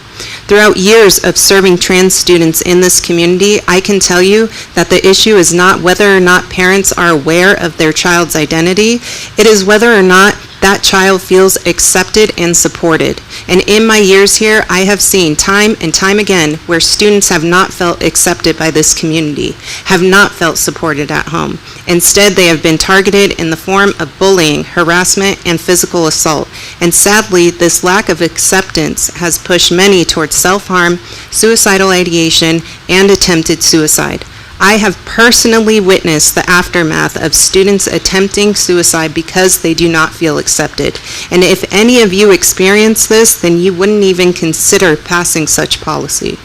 Throughout years of serving trans students in this community, I can tell you that the issue is not whether or not parents are aware of their child's identity, it is whether or not that child feels accepted and supported. And in my years here, I have seen time and time again where students have not felt accepted by this community, have not felt supported at home. Instead, they have been targeted in the form of bullying, harassment, and physical assault. And sadly, this lack of acceptance has pushed many towards self-harm, suicidal ideation, and attempted suicide. I have personally witnessed the aftermath of students attempting suicide because they do not feel accepted. And if any of you experience this, then you wouldn't even consider passing such policy.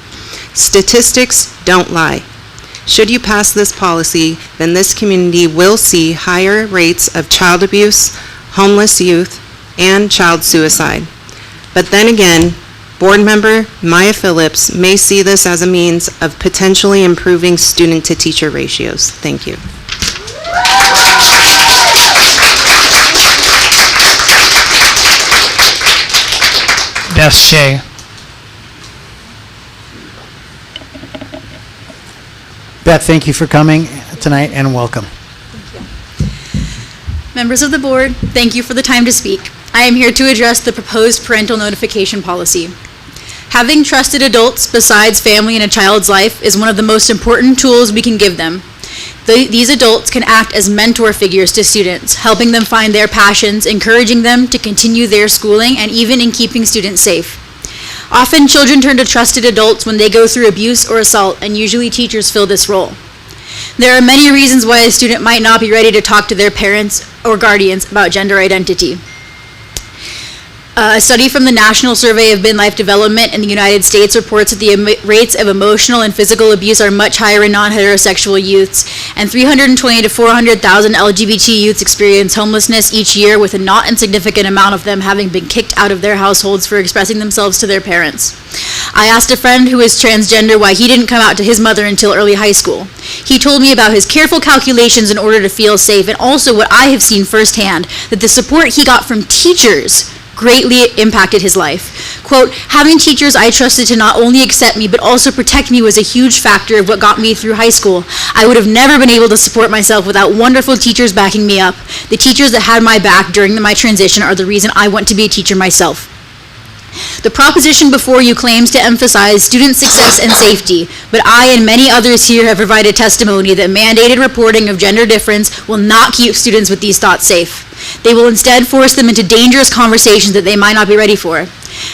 Statistics don't lie. Should you pass this policy, then this community will see higher rates of child abuse, homeless youth, and child suicide. But then again, Board Member Maya Phillips may see this as a means of potentially improving student-to-teacher ratios. Thank you. Beth Shea. Beth, thank you for coming tonight and welcome. Members of the board, thank you for the time to speak. I am here to address the proposed parental notification policy. Having trusted adults besides family in a child's life is one of the most important tools we can give them. These adults can act as mentor figures to students, helping them find their passions, encouraging them to continue their schooling, and even in keeping students safe. Often, children turn to trusted adults when they go through abuse or assault, and usually teachers fill this role. There are many reasons why a student might not be ready to talk to their parents or guardians about gender identity. A study from the National Survey of Midlife Development in the United States reports that the rates of emotional and physical abuse are much higher in non-heterosexual youths, and 320 to 400,000 LGBT youths experience homelessness each year, with a not insignificant amount of them having been kicked out of their households for expressing themselves to their parents. I asked a friend who is transgender why he didn't come out to his mother until early high school. He told me about his careful calculations in order to feel safe, and also what I have seen firsthand, that the support he got from teachers greatly impacted his life. Quote, having teachers I trusted to not only accept me but also protect me was a huge factor of what got me through high school. I would have never been able to support myself without wonderful teachers backing me up. The teachers that had my back during my transition are the reason I want to be a teacher myself. The proposition before you claims to emphasize student success and safety, but I and many others here have provided testimony that mandated reporting of gender difference will not keep students with these thoughts safe. They will instead force them into dangerous conversations that they might not be ready for.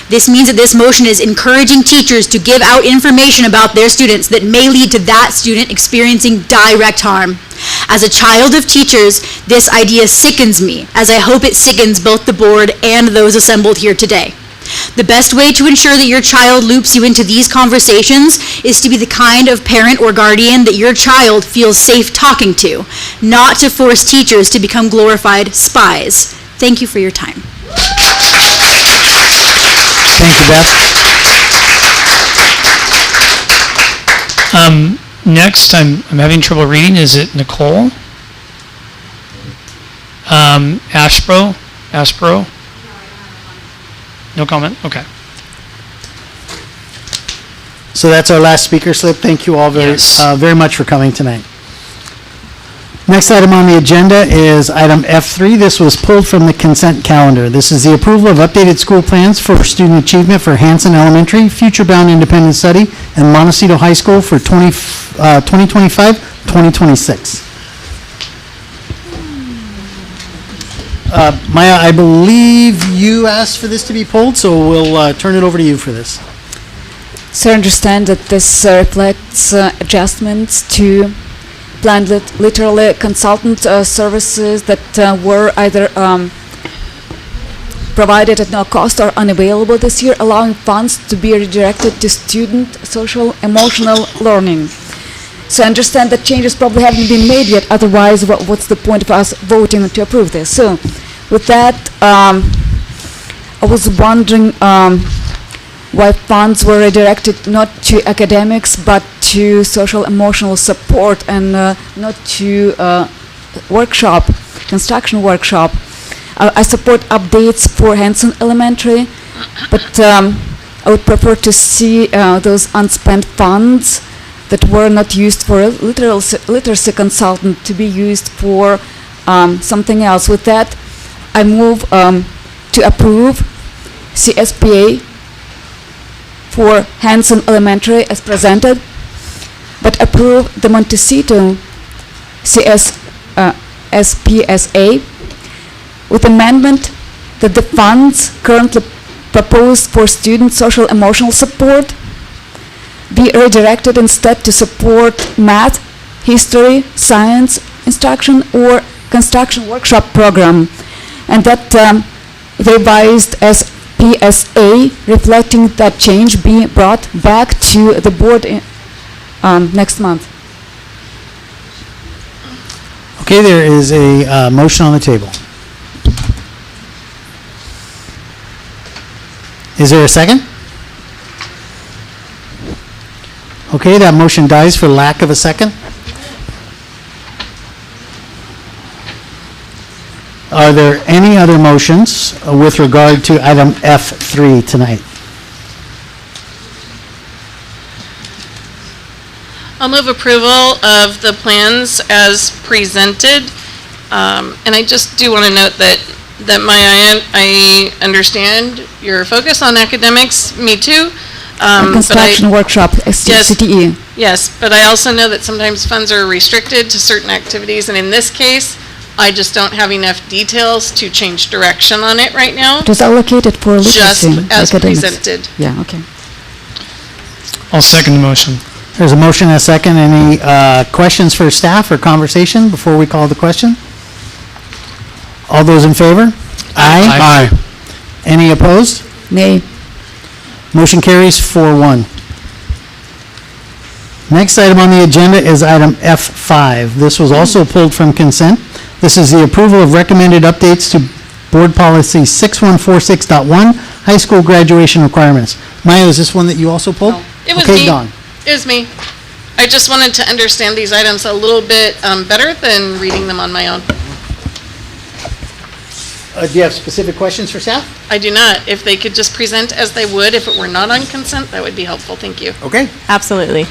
This means that this motion is encouraging teachers to give out information about their students that may lead to that student experiencing direct harm. As a child of teachers, this idea sickens me, as I hope it sickens both the board and those assembled here today. The best way to ensure that your child loops you into these conversations is to be the kind of parent or guardian that your child feels safe talking to, not to force teachers to become glorified spies. Thank you for your time. Thank you, Beth. Next, I'm having trouble reading. Is it Nicole? Ashbro? No comment? Okay. So that's our last speaker slip. Thank you all very much for coming tonight. Next item on the agenda is item F3. This was pulled from the consent calendar. This is the approval of updated school plans for student achievement for Hanson Elementary, Future Bound Independent Study, and Montecito High School for 2025-2026. Maya, I believe you asked for this to be pulled, so we'll turn it over to you for this. So I understand that this reflects adjustments to planned literally consultant services that were either provided at no cost or unavailable this year, allowing funds to be redirected to student social emotional learning. So I understand that changes probably haven't been made yet, otherwise what's the point of us voting to approve this? So with that, I was wondering why funds were redirected not to academics but to social emotional support and not to construction workshop. I support updates for Hanson Elementary, but I would prefer to see those unspent funds that were not used for a literacy consultant to be used for something else. With that, I move to approve CSPA for Hanson Elementary as presented, but approve the Montecito SPSA with amendment that the funds currently proposed for student social emotional support be redirected instead to support math, history, science, instruction, or construction workshop program, and that revised as PSA, reflecting that change be brought back to the board next month. Okay, there is a motion on the table. Is there a second? Okay, that motion dies for lack of a second. Are there any other motions with regard to item F3 tonight? I'll move approval of the plans as presented. And I just do want to note that I understand your focus on academics, me too. Construction workshop, CTE. Yes, but I also know that sometimes funds are restricted to certain activities, and in this case, I just don't have enough details to change direction on it right now. It was allocated for literacy. Just as academics. presented. Yeah, okay. I'll second the motion. There's a motion and a second. Any questions for staff or conversation before we call the question? All those in favor? Aye. Aye. Any opposed? Nay. Motion carries 4-1. Next item on the agenda is item F5. This was also pulled from consent. This is the approval of recommended updates to Board Policy 6146.1, high school graduation requirements. Maya, is this one that you also pulled? No. It was okay, me. Dawn. It was me. I just wanted to understand these items a little bit better than reading them on my own. Do you have specific questions for staff? I do not. If they could just present as they would if it were not on consent, that would be helpful. Thank you. Okay. Absolutely.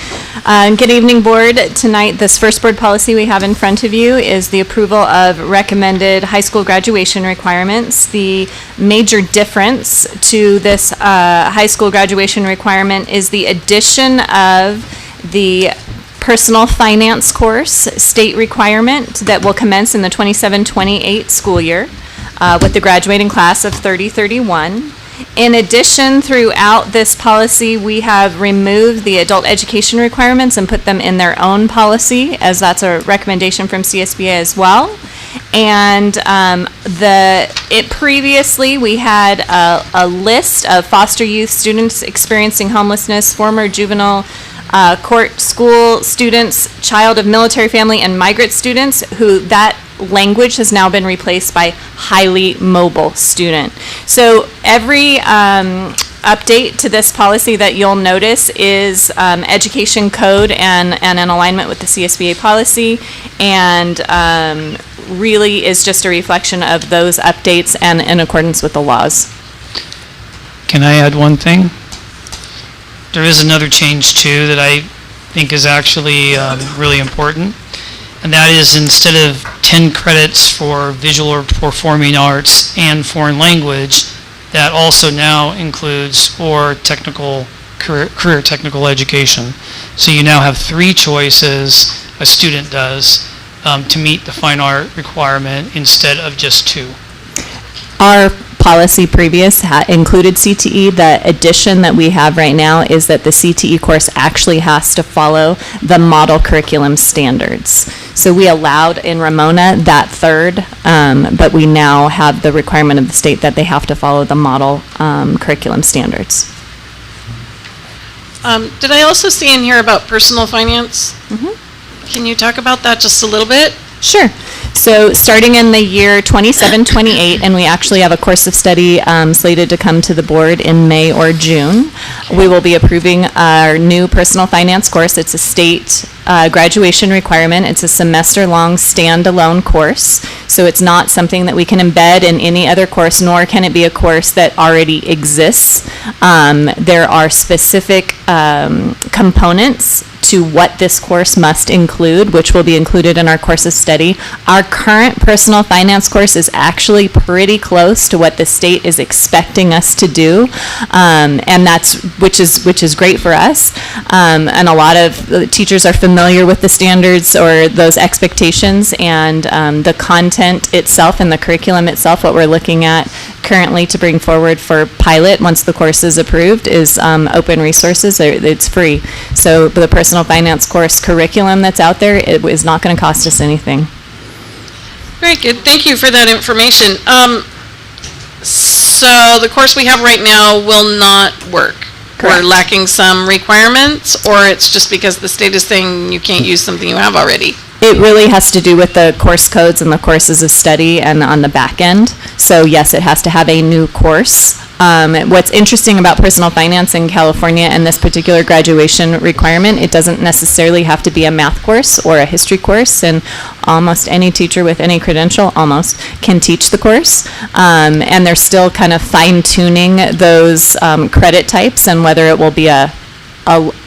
Good evening, Board. Tonight, this first board policy we have in front of you is the approval of recommended high school graduation requirements. The major difference to this high school graduation requirement is the addition of the personal finance course state requirement that will commence in the 27-28 school year. With the graduating class of 30-31. In addition, throughout this policy, we have removed the adult education requirements and put them in their own policy, as that's a recommendation from CSEA as well. And previously, we had a list of foster youth students experiencing homelessness, former juvenile court school students, child of military family, and migrant students who that language has now been replaced by highly mobile student. So every update to this policy that you'll notice is education code and in alignment with the CSBA policy, and really is just a reflection of those updates and in accordance with the laws. Can I add one thing? There is another change too that I think is actually really important. And that is, instead of 10 credits for visual or performing arts and foreign language, that also now includes for technical career technical education. So you now have 3 choices a student does to meet the fine art requirement instead of just 2. Our policy previous included CTE. The addition that we have right now is that the CTE course actually has to follow the model curriculum standards. So we allowed in Ramona that third, but we now have the requirement of the state that they have to follow the model curriculum standards. Did I also see in here about personal finance? Mm-hmm. Can you talk about that just a little bit? Sure. So starting in the year 27-28, and we actually have a course of study slated to come to the board in May or June, we will be approving our new personal finance course. It's a state graduation requirement. It's a semester-long standalone course, so it's not something that we can embed in any other course, nor can it be a course that already exists. There are specific components to what this course must include, which will be included in our course of study. Our current personal finance course is actually pretty close to what the state is expecting us to do, and which is great for us. And a lot of teachers are familiar with the standards or those expectations, and the content itself and the curriculum itself. What we're looking at currently to bring forward for pilot once the course is approved is open resources. It's free. So the personal personal finance course curriculum that's out there, it is not going to cost us anything. Very good. Thank you for that information. So the course we have right now will not work? Correct. We're lacking some requirements, or it's just because the state is saying you can't use something you have already? It really has to do with the course codes and the courses of study and on the back end. So yes, it has to have a new course. What's interesting about personal finance in California and this particular graduation requirement, it doesn't necessarily have to be a math course or a history course, and almost any teacher with any credential almost can teach the course. And they're still kind of fine-tuning those credit types and whether it will be a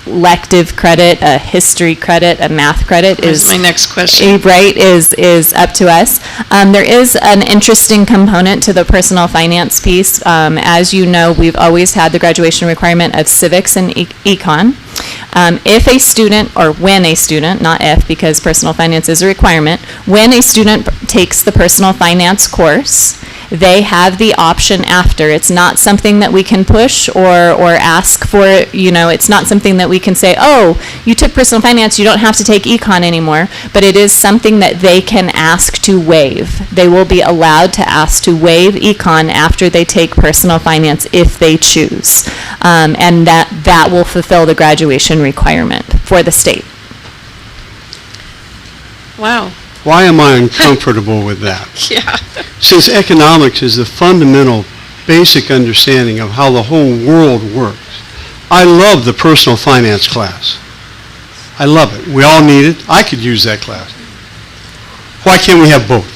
elective credit, a history credit, a math credit That's my next question. Right, is up to us. There is an interesting component to the personal finance piece. As you know, we've always had the graduation requirement of civics and econ. If a student, or when a student, not if, because personal finance is a requirement, when a student takes the personal finance course, they have the option after. It's not something that we can push or ask for, it's not something that we can say, oh, you took personal finance, you don't have to take econ anymore, but it is something that they can ask to waive. They will be allowed to ask to waive econ after they take personal finance if they choose. And that will fulfill the graduation requirement for the state. Wow. Why am I uncomfortable with that? Yeah. Since economics is the fundamental, basic understanding of how the whole world works. I love the personal finance class. I love it. We all need it. I could use that class. Why can't we have both?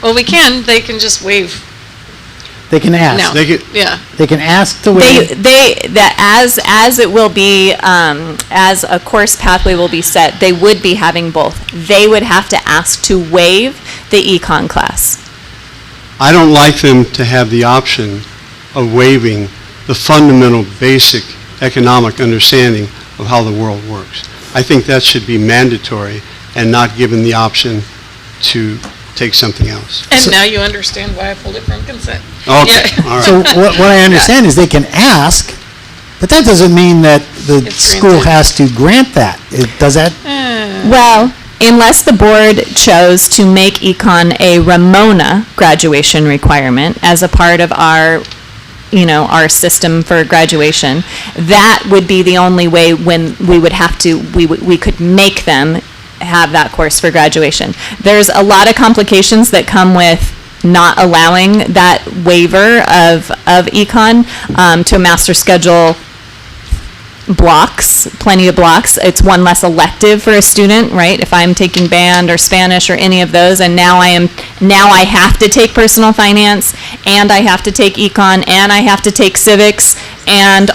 Well, we can. They can just waive. They can ask. No. Yeah. They can ask to waive. As it will be, as a course pathway will be set, they would be having both. They would have to ask to waive the econ class. I don't like them to have the option of waiving the fundamental, basic economic understanding of how the world works. I think that should be mandatory and not given the option to take something else. And now you understand why I pulled it from consent. Okay, Yeah. all right. So what I understand is they can ask, but that doesn't mean that the school has to grant that. Does that? Well, unless the board chose to make econ a Ramona graduation requirement as a part of our system for graduation, that would be the only way when we would have to, we could make them have that course for graduation. There's a lot of complications that come with not allowing that waiver of econ to a master schedule blocks, plenty of blocks. It's one less elective for a student, right? If I'm taking band or Spanish or any of those, and now I have to take personal finance, and I have to take econ, and I have to take civics, and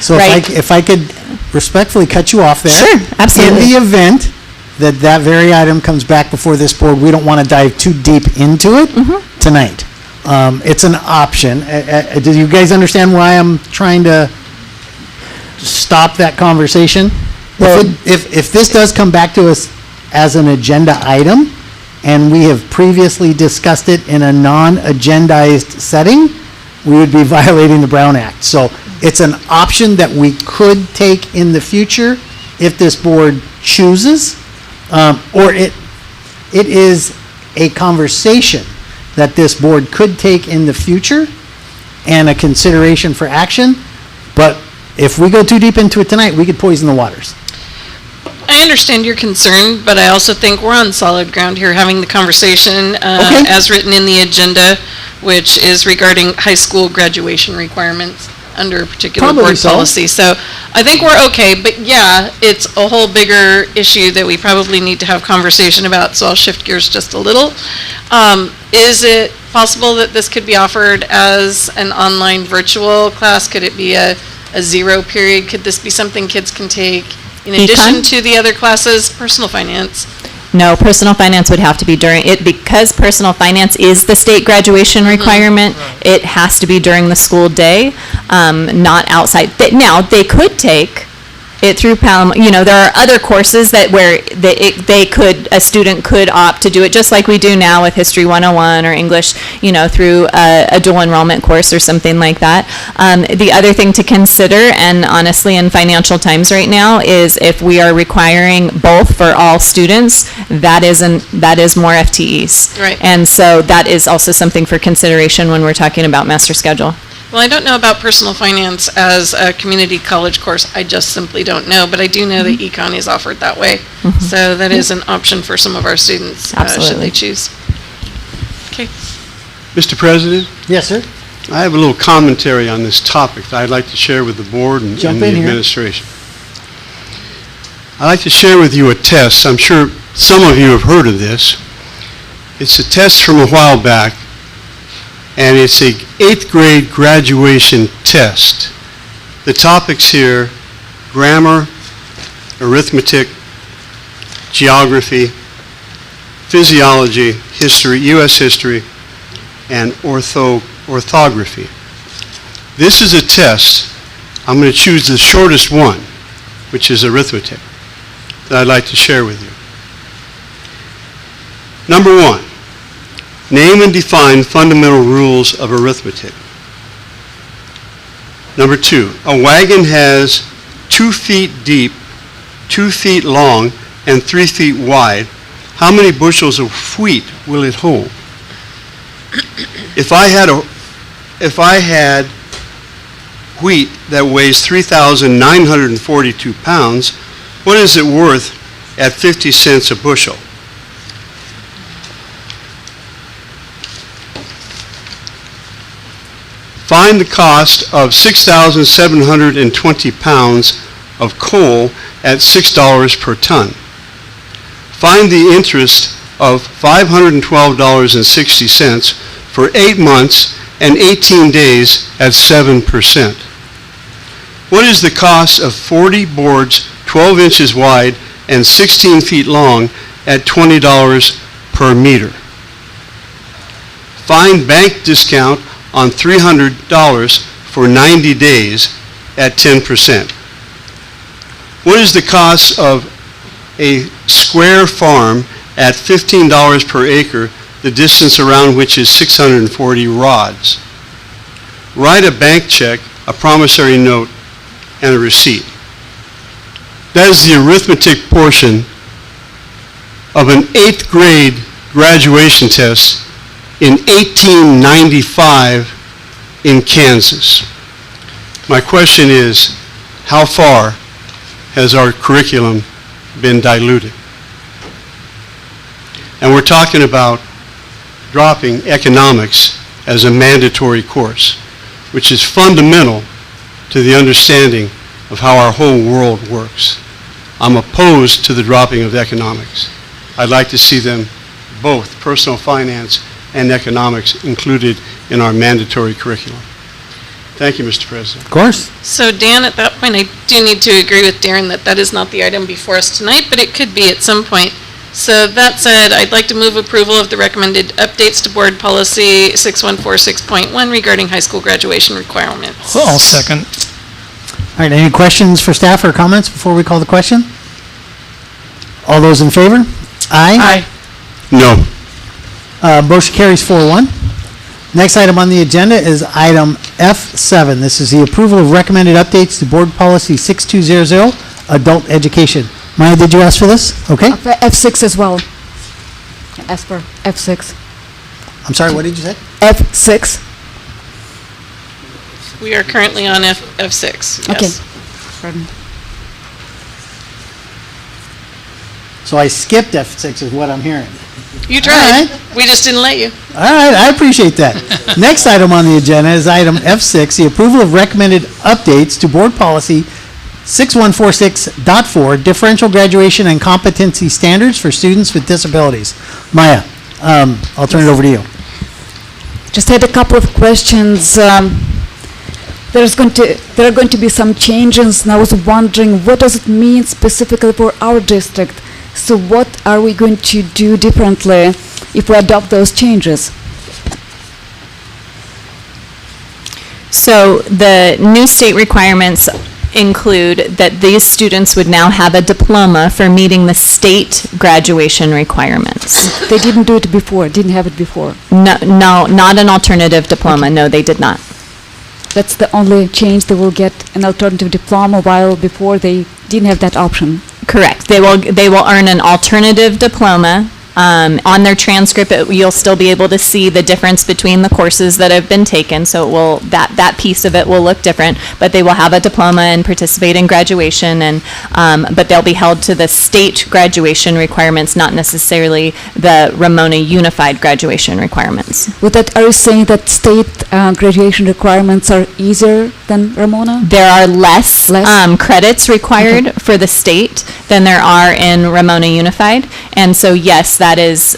So right? if I could respectfully cut you off there. Sure, absolutely. In the event that very item comes back before this board, we don't want to dive too deep into it tonight. It's an option. Do you guys understand why I'm trying to stop that conversation? If this does come back to us as an agenda item, and we have previously discussed it in a non-agendized setting, we would be violating the Brown Act. So it's an option that we could take in the future if this board chooses, or it is a conversation that this board could take in the future and a consideration for action. But if we go too deep into it tonight, we could poison the waters. I understand your concern, but I also think we're on solid ground here having the conversation as written in the agenda, which is regarding high school graduation requirements under a particular board policy. So I think we're okay, but yeah, it's a whole bigger issue that we probably need to have conversation about, so I'll shift gears just a little. Is it possible that this could be offered as an online virtual class? Could it be a zero period? Could this be something kids can take in addition to the other classes? Personal finance. No, personal finance would have to be during it, because personal finance is the state graduation requirement. It has to be during the school day, not outside. Now, they could take it through Palomar. There are other courses that where a student could opt to do it just like we do now with History 101 or English, through a dual enrollment course or something like that. The other thing to consider, and honestly in financial times right now, is if we are requiring both for all students, that is more FTEs. Right. And so that is also something for consideration when we're talking about master schedule. Well, I don't know about personal finance as a community college course. I just simply don't know, but I do know that econ is offered that way. So that is an option for some of our students, should they choose. Okay. Mr. President? Yes, sir. I have a little commentary on this topic that I'd like to share with the board and the administration. I'd like to share with you a test. I'm sure some of you have heard of this. It's a test from a while back, and it's a 8th grade graduation test. The topics here: grammar, arithmetic, geography, physiology, history, U.S. history, and orthography. This is a test. I'm going to choose the shortest one, which is arithmetic, that I'd like to share with you. Number 1. Name and define fundamental rules of arithmetic. Number 2, a wagon has 2 feet deep, 2 feet long, and 3 feet wide. How many bushels of wheat will it hold? If I had wheat that weighs 3,942 pounds, what is it worth at 50 cents a bushel? Find the cost of 6,720 pounds of coal at $6 per ton. Find the interest of $512.60 for 8 months and 18 days at 7%. What is the cost of 40 boards 12 inches wide and 16 feet long at $20 per meter? Find bank discount on $300 for 90 days at 10%. What is the cost of a square farm at $15 per acre, the distance around which is 640 rods? Write a bank check, a promissory note, and a receipt. That is the arithmetic portion of an 8th grade graduation test in 1895 in Kansas. My question is, how far has our curriculum been diluted? And we're talking about dropping economics as a mandatory course, which is fundamental to the understanding of how our whole world works. I'm opposed to the dropping of economics. I'd like to see them both, personal finance and economics, included in our mandatory curriculum. Thank you, Mr. President. Of course. So Dan, at that point, I do need to agree with Darren that that is not the item before us tonight, but it could be at some point. So that said, I'd like to move approval of the recommended updates to Board Policy 6146.1 regarding high school graduation requirements. I'll second. All right, any questions for staff or comments before we call the question? All those in favor? Aye. No. Motion carries 4-1. Next item on the agenda is item F7. This is the approval of recommended updates to Board Policy 6200, Adult Education. Maya, did you ask for this? Okay. F6 as well. As per F6. I'm sorry, what did you say? F6. We are currently on F6. Okay. Yes. Pardon. So I skipped F6 is what I'm hearing. You tried. We just didn't let you. All right, I appreciate that. Next item on the agenda is item F6, the approval of recommended updates to Board Policy 6146.4, differential graduation and competency standards for students with disabilities. Maya, I'll turn it over to you. Just had a couple of questions. There are going to be some changes, and I was wondering, what does it mean specifically for our district? So what are we going to do differently if we adopt those changes? So the new state requirements include that these students would now have a diploma for meeting the state graduation requirements. They didn't do it before, didn't have it before. No, not an alternative diploma. No, they did not. That's the only change. They will get an alternative diploma, while before they didn't have that option. Correct. They will earn an alternative diploma. On their transcript, you'll still be able to see the difference between the courses that have been taken, so it will, that piece of it will look different, but they will have a diploma and participate in graduation, and but they'll be held to the state graduation requirements, not necessarily the Ramona Unified graduation requirements. With that, are you saying that state graduation requirements are easier than Ramona? There are less? Credits required for the state than there are in Ramona Unified, and so yes, that is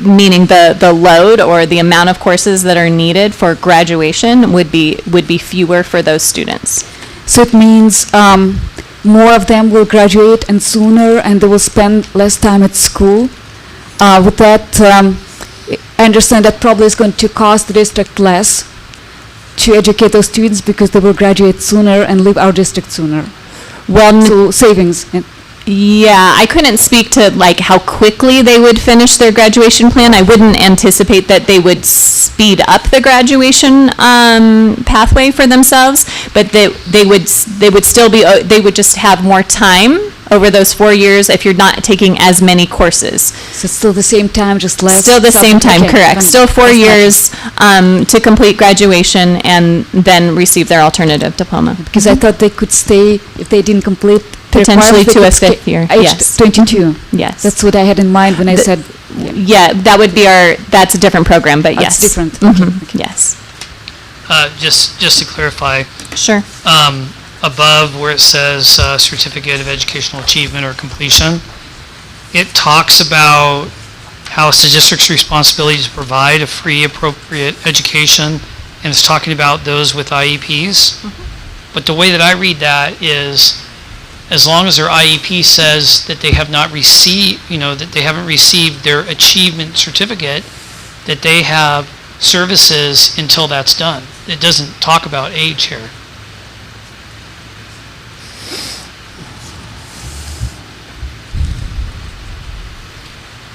meaning the load or the amount of courses that are needed for graduation would be fewer for those students. So it means more of them will graduate and sooner, and they will spend less time at school. With that, I understand that probably is going to cost the district less to educate those students because they will graduate sooner and leave our district sooner. Well, so savings. Yeah, I couldn't speak to like how quickly they would finish their graduation plan. I wouldn't anticipate that they would speed up the graduation pathway for themselves, but they would still be, they would just have more time over those 4 years if you're not taking as many courses. So it's still the same time, just less? Still the same time, okay, correct. Still 4 years to complete graduation and then receive their alternative diploma. Because I thought they could stay, if they didn't complete potentially to a fifth year. Yes. 22. Yes. That's what I had in mind when I said. Yeah, that would be that's a different program, but yes. It's different. Okay. Yes. Just to clarify. Sure. Above where it says Certificate of Educational Achievement or Completion, it talks about how it's the district's responsibility to provide a free, appropriate education, and it's talking about those with IEPs. But the way that I read that is, as long as their IEP says that they have not received, that they haven't received their achievement certificate, that they have services until that's done. It doesn't talk about age here.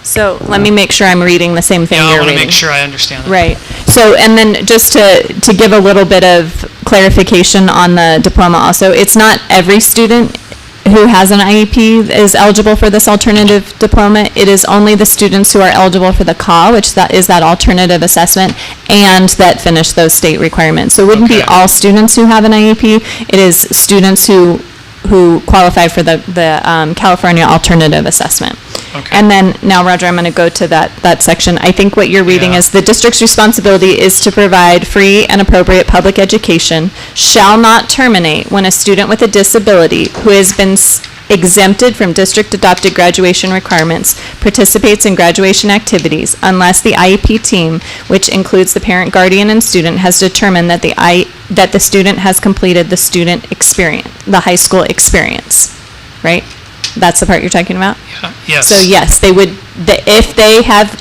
So let me make sure I'm reading the same thing you're reading. I want to make sure I understand that. Right. So, and then just to give a little bit of clarification on the diploma also, it's not every student who has an IEP is eligible for this alternative diploma. It is only the students who are eligible for the CAW, which is that alternative assessment, and that finish those state requirements. So it wouldn't be all students who have an IEP. It is students who qualify for the California alternative assessment. Okay. And then now, Roger, I'm going to go to that section. I think what you're reading is the district's responsibility is to provide free and appropriate public education shall not terminate when a student with a disability who has been exempted from district-adopted graduation requirements participates in graduation activities unless the IEP team, which includes the parent, guardian, and student, has determined that the student has completed the student experience, the high school experience, right? That's the part you're talking about? Yeah. Yes. So yes, they would, if they have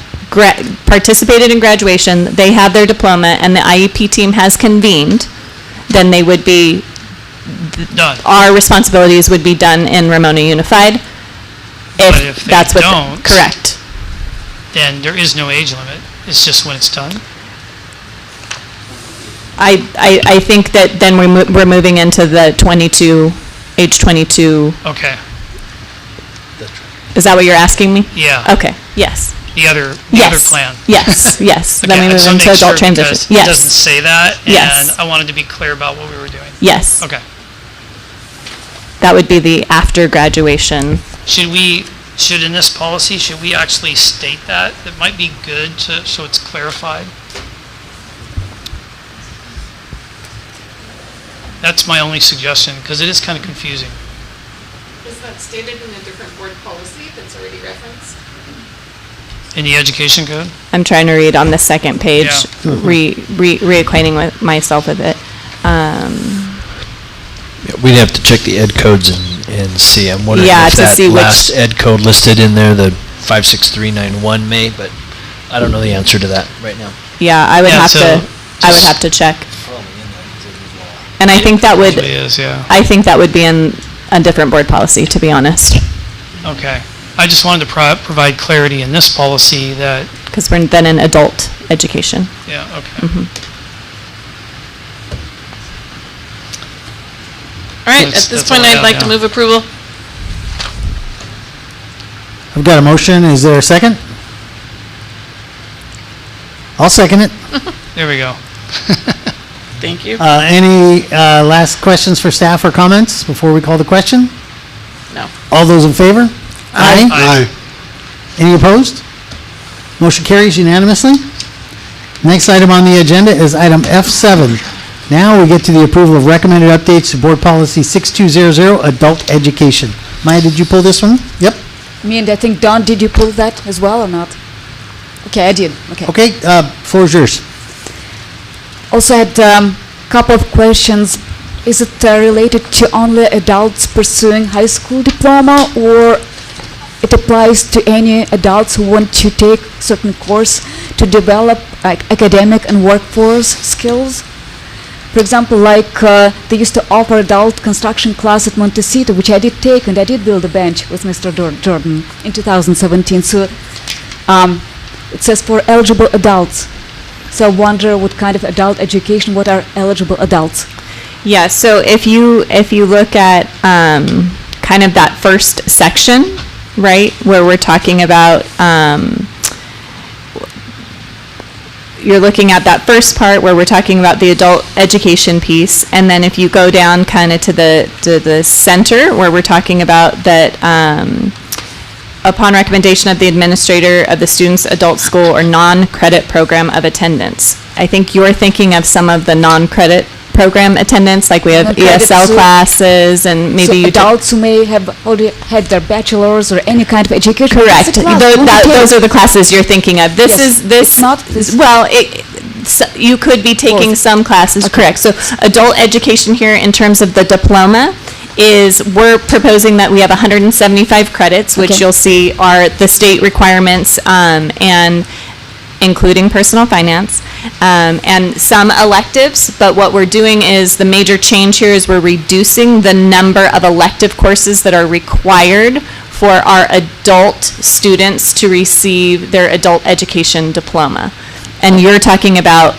participated in graduation, they have their diploma, and the IEP team has convened, then they would be done. Our responsibilities would be done in Ramona Unified. But if they that's what don't, correct. Then there is no age limit. It's just when it's done. I think that then we're moving into the age 22. Okay. Is that what you're asking me? Yeah. Okay. Yes. The other plan. Yes. Yes. Okay, Then we move into adult transition. Yes. It doesn't say that, and yes. I wanted to be clear about what we were doing. Yes. Okay. That would be the after graduation. Should in this policy, should we actually state that? It might be good so it's clarified. That's my only suggestion, because it is kind of confusing. Is that stated in a different board policy that's already referenced? In the education code? I'm trying to read on the second page, reacquainting with myself with it. We'd have to check the ed codes and see. I'm wondering if that last ed code listed in there, the 56391 may, but I don't know the answer to that right now. Yeah, I would have to check. And I think that would, Usually is, yeah. I think that would be in a different board policy, to be honest. Okay. I just wanted to provide clarity in this policy that, Because we're then in adult education. yeah, okay. All right, That's- at this that's all point, I I'd have, like to yeah. move approval. I've got a motion. Is there a second? I'll second it. There we go. Thank you. Any last questions for staff or comments before we call the question? No. All those in favor? Aye. Aye. Any opposed? Motion carries unanimously. Next item on the agenda is item F7. Now we get to the approval of recommended updates to Board Policy 6200, Adult Education. Maya, did you pull this one? Yep. Me and I think, Don, did you pull that as well or not? Okay, I did. Okay. Okay, floor is yours. Also had couple of questions. Is it related to only adults pursuing high school diploma, or it applies to any adults who want to take certain course to develop academic and workforce skills? For example, like they used to offer adult construction class at Montecito, which I did take, and I did build a bench with Mr. Jordan in 2017. So it says for eligible adults. So I wonder what kind of adult education, what are eligible adults? Yeah, so if you look at kind of that first section, right, where we're talking about, you're looking at that first part where we're talking about the adult education piece, and then if you go down kind of to the center where we're talking about that upon recommendation of the administrator of the student's adult school or non-credit program of attendance. I think you're thinking of some of the non-credit program attendance, like we have ESL classes, and maybe so adults who may have already had their bachelor's or any kind of education. Correct. Those are the classes you're thinking of. This Yes. is this. It's not this. Well, you could be taking some classes. Okay. Correct. So adult education here, in terms of the diploma, is we're proposing that we have 175 credits, which Okay. you'll see are the state requirements, and including personal finance, and some electives, but what we're doing is, the major change here is we're reducing the number of elective courses that are required for our adult students to receive their adult education diploma. And you're talking about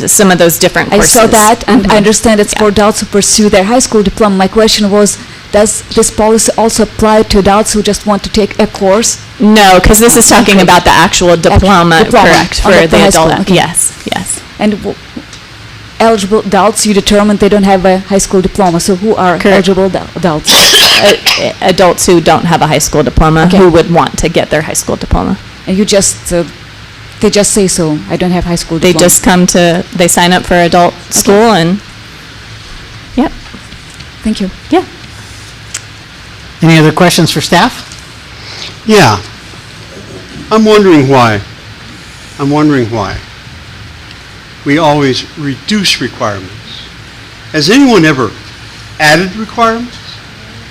some of those different I courses. saw that, and I understand it's for adults who pursue their high school diploma. My question was, does this policy also apply to adults who just want to take a course? No, because this is talking Okay. about the actual diploma, correct, on for the high school, adult. okay. Yes, yes. And eligible adults, you determined they don't have a high school diploma, so who are eligible adults? Adults who don't have a high school diploma, who would want to get their high school diploma. And you just, they just say so, I don't have high school They diploma. just come to, they sign up for adult school and, yep. Thank you. Yeah. Any other questions for staff? Yeah. I'm wondering why we always reduce requirements. Has anyone ever added requirements?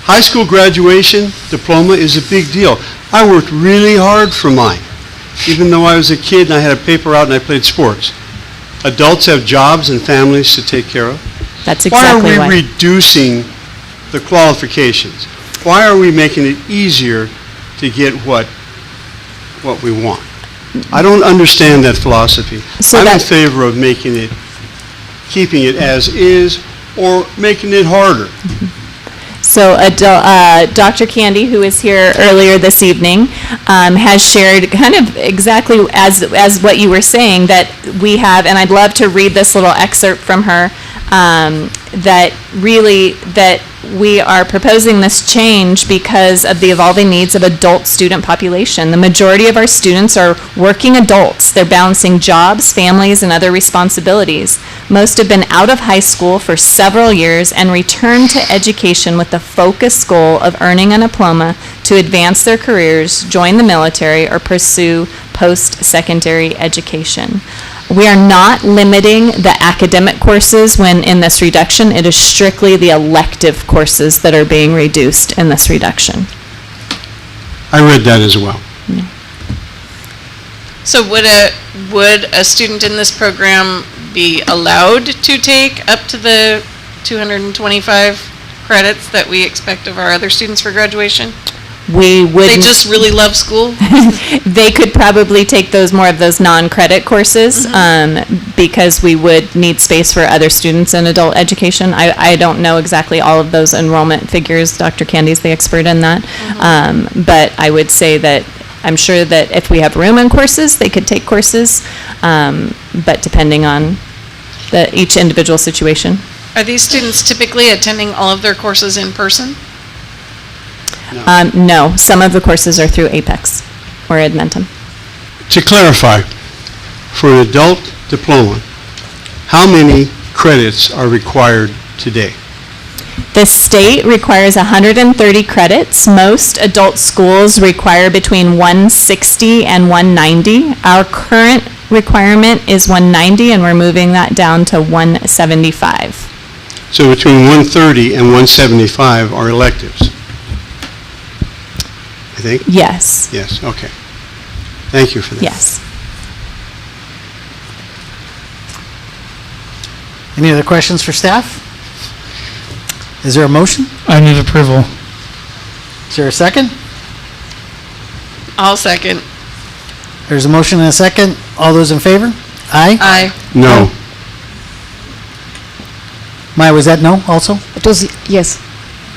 High school graduation diploma is a big deal. I worked really hard for mine, even though I was a kid and I had a paper out and I played sports. Adults have jobs and families to take care of. That's exactly why. why. Are we reducing the qualifications? Why are we making it easier to get what we want? I don't understand that philosophy. So I'm in that- favor of keeping it as is, or making it harder. So Dr. Candy, who was here earlier this evening, has shared kind of exactly as what you were saying, that we have, and I'd love to read this little excerpt from her, that we are proposing this change because of the evolving needs of adult student population. The majority of our students are working adults. They're balancing jobs, families, and other responsibilities. Most have been out of high school for several years and return to education with the focused goal of earning a diploma to advance their careers, join the military, or pursue post-secondary education. We are not limiting the academic courses when in this reduction. It is strictly the elective courses that are being reduced in this reduction. I read that as well. So would a student in this program be allowed to take up to 225 credits that we expect of our other students for graduation? We would. They just really love school? They could probably take more of those non-credit courses because we would need space for other students in adult education. I don't know exactly all of those enrollment figures. Dr. Candy's the expert in that. But I would say that I'm sure that if we have room in courses, they could take courses, but depending on each individual situation. Are these students typically attending all of their courses in person? No, some of the courses are through Apex or Edmentum. To clarify, for an adult diploma, how many credits are required today? The state requires 130 credits. Most adult schools require between 160 and 190. Our current requirement is 190, and we're moving that down to 175. So between 130 and 175 are electives, I think? Yes. Yes, okay. Thank you for that. Yes. Any other questions for staff? Is there a motion? I move approval. Is there a second? I'll second. There's a motion and a second. All those in favor? Aye? Aye. No. Maya, was that no also? It was, yes,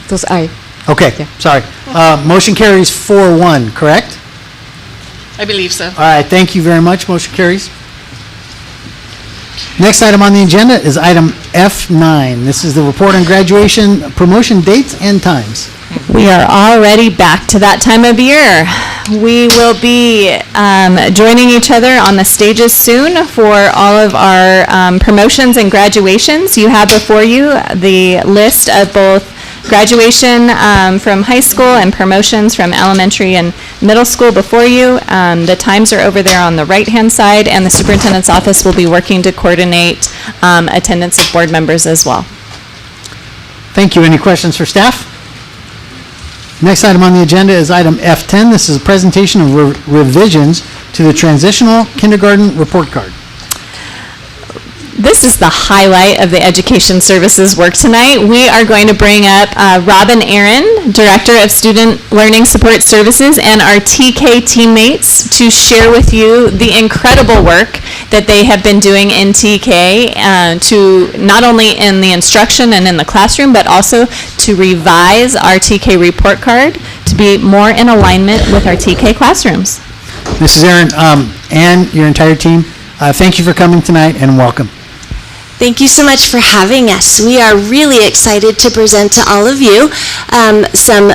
it was aye. Okay, sorry. Motion carries 4-1, correct? I believe so. All right, thank you very much. Motion carries. Next item on the agenda is item F9. This is the report on graduation promotion dates and times. We are already back to that time of year. We will be joining each other on the stages soon for all of our promotions and graduations. You have before you the list of both graduation from high school and promotions from elementary and middle school before you. The times are over there on the right-hand side, and the superintendent's office will be working to coordinate attendance of board members as well. Thank you. Any questions for staff? Next item on the agenda is item F10. This is a presentation of revisions to the transitional kindergarten report card. This is the highlight of the Education Services work tonight. We are going to bring up Robin Aaron, Director of Student Learning Support Services, and our TK teammates to share with you the incredible work that they have been doing in TK to not only in the instruction and in the classroom, but also to revise our TK report card to be more in alignment with our TK classrooms. Mrs. Aaron and your entire team, thank you for coming tonight and welcome. Thank you so much for having us. We are really excited to present to all of you some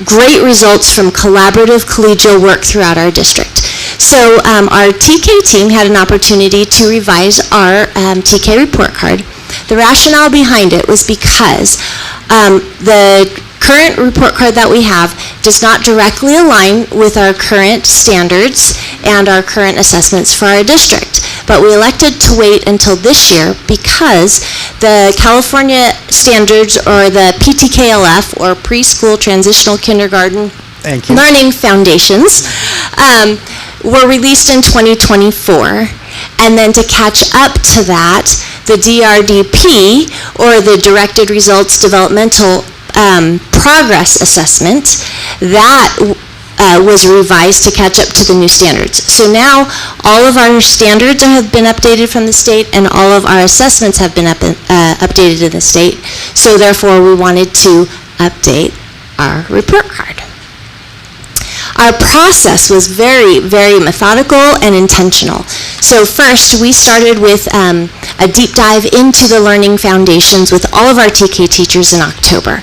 great results from collaborative collegial work throughout our district. So our TK team had an opportunity to revise our TK report card. The rationale behind it was because the current report card that we have does not directly align with our current standards and our current assessments for our district. But we elected to wait until this year because the California standards, or the PTKLF, or Preschool Transitional Kindergarten Learning Foundations, were released in 2024. And then to catch up to that, the DRDP, or the Directed Results Developmental Progress Assessment, that was revised to catch up to the new standards. So now all of our standards have been updated from the state, and all of our assessments have been updated in the state. So therefore we wanted to update our report card. Our process was very, very methodical and intentional. So first, we started with a deep dive into the learning foundations with all of our TK teachers in October.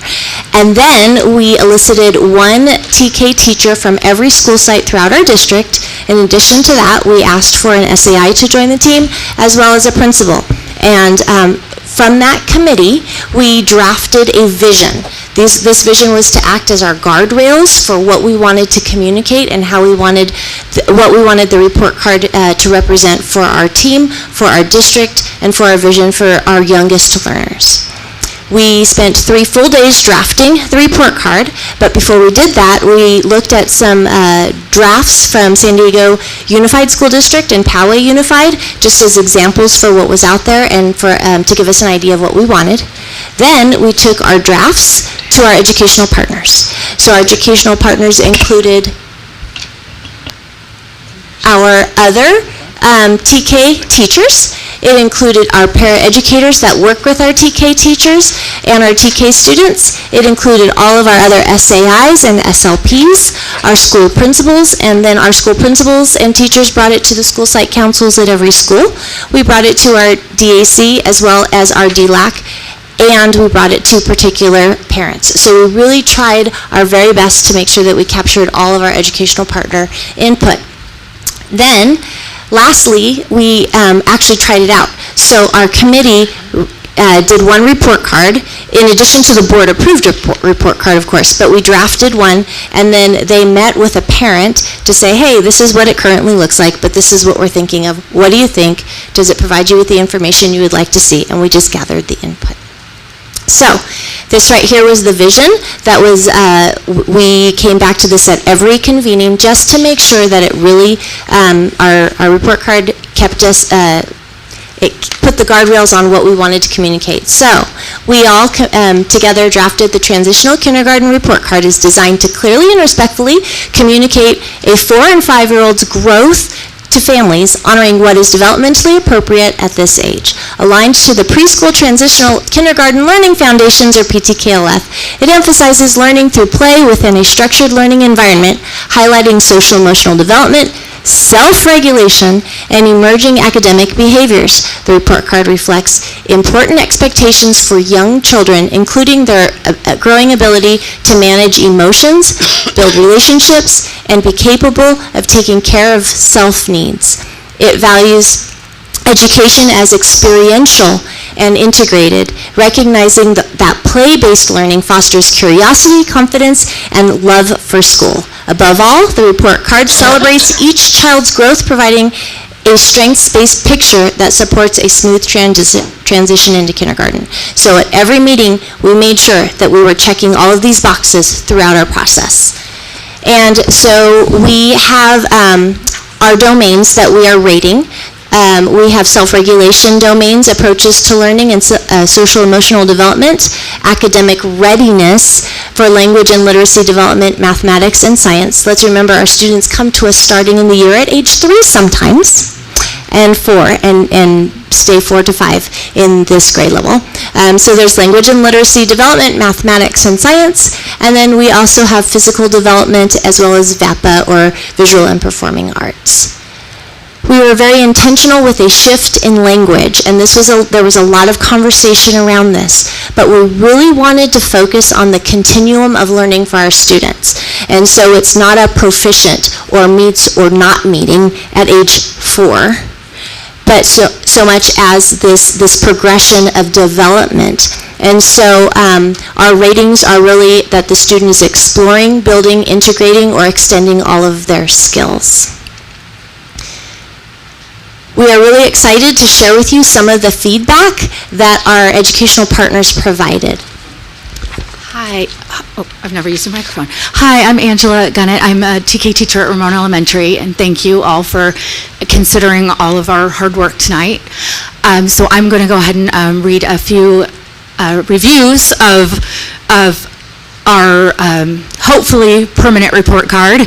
And then we elicited one TK teacher from every school site throughout our district. In addition to that, we asked for an SAI to join the team, as well as a principal. And from that committee, we drafted a vision. This vision was to act as our guardrails for what we wanted to communicate and how we wanted what we wanted the report card to represent for our team, for our district, and for our vision for our youngest learners. We spent 3 full days drafting the report card, but before we did that, we looked at some drafts from San Diego Unified School District and Poway Unified, just as examples for what was out there and for to give us an idea of what we wanted. Then we took our drafts to our educational partners. So our educational partners included our other TK teachers. It included our paraeducators that work with our TK teachers and our TK students. It included all of our other SAIs and SLPs, our school principals, and then our school principals and teachers brought it to the school site councils at every school. We brought it to our DAC as well as our DLAC, and we brought it to particular parents. So we really tried our very best to make sure that we captured all of our educational partner input. Then, lastly, we actually tried it out. So our committee did one report card, in addition to the board-approved report card, of course, but we drafted one, and then they met with a parent to say, hey, this is what it currently looks like, but this is what we're thinking of. What do you think? Does it provide you with the information you would like to see? And we just gathered the input. So, this right here was the vision. That was, we came back to this at every convening just to make sure that it really, our report card kept us, it put the guardrails on what we wanted to communicate. So, we all together drafted the transitional kindergarten report card is designed to clearly and respectfully communicate a 4- and 5-year-old's growth to families, honoring what is developmentally appropriate at this age. Aligned to the preschool transitional kindergarten learning foundations, or PTKLF, it emphasizes learning through play within a structured learning environment, highlighting social emotional development, self-regulation, and emerging academic behaviors. The report card reflects important expectations for young children, including their growing ability to manage emotions, build relationships, and be capable of taking care of self-needs. It values education as experiential and integrated, recognizing that play-based learning fosters curiosity, confidence, and love for school. Above all, the report card celebrates each child's growth, providing a strengths-based picture that supports a smooth transition into kindergarten. So at every meeting, we made sure that we were checking all of these boxes throughout our process. And so we have our domains that we are rating. We have self-regulation domains, approaches to learning and social emotional development, academic readiness for language and literacy development, mathematics, and science. Let's remember our students come to us starting in the year at age 3 sometimes, and 4, and stay 4 to 5 in this grade level. So there's language and literacy development, mathematics, and science, and then we also have physical development as well as VAPA, or visual and performing arts. We were very intentional with a shift in language, and there was a lot of conversation around this, but we really wanted to focus on the continuum of learning for our students. And so it's not a proficient or meets or not meeting at age 4, but so much as this progression of development. And so our ratings are really that the student is exploring, building, integrating, or extending all of their skills. We are really excited to share with you some of the feedback that our educational partners provided. Hi. Oh, I've never used a microphone. Hi, I'm Angela Gunnett. I'm a TK teacher at Ramona Elementary, and thank you all for considering all of our hard work tonight. So I'm going to go ahead and read a few reviews of our hopefully permanent report card.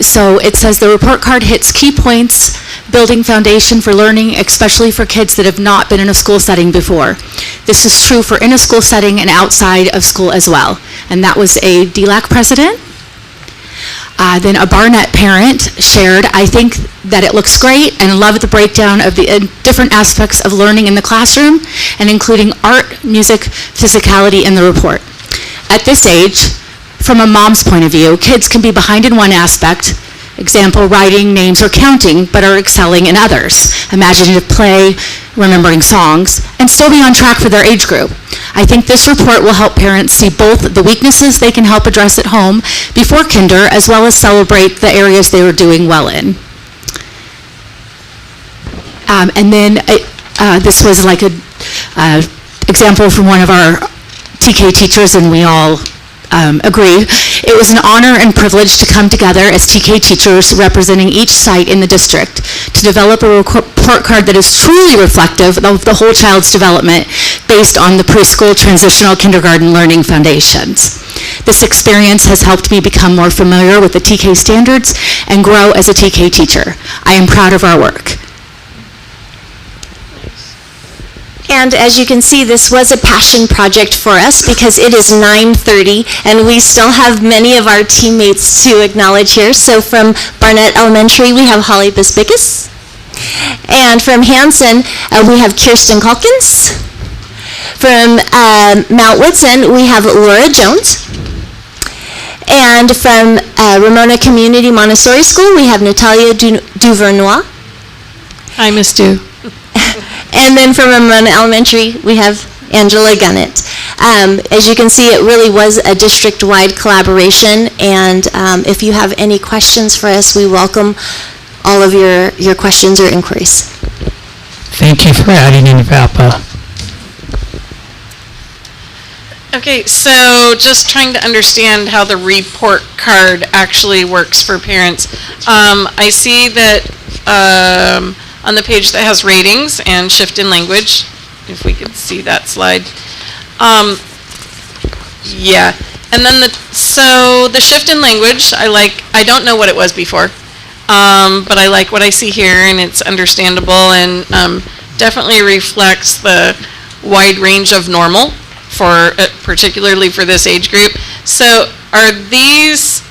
So it says the report card hits key points, building foundation for learning, especially for kids that have not been in a school setting before. This is true for in a school setting and outside of school as well. And that was a DLAC president. Then a Barnett parent shared, I think that it looks great and love the breakdown of the different aspects of learning in the classroom, and including art, music, physicality in the report. At this age, from a mom's point of view, kids can be behind in one aspect, example, writing, names, or counting, but are excelling in others, imaginative play, remembering songs, and still be on track for their age group. I think this report will help parents see both the weaknesses they can help address at home before kinder, as well as celebrate the areas they were doing well in. And then this was like a example from one of our TK teachers, and we all agree. It was an honor and privilege to come together as TK teachers representing each site in the district to develop a report card that is truly reflective of the whole child's development based on the preschool transitional kindergarten learning foundations. This experience has helped me become more familiar with the TK standards and grow as a TK teacher. I am proud of our work. And as you can see, this was a passion project for us because it is 9:30 and we still have many of our teammates to acknowledge here. So from Barnett Elementary, we have Holly Bisbicus. And from Hanson, we have Kirsten Calkins. From Mount Woodson, we have Laura Jones. And from Ramona Community Montessori School, we have Natalia Duvernois. Hi, Miss Du. And then from Ramona Elementary, we have Angela Gunnett. As you can see, it really was a district-wide collaboration, and if you have any questions for us, we welcome all of your questions or inquiries. Thank you for adding in VAPA. Okay, so just trying to understand how the report card actually works for parents. I see that on the page that has ratings and shift in language, if we could see that slide. Yeah, and then so the shift in language, I don't know what it was before, but I like what I see here, and it's understandable and definitely reflects the wide range of normal for particularly for this age group. So are these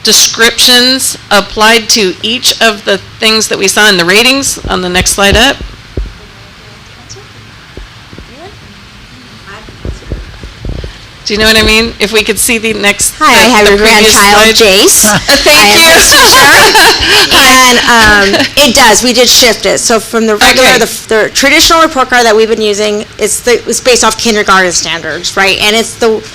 descriptions applied to each of the things that we saw in the ratings on the next slide up? Do you know what I mean? If we could see the next. Hi, I have your grandchild, Jace. Thank you. And it does. We did shift it. So from the regular, the traditional report card that we've been using, it's based off kindergarten standards, right? And it's the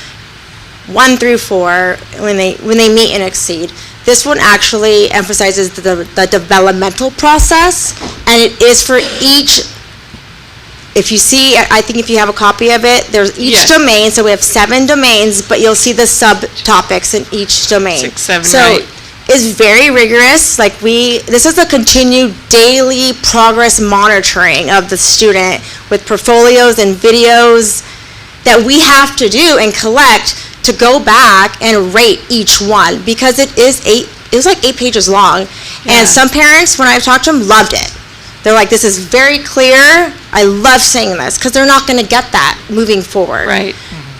1 through 4 when they meet and exceed. This one actually emphasizes the developmental process, and it is for each. If you see, I think if you have a copy of it, there's each domain, so we have 7 domains, but you'll see the subtopics in each domain. 6, 7, so right. It's very rigorous. Like this is a continued daily progress monitoring of the student with portfolios and videos that we have to do and collect to go back and rate each one, because it was like 8 pages long. And some parents, when I've talked to them, loved it. They're like, this is very clear. I love seeing this, because they're not going to get that moving forward. Right.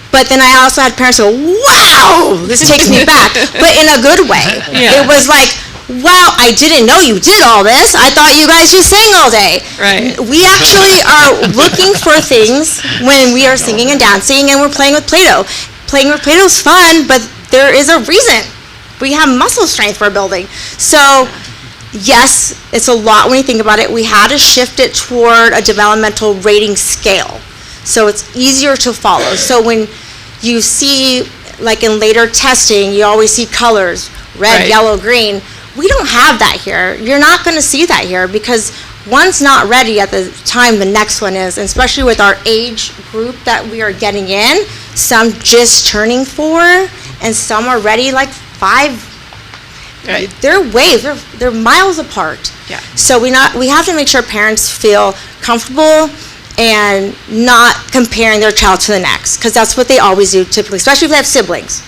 But then I also had parents go, wow, this takes me back, but in a good way. Yeah. It was like, wow, I didn't know you did all this. I thought you guys just sang all day. Right. We actually are looking for things when we are singing and dancing and we're playing with Play-Doh. Playing with Play-Doh is fun, but there is a reason. We have muscle strength we're building. So yes, it's a lot when you think about it. We had to shift it toward a developmental rating scale, so it's easier to follow. So when you see, like in later testing, you always see colors, red, yellow, green. We don't have that here. You're not going to see that here, because one's not ready at the time the next one is, and especially with our age group that we are getting in, some just turning 4, and some are ready like 5. Right. They're miles apart. Yeah. So we have to make sure parents feel comfortable and not comparing their child to the next, because that's what they always do typically, especially if they have siblings.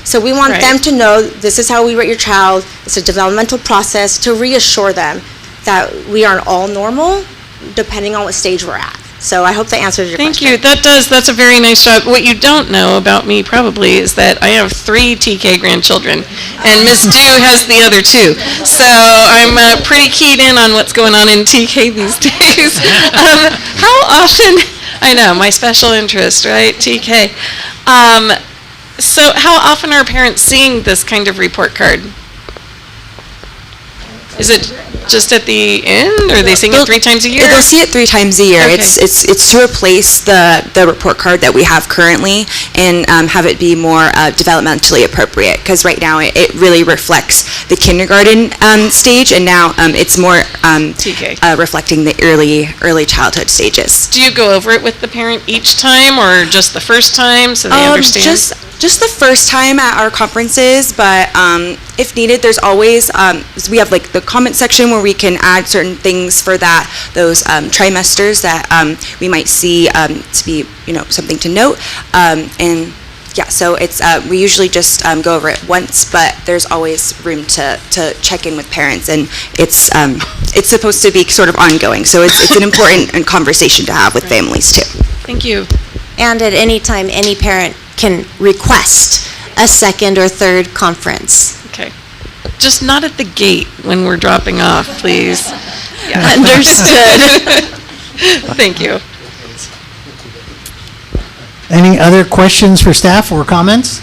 So we want them to know this is how we rate your child. It's a developmental process to reassure them that we aren't all normal depending on what stage we're at. So I hope that answers your question. Thank you. That's a very nice job. What you don't know about me probably is that I have 3 TK grandchildren, and Ms. Du has the other 2. So I'm pretty keyed in on what's going on in TK these days. How often, I know, my special interest, right, TK. So how often are parents seeing this kind of report card? Is it just at the end, or they sing it 3 times a year? They'll see it 3 times a year. Okay. It's to replace the report card that we have currently and have it be more developmentally appropriate, because right now it really reflects the kindergarten stage, and now it's more TK. reflecting the early childhood stages. Do you go over it with the parent each time, or just the first time so they understand? Just the first time at our conferences, but if needed, there's always, we have like the comment section where we can add certain things for those trimesters that we might see to be, something to note. And yeah, so it's, we usually just go over it once, but there's always room to check in with parents, and it's supposed to be sort of ongoing, so it's an important conversation to have with families too. Thank you. And at any time, any parent can request a second or third conference. Okay. Just not at the gate when we're dropping off, please. Yeah. Understood. Thank you. Any other questions for staff or comments?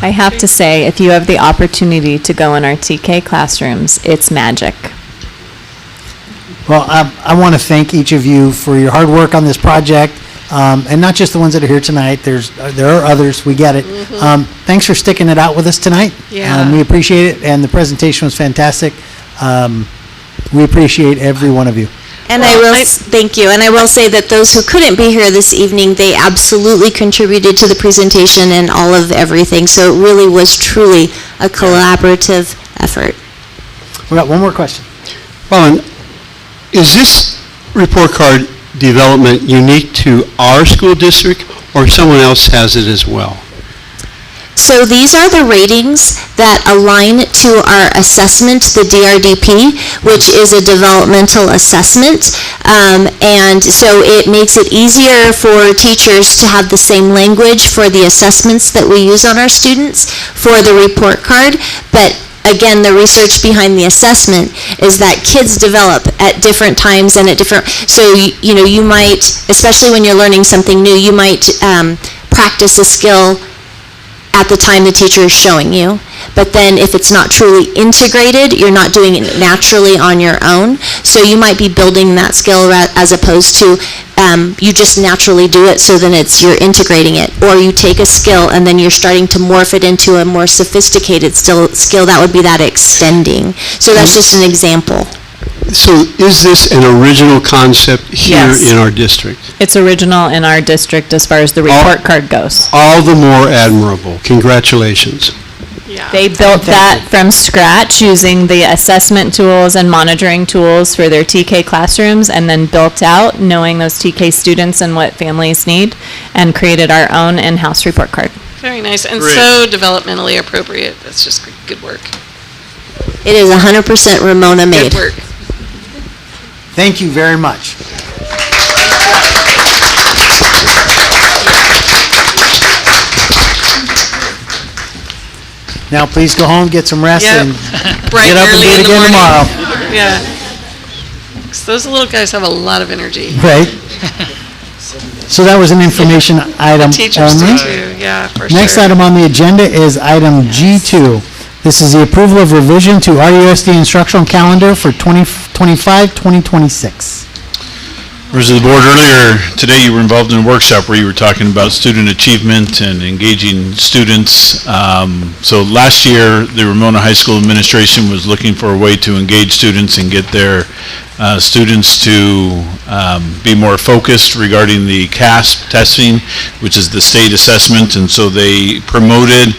I have to say, if you have the opportunity to go in our TK classrooms, it's magic. Well, I want to thank each of you for your hard work on this project, and not just the ones that are here tonight. There are others. We get it. Thanks for sticking it out with us tonight. Yeah. We appreciate it, and the presentation was fantastic. We appreciate every one of you. And thank you. And I will say that those who couldn't be here this evening, they absolutely contributed to the presentation and all of everything. So it really was truly a collaborative effort. We got one more question. Well, is this report card development unique to our school district, or someone else has it as well? So these are the ratings that align to our assessment, the DRDP, which is a developmental assessment. And so it makes it easier for teachers to have the same language for the assessments that we use on our students for the report card. But again, the research behind the assessment is that kids develop at different times and at different, so you might, especially when you're learning something new, you might practice a skill at the time the teacher is showing you. But then if it's not truly integrated, you're not doing it naturally on your own. So you might be building that skill as opposed to you just naturally do it, so then you're integrating it. Or you take a skill and then you're starting to morph it into a more sophisticated skill. That would be that extending. So that's just an example. So is this an original concept here in our district? It's original in our district as far as the report card goes. All the more admirable. Congratulations. Yeah. They built that from scratch using the assessment tools and monitoring tools for their TK classrooms, and then built out knowing those TK students and what families need, and created our own in-house report card. Very nice, and Great. so developmentally appropriate. That's just good work. It is 100% Ramona made. Good work. Thank you very much. Now, please go home, get some rest, and Bright get up and early do it in the again morning. tomorrow. Yeah. 'Cause those little guys have a lot of energy. Right. So that was an information item Teachers do only. too, yeah, for sure. Next item on the agenda is item G2. This is the approval of revision to RUSD instructional calendar for 2025-2026. Members of the board, earlier today you were involved in a workshop where you were talking about student achievement and engaging students. So last year, the Ramona High School administration was looking for a way to engage students and get their students to be more focused regarding the CASP testing, which is the state assessment, and so they promoted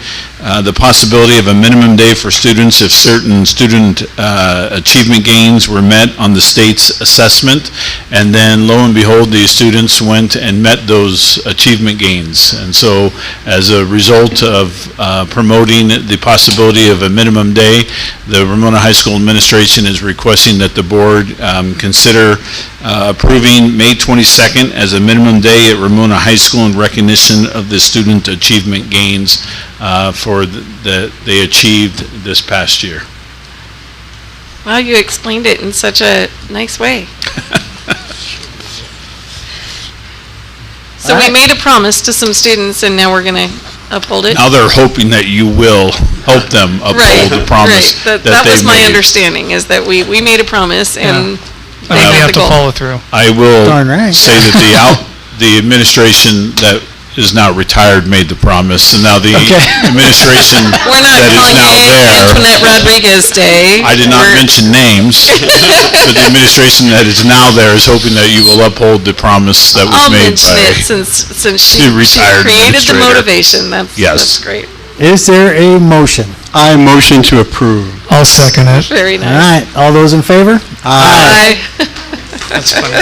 the possibility of a minimum day for students if certain student achievement gains were met on the state's assessment, and then lo and behold, these students went and met those achievement gains. And so as a result of promoting the possibility of a minimum day, the Ramona High School administration is requesting that the board consider approving May 22nd as a minimum day at Ramona High School in recognition of the student achievement gains that they achieved this past year. Wow, you explained it in such a nice way. So we made a promise to some students, and now we're going to uphold it? Now they're hoping that you will help them uphold the promise Right, that that was they my made. understanding, is that we made a promise and I think we have to follow through. I will Darn right. say that the administration that is now retired made the promise, and now the administration we're not that is calling now it there. Antoinette Rodriguez Day. I did not mention names, but the administration that is now there is hoping that you will uphold the promise that was I'll made mention by it since she the retired created the administrator. motivation. That's Yes. great. Is there a motion? I motion to approve. I'll second it. Very All nice. right, all those in favor? Aye. That's funny.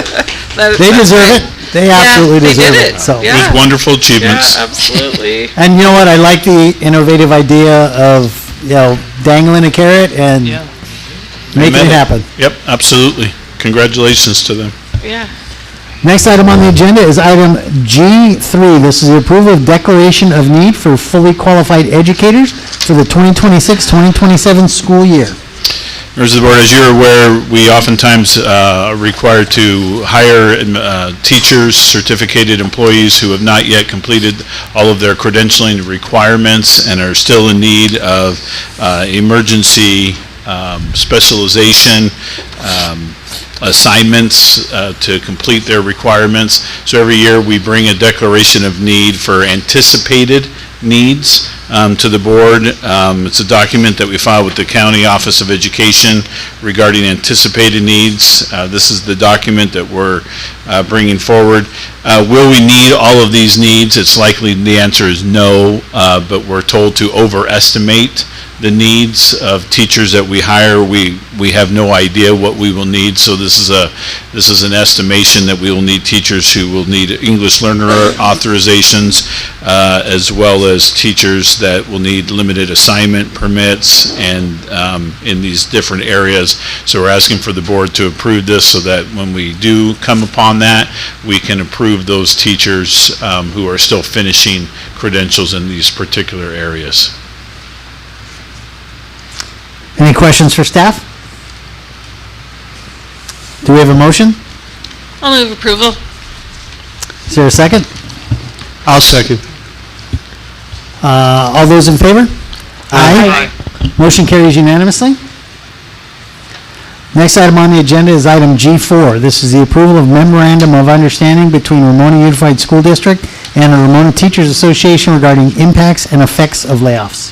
They deserve it. They absolutely they deserve did it. So. Yeah. With wonderful achievements. Yeah, absolutely. And you know what? I like the innovative idea of, dangling a carrot and making it happen. Yep, absolutely. Congratulations to them. Yeah. Next item on the agenda is item G3. This is the approval of declaration of need for fully qualified educators for the 2026-2027 school year. Members of the board, as you're aware, we oftentimes are required to hire teachers, certificated employees who have not yet completed all of their credentialing requirements and are still in need of emergency specialization assignments to complete their requirements. So every year we bring a declaration of need for anticipated needs to the board. It's a document that we file with the County Office of Education regarding anticipated needs. This is the document that we're bringing forward. Will we need all of these needs? It's likely the answer is no, but we're told to overestimate the needs of teachers that we hire. We have no idea what we will need, so this is an estimation that we will need teachers who will need English learner authorizations, as well as teachers that will need limited assignment permits and in these different areas. So we're asking for the board to approve this so that when we do come upon that, we can approve those teachers who are still finishing credentials in these particular areas. Any questions for staff? Do we have a motion? I'll move approval. Is there a second? I'll second. All those in favor? Aye. Motion carries unanimously. Next item on the agenda is item G4. This is the approval of memorandum of understanding between Ramona Unified School District and the Ramona Teachers Association regarding impacts and effects of layoffs.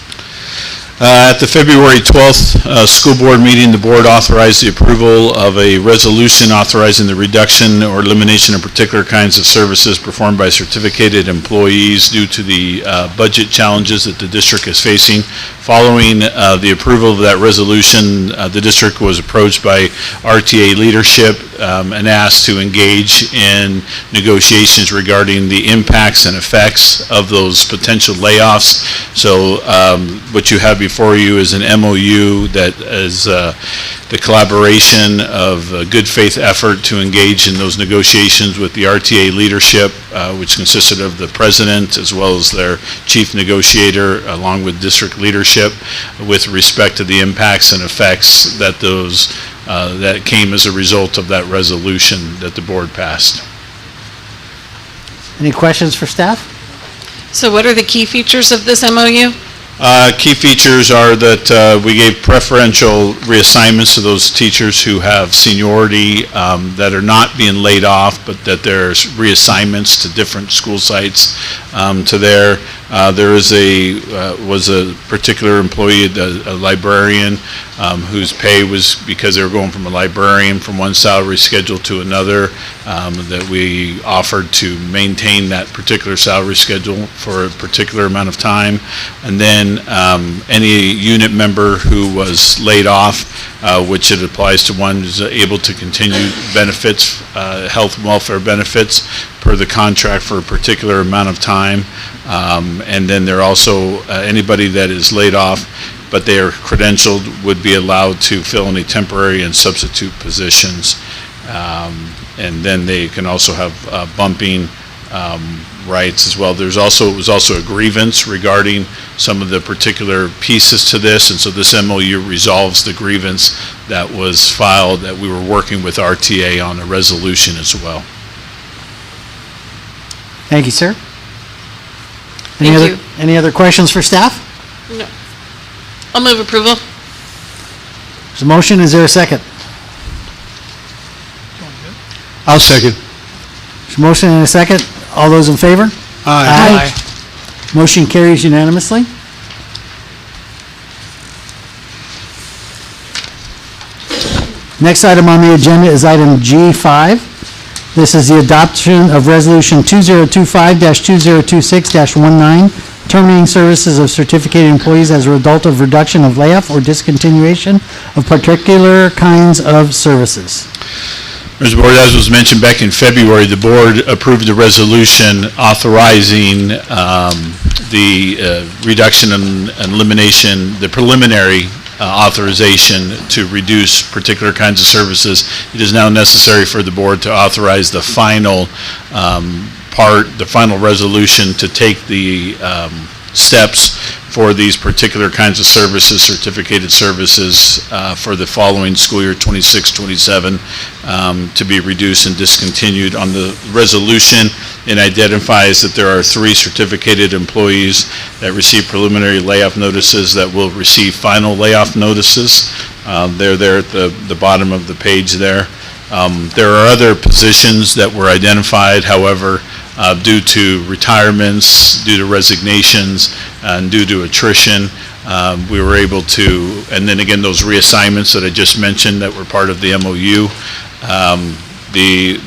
At the February 12th school board meeting, the board authorized the approval of a resolution authorizing the reduction or elimination of particular kinds of services performed by certificated employees due to the budget challenges that the district is facing. Following the approval of that resolution, the district was approached by RTA leadership and asked to engage in negotiations regarding the impacts and effects of those potential layoffs. So what you have before you is an MOU that is the collaboration of a good faith effort to engage in those negotiations with the RTA leadership, which consisted of the president as well as their chief negotiator, along with district leadership, with respect to the impacts and effects that that came as a result of that resolution that the board passed. Any questions for staff? So what are the key features of this MOU? Key features are that we gave preferential reassignments to those teachers who have seniority that are not being laid off, but that there's reassignments to different school sites to there. There is was a particular employee, a librarian, whose pay was because they were going from a librarian from one salary schedule to another, that we offered to maintain that particular salary schedule for a particular amount of time. And then any unit member who was laid off, which it applies to one who's able to continue benefits, health and welfare benefits per the contract for a particular amount of time. And then there are also anybody that is laid off but they are credentialed would be allowed to fill any temporary and substitute positions. And then they can also have bumping rights as well. It was also a grievance regarding some of the particular pieces to this, and so this MOU resolves the grievance that was filed, that we were working with RTA on a resolution as well. Thank you, sir. Thank you. Any other questions for staff? No. I'll move approval. There's a motion, is there a second? I'll second. There's a motion and a second. All those in favor? Aye. Motion carries unanimously. Next item on the agenda is item G5. This is the adoption of Resolution 2025-2026-19, terminating services of certificated employees as a result of reduction of layoff or discontinuation of particular kinds of services. Members of the board, as was mentioned back in February, the board approved a resolution authorizing the reduction and elimination, the preliminary authorization to reduce particular kinds of services. It is now necessary for the board to authorize the final the final resolution to take the steps for these particular kinds of services, certificated services, for the following school year 26-27 to be reduced and discontinued. On the resolution, it identifies that there are 3 certificated employees that receive preliminary layoff notices that will receive final layoff notices. They're there at the bottom of the page there. There are other positions that were identified, however, due to retirements, due to resignations, and due to attrition, we were able to, and then again, those reassignments that I just mentioned that were part of the MOU, the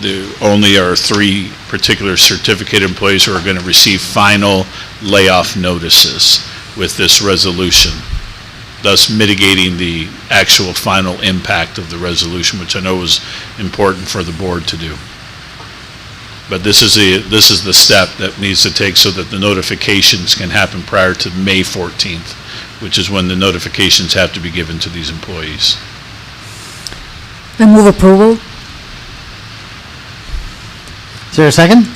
only are 3 particular certificated employees who are going to receive final layoff notices with this resolution, thus mitigating the actual final impact of the resolution, which I know was important for the board to do. But this is the step that needs to take so that the notifications can happen prior to May 14th, which is when the notifications have to be given to these employees. I move approval. Is there a second?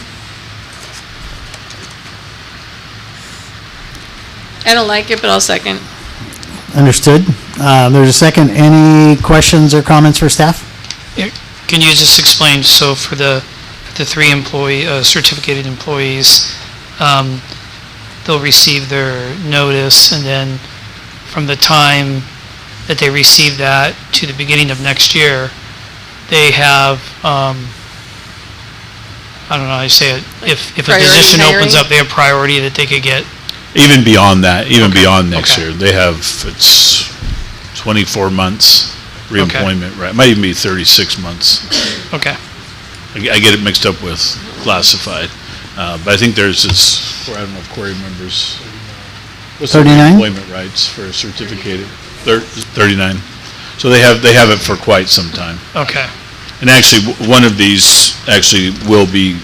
I don't like it, but I'll second. Understood. There's a second. Any questions or comments for staff? Can you just explain, so for the 3 certificated employees, they'll receive their notice, and then from the time that they receive that to the beginning of next year, they have, I don't know how you say it, if a position opens up, they have priority that they could get. Even beyond that, beyond next year, they have, it's 24 months reemployment, right? It might even be 36 months. Okay. I get it mixed up with classified, but I think there's this, I don't know if Corey remembers. What's the 39? employment rights for a certificated? 39. So they have it for quite some time. Okay. And actually, one of these actually will be,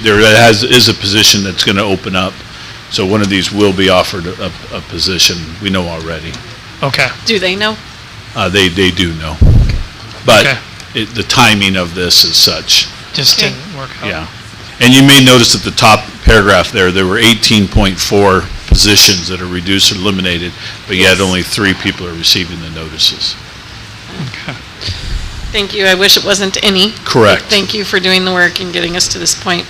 there is a position that's going to open up. So one of these will be offered a position. We know already. Okay. Do they know? They do know. But the timing of this is such. Just didn't work out. Yeah. And you may notice at the top paragraph there were 18.4 positions that are reduced or eliminated, but yet only 3 people are receiving the notices. Okay. Thank you. I wish it wasn't any. Correct. Thank you for doing the work and getting us to this point.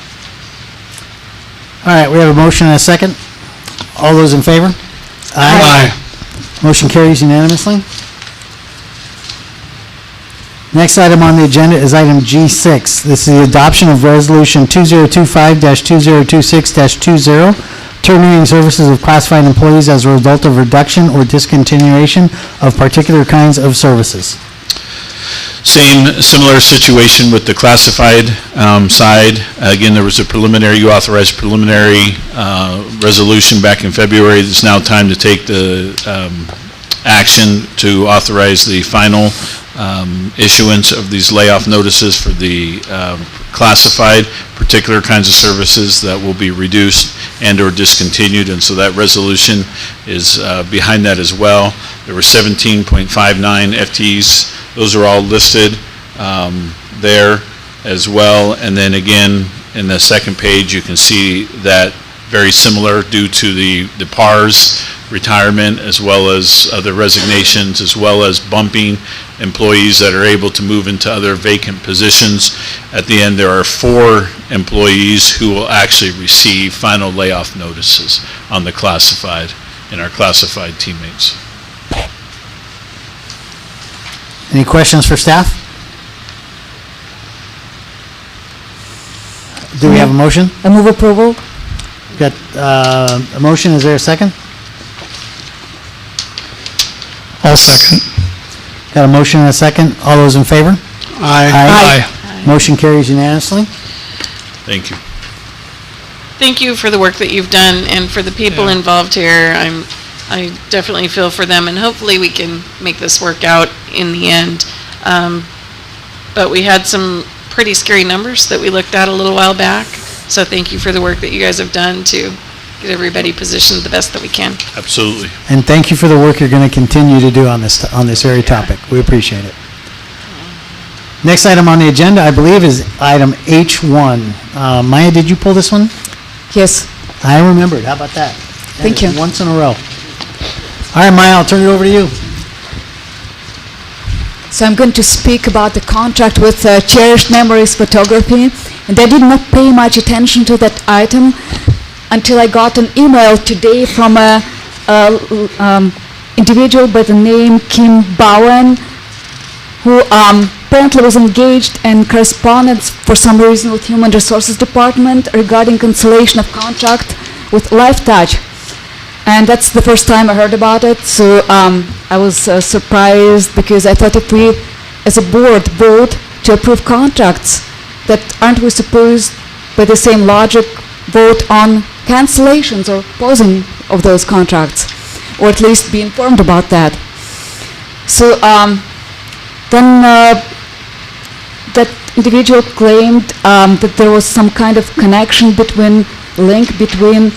All right, we have a motion and a second. All those in favor? Aye. Motion carries unanimously. Next item on the agenda is item G6. This is the adoption of Resolution 2025-2026-20, terminating services of classified employees as a result of reduction or discontinuation of particular kinds of services. Similar situation with the classified side. Again, there was you authorized preliminary resolution back in February. It's now time to take the action to authorize the final issuance of these layoff notices for the classified particular kinds of services that will be reduced and or discontinued, and so that resolution is behind that as well. There were 17.59 FTEs. Those are all listed there as well, and then again in the second page you can see that very similar due to the PARS retirement as well as other resignations, as well as bumping employees that are able to move into other vacant positions. At the end, there are 4 employees who will actually receive final layoff notices on the classified, in our classified teammates. Any questions for staff? Do we have a motion? I move approval. Got a motion, is there a second? I'll second. Got a motion and a second. All those in favor? Aye. Motion carries unanimously. Thank you. Thank you for the work that you've done and for the people involved here. I definitely feel for them, and hopefully we can make this work out in the end. But we had some pretty scary numbers that we looked at a little while back. So thank you for the work that you guys have done to get everybody positioned the best that we can. Absolutely. And thank you for the work you're going to continue to do on this very topic. We appreciate it. Next item on the agenda, I believe, is item H1. Maya, did you pull this one? Yes. I remembered. How about that? Thank you. Once in a row. All right, Maya, I'll turn it over to you. So I'm going to speak about the contract with Cherished Memories Photography, and I did not pay much attention to that item until I got an email today from a individual by the name Kim Bowen, who apparently was engaged in correspondence for some reason with Human Resources Department regarding cancellation of contract with LifeTouch. And that's the first time I heard about it, so I was surprised because I thought if we, as a board, vote to approve contracts, that aren't we supposed, by the same logic, vote on cancellations or pausing of those contracts, or at least be informed about that. So then that individual claimed that there was some kind of connection link between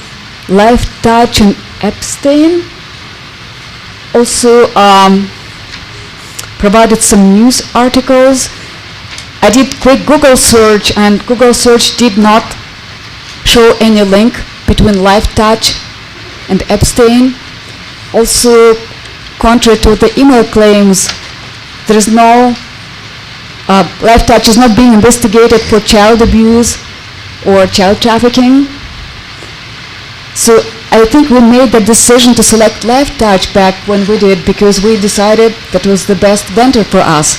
LifeTouch and Epstein. Also provided some news articles. I did quick Google search, and Google search did not show any link between LifeTouch and Epstein. Also, contrary to the email claims, there is no, LifeTouch is not being investigated for child abuse or child trafficking. So I think we made the decision to select LifeTouch back when we did because we decided that was the best vendor for us.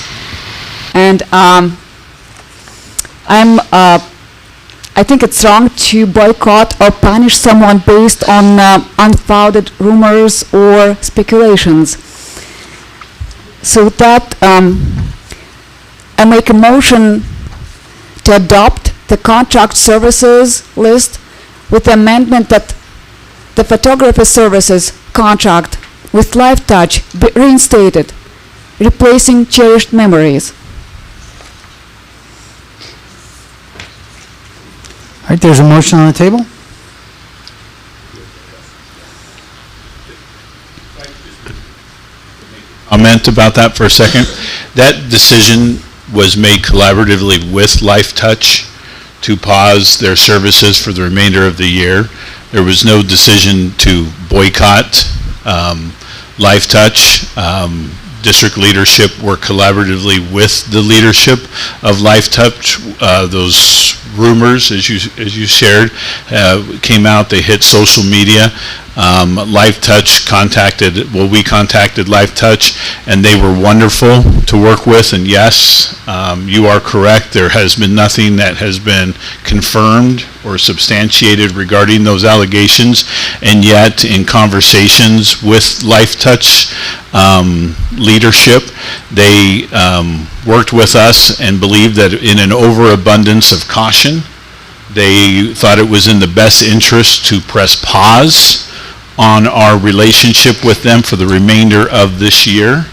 And I think it's wrong to boycott or punish someone based on unfounded rumors or speculations. So that I make a motion to adopt the contract services list with the amendment that the photography services contract with LifeTouch be reinstated, replacing Cherished Memories. All right, there's a motion on the table. Comment about that for a second. That decision was made collaboratively with LifeTouch to pause their services for the remainder of the year. There was no decision to boycott LifeTouch. District leadership worked collaboratively with the leadership of LifeTouch. Those rumors, as you shared, came out. They hit social media. LifeTouch we contacted LifeTouch, and they were wonderful to work with. And yes, you are correct. There has been nothing that has been confirmed or substantiated regarding those allegations. And yet, in conversations with LifeTouch leadership, they worked with us and believed that in an overabundance of caution, they thought it was in the best interest to press pause on our relationship with them for the remainder of this year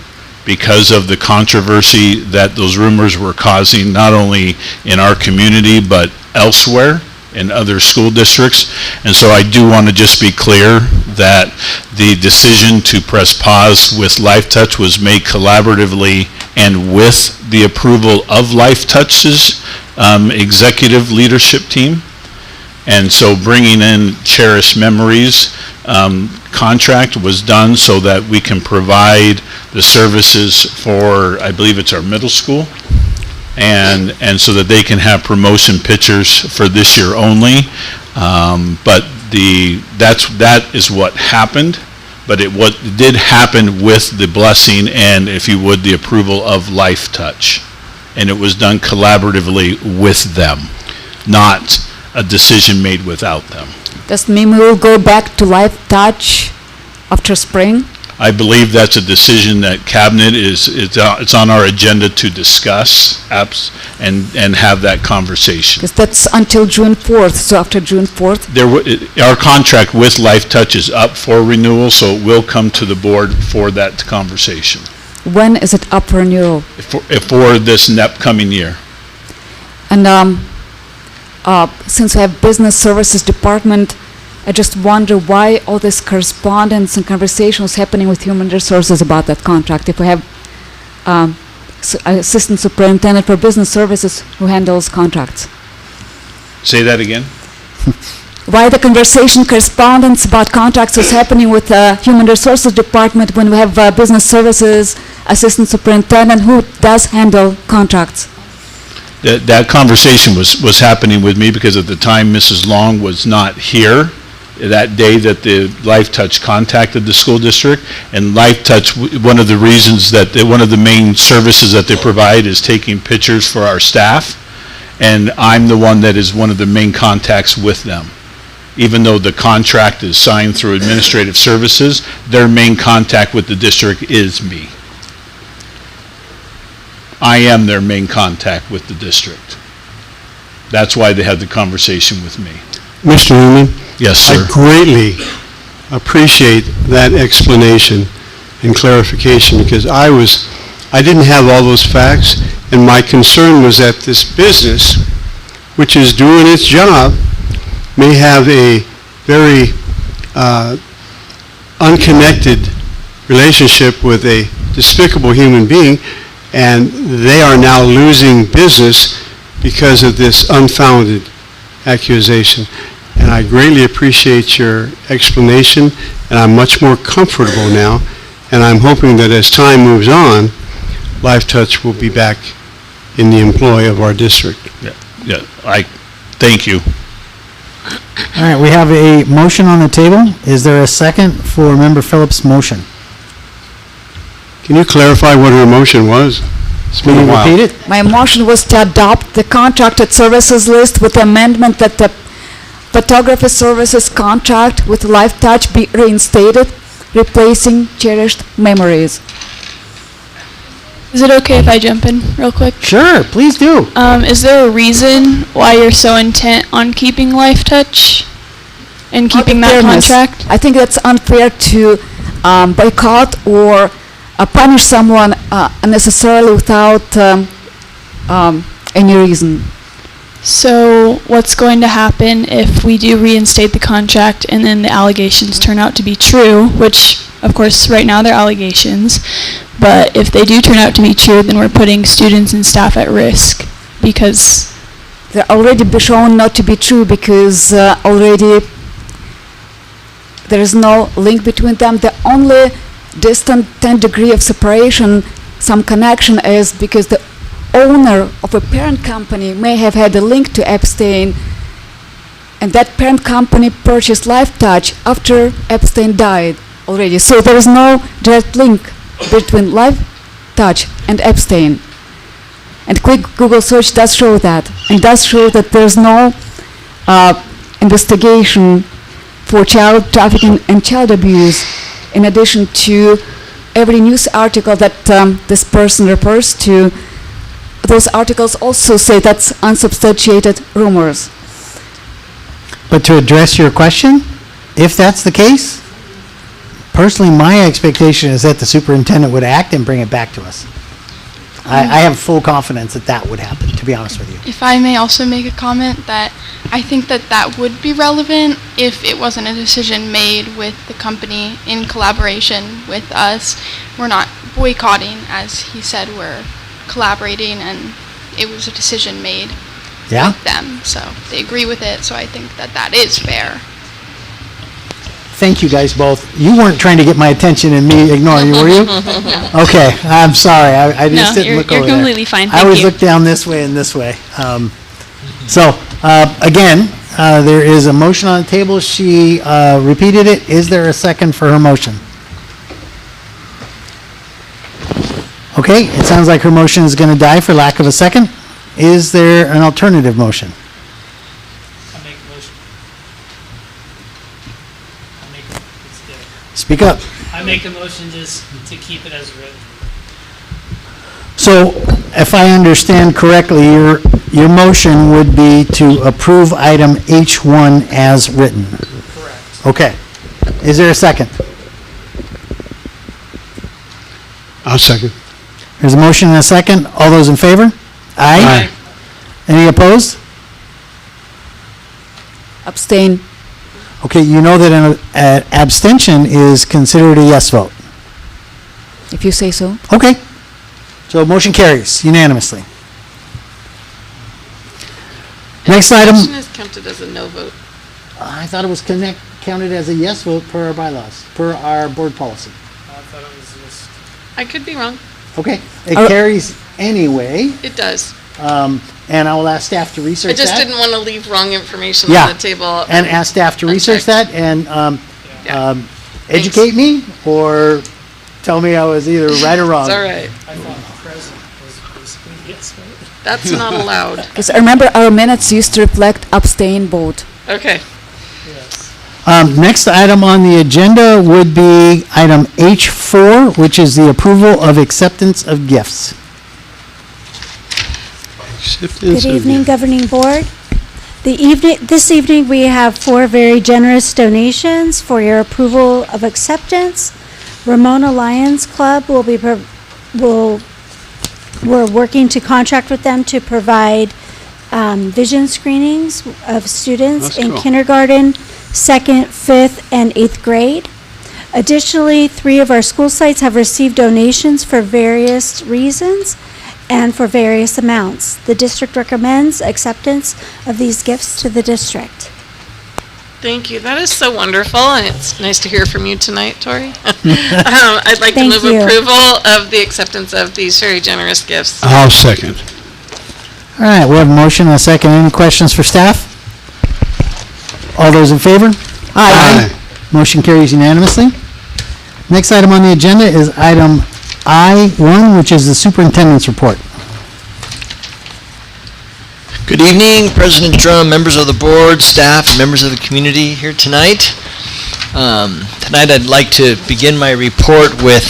because of the controversy that those rumors were causing, not only in our community but elsewhere in other school districts. And so I do want to just be clear that the decision to press pause with LifeTouch was made collaboratively and with the approval of LifeTouch's executive leadership team. And so bringing in Cherished Memories contract was done so that we can provide the services for, I believe it's our middle school, and so that they can have promotion pictures for this year only. But that is what happened. but it did happen with the blessing and, if you would, the approval of Life Touch. And it was done collaboratively with them, not a decision made without them. Does it mean we will go back to Life Touch after spring? I believe that's a decision that Cabinet it's on our agenda to discuss and have that conversation. Because that's until June 4th, so after June 4th? Our contract with Life Touch is up for renewal, so it will come to the board for that conversation. When is it up for renewal? For this coming year. And since we have Business Services Department, I just wonder why all this correspondence and conversations happening with Human Resources about that contract. If we have Assistant Superintendent for Business Services who handles contracts. Say that again? Why the conversation correspondence about contracts is happening with Human Resources Department when we have Business Services Assistant Superintendent who does handle contracts? That conversation was happening with me because at the time Mrs. Long was not here that day that the Life Touch contacted the school district. And Life Touch, one of the reasons that one of the main services that they provide is taking pictures for our staff. And I'm the one that is one of the main contacts with them. Even though the contract is signed through administrative services, their main contact with the district is me. I am their main contact with the district. That's why they had the conversation with me. Mr. Newman? Yes, sir. I greatly appreciate that explanation and clarification because I didn't have all those facts, and my concern was that this business, which is doing its job, may have a very unconnected relationship with a despicable human being, and they are now losing business because of this unfounded accusation. And I greatly appreciate your explanation, and I'm much more comfortable now, and I'm hoping that as time moves on, Life Touch will be back in the employ of our district. Yeah, I thank you. All right, we have a motion on the table. Is there a second for Member Phillips' motion? Can you clarify what her motion was? It's been a while. Repeat it? My motion was to adopt the contracted services list with the amendment that the photography services contract with Life Touch be reinstated, replacing cherished memories. Is it okay if I jump in real quick? Sure, please do. Is there a reason why you're so intent on keeping Life Touch and keeping that contract? I think that's unfair to boycott or punish someone unnecessarily without any reason. So what's going to happen if we do reinstate the contract and then the allegations turn out to be true, which of course right now they're allegations, but if they do turn out to be true, then we're putting students and staff at risk because they're already shown not to be true because already there is no link between them. The only distant 10 degree of separation, some connection is because the owner of a parent company may have had a link to Epstein, and that parent company purchased Life Touch after Epstein died already. So there is no direct link between Life Touch and Epstein. And quick Google search does show that, and does show that there's no investigation for child trafficking and child abuse, in addition to every news article that this person refers to. Those articles also say that's unsubstantiated rumors. But to address your question, if that's the case, personally, my expectation is that the superintendent would act and bring it back to us. I have full confidence that that would happen, to be honest with you. if I may also make a comment, that I think that that would be relevant if it wasn't a decision made with the company in collaboration with us. We're not boycotting, as he said, we're collaborating, and it was a decision made with them. So they agree with it, so I think that that is fair. Thank you guys both. You weren't trying to get my attention and me ignoring you, were you? No. Okay, I'm sorry. I just didn't look over you're there. completely fine. I Thank always you. look down this way and this way. Again, there is a motion on the table. She repeated it. Is there a second for her motion? Okay, it sounds like her motion is going to die for lack of a second. Is there an alternative motion? I make a motion. Speak up. I make a motion just to keep it as written. So, if I understand correctly, your motion would be to approve item H1 as written. Correct. Okay. Is there a second? I'll second. There's a motion and a second. All those in favor? Aye. Any opposed? Abstain. Okay, you know that an abstention is considered a yes vote. If you say so. Okay. So motion carries unanimously. Next item. Abstention is counted as a no vote. I thought it was counted as a yes vote per our bylaws, per our board policy. I thought it was just. I could be wrong. Okay, it carries anyway. It does. And I will ask staff to research I just that. didn't want to leave wrong information Yeah. on the table. And ask staff to research unchecked. that and educate me or tell me I was either right or wrong. It's all right. I thought present was basically yes vote. That's not allowed. Because remember, our minutes used to reflect abstain vote. Okay. Next item on the agenda would be item H4, which is the approval of acceptance of gifts. Good evening, Governing Board. This evening, we have 4 very generous donations for your approval of acceptance. Ramona Lions Club we're working to contract with them to provide vision screenings of students in kindergarten, 2nd, 5th, and 8th grade. Additionally, 3 of our school sites have received donations for various reasons and for various amounts. The district recommends acceptance of these gifts to the district. Thank you. That is so wonderful, and it's nice to hear from you tonight, Tori. I'd like to Thank move you. approval of the acceptance of these very generous gifts. I'll second. All right, we have a motion and a second. Any questions for staff? All those in favor? Aye. Motion carries unanimously. Next item on the agenda is item I1, which is the superintendent's report. Good evening, President Drum, members of the board, staff, and members of the community here tonight. Tonight I'd like to begin my report with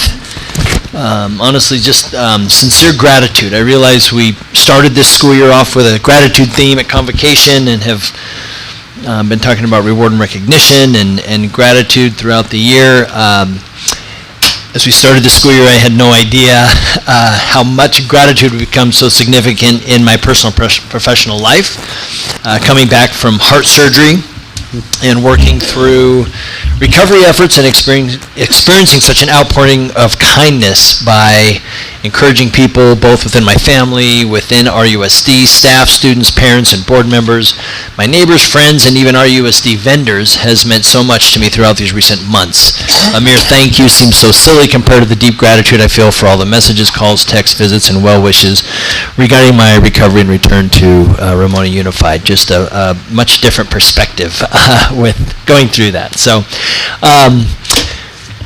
honestly just sincere gratitude. I realize we started this school year off with a gratitude theme at Convocation and have been talking about reward and recognition and gratitude throughout the year. As we started the school year, I had no idea how much gratitude would become so significant in my personal professional life. Coming back from heart surgery and working through recovery efforts and experiencing such an outpouring of kindness by encouraging people both within my family, within RUSD, staff, students, parents, and board members, my neighbors, friends, and even RUSD vendors has meant so much to me throughout these recent months. A mere thank you seems so silly compared to the deep gratitude I feel for all the messages, calls, texts, visits, and well wishes regarding my recovery and return to Ramona Unified. Just a much different perspective with going through that. So,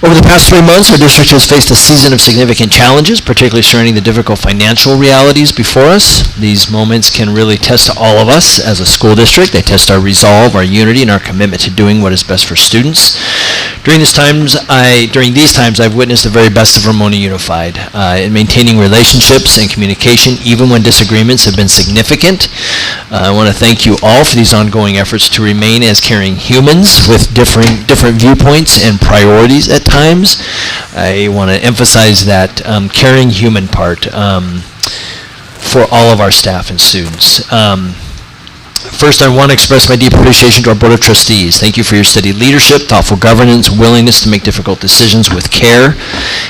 over the past 3 months, our district has faced a season of significant challenges, particularly surrounding the difficult financial realities before us. These moments can really test all of us as a school district. They test our resolve, our unity, and our commitment to doing what is best for students. During these times, I've witnessed the very best of Ramona Unified in maintaining relationships and communication, even when disagreements have been significant. I want to thank you all for these ongoing efforts to remain as caring humans with different viewpoints and priorities at times. I want to emphasize that caring human part for all of our staff and students. First, I want to express my deep appreciation to our Board of Trustees. Thank you for your steady leadership, thoughtful governance, willingness to make difficult decisions with care,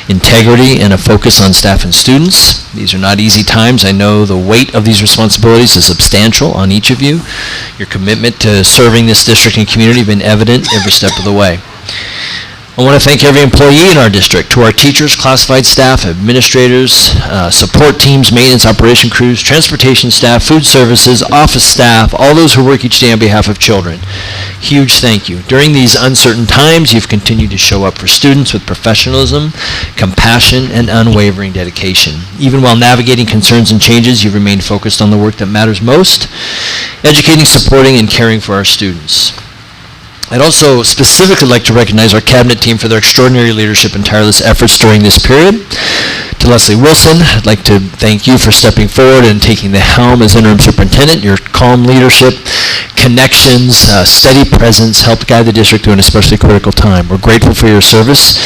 integrity, and a focus on staff and students. These are not easy times. I know the weight of these responsibilities is substantial on each of you. Your commitment to serving this district and community has been evident every step of the way. I want to thank every employee in our district, to our teachers, classified staff, administrators, support teams, maintenance, operation crews, transportation staff, food services, office staff, all those who work each day on behalf of children. Huge thank you. During these uncertain times, you've continued to show up for students with professionalism, compassion, and unwavering dedication. Even while navigating concerns and changes, you've remained focused on the work that matters most, educating, supporting, and caring for our students. I'd also specifically like to recognize our cabinet team for their extraordinary leadership and tireless efforts during this period. To Leslie Wilson, I'd like to thank you for stepping forward and taking the helm as interim superintendent. Your calm leadership, connections, steady presence helped guide the district through an especially critical time. We're grateful for your service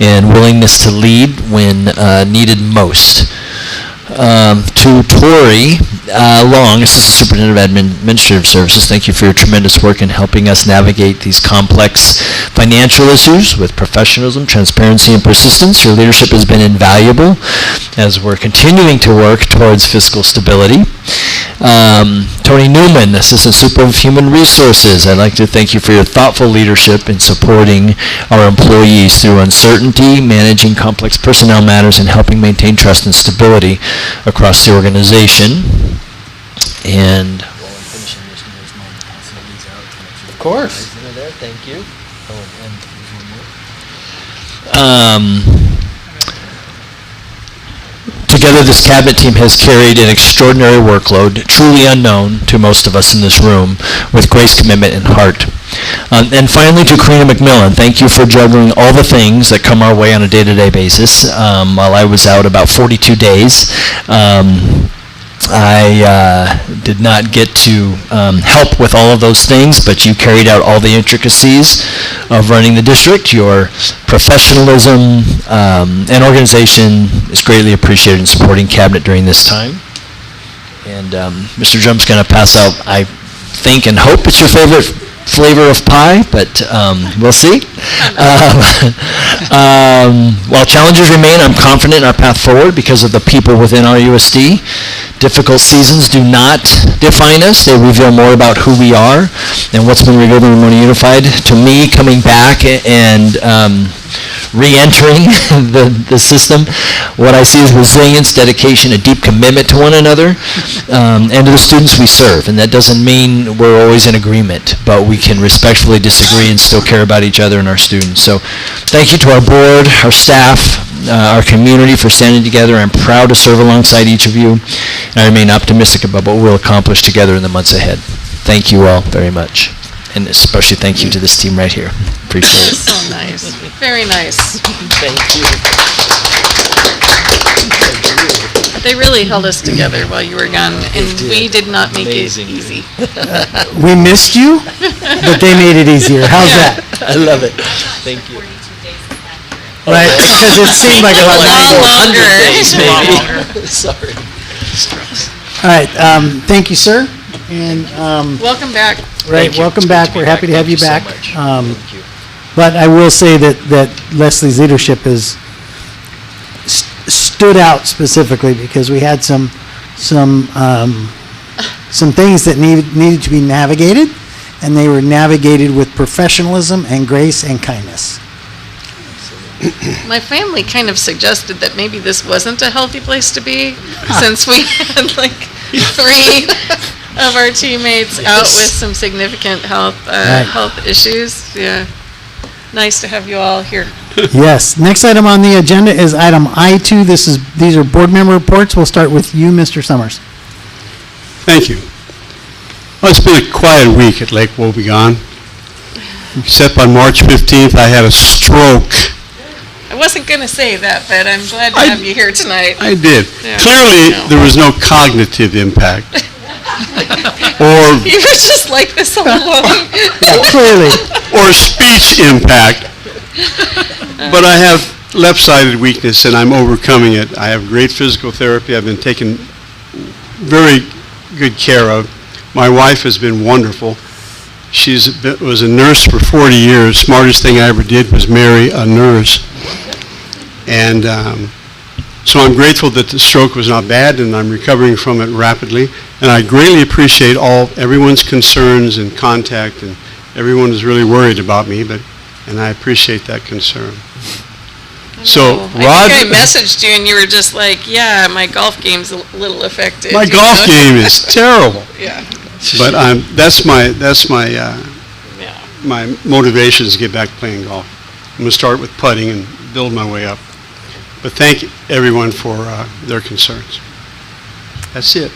and willingness to lead when needed most. To Tori Long, Assistant Superintendent of Administrative Services, thank you for your tremendous work in helping us navigate these complex financial issues with professionalism, transparency, and persistence. Your leadership has been invaluable as we're continuing to work towards fiscal stability. Tony Newman, Assistant Super of Human Resources, I'd like to thank you for your thoughtful leadership in supporting our employees through uncertainty, managing complex personnel matters, and helping maintain trust and stability across the organization. And while I'm finishing this, there's my passing these out. Of course. There, thank you. Together, this cabinet team has carried an extraordinary workload, truly unknown to most of us in this room, with grace, commitment, and heart. And finally, to Karina McMillan, thank you for juggling all the things that come our way on a day-to-day basis. While I was out about 42 days, I did not get to help with all of those things, but you carried out all the intricacies of running the district. Your professionalism and organization is greatly appreciated in supporting cabinet during this time. And Mr. Drump's going to pass out, I think and hope it's your favorite flavor of pie, but we'll see. While challenges remain, I'm confident in our path forward because of the people within our RUSD. Difficult seasons do not define us. They reveal more about who we are and what's been revealed in Ramona Unified. To me, coming back and re-entering the system, what I see is resilience, dedication, a deep commitment to one another, and to the students we serve. And that doesn't mean we're always in agreement, but we can respectfully disagree and still care about each other and our students. So thank you to our board, our staff, our community for standing together. I'm proud to serve alongside each of you, and I remain optimistic about what we'll accomplish together in the months ahead. Thank you all very much. And especially thank you to this team right here. Appreciate it. So nice. Very nice. Thank you. They really held us together while you were gone, and we did not make it easy. We missed you, but they made it easier. How's that? I love it. Thank you. Right, because it seemed like about 900 days, longer. maybe. Sorry. All right, thank you, sir. And Welcome back. right, welcome back. We're happy to have you back. Thank you. But I will say that Leslie's leadership has stood out specifically because we had some things that needed to be navigated, and they were navigated with professionalism and grace and kindness. My family kind of suggested that maybe this wasn't a healthy place to be, since we had like 3 of our teammates out with some significant health issues. Yeah, nice to have you all here. Yes. Next item on the agenda is item I2. These are board member reports. We'll start with you, Mr. Summers. Thank you. Well, it's been a quiet week at Lake Wobegon. Except on March 15th, I had a stroke. I wasn't going to say that, but I'm glad to have you here tonight. I did. Yeah. Clearly, there was no cognitive impact. Or You were just like this all along. Clearly. or speech impact. But I have left-sided weakness, and I'm overcoming it. I have great physical therapy. I've been taken very good care of. My wife has been wonderful. She was a nurse for 40 years. Smartest thing I ever did was marry a nurse. And so I'm grateful that the stroke was not bad, and I'm recovering from it rapidly. And I greatly appreciate everyone's concerns and contact, and everyone is really worried about me. But and I appreciate that concern. I So, know. Rod, I think I messaged you and you were just like, yeah, my golf game's a little affected. my you golf know? game is terrible. Yeah. But that's my motivation is to get back to playing golf. I'm going to start with putting and build my way up. But thank everyone for their concerns. That's it.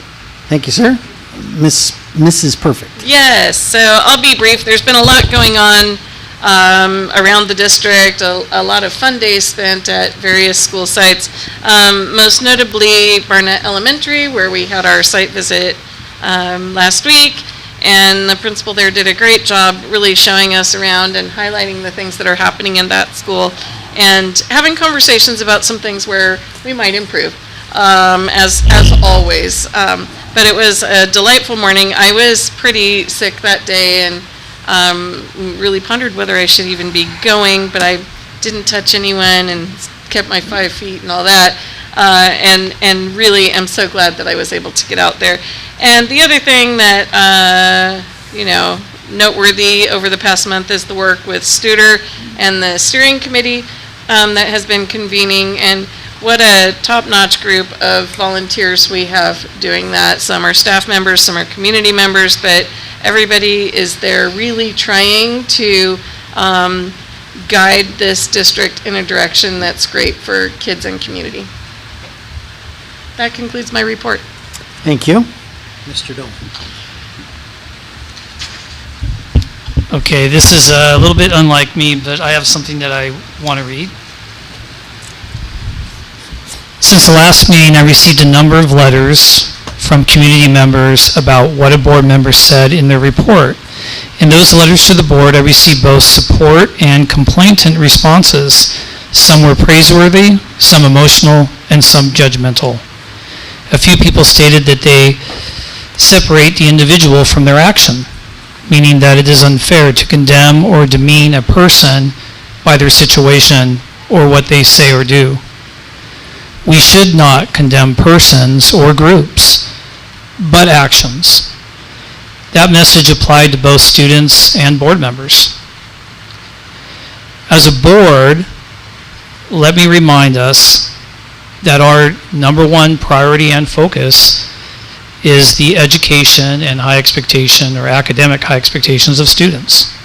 Thank you, sir. Mrs. Perfect. Yes, so I'll be brief. There's been a lot going on around the district, a lot of fun days spent at various school sites, most notably Barnett Elementary, where we had our site visit last week, and the principal there did a great job really showing us around and highlighting the things that are happening in that school and having conversations about some things where we might improve, as always. But it was a delightful morning. I was pretty sick that day and really pondered whether I should even be going, but I didn't touch anyone and kept my 5 feet and all that. And really am so glad that I was able to get out there. And the other thing that, noteworthy over the past month is the work with Studer and the steering committee that has been convening, and what a top-notch group of volunteers we have doing that. Some are staff members, some are community members, but everybody is there really trying to guide this district in a direction that's great for kids and community. That concludes my report. Thank you. Mr. Dole. Okay, this is a little bit unlike me, but I have something that I want to read. Since the last meeting, I received a number of letters from community members about what a board member said in their report. In those letters to the board, I received both support and complainant responses. Some were praiseworthy, some emotional, and some judgmental. A few people stated that they separate the individual from their action, meaning that it is unfair to condemn or demean a person by their situation or what they say or do. We should not condemn persons or groups, but actions. That message applied to both students and board members. As a board, let me remind us that our number one priority and focus is the education and high expectation or academic high expectations of students.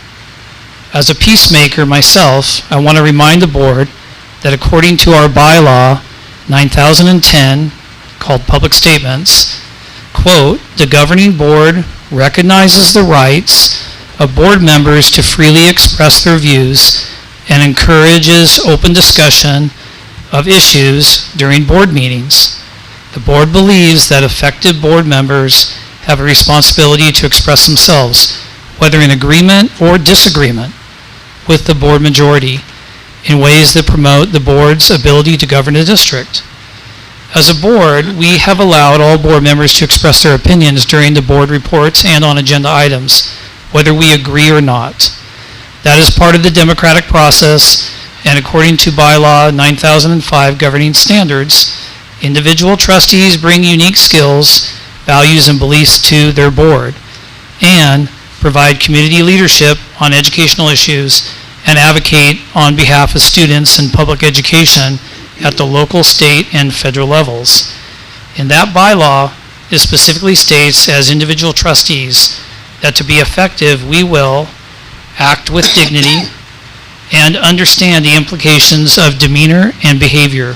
As a peacemaker myself, I want to remind the board that according to our bylaw 9010, called Public Statements, quote, the governing board recognizes the rights of board members to freely express their views and encourages open discussion of issues during board meetings. The board believes that effective board members have a responsibility to express themselves, whether in agreement or disagreement with the board majority, in ways that promote the board's ability to govern the district. As a board, we have allowed all board members to express their opinions during the board reports and on agenda items, whether we agree or not. That is part of the democratic process, and according to bylaw 9005 governing standards, individual trustees bring unique skills, values, and beliefs to their board, and provide community leadership on educational issues and advocate on behalf of students in public education at the local, state, and federal levels. In that bylaw, it specifically states as individual trustees that to be effective, we will act with dignity and understand the implications of demeanor and behavior.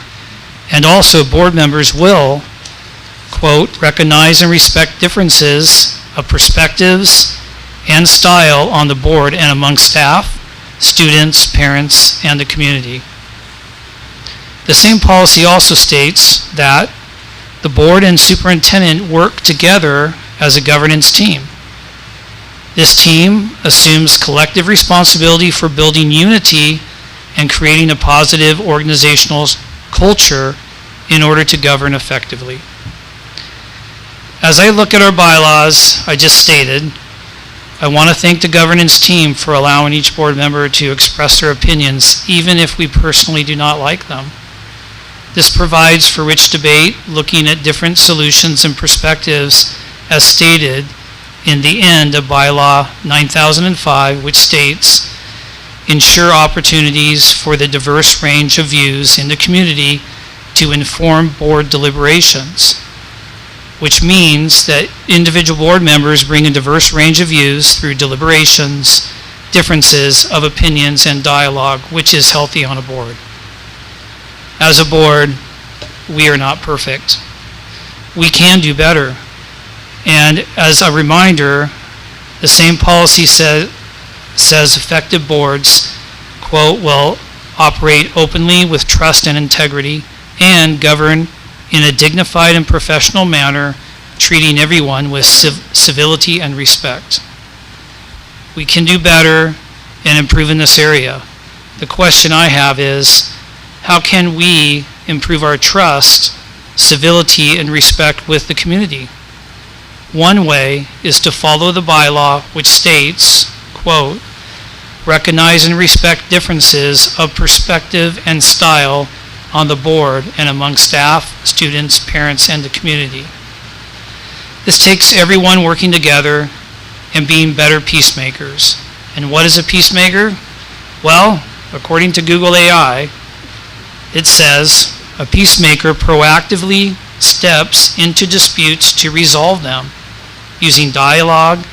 And also, board members will, quote, recognize and respect differences of perspectives and style on the board and among staff, students, parents, and the community. The same policy also states that the board and superintendent work together as a governance team. This team assumes collective responsibility for building unity and creating a positive organizational culture in order to govern effectively. As I look at our bylaws I just stated, I want to thank the governance team for allowing each board member to express their opinions, even if we personally do not like them. This provides for rich debate, looking at different solutions and perspectives, as stated in the end of bylaw 9005, which states, ensure opportunities for the diverse range of views in the community to inform board deliberations, which means that individual board members bring a diverse range of views through deliberations, differences of opinions, and dialogue, which is healthy on a board. As a board, we are not perfect. We can do better. And as a reminder, the same policy says effective boards, quote, will operate openly with trust and integrity and govern in a dignified and professional manner, treating everyone with civility and respect. We can do better and improve in this area. The question I have is, how can we improve our trust, civility, and respect with the community? One way is to follow the bylaw, which states, quote, recognize and respect differences of perspective and style on the board and among staff, students, parents, and the community. This takes everyone working together and being better peacemakers. And what is a peacemaker? Well, according to Google AI, it says a peacemaker proactively steps into disputes to resolve them using dialogue,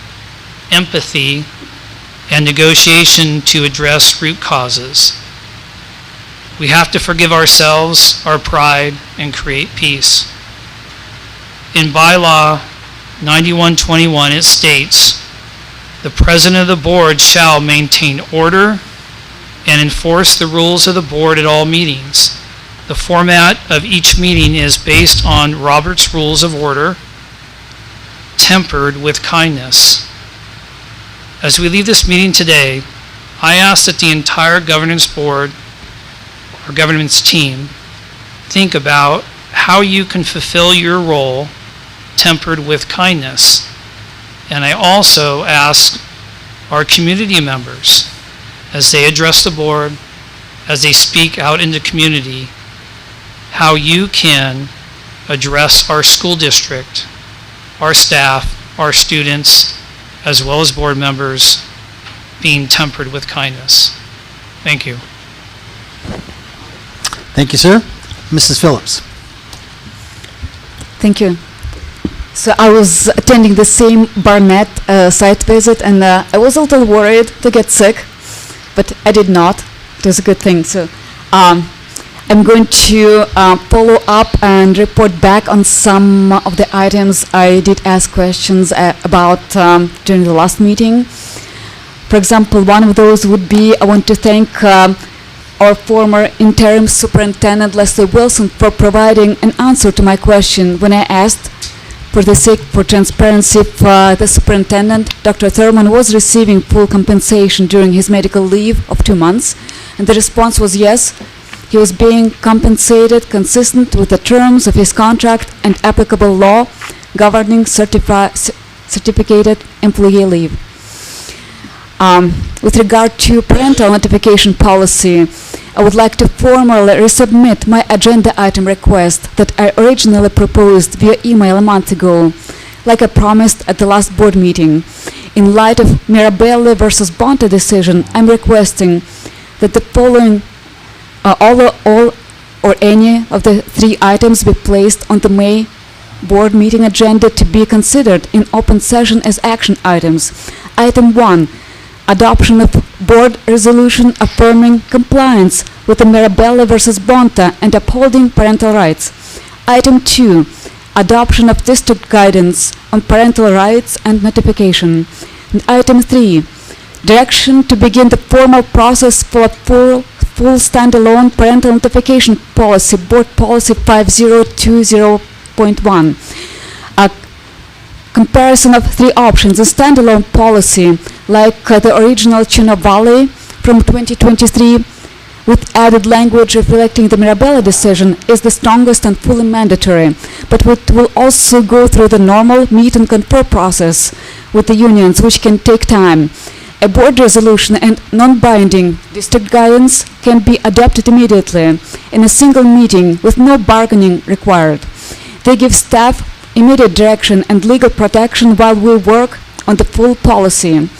empathy, and negotiation to address root causes. We have to forgive ourselves, our pride, and create peace. In bylaw 9121, it states, the president of the board shall maintain order and enforce the rules of the board at all meetings. The format of each meeting is based on Robert's Rules of Order, tempered with kindness. As we leave this meeting today, I ask that the entire governance board or governance team think about how you can fulfill your role tempered with kindness. And I also ask our community members, as they address the board, as they speak out in the community, how you can address our school district, our staff, our students, as well as board members, being tempered with kindness. Thank you. Thank you, sir. Mrs. Phillips. Thank you. So I was attending the same Barnett site visit, and I was a little worried to get sick, but I did not. It was a good thing. So I'm going to follow up and report back on some of the items I did ask questions about during the last meeting. For example, one of those would be, I want to thank our former interim superintendent, Leslie Wilson, for providing an answer to my question when I asked, for the sake for transparency, if the superintendent, Dr. Thurman, was receiving full compensation during his medical leave of 2 months. And the response was yes, he was being compensated consistent with the terms of his contract and applicable law governing certificated employee leave. With regard to parental notification policy, I would like to formally resubmit my agenda item request that I originally proposed via email a month ago, like I promised at the last board meeting. In light of Mirabelli versus Bonta decision, I'm requesting that the following, all or any of the 3 items be placed on the May board meeting agenda to be considered in open session as action items. Item 1, adoption of board resolution affirming compliance with the Mirabelli versus Bonta and upholding parental rights. Item 2, adoption of district guidance on parental rights and notification. And item 3, direction to begin the formal process for a full standalone parental notification policy, board policy 5020.1. A comparison of 3 options, a standalone policy like the original Chino Valley from 2023 with added language reflecting the Mirabelli decision is the strongest and fully mandatory, but it will also go through the normal meet and confer process with the unions, which can take time. A board resolution and non-binding district guidance can be adopted immediately in a single meeting with no bargaining required. They give staff immediate direction and legal protection while we work on the full policy.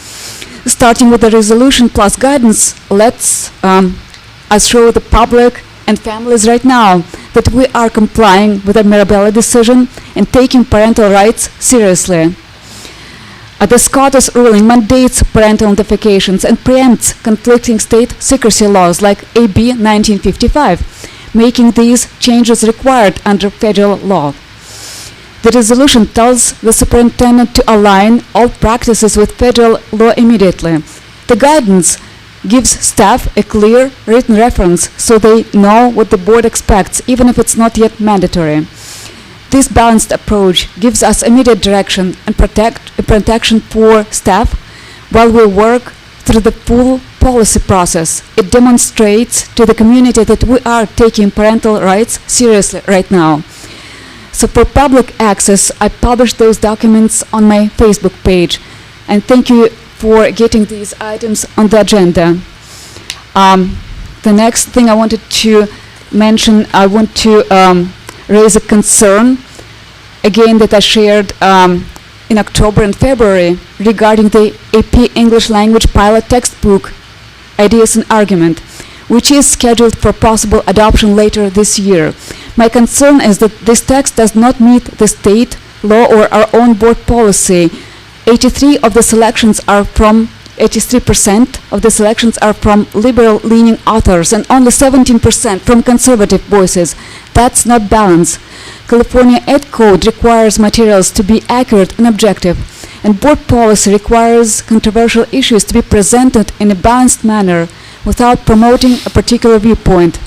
Starting with the resolution plus guidance, let's us show the public and families right now that we are complying with the Mirabella decision and taking parental rights seriously. The SCOTUS ruling mandates parental notifications and preempts conflicting state secrecy laws like AB 1955, making these changes required under federal law. The resolution tells the superintendent to align all practices with federal law immediately. The guidance gives staff a clear written reference so they know what the board expects, even if it's not yet mandatory. This balanced approach gives us immediate direction and protection for staff while we work through the full policy process. It demonstrates to the community that we are taking parental rights seriously right now. So for public access, I published those documents on my Facebook page. And thank you for getting these items on the agenda. The next thing I wanted to mention, I want to raise a concern, again, that I shared in October and February regarding the AP English Language Pilot Textbook, Ideas and Argument, which is scheduled for possible adoption later this year. My concern is that this text does not meet the state law or our own board policy. 83% of the selections are from liberal-leaning authors and only 17% from conservative voices. That's not balance. California Ed Code requires materials to be accurate and objective, and board policy requires controversial issues to be presented in a balanced manner without promoting a particular viewpoint.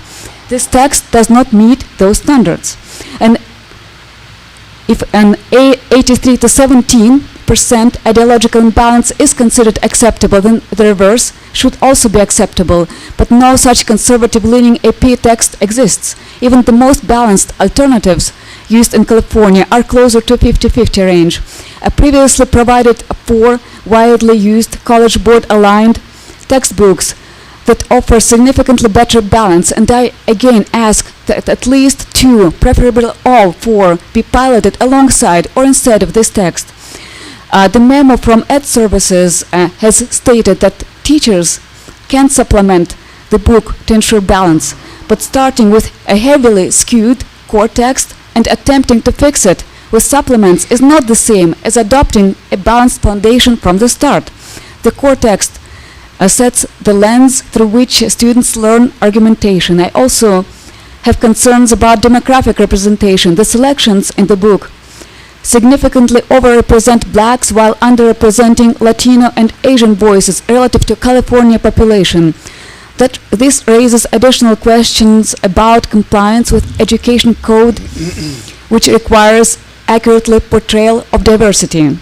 This text does not meet those standards. And if an 83 to 17% ideological imbalance is considered acceptable, then the reverse should also be acceptable. But no such conservative-leaning AP text exists. Even the most balanced alternatives used in California are closer to 50-50 range. I previously provided 4 widely used College Board-aligned textbooks that offer significantly better balance, and I again ask that at least 2, preferably all 4, be piloted alongside or instead of this text. The memo from Ed Services has stated that teachers can supplement the book to ensure balance, but starting with a heavily skewed core text and attempting to fix it with supplements is not the same as adopting a balanced foundation from the start. The core text sets the lens through which students learn argumentation. I also have concerns about demographic representation. The selections in the book significantly overrepresent blacks while underrepresenting Latino and Asian voices relative to California population. This raises additional questions about compliance with education code, which requires accurately portrayal of diversity.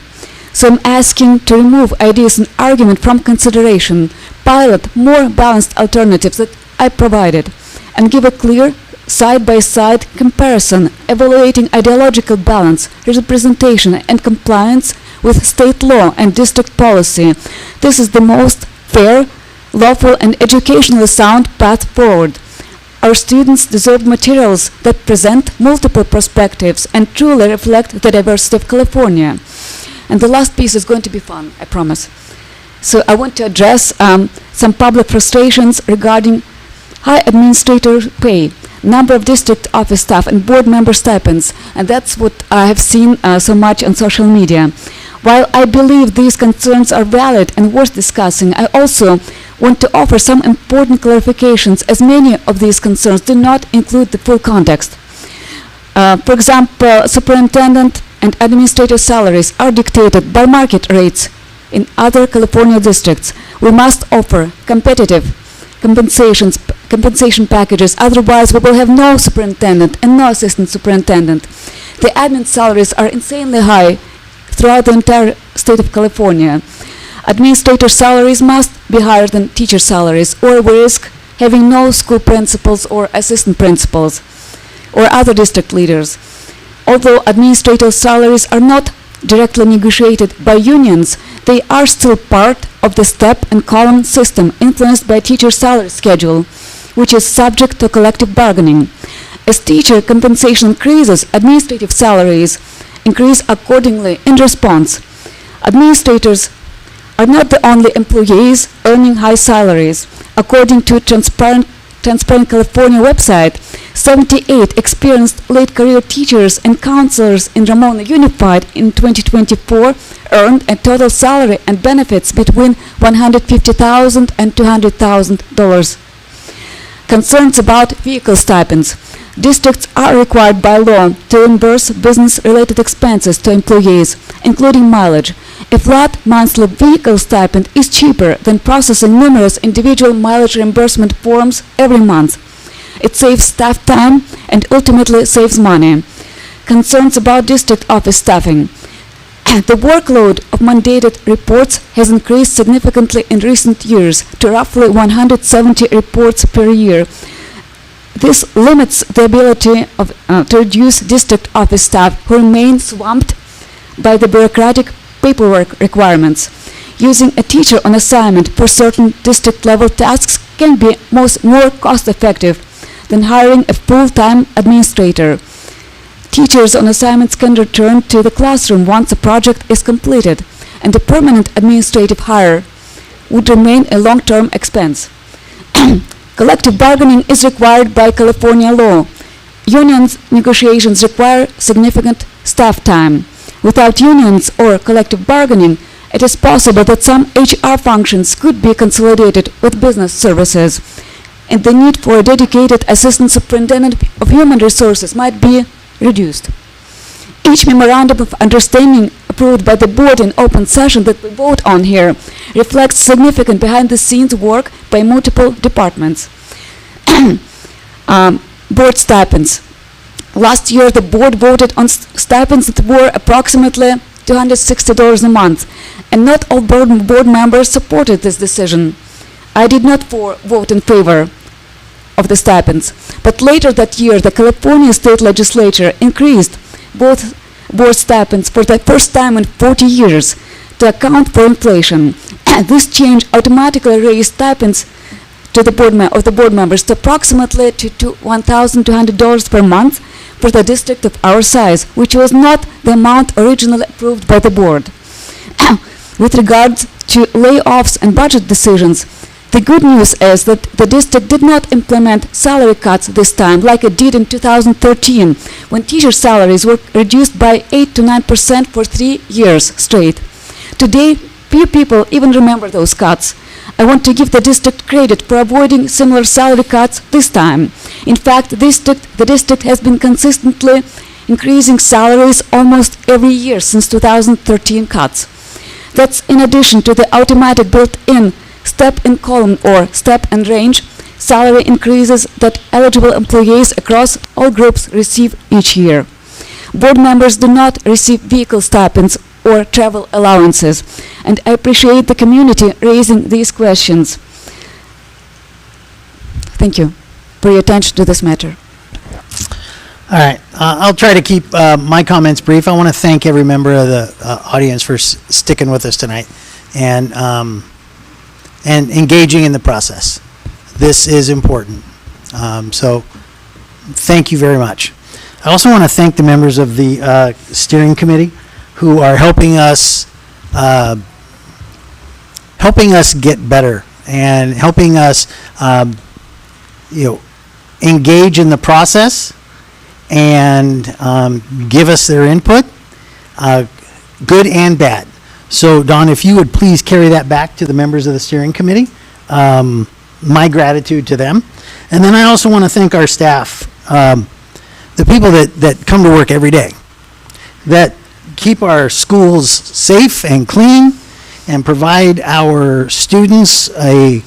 So I'm asking to remove ideas and argument from consideration, pilot more balanced alternatives that I provided, and give a clear side-by-side comparison, evaluating ideological balance, representation, and compliance with state law and district policy. This is the most fair, lawful, and educationally sound path forward. Our students deserve materials that present multiple perspectives and truly reflect the diversity of California. And the last piece is going to be fun, I promise. So I want to address some public frustrations regarding high administrator pay, number of district office staff, and board member stipends. And that's what I have seen so much on social media. While I believe these concerns are valid and worth discussing, I also want to offer some important clarifications, as many of these concerns do not include the full context. For example, superintendent and administrator salaries are dictated by market rates in other California districts. We must offer competitive compensation packages, otherwise we will have no superintendent and no assistant superintendent. The admin salaries are insanely high throughout the entire state of California. Administrator salaries must be higher than teacher salaries, or we risk having no school principals or assistant principals or other district leaders. Although administrator salaries are not directly negotiated by unions, they are still part of the step and column system influenced by teacher salary schedule, which is subject to collective bargaining. As teacher compensation increases, administrative salaries increase accordingly in response. Administrators are not the only employees earning high salaries. According to Transparent California website, 78 experienced late career teachers and counselors in Ramona Unified in 2024 earned a total salary and benefits between $150,000 and $200,000. Concerns about vehicle stipends. Districts are required by law to reimburse business-related expenses to employees, including mileage. A flat monthly vehicle stipend is cheaper than processing numerous individual mileage reimbursement forms every month. It saves staff time and ultimately saves money. Concerns about district office staffing. The workload of mandated reports has increased significantly in recent years to roughly 170 reports per year. This limits the ability to reduce district office staff who remain swamped by the bureaucratic paperwork requirements. Using a teacher on assignment for certain district-level tasks can be more cost-effective than hiring a full-time administrator. Teachers on assignments can return to the classroom once a project is completed, and a permanent administrative hire would remain a long-term expense. Collective bargaining is required by California law. Unions negotiations require significant staff time. Without unions or collective bargaining, it is possible that some HR functions could be consolidated with business services, and the need for a dedicated assistant superintendent of human resources might be reduced. Each memorandum of understanding approved by the board in open session that we vote on here reflects significant behind-the-scenes work by multiple departments. Board stipends. Last year, the board voted on stipends that were approximately $260 a month, and not all board members supported this decision. I did not vote in favor of the stipends, but later that year, the California State Legislature increased both board stipends for the first time in 40 years to account for inflation. This change automatically raised stipends to the board members to approximately $1,200 per month for the district of our size, which was not the amount originally approved by the board. With regards to layoffs and budget decisions, the good news is that the district did not implement salary cuts this time like it did in 2013, when teacher salaries were reduced by 8 to 9% for 3 years straight. Today, few people even remember those cuts. I want to give the district credit for avoiding similar salary cuts this time. In fact, the district has been consistently increasing salaries almost every year since 2013 cuts. That's in addition to the automatic built-in step-in column or step-in range salary increases that eligible employees across all groups receive each year. Board members do not receive vehicle stipends or travel allowances, and I appreciate the community raising these questions. Thank you for your attention to this matter. All right, I'll try to keep my comments brief. I want to thank every member of the audience for sticking with us tonight and engaging in the process. This is important. So thank you very much. I also want to thank the members of the steering committee who are helping us get better and helping us engage in the process and give us their input, good and bad. So, Don, if you would please carry that back to the members of the steering committee, my gratitude to them. And then I also want to thank our staff, the people that come to work every day, that keep our schools safe and clean and provide our students an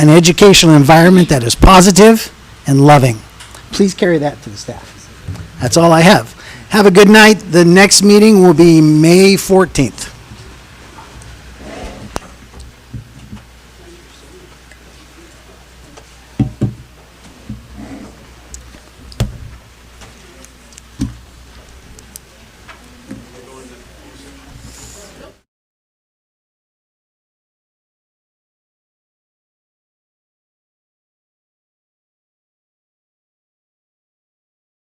educational environment that is positive and loving. Please carry that to the staff. That's all I have. Have a good night. The next meeting will be May 14th.